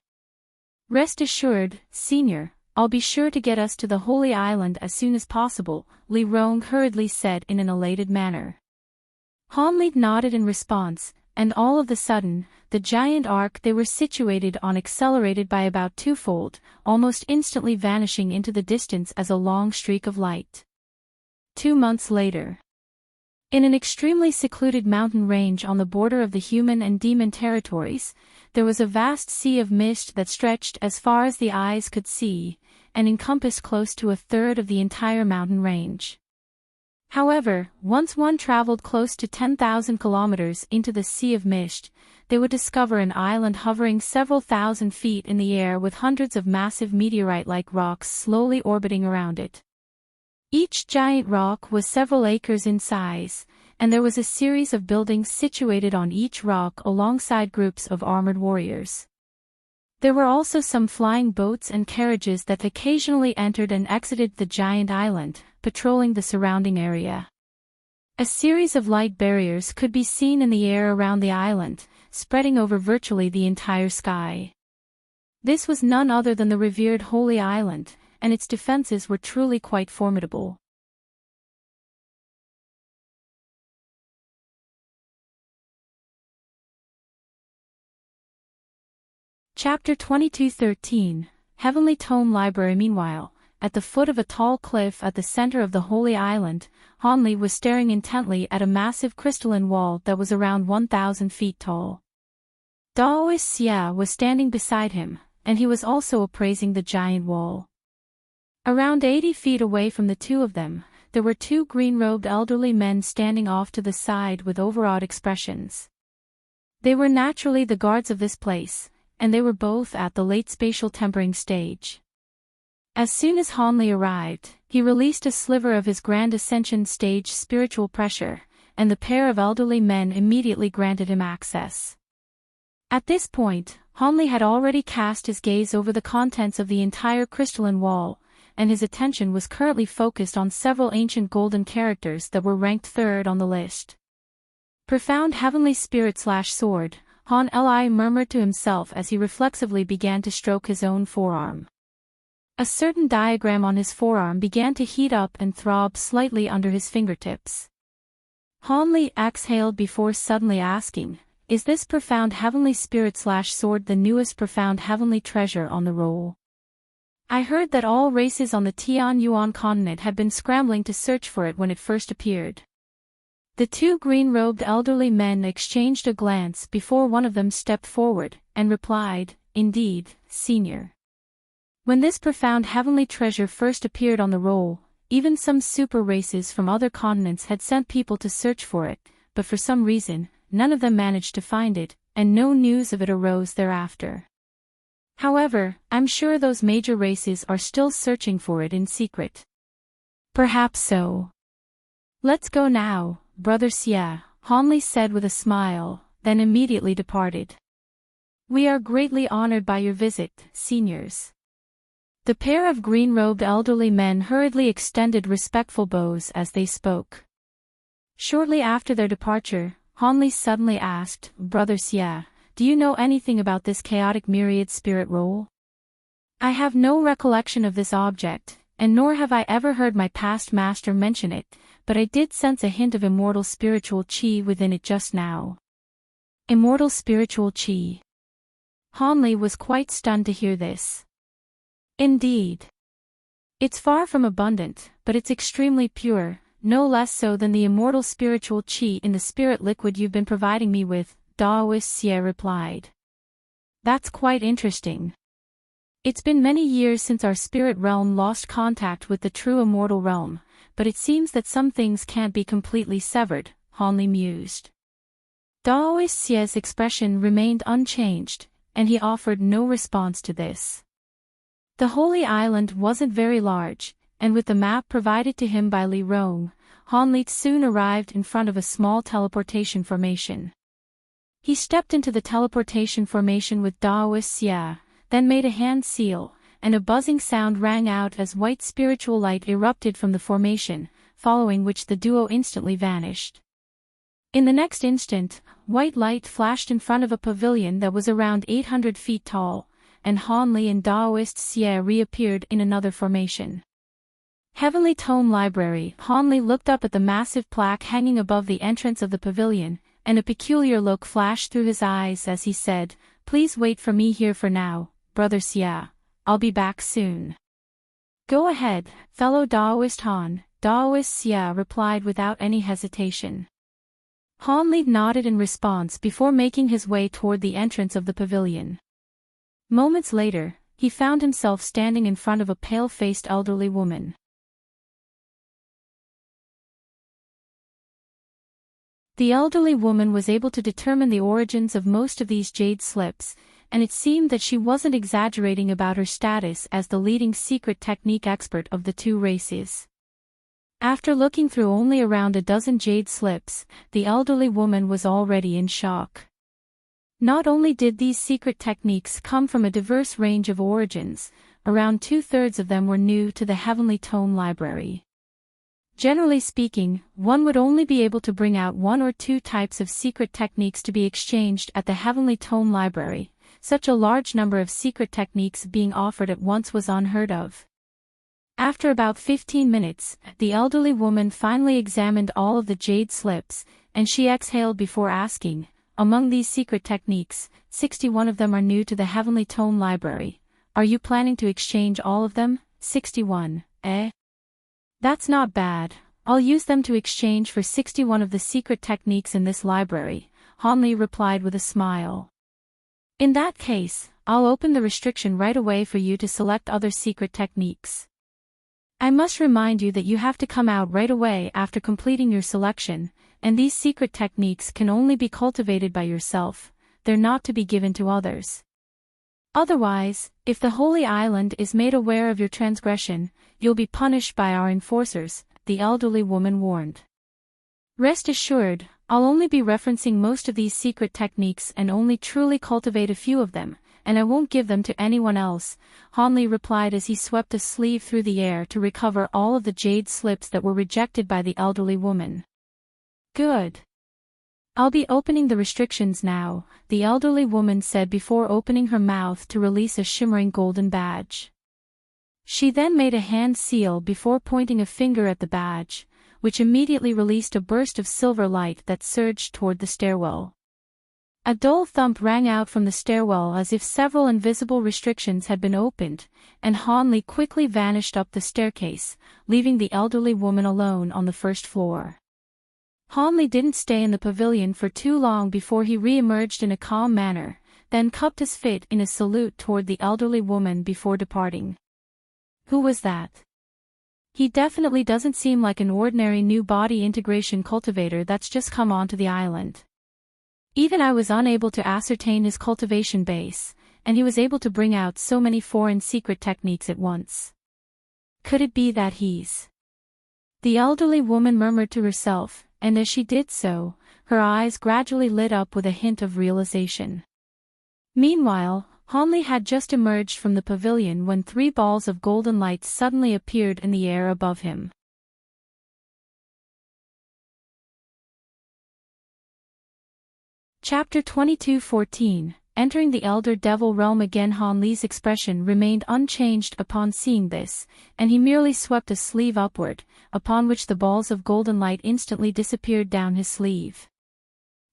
"Rest assured, Senior, I'll be sure to get us to the Holy Island as soon as possible," Li Rong hurriedly said in an elated manner. Hanli nodded in response, and all of a sudden, the giant ark they were situated on accelerated by about twofold, almost instantly vanishing into the distance as a long streak of light. 2 months later. In an extremely secluded mountain range on the border of the human and demon territories, there was a vast sea of mist that stretched as far as the eyes could see, and encompassed close to a third of the entire mountain range. However, once one traveled close to 10,000 kilometers into the Sea of Mist, they would discover an island hovering several thousand feet in the air with hundreds of massive meteorite-like rocks slowly orbiting around it. Each giant rock was several acres in size, and there was a series of buildings situated on each rock alongside groups of armored warriors. There were also some flying boats and carriages that occasionally entered and exited the giant island, patrolling the surrounding area. A series of light barriers could be seen in the air around the island, spreading over virtually the entire sky. This was none other than the revered Holy Island, and its defenses were truly quite formidable. Chapter 22:13 Heavenly Tome Library. Meanwhile, at the foot of a tall cliff at the center of the Holy Island, Hanli was staring intently at a massive crystalline wall that was around 1,000 feet tall. Daoist Xia was standing beside him, and he was also appraising the giant wall. Around 80 feet away from the two of them, there were two green-robed elderly men standing off to the side with overawed expressions. They were naturally the guards of this place, and they were both at the late spatial tempering stage. As soon as Hanli arrived, he released a sliver of his Grand Ascension stage spiritual pressure, and the pair of elderly men immediately granted him access. At this point, Hanli had already cast his gaze over the contents of the entire crystalline wall, and his attention was currently focused on several ancient golden characters that were ranked third on the list. Profound Heavenly Spirit/Sword, Han Li murmured to himself as he reflexively began to stroke his own forearm. A certain diagram on his forearm began to heat up and throb slightly under his fingertips. Hanli exhaled before suddenly asking, "Is this Profound Heavenly Spirit/Sword the newest profound heavenly treasure on the roll? I heard that all races on the Tianyuan continent had been scrambling to search for it when it first appeared." The two green-robed elderly men exchanged a glance before one of them stepped forward and replied, "Indeed, Senior. When this profound heavenly treasure first appeared on the roll, even some super races from other continents had sent people to search for it, but for some reason, none of them managed to find it, and no news of it arose thereafter. However, I'm sure those major races are still searching for it in secret." "Perhaps so. Let's go now, Brother Xia," Hanli said with a smile, then immediately departed. "We are greatly honored by your visit, seniors." The pair of green-robed elderly men hurriedly extended respectful bows as they spoke. Shortly after their departure, Hanli suddenly asked, "Brother Xia, do you know anything about this chaotic myriad spirit roll? I have no recollection of this object, and nor have I ever heard my past master mention it, but I did sense a hint of immortal spiritual qi within it just now." Immortal spiritual qi. Hanli was quite stunned to hear this. "Indeed. It's far from abundant, but it's extremely pure, no less so than the immortal spiritual qi in the spirit liquid you've been providing me with," Daoist Xie replied. "That's quite interesting. It's been many years since our spirit realm lost contact with the true immortal realm, but it seems that some things can't be completely severed," Hanli mused. Daoist Xie's expression remained unchanged, and he offered no response to this. The Holy Island wasn't very large, and with the map provided to him by Li Rong, Hanli soon arrived in front of a small teleportation formation. He stepped into the teleportation formation with Daoist Xia, then made a hand seal, and a buzzing sound rang out as white spiritual light erupted from the formation, following which the duo instantly vanished. In the next instant, white light flashed in front of a pavilion that was around 800 feet tall, and Hanli and Daoist Xie reappeared in another formation. Heavenly Tome Library. Hanli looked up at the massive plaque hanging above the entrance of the pavilion, and a peculiar look flashed through his eyes as he said, "Please wait for me here for now, Brother Xia. I'll be back soon." "Go ahead, fellow Daoist Han," Daoist Xia replied without any hesitation. Hanli nodded in response before making his way toward the entrance of the pavilion. Moments later, he found himself standing in front of a pale-faced elderly woman. The elderly woman was able to determine the origins of most of these jade slips, and it seemed that she wasn't exaggerating about her status as the leading secret technique expert of the two races. After looking through only around a dozen jade slips, the elderly woman was already in shock. Not only did these secret techniques come from a diverse range of origins, around 2/3 of them were new to the Heavenly Tome Library. Generally speaking, one would only be able to bring out one or two types of secret techniques to be exchanged at the Heavenly Tome Library, such a large number of secret techniques being offered at once was unheard of. After about 15 minutes, the elderly woman finally examined all of the jade slips, and she exhaled before asking, "Among these secret techniques, 61 of them are new to the Heavenly Tome Library. Are you planning to exchange all of them?" 61, eh? That's not bad. I'll use them to exchange for 61 of the secret techniques in this library, Hanli replied with a smile. In that case, I'll open the restriction right away for you to select other secret techniques. I must remind you that you have to come out right away after completing your selection, and these secret techniques can only be cultivated by yourself, they're not to be given to others. Otherwise, if the Holy Island is made aware of your transgression, you'll be punished by our enforcers, the elderly woman warned. Rest assured, I'll only be referencing most of these secret techniques and only truly cultivate a few of them, and I won't give them to anyone else, Hanli replied as he swept a sleeve through the air to recover all of the jade slips that were rejected by the elderly woman. Good. I'll be opening the restrictions now, the elderly woman said before opening her mouth to release a shimmering golden badge. She then made a hand seal before pointing a finger at the badge, which immediately released a burst of silver light that surged toward the stairwell. A dull thump rang out from the stairwell as if several invisible restrictions had been opened, and Hanli quickly vanished up the staircase, leaving the elderly woman alone on the first floor. Hanli didn't stay in the pavilion for too long before he re-emerged in a calm manner, then cupped his feet in a salute toward the elderly woman before departing. Who was that? He definitely doesn't seem like an ordinary new body integration cultivator that's just come onto the island. Even I was unable to ascertain his cultivation base, and he was able to bring out so many foreign secret techniques at once. Could it be that he's... The elderly woman murmured to herself, and as she did so, her eyes gradually lit up with a hint of realization. Meanwhile, Hanli had just emerged from the pavilion when 3 balls of golden light suddenly appeared in the air above him. Chapter 22:14. Entering the Elder Devil Realm again. Hanli's expression remained unchanged upon seeing this, and he merely swept a sleeve upward, upon which the balls of golden light instantly disappeared down his sleeve.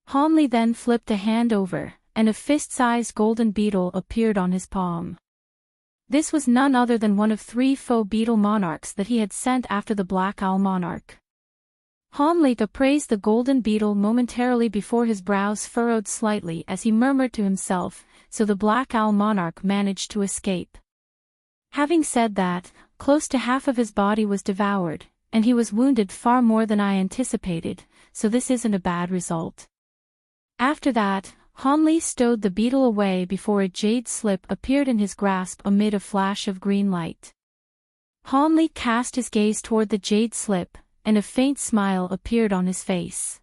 Hanli then flipped a hand over, and a fist-sized golden beetle appeared on his palm. This was none other than one of 3 faux beetle monarchs that he had sent after the Black Owl monarch. Hanli appraised the golden beetle momentarily before his brows furrowed slightly as he murmured to himself, so the Black Owl monarch managed to escape. Having said that, close to half of his body was devoured, and he was wounded far more than I anticipated, so this isn't a bad result. After that, Hanli stowed the beetle away before a jade slip appeared in his grasp amid a flash of green light. Hanli cast his gaze toward the jade slip, and a faint smile appeared on his face.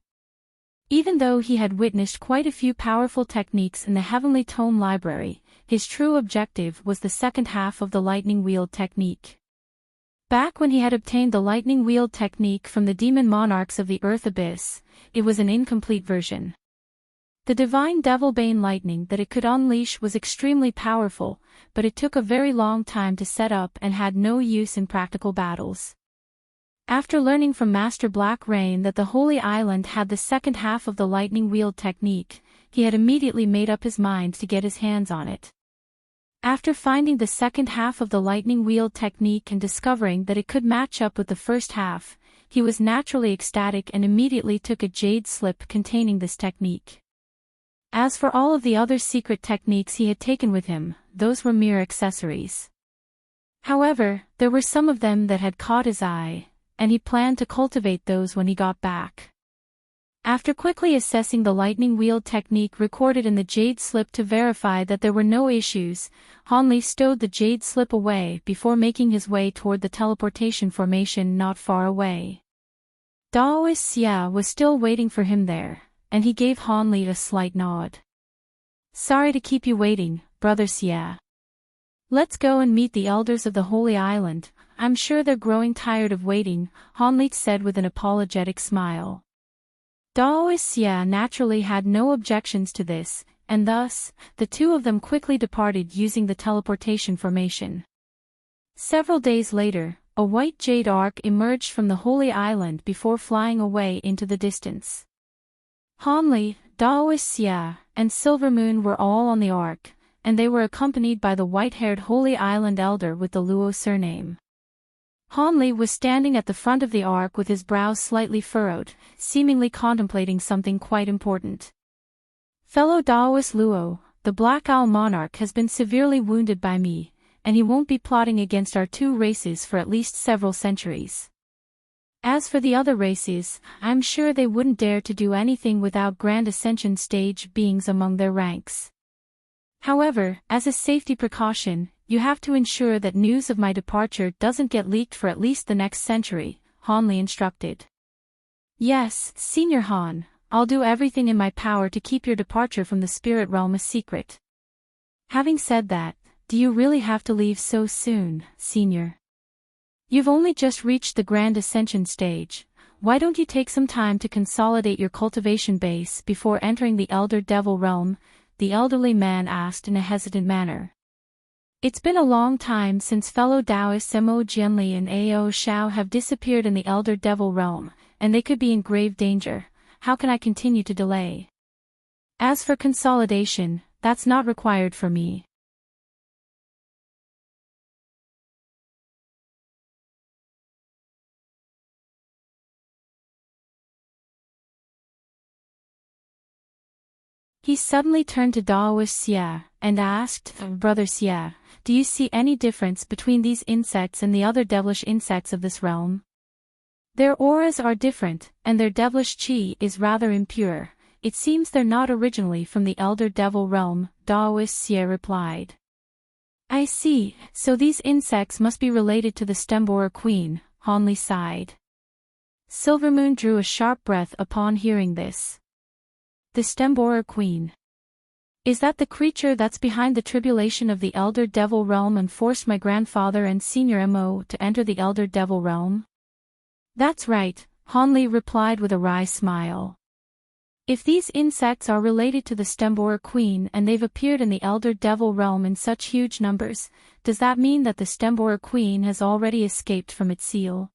Even though he had witnessed quite a few powerful techniques in the Heavenly Tome Library, his true objective was the second half of the lightning wheel technique. Back when he had obtained the lightning wheel technique from the demon monarchs of the Earth Abyss, it was an incomplete version. The divine Devilbane lightning that it could unleash was extremely powerful, but it took a very long time to set up and had no use in practical battles. After learning from Master Black Rain that the Holy Island had the second half of the lightning wheel technique, he had immediately made up his mind to get his hands on it. After finding the second half of the lightning wheel technique and discovering that it could match up with the first half, he was naturally ecstatic and immediately took a jade slip containing this technique. As for all of the other secret techniques he had taken with him, those were mere accessories. However, there were some of them that had caught his eye, and he planned to cultivate those when he got back. After quickly assessing the lightning wheel technique recorded in the jade slip to verify that there were no issues, Hanli stowed the jade slip away before making his way toward the teleportation formation not far away. Daoist Xia was still waiting for him there, and he gave Hanli a slight nod. "Sorry to keep you waiting, Brother Xia. Let's go and meet the elders of the Holy Island. I'm sure they're growing tired of waiting," Hanli said with an apologetic smile. Daoist Xia naturally had no objections to this, and thus, the two of them quickly departed using the teleportation formation. Several days later, a white jade ark emerged from the Holy Island before flying away into the distance. Hanli, Daoist Xia, and Silvermoon were all on the ark, and they were accompanied by the white-haired Holy Island elder with the Luo surname. Hanli was standing at the front of the ark with his brows slightly furrowed, seemingly contemplating something quite important. Fellow Daoist Luo, the Black Owl monarch has been severely wounded by me, and he won't be plotting against our two races for at least several centuries. As for the other races, I'm sure they wouldn't dare to do anything without Grand Ascension stage beings among their ranks. However, as a safety precaution, you have to ensure that news of my departure doesn't get leaked for at least the next century, Hanli instructed. Yes, Senior Han, I'll do everything in my power to keep your departure from the spirit realm a secret. Having said that, do you really have to leave so soon, Senior? You've only just reached the Grand Ascension stage. Why don't you take some time to consolidate your cultivation base before entering the Elder Devil realm? The elderly man asked in a hesitant manner. It's been a long time since fellow Taoists Mo Jianli and Ao Xiao have disappeared in the Elder Devil realm, and they could be in grave danger. How can I continue to delay? As for consolidation, that's not required for me. He suddenly turned to Daoist Xia, and asked, Brother Xia, do you see any difference between these insects and the other devilish insects of this realm? Their auras are different, and their devilish qi is rather impure. It seems they're not originally from the Elder Devil realm, Daoist Xia replied. I see, so these insects must be related to the Stemborer Queen, Hanli sighed. Silvermoon drew a sharp breath upon hearing this. The Stemborer Queen. Is that the creature that's behind the tribulation of the Elder Devil realm and forced my grandfather and Senior Mo to enter the Elder Devil realm? That's right, Hanli replied with a wry smile. If these insects are related to the Stemborer Queen and they've appeared in the Elder Devil realm in such huge numbers, does that mean that the Stemborer Queen has already escaped from its seal?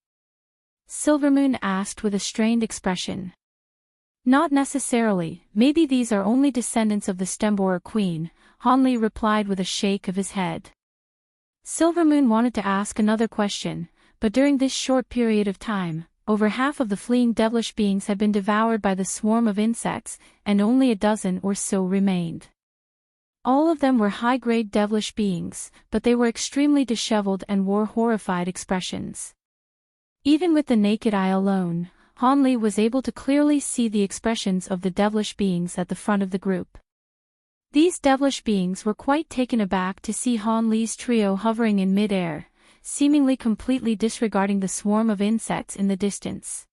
Silvermoon asked with a strained expression. Not necessarily, maybe these are only descendants of the Stemborer Queen, Hanli replied with a shake of his head. Silvermoon wanted to ask another question, but during this short period of time, over half of the fleeing devilish beings had been devoured by the swarm of insects, and only a dozen or so remained. All of them were high-grade devilish beings, but they were extremely disheveled and wore horrified expressions. Even with the naked eye alone, Hanli was able to clearly see the expressions of the devilish beings at the front of the group. These devilish beings were quite taken aback to see Hanli's trio hovering in mid-air, seemingly completely disregarding the swarm of insects in the distance.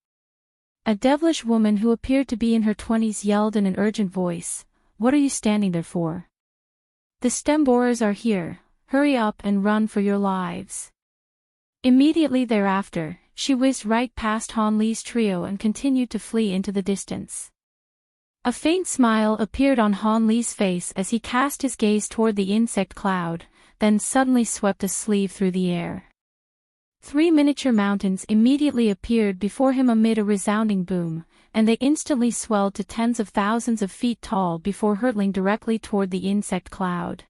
A devilish woman who appeared to be in her 20s yelled in an urgent voice, "What are you standing there for? The Stemborers are here, hurry up and run for your lives." Immediately thereafter, she whizzed right past Hanli's trio and continued to flee into the distance. A faint smile appeared on Hanli's face as he cast his gaze toward the insect cloud, then suddenly swept a sleeve through the air. 3 miniature mountains immediately appeared before him amid a resounding boom, and they instantly swelled to tens of thousands of feet tall before hurtling directly toward the insect cloud.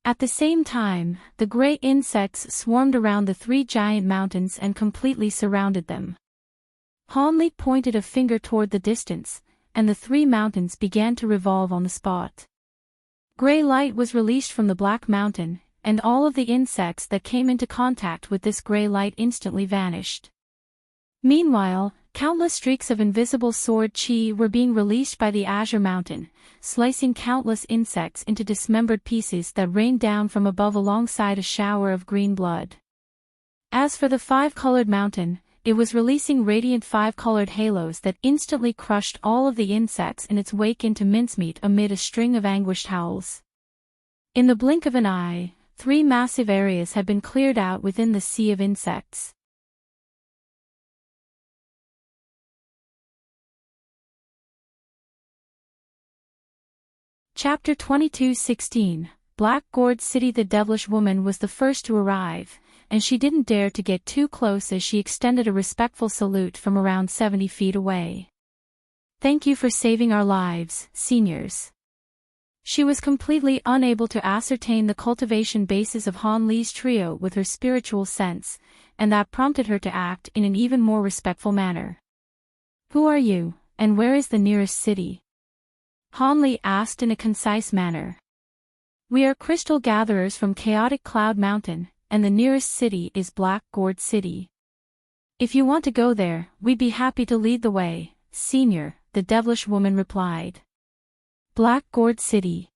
At the same time, the gray insects swarmed around the 3 giant mountains and completely surrounded them. Hanli pointed a finger toward the distance, and the 3 mountains began to revolve on the spot. Gray light was released from the black mountain, and all of the insects that came into contact with this gray light instantly vanished. Meanwhile, countless streaks of invisible sword chi were being released by the Azure Mountain, slicing countless insects into dismembered pieces that rained down from above alongside a shower of green blood. As for the 5-colored mountain, it was releasing radiant 5-colored halos that instantly crushed all of the insects in its wake into mincemeat amid a string of anguished howls. In the blink of an eye, 3 massive areas had been cleared out within the sea of insects. Chapter 22:16. Black Gourd City. The devilish woman was the first to arrive, and she didn't dare to get too close as she extended a respectful salute from around 70 feet away. "Thank you for saving our lives, seniors." She was completely unable to ascertain the cultivation basis of Han Li's trio with her spiritual sense, and that prompted her to act in an even more respectful manner. "Who are you, and where is the nearest city?" Han Li asked in a concise manner. "We are crystal gatherers from Chaotic Cloud Mountain, and the nearest city is Black Gourd City. If you want to go there, we'd be happy to lead the way, senior," the devilish woman replied. "Black Gourd City.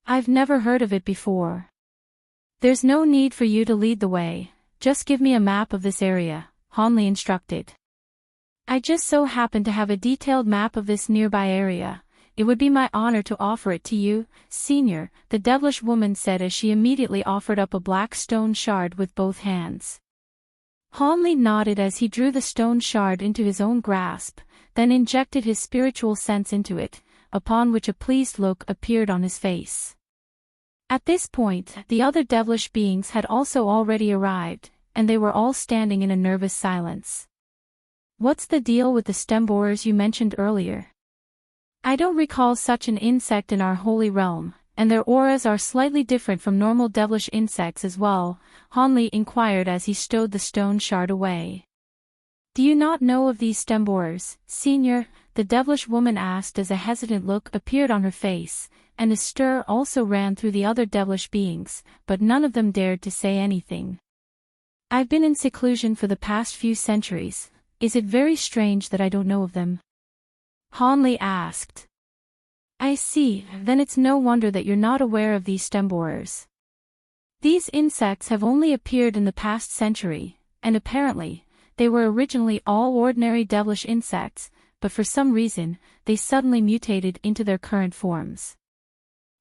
I've never heard of it before." "There's no need for you to lead the way, just give me a map of this area," Han Li instructed. "I just so happen to have a detailed map of this nearby area. It would be my honor to offer it to you, senior," the devilish woman said as she immediately offered up a black stone shard with both hands. Han Li nodded as he drew the stone shard into his own grasp, then injected his spiritual sense into it, upon which a pleased look appeared on his face. At this point, the other devilish beings had also already arrived, and they were all standing in a nervous silence. "What's the deal with the stem borers you mentioned earlier?" "I don't recall such an insect in our holy realm, and their auras are slightly different from normal devilish insects as well," Han Li inquired as he stowed the stone shard away. "Do you not know of these stem borers, senior?" the devilish woman asked as a hesitant look appeared on her face, and a stir also ran through the other devilish beings, but none of them dared to say anything. "I've been in seclusion for the past few centuries. Is it very strange that I don't know of them?" Han Li asked. "I see, then it's no wonder that you're not aware of these stem borers. These insects have only appeared in the past century, and apparently, they were originally all ordinary devilish insects, but for some reason, they suddenly mutated into their current forms.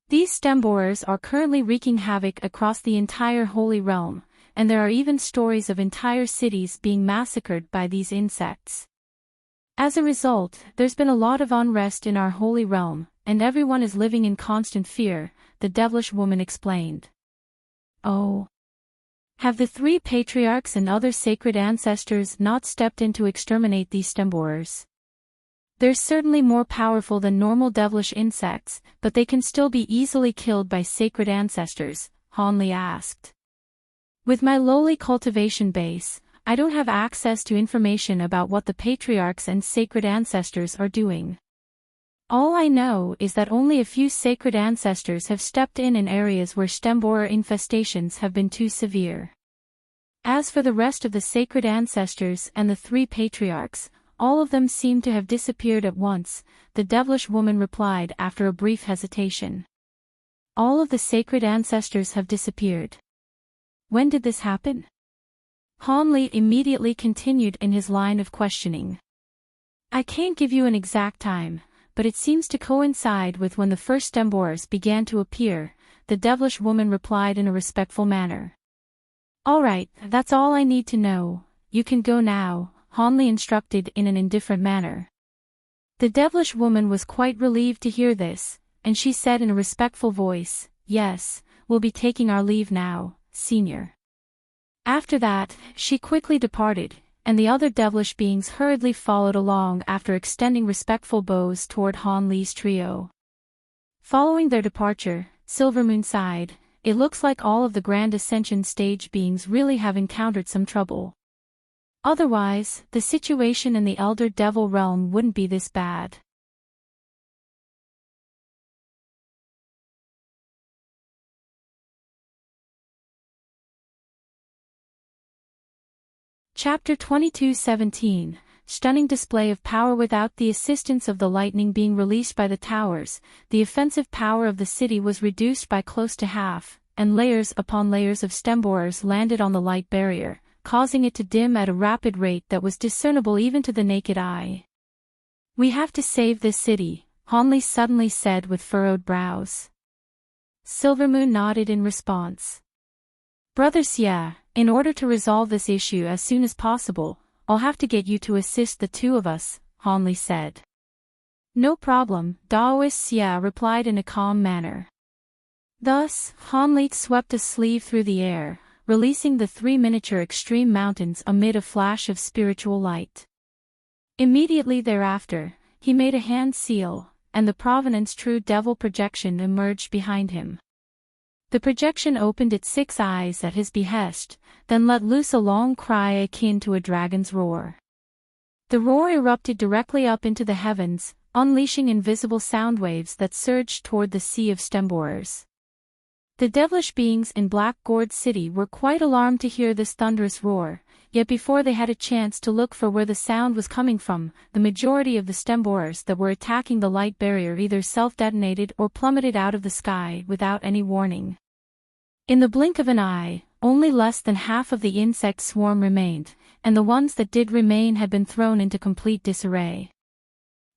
These stem borers are currently wreaking havoc across the entire holy realm, and there are even stories of entire cities being massacred by these insects. As a result, there's been a lot of unrest in our holy realm, and everyone is living in constant fear," the devilish woman explained. "Oh. Have the 3 patriarchs and other sacred ancestors not stepped in to exterminate these stem borers? They're certainly more powerful than normal devilish insects, but they can still be easily killed by sacred ancestors," Han Li asked. "With my lowly cultivation base, I don't have access to information about what the patriarchs and sacred ancestors are doing. All I know is that only a few sacred ancestors have stepped in areas where stem borer infestations have been too severe. As for the rest of the sacred ancestors and the 3 patriarchs, all of them seem to have disappeared at once," the devilish woman replied after a brief hesitation. "All of the sacred ancestors have disappeared. When did this happen?" Han Li immediately continued in his line of questioning. "I can't give you an exact time, but it seems to coincide with when the first stem borers began to appear," the devilish woman replied in a respectful manner. "All right, that's all I need to know. You can go now," Han Li instructed in an indifferent manner. The devilish woman was quite relieved to hear this, and she said in a respectful voice, "Yes, we'll be taking our leave now, senior." After that, she quickly departed, and the other devilish beings hurriedly followed along after extending respectful bows toward Han Li's trio. Following their departure, Silvermoon sighed, "It looks like all of the Grand Ascension stage beings really have encountered some trouble. Otherwise, the situation in the Elder Devil realm wouldn't be this bad." Chapter 22:17. Stunning display of power. Without the assistance of the lightning being released by the towers, the offensive power of the city was reduced by close to half, and layers upon layers of stem borers landed on the light barrier, causing it to dim at a rapid rate that was discernible even to the naked eye. "We have to save this city," Han Li suddenly said with furrowed brows. Silvermoon nodded in response. "Brother Xia, in order to resolve this issue as soon as possible, I'll have to get you to assist the 2 of us," Han Li said. No problem, Daoist Xia replied in a calm manner. Thus, Hanli swept a sleeve through the air, releasing the 3 miniature extreme mountains amid a flash of spiritual light. Immediately thereafter, he made a hand seal, and the Provenance True Devil projection emerged behind him. The projection opened its 6 eyes at his behest, then let loose a long cry akin to a dragon's roar. The roar erupted directly up into the heavens, unleashing invisible sound waves that surged toward the sea of stemborers. The devilish beings in Black Gourd City were quite alarmed to hear this thunderous roar, yet before they had a chance to look for where the sound was coming from, the majority of the stemborers that were attacking the light barrier either self-detonated or plummeted out of the sky without any warning. In the blink of an eye, only less than half of the insect swarm remained, and the ones that did remain had been thrown into complete disarray.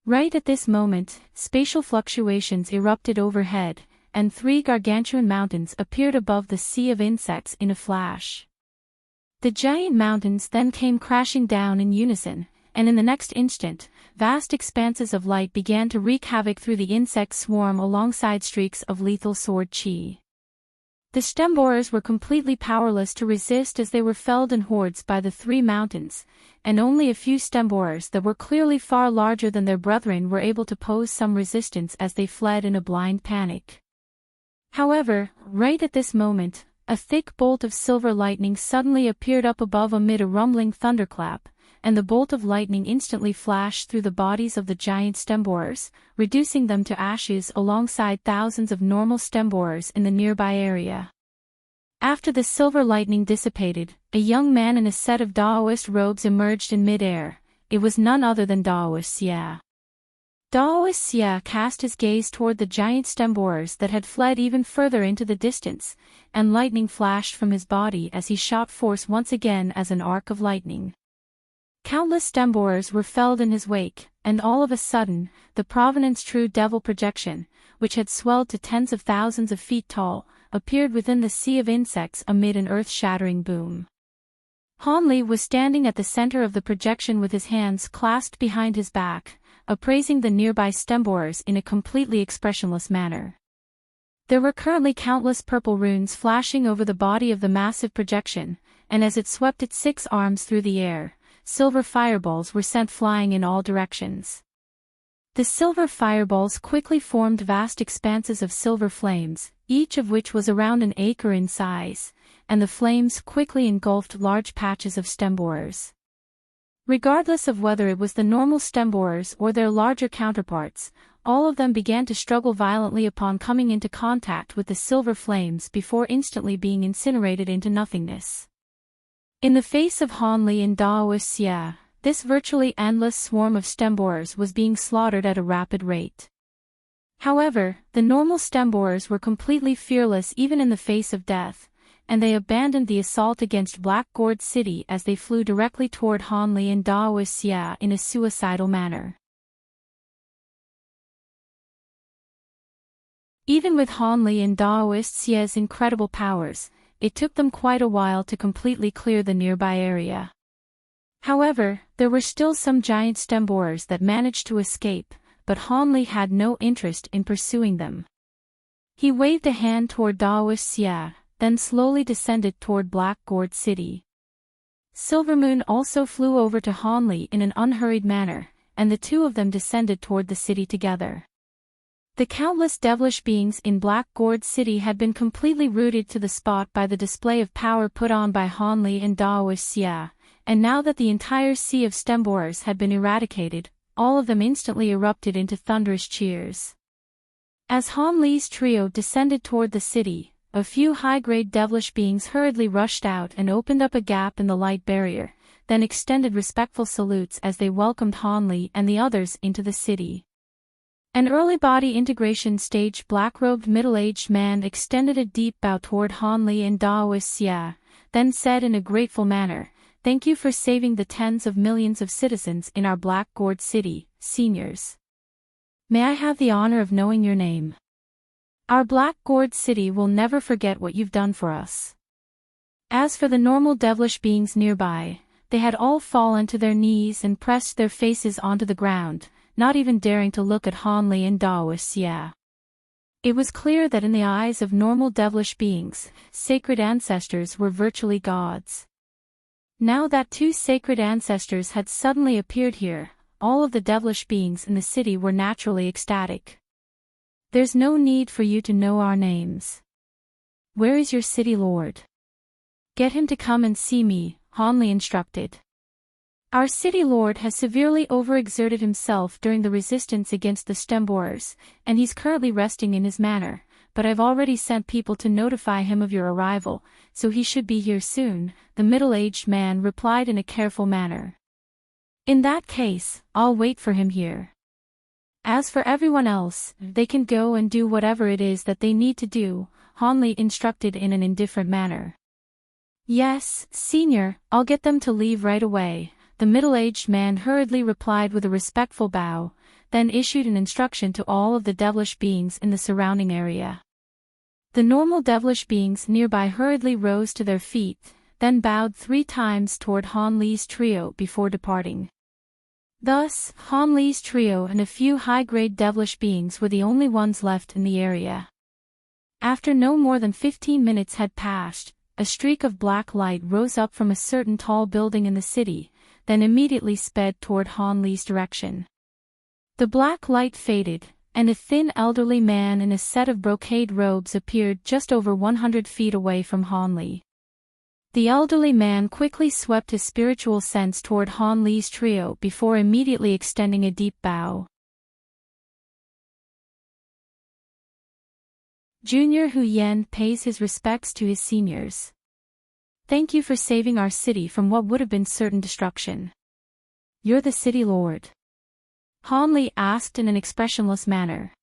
Right at this moment, spatial fluctuations erupted overhead, and 3 gargantuan mountains appeared above the sea of insects in a flash. The giant mountains then came crashing down in unison, and in the next instant, vast expanses of light began to wreak havoc through the insect swarm alongside streaks of lethal sword chi. The stemborers were completely powerless to resist as they were felled in hordes by the 3 mountains, and only a few stemborers that were clearly far larger than their brethren were able to pose some resistance as they fled in a blind panic. However, right at this moment, a thick bolt of silver lightning suddenly appeared up above amid a rumbling thunderclap, and the bolt of lightning instantly flashed through the bodies of the giant stemborers, reducing them to ashes alongside thousands of normal stemborers in the nearby area. After the silver lightning dissipated, a young man in a set of Daoist robes emerged in mid-air. It was none other than Daoist Xia. Daoist Xia cast his gaze toward the giant stemborers that had fled even further into the distance, and lightning flashed from his body as he shot forth once again as an arc of lightning. Countless stemborers were felled in his wake, and all of a sudden, the Provenance True Devil projection, which had swelled to tens of thousands of feet tall, appeared within the sea of insects amid an earth-shattering boom. Hanli was standing at the center of the projection with his hands clasped behind his back, appraising the nearby stemborers in a completely expressionless manner. There were currently countless purple runes flashing over the body of the massive projection, and as it swept its 6 arms through the air, silver fireballs were sent flying in all directions. The silver fireballs quickly formed vast expanses of silver flames, each of which was around an acre in size, and the flames quickly engulfed large patches of stemborers. Regardless of whether it was the normal stemborers or their larger counterparts, all of them began to struggle violently upon coming into contact with the silver flames before instantly being incinerated into nothingness. In the face of Hanli and Daoist Xia, this virtually endless swarm of stemborers was being slaughtered at a rapid rate. However, the normal stemborers were completely fearless even in the face of death, and they abandoned the assault against Black Gourd City as they flew directly toward Hanli and Daoist Xia in a suicidal manner. Even with Hanli and Daoist Xia's incredible powers, it took them quite a while to completely clear the nearby area. However, there were still some giant stemborers that managed to escape, but Hanli had no interest in pursuing them. He waved a hand toward Daoist Xia, then slowly descended toward Black Gourd City. Silvermoon also flew over to Hanli in an unhurried manner, and the 2 of them descended toward the city together. The countless devilish beings in Black Gourd City had been completely rooted to the spot by the display of power put on by Hanli and Daoist Xia, and now that the entire sea of stemborers had been eradicated, all of them instantly erupted into thunderous cheers. As Hanli's trio descended toward the city, a few high-grade devilish beings hurriedly rushed out and opened up a gap in the light barrier, then extended respectful salutes as they welcomed Hanli and the others into the city. An early body integration stage black-robed middle-aged man extended a deep bow toward Hanli and Daoist Xia, then said in a grateful manner, "Thank you for saving the tens of millions of citizens in our Black Gourd City, seniors. May I have the honor of knowing your name? Our Black Gourd City will never forget what you've done for us." As for the normal devilish beings nearby, they had all fallen to their knees and pressed their faces onto the ground, not even daring to look at Han Li and Daoist. Yeah. It was clear that in the eyes of normal devilish beings, sacred ancestors were virtually gods. Now that two sacred ancestors had suddenly appeared here, all of the devilish beings in the city were naturally ecstatic. There's no need for you to know our names. Where is your city lord? Get him to come and see me, Han Li instructed. Our city lord has severely overexerted himself during the resistance against the Stemborers, and he's currently resting in his manor, but I've already sent people to notify him of your arrival, so he should be here soon, the middle-aged man replied in a careful manner. In that case, I'll wait for him here. As for everyone else, they can go and do whatever it is that they need to do, Han Li instructed in an indifferent manner. Yes, senior, I'll get them to leave right away, the middle-aged man hurriedly replied with a respectful bow, then issued an instruction to all of the devilish beings in the surrounding area. The normal devilish beings nearby hurriedly rose to their feet, then bowed 3 times toward Han Li's trio before departing. Thus, Han Li's trio and a few high-grade devilish beings were the only ones left in the area. After no more than 15 minutes had passed, a streak of black light rose up from a certain tall building in the city, then immediately sped toward Han Li's direction. The black light faded, and a thin elderly man in a set of brocade robes appeared just over 100 feet away from Han Li. The elderly man quickly swept his spiritual sense toward Han Li's trio before immediately extending a deep bow. Junior Hu Yan pays his respects to his seniors. Thank you for saving our city from what would have been certain destruction. You're the city lord? Han Li asked in an expressionless manner.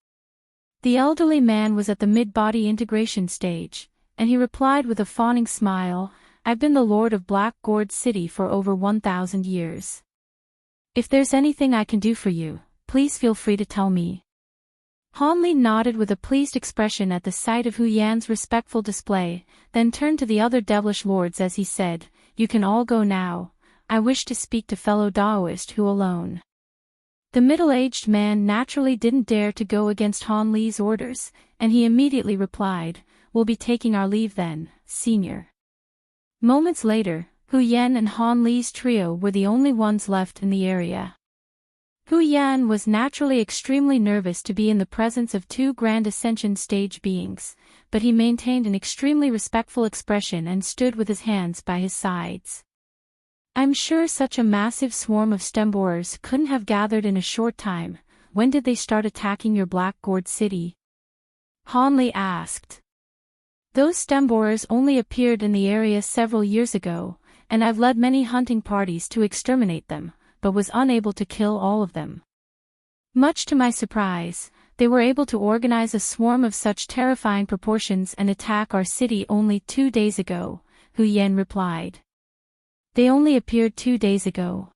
The elderly man was at the mid-body integration stage, and he replied with a fawning smile, I've been the lord of Black Gourd City for over 1,000 years. If there's anything I can do for you, please feel free to tell me. Han Li nodded with a pleased expression at the sight of Hu Yan's respectful display, then turned to the other devilish lords as he said, You can all go now. I wish to speak to fellow Daoist Hu alone. The middle-aged man naturally didn't dare to go against Han Li's orders, and he immediately replied, We'll be taking our leave then, senior. Moments later, Hu Yan and Han Li's trio were the only ones left in the area. Hu Yan was naturally extremely nervous to be in the presence of 2 Grand Ascension stage beings, but he maintained an extremely respectful expression and stood with his hands by his sides. I'm sure such a massive swarm of Stemborers couldn't have gathered in a short time. When did they start attacking your Black Gourd City? Han Li asked. Those Stemborers only appeared in the area several years ago, and I've led many hunting parties to exterminate them, but was unable to kill all of them. Much to my surprise, they were able to organize a swarm of such terrifying proportions and attack our city only 2 days ago, Hu Yan replied. They only appeared 2 days ago.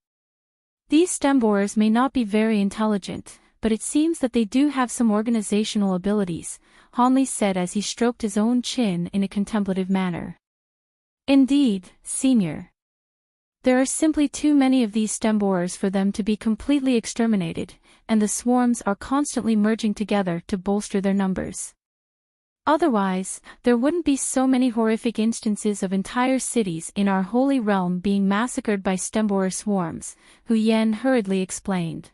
These Stemborers may not be very intelligent, but it seems that they do have some organizational abilities, Han Li said as he stroked his own chin in a contemplative manner. Indeed, senior. There are simply too many of these Stemborers for them to be completely exterminated, and the swarms are constantly merging together to bolster their numbers. Otherwise, there wouldn't be so many horrific instances of entire cities in our holy realm being massacred by Stemborer swarms, Hu Yan hurriedly explained.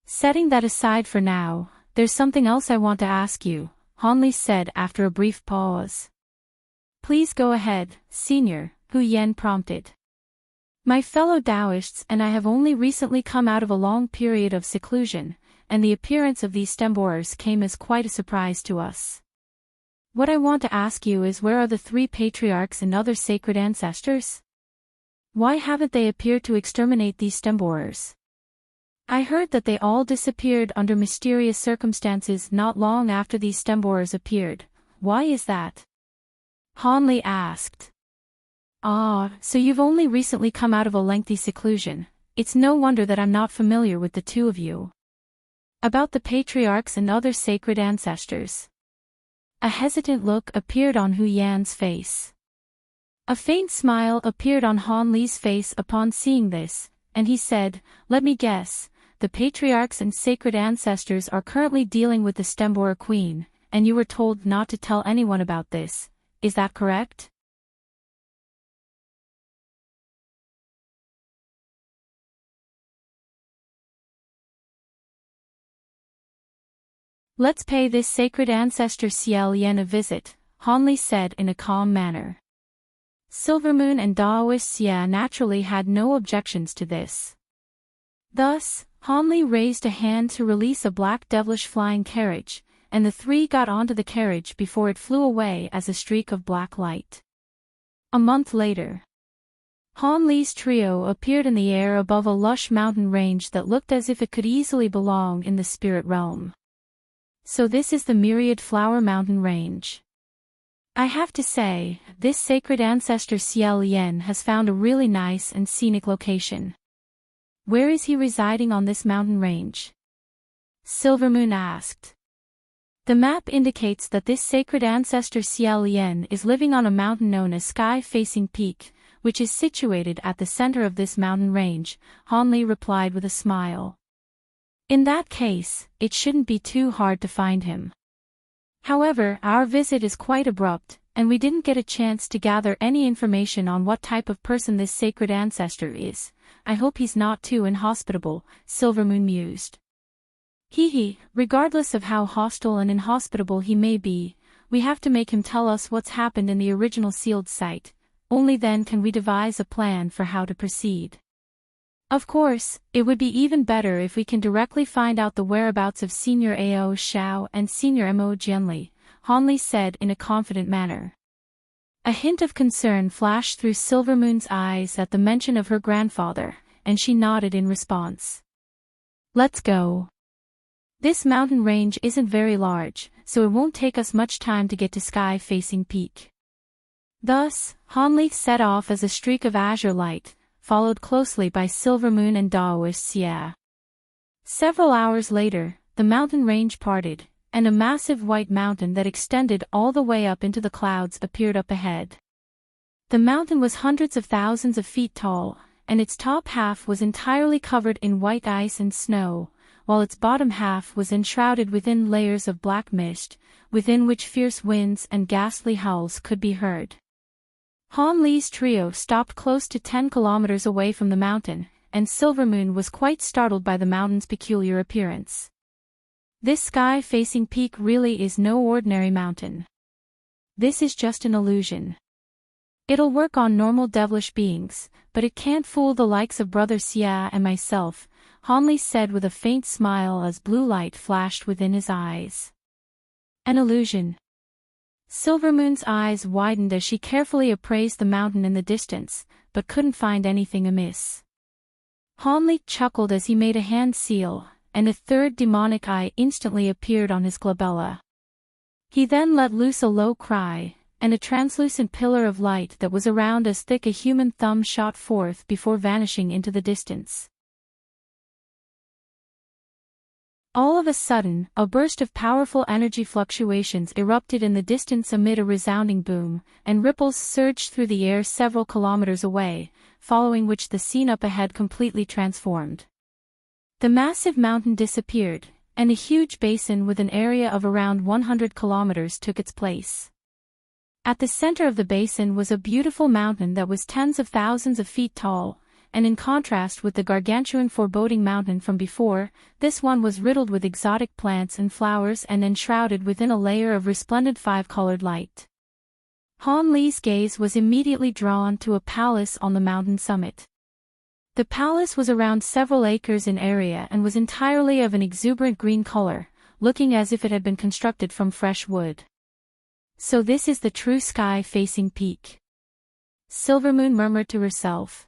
Setting that aside for now, there's something else I want to ask you, Han Li said after a brief pause. Please go ahead, senior, Hu Yan prompted. My fellow Taoists and I have only recently come out of a long period of seclusion, and the appearance of these Stemborers came as quite a surprise to us. What I want to ask you is where are the 3 patriarchs and other sacred ancestors? Why haven't they appeared to exterminate these Stemborers? I heard that they all disappeared under mysterious circumstances not long after these Stemborers appeared. Why is that? Han Li asked. Ah, so you've only recently come out of a lengthy seclusion. It's no wonder that I'm not familiar with the 2 of you. About the patriarchs and other sacred ancestors. A hesitant look appeared on Hu Yan's face. A faint smile appeared on Han Li's face upon seeing this, and he said, Let me guess, the patriarchs and sacred ancestors are currently dealing with the Stembora queen, and you were told not to tell anyone about this. Is that correct? Let's pay this sacred ancestor Ciel Yen a visit, Hanli said in a calm manner. Silvermoon and Daoist Xia naturally had no objections to this. Thus, Hanli raised a hand to release a black devilish flying carriage, and the three got onto the carriage before it flew away as a streak of black light. A month later, Hanli's trio appeared in the air above a lush mountain range that looked as if it could easily belong in the spirit realm. So this is the Myriad Flower Mountain Range. I have to say, this sacred ancestor Ciel Yen has found a really nice and scenic location. Where is he residing on this mountain range? Silvermoon asked. The map indicates that this sacred ancestor Ciel Yen is living on a mountain known as Sky-Facing Peak, which is situated at the center of this mountain range, Hanli replied with a smile. In that case, it shouldn't be too hard to find him. However, our visit is quite abrupt, and we didn't get a chance to gather any information on what type of person this sacred ancestor is. I hope he's not too inhospitable, Silvermoon mused. Regardless of how hostile and inhospitable he may be, we have to make him tell us what's happened in the original sealed site. Only then can we devise a plan for how to proceed. Of course, it would be even better if we can directly find out the whereabouts of Senior Ao Xiao and Senior Mo Jianli, Hanli said in a confident manner. A hint of concern flashed through Silvermoon's eyes at the mention of her grandfather, and she nodded in response. Let's go. This mountain range isn't very large, so it won't take us much time to get to Sky-Facing Peak. Thus, Hanli set off as a streak of azure light, followed closely by Silvermoon and Daoist Xia. Several hours later, the mountain range parted, and a massive white mountain that extended all the way up into the clouds appeared up ahead. The mountain was hundreds of thousands of feet tall, and its top half was entirely covered in white ice and snow, while its bottom half was enshrouded within layers of black mist, within which fierce winds and ghastly howls could be heard. Hanli's trio stopped close to 10 kilometers away from the mountain, and Silvermoon was quite startled by the mountain's peculiar appearance. This sky-facing peak really is no ordinary mountain. This is just an illusion. It'll work on normal devilish beings, but it can't fool the likes of Brother Xia and myself, Hanli said with a faint smile as blue light flashed within his eyes. An illusion. Silvermoon's eyes widened as she carefully appraised the mountain in the distance, but couldn't find anything amiss. Hanli chuckled as he made a hand seal, and a third demonic eye instantly appeared on his glabella. He then let loose a low cry, and a translucent pillar of light that was around as thick a human thumb shot forth before vanishing into the distance. All of a sudden, a burst of powerful energy fluctuations erupted in the distance amid a resounding boom, and ripples surged through the air several kilometers away, following which the scene up ahead completely transformed. The massive mountain disappeared, and a huge basin with an area of around 100 kilometers took its place. At the center of the basin was a beautiful mountain that was tens of thousands of feet tall, and in contrast with the gargantuan foreboding mountain from before, this one was riddled with exotic plants and flowers and enshrouded within a layer of resplendent five-colored light. Hanli's gaze was immediately drawn to a palace on the mountain summit. The palace was around several acres in area and was entirely of an exuberant green color, looking as if it had been constructed from fresh wood. So this is the true sky-facing peak. Silvermoon murmured to herself.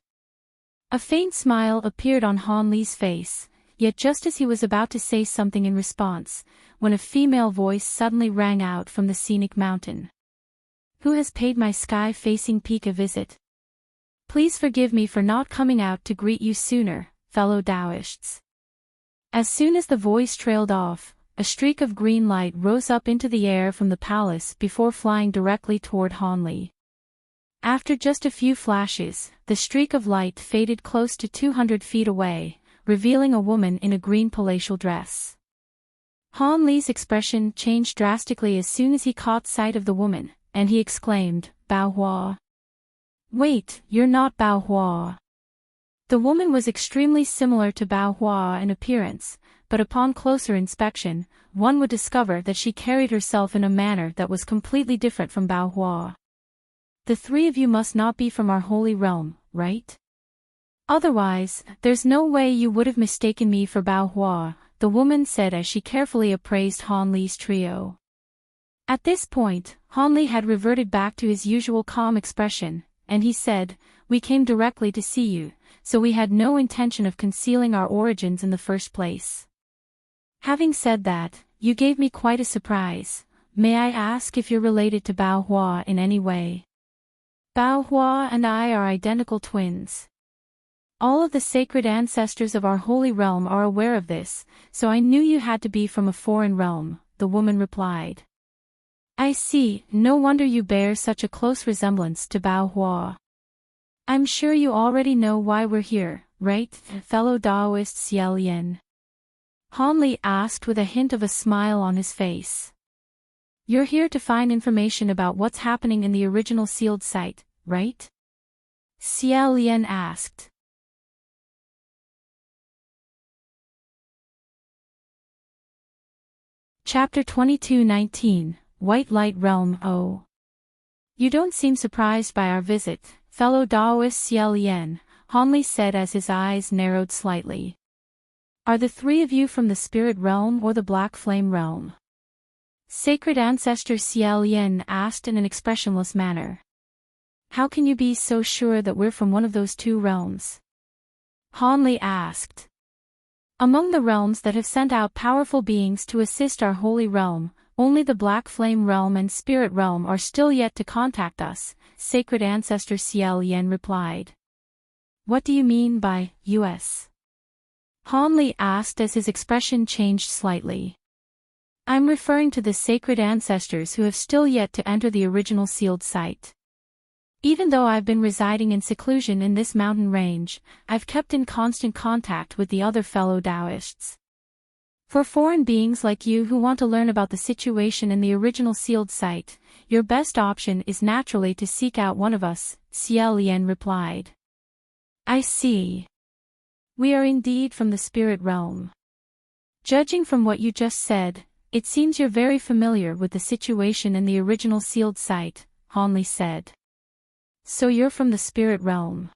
A faint smile appeared on Hanli's face, yet just as he was about to say something in response, when a female voice suddenly rang out from the scenic mountain. Who has paid my sky-facing peak a visit? Please forgive me for not coming out to greet you sooner, fellow Taoists. As soon as the voice trailed off, a streak of green light rose up into the air from the palace before flying directly toward Hanli. After just a few flashes, the streak of light faded close to 200 feet away, revealing a woman in a green palatial dress. Han Li's expression changed drastically as soon as he caught sight of the woman, and he exclaimed, "Bao Hua. Wait, you're not Bao Hua." The woman was extremely similar to Bao Hua in appearance, but upon closer inspection, one would discover that she carried herself in a manner that was completely different from Bao Hua. "The three of you must not be from our holy realm, right? Otherwise, there's no way you would have mistaken me for Bao Hua," the woman said as she carefully appraised Han Li's trio. At this point, Han Li had reverted back to his usual calm expression, and he said, "We came directly to see you, so we had no intention of concealing our origins in the first place. Having said that, you gave me quite a surprise. May I ask if you're related to Bao Hua in any way?" "Bao Hua and I are identical twins. All of the sacred ancestors of our holy realm are aware of this, so I knew you had to be from a foreign realm," the woman replied. "I see, no wonder you bear such a close resemblance to Bao Hua. I'm sure you already know why we're here, right, fellow Taoist Xie Lian?" Han Li asked with a hint of a smile on his face. "You're here to find information about what's happening in the original sealed site, right?" Xie Lian asked. Chapter 22:19, White Light Realm. "Oh. You don't seem surprised by our visit, fellow Taoist Xie Lian," Han Li said as his eyes narrowed slightly. "Are the three of you from the spirit realm or the black flame realm?" Sacred Ancestor Xie Lian asked in an expressionless manner. "How can you be so sure that we're from one of those two realms?" Han Li asked. "Among the realms that have sent out powerful beings to assist our holy realm, only the Black Flame Realm and Spirit Realm are still yet to contact us," Sacred Ancestor Xie Lian replied. "What do you mean by US?" Han Li asked as his expression changed slightly. "I'm referring to the sacred ancestors who have still yet to enter the original sealed site. Even though I've been residing in seclusion in this mountain range, I've kept in constant contact with the other fellow Taoists. For foreign beings like you who want to learn about the situation in the original sealed site, your best option is naturally to seek out one of us," Xie Lian replied. "I see. We are indeed from the spirit realm. Judging from what you just said, it seems you're very familiar with the situation in the original sealed site," Han Li said. "So you're from the spirit realm.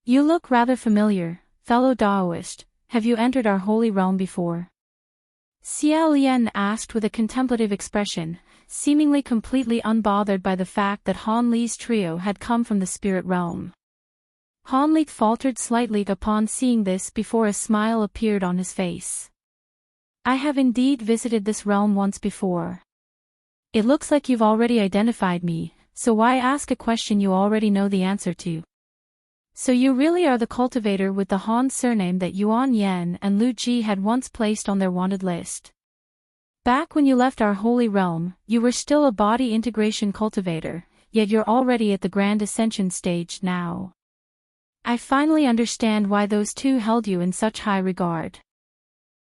You look rather familiar, fellow Taoist. Have you entered our holy realm before?" Xie Lian asked with a contemplative expression, seemingly completely unbothered by the fact that Han Li's trio had come from the spirit realm. Han Li faltered slightly upon seeing this before a smile appeared on his face. "I have indeed visited this realm once before. It looks like you've already identified me, so why ask a question you already know the answer to? So you really are the cultivator with the Han surname that Yuan Yan and Lu Ji had once placed on their wanted list. Back when you left our holy realm, you were still a body integration cultivator, yet you're already at the Grand Ascension stage now. I finally understand why those two held you in such high regard.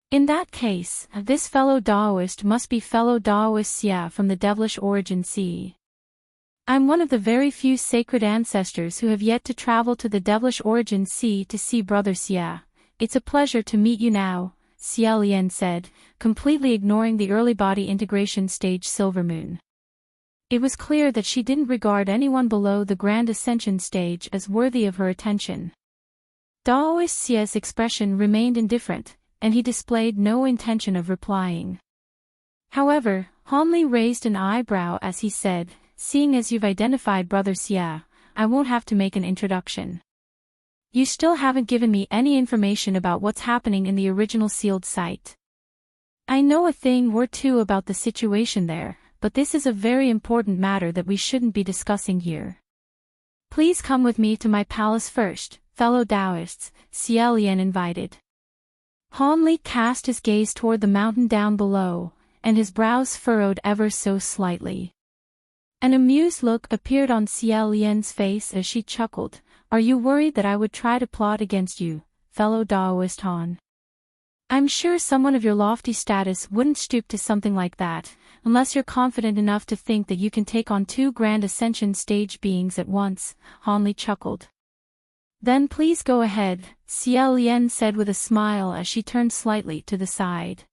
In that case, this fellow Taoist must be fellow Taoist Xia from the devilish origin sea. I'm one of the very few sacred ancestors who have yet to travel to the devilish origin sea to see Brother Xia. It's a pleasure to meet you now," Xie Lian said, completely ignoring the early body integration stage Silver Moon. It was clear that she didn't regard anyone below the Grand Ascension stage as worthy of her attention. Taoist Xia's expression remained indifferent, and he displayed no intention of replying. However, Han Li raised an eyebrow as he said, "Seeing as you've identified Brother Xia, I won't have to make an introduction. You still haven't given me any information about what's happening in the original sealed site. I know a thing or two about the situation there, but this is a very important matter that we shouldn't be discussing here. Please come with me to my palace first, fellow Taoists," Xie Lian invited. Han Li cast his gaze toward the mountain down below, and his brows furrowed ever so slightly. An amused look appeared on Xie Lian's face as she chuckled. "Are you worried that I would try to plot against you, fellow Daoist Han. I'm sure someone of your lofty status wouldn't stoop to something like that, unless you're confident enough to think that you can take on two grand ascension stage beings at once, Han Li chuckled. Then please go ahead, Xie Lian said with a smile as she turned slightly to the side.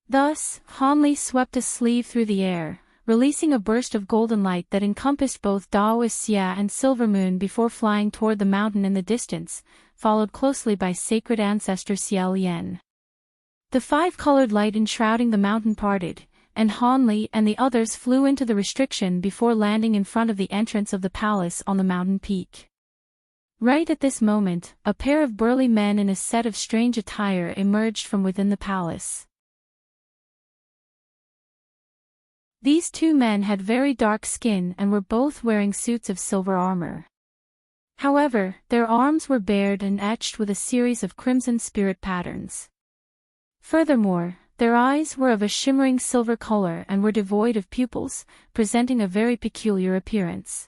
Thus, Han Li swept a sleeve through the air, releasing a burst of golden light that encompassed both Daoist Xia and Silver Moon before flying toward the mountain in the distance, followed closely by sacred ancestor Xie Lian. The five-colored light enshrouding the mountain parted, and Han Li and the others flew into the restriction before landing in front of the entrance of the palace on the mountain peak. Right at this moment, a pair of burly men in a set of strange attire emerged from within the palace. These two men had very dark skin and were both wearing suits of silver armor. However, their arms were bared and etched with a series of crimson spirit patterns. Furthermore, their eyes were of a shimmering silver color and were devoid of pupils, presenting a very peculiar appearance.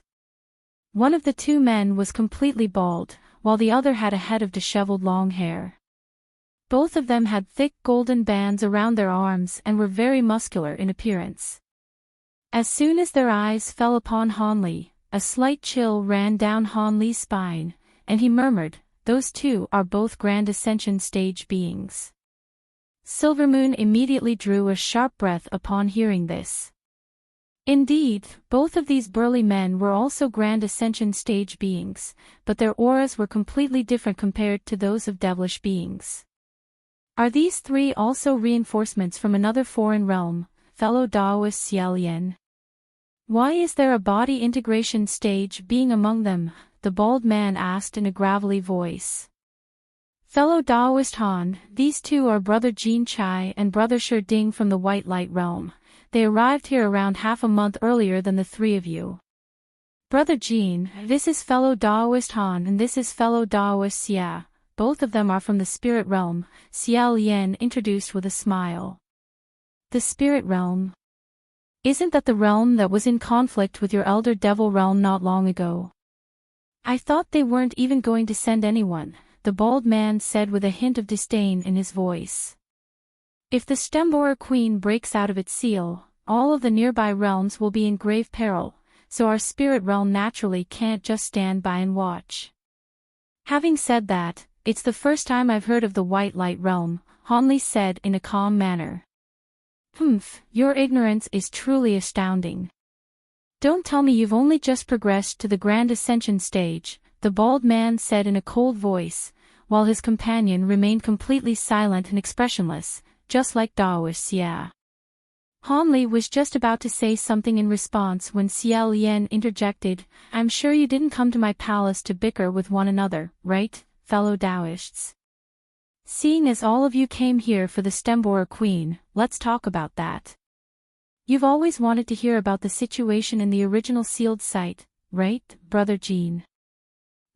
One of the two men was completely bald, while the other had a head of disheveled long hair. Both of them had thick golden bands around their arms and were very muscular in appearance. As soon as their eyes fell upon Han Li, a slight chill ran down Han Li's spine, and he murmured, "Those two are both Grand Ascension stage beings." Silver Moon immediately drew a sharp breath upon hearing this. Indeed, both of these burly men were also Grand Ascension stage beings, but their auras were completely different compared to those of devilish beings. Are these three also reinforcements from another foreign realm, fellow Daoist Xie Lian? Why is there a body integration stage being among them? The bald man asked in a gravelly voice. Fellow Daoist Han, these two are Brother Jin Chai and Brother Shi Ding from the White Light Realm. They arrived here around half a month earlier than the three of you. Brother Jin, this is fellow Daoist Han and this is fellow Daoist Xia. Both of them are from the Spirit Realm, Xie Lian introduced with a smile. The Spirit Realm? Isn't that the realm that was in conflict with your Elder Devil Realm not long ago? I thought they weren't even going to send anyone, the bald man said with a hint of disdain in his voice. If the Stemborer Queen breaks out of its seal, all of the nearby realms will be in grave peril, so our Spirit Realm naturally can't just stand by and watch. Having said that, it's the first time I've heard of the White Light Realm, Han Li said in a calm manner. Your ignorance is truly astounding. Don't tell me you've only just progressed to the Grand Ascension stage, the bald man said in a cold voice, while his companion remained completely silent and expressionless, just like Daoist Xia. Han Li was just about to say something in response when Xie Lian interjected, "I'm sure you didn't come to my palace to bicker with one another, right, fellow Daoists? Seeing as all of you came here for the Stemborer Queen, let's talk about that. You've always wanted to hear about the situation in the original sealed site, right, Brother Jin?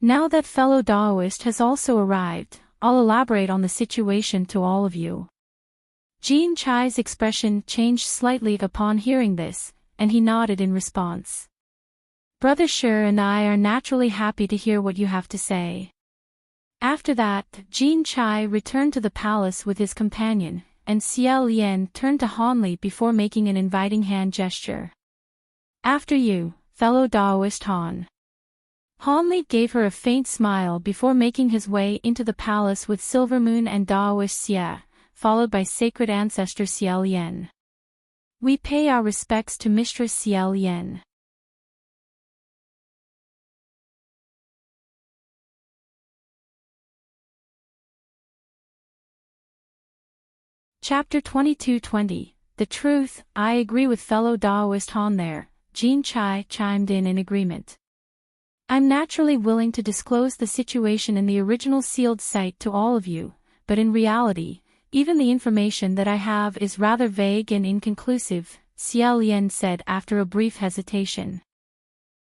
Now that fellow Daoist has also arrived, I'll elaborate on the situation to all of you." Jin Chai's expression changed slightly upon hearing this, and he nodded in response. Brother Shi and I are naturally happy to hear what you have to say. After that, Jin Chai returned to the palace with his companion, and Xie Lian turned to Han Li before making an inviting hand gesture. After you, fellow Daoist Han. Han Li gave her a faint smile before making his way into the palace with Silver Moon and Daoist Xia, followed by sacred ancestor Xie Lian. We pay our respects to Mistress Xie Lian. Chapter 22:20, The Truth. I agree with fellow Daoist Han there, Jin Chai chimed in agreement. I'm naturally willing to disclose the situation in the original sealed site to all of you, but in reality, even the information that I have is rather vague and inconclusive, Xie Lian said after a brief hesitation.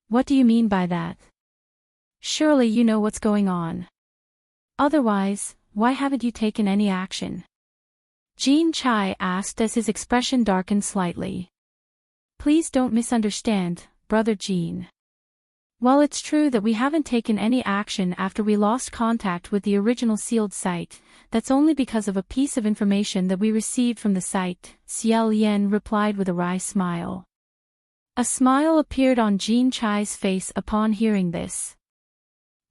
What do you mean by that? Surely you know what's going on. Otherwise, why haven't you taken any action? Jin Chai asked as his expression darkened slightly. Please don't misunderstand, Brother Jin. While it's true that we haven't taken any action after we lost contact with the original sealed site, that's only because of a piece of information that we received from the site, Xiao Lian replied with a wry smile. A smile appeared on Jean Chai's face upon hearing this.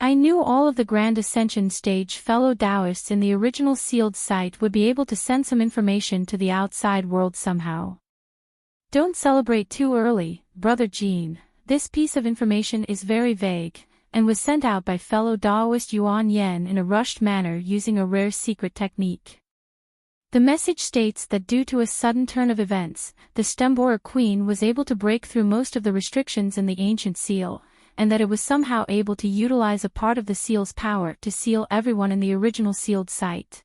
I knew all of the Grand Ascension stage fellow Taoists in the original sealed site would be able to send some information to the outside world somehow. Don't celebrate too early, Brother Jean. This piece of information is very vague, and was sent out by fellow Daoist Yuan Yen in a rushed manner using a rare secret technique. The message states that due to a sudden turn of events, the Stemborer Queen was able to break through most of the restrictions in the ancient seal, and that it was somehow able to utilize a part of the seal's power to seal everyone in the original sealed site.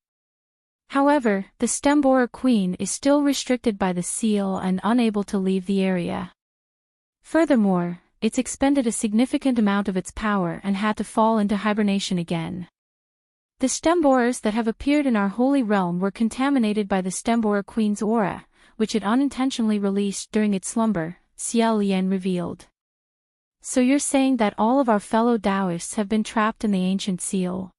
However, the Stemborer Queen is still restricted by the seal and unable to leave the area. Furthermore, it's expended a significant amount of its power and had to fall into hibernation again. The Stemborers that have appeared in our holy realm were contaminated by the Stemborer Queen's aura, which it unintentionally released during its slumber, Xiao Lian revealed. So you're saying that all of our fellow Taoists have been trapped in the ancient seal?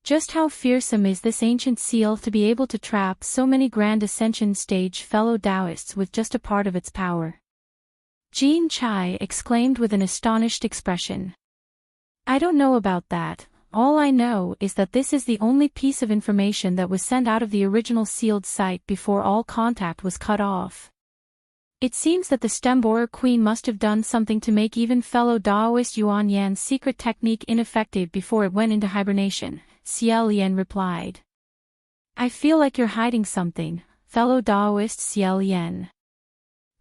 Just how fearsome is this ancient seal to be able to trap so many Grand Ascension stage fellow Taoists with just a part of its power? Jean Chai exclaimed with an astonished expression. I don't know about that. All I know is that this is the only piece of information that was sent out of the original sealed site before all contact was cut off. It seems that the Stemborer Queen must have done something to make even fellow Daoist Yuan Yan's secret technique ineffective before it went into hibernation, Xiao Lian replied. I feel like you're hiding something, fellow Daoist Xiao Lian.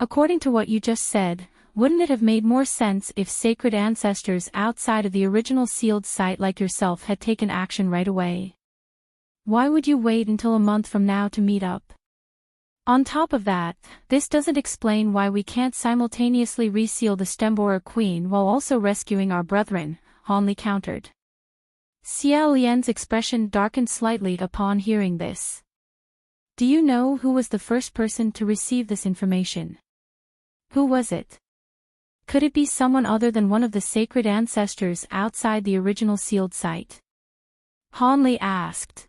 According to what you just said, wouldn't it have made more sense if sacred ancestors outside of the original sealed site like yourself had taken action right away? Why would you wait until a month from now to meet up? On top of that, this doesn't explain why we can't simultaneously reseal the Stemborer Queen while also rescuing our brethren, Hanli countered. Xiao Lian's expression darkened slightly upon hearing this. Do you know who was the first person to receive this information? Who was it? Could it be someone other than one of the sacred ancestors outside the original sealed site? Hanli asked.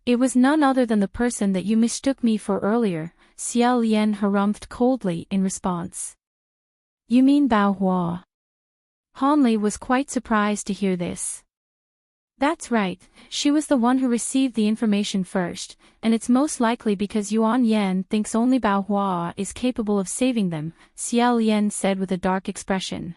It was none other than the person that you mistook me for earlier, Xiao Lian harumphed coldly in response. You mean Bao Hua? Hanli was quite surprised to hear this. That's right, she was the one who received the information first, and it's most likely because Yuan Yan thinks only Bao Hua is capable of saving them, Xiao Lian said with a dark expression.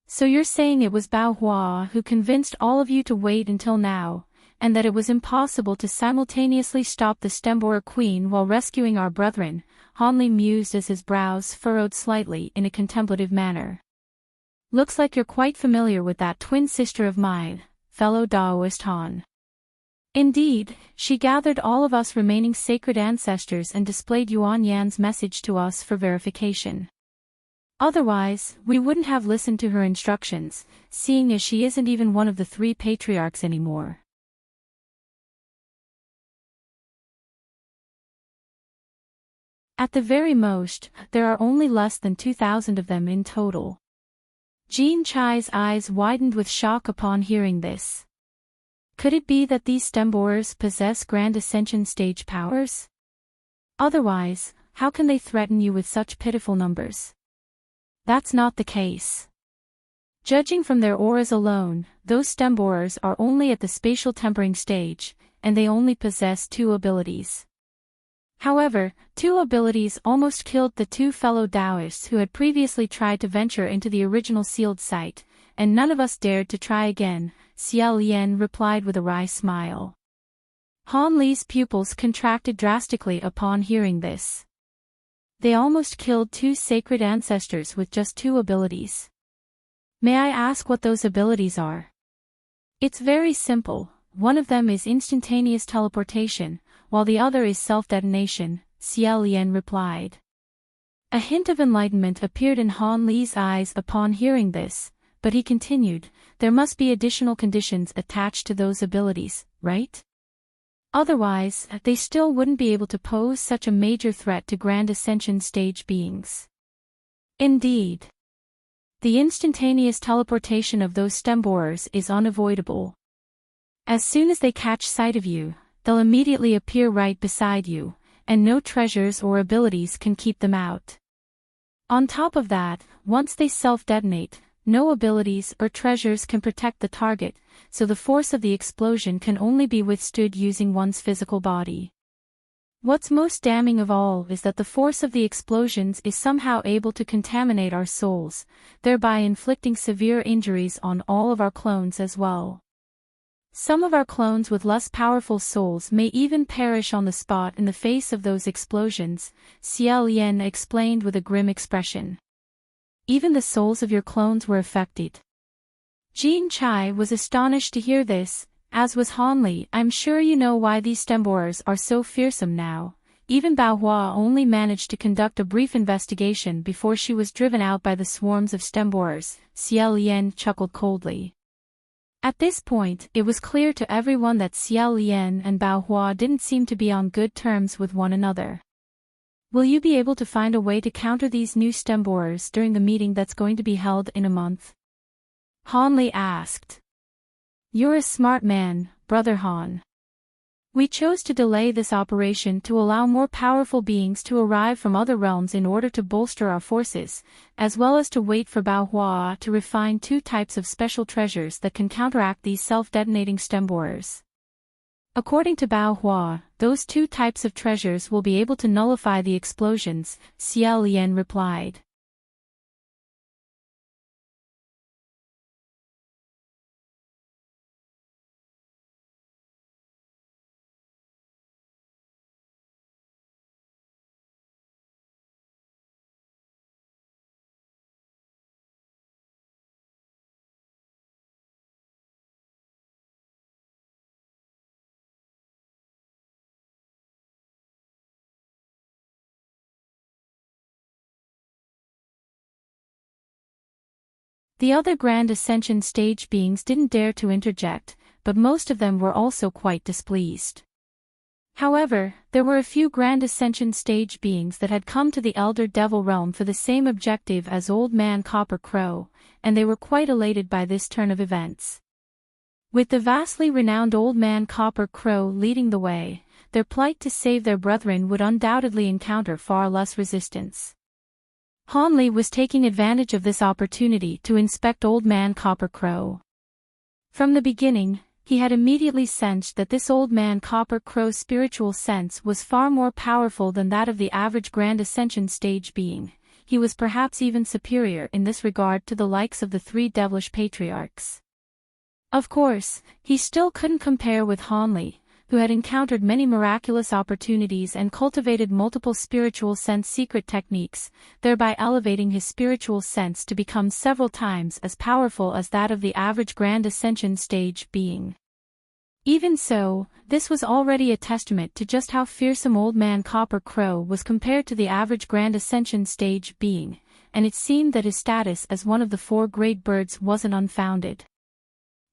So you're saying it was Bao Hua who convinced all of you to wait until now, and that it was impossible to simultaneously stop the Stemborer Queen while rescuing our brethren, Hanli mused as his brows furrowed slightly in a contemplative manner. Looks like you're quite familiar with that twin sister of mine, fellow Daoist Han. Indeed, she gathered all of us remaining sacred ancestors and displayed Yuan Yan's message to us for verification. Otherwise, we wouldn't have listened to her instructions, seeing as she isn't even one of the 3 patriarchs anymore. At the very most, there are only less than 2,000 of them in total. Jean Chai's eyes widened with shock upon hearing this. Could it be that these Stemborers possess Grand Ascension stage powers? Otherwise, how can they threaten you with such pitiful numbers? That's not the case. Judging from their auras alone, those Stemborers are only at the spatial tempering stage, and they only possess 2 abilities. However, 2 abilities almost killed the 2 fellow Taoists who had previously tried to venture into the original sealed site, and none of us dared to try again, Xiao Lian replied with a wry smile. Han Li's pupils contracted drastically upon hearing this. They almost killed 2 sacred ancestors with just 2 abilities. May I ask what those abilities are? It's very simple. One of them is instantaneous teleportation, while the other is self-detonation, Xiao Lian replied. A hint of enlightenment appeared in Han Li's eyes upon hearing this, but he continued, there must be additional conditions attached to those abilities, right? Otherwise, they still wouldn't be able to pose such a major threat to Grand Ascension stage beings. Indeed. The instantaneous teleportation of those stem borers is unavoidable. As soon as they catch sight of you, they'll immediately appear right beside you, and no treasures or abilities can keep them out. On top of that, once they self-detonate, no abilities or treasures can protect the target, so the force of the explosion can only be withstood using one's physical body. What's most damning of all is that the force of the explosions is somehow able to contaminate our souls, thereby inflicting severe injuries on all of our clones as well. Some of our clones with less powerful souls may even perish on the spot in the face of those explosions, Xiao Lian explained with a grim expression. Even the souls of your clones were affected. Jean Chai was astonished to hear this, as was Han Li. I'm sure you know why these stem borers are so fearsome now. Even Bao Hua only managed to conduct a brief investigation before she was driven out by the swarms of stem borers, Xiao Lian chuckled coldly. At this point, it was clear to everyone that Xiao Lian and Bao Hua didn't seem to be on good terms with one another. Will you be able to find a way to counter these new stem borers during the meeting that's going to be held in a month? Han Li asked. You're a smart man, Brother Han. We chose to delay this operation to allow more powerful beings to arrive from other realms in order to bolster our forces, as well as to wait for Bao Hua to refine 2 types of special treasures that can counteract these self-detonating stem borers. According to Bao Hua, those 2 types of treasures will be able to nullify the explosions, Xiao Lian replied. The other Grand Ascension stage beings didn't dare to interject, but most of them were also quite displeased. However, there were a few Grand Ascension stage beings that had come to the Elder Devil Realm for the same objective as Old Man Copper Crow, and they were quite elated by this turn of events. With the vastly renowned Old Man Copper Crow leading the way, their plight to save their brethren would undoubtedly encounter far less resistance. Han Li was taking advantage of this opportunity to inspect Old Man Copper Crow. From the beginning, he had immediately sensed that this Old Man Copper Crow's spiritual sense was far more powerful than that of the average Grand Ascension stage being. He was perhaps even superior in this regard to the likes of the 3 devilish patriarchs. Of course, he still couldn't compare with Han Li, who had encountered many miraculous opportunities and cultivated multiple spiritual sense secret techniques, thereby elevating his spiritual sense to become several times as powerful as that of the average Grand Ascension stage being. Even so, this was already a testament to just how fearsome Old Man Copper Crow was compared to the average Grand Ascension stage being, and it seemed that his status as one of the 4 great birds wasn't unfounded.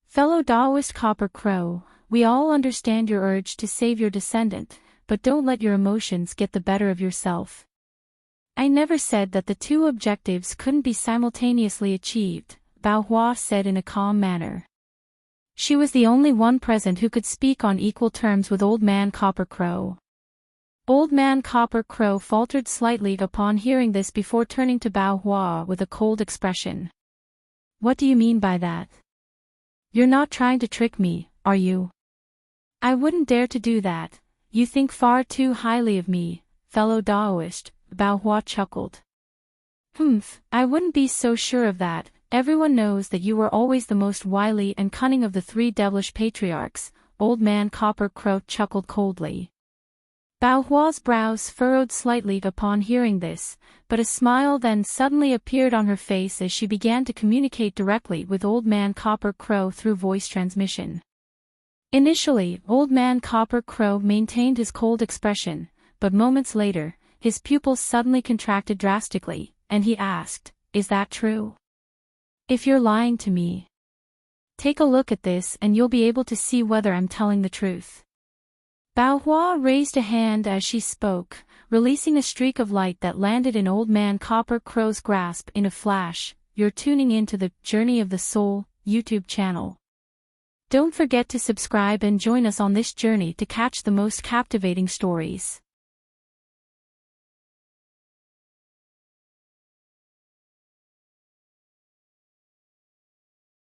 Fellow Taoist Copper Crow, we all understand your urge to save your descendant, but don't let your emotions get the better of yourself. I never said that the 2 objectives couldn't be simultaneously achieved, Bao Hua said in a calm manner. She was the only one present who could speak on equal terms with Old Man Copper Crow. Old Man Copper Crow faltered slightly upon hearing this before turning to Bao Hua with a cold expression. What do you mean by that? You're not trying to trick me, are you? I wouldn't dare to do that. You think far too highly of me, fellow Taoist, Bao Hua chuckled. I wouldn't be so sure of that. Everyone knows that you were always the most wily and cunning of the 3 devilish patriarchs, Old Man Copper Crow chuckled coldly. Bao Hua's brows furrowed slightly upon hearing this, but a smile then suddenly appeared on her face as she began to communicate directly with Old Man Copper Crow through voice transmission. Initially, Old Man Copper Crow maintained his cold expression, but moments later, his pupils suddenly contracted drastically, and he asked, "Is that true? If you're lying to me, take a look at this and you'll be able to see whether I'm telling the truth." Bao Hua raised a hand as she spoke, releasing a streak of light that landed in Old Man Copper Crow's grasp in a flash. you're tuning in to the Journey of the Soul YouTube channel. Don't forget to subscribe and join us on this journey to catch the most captivating stories.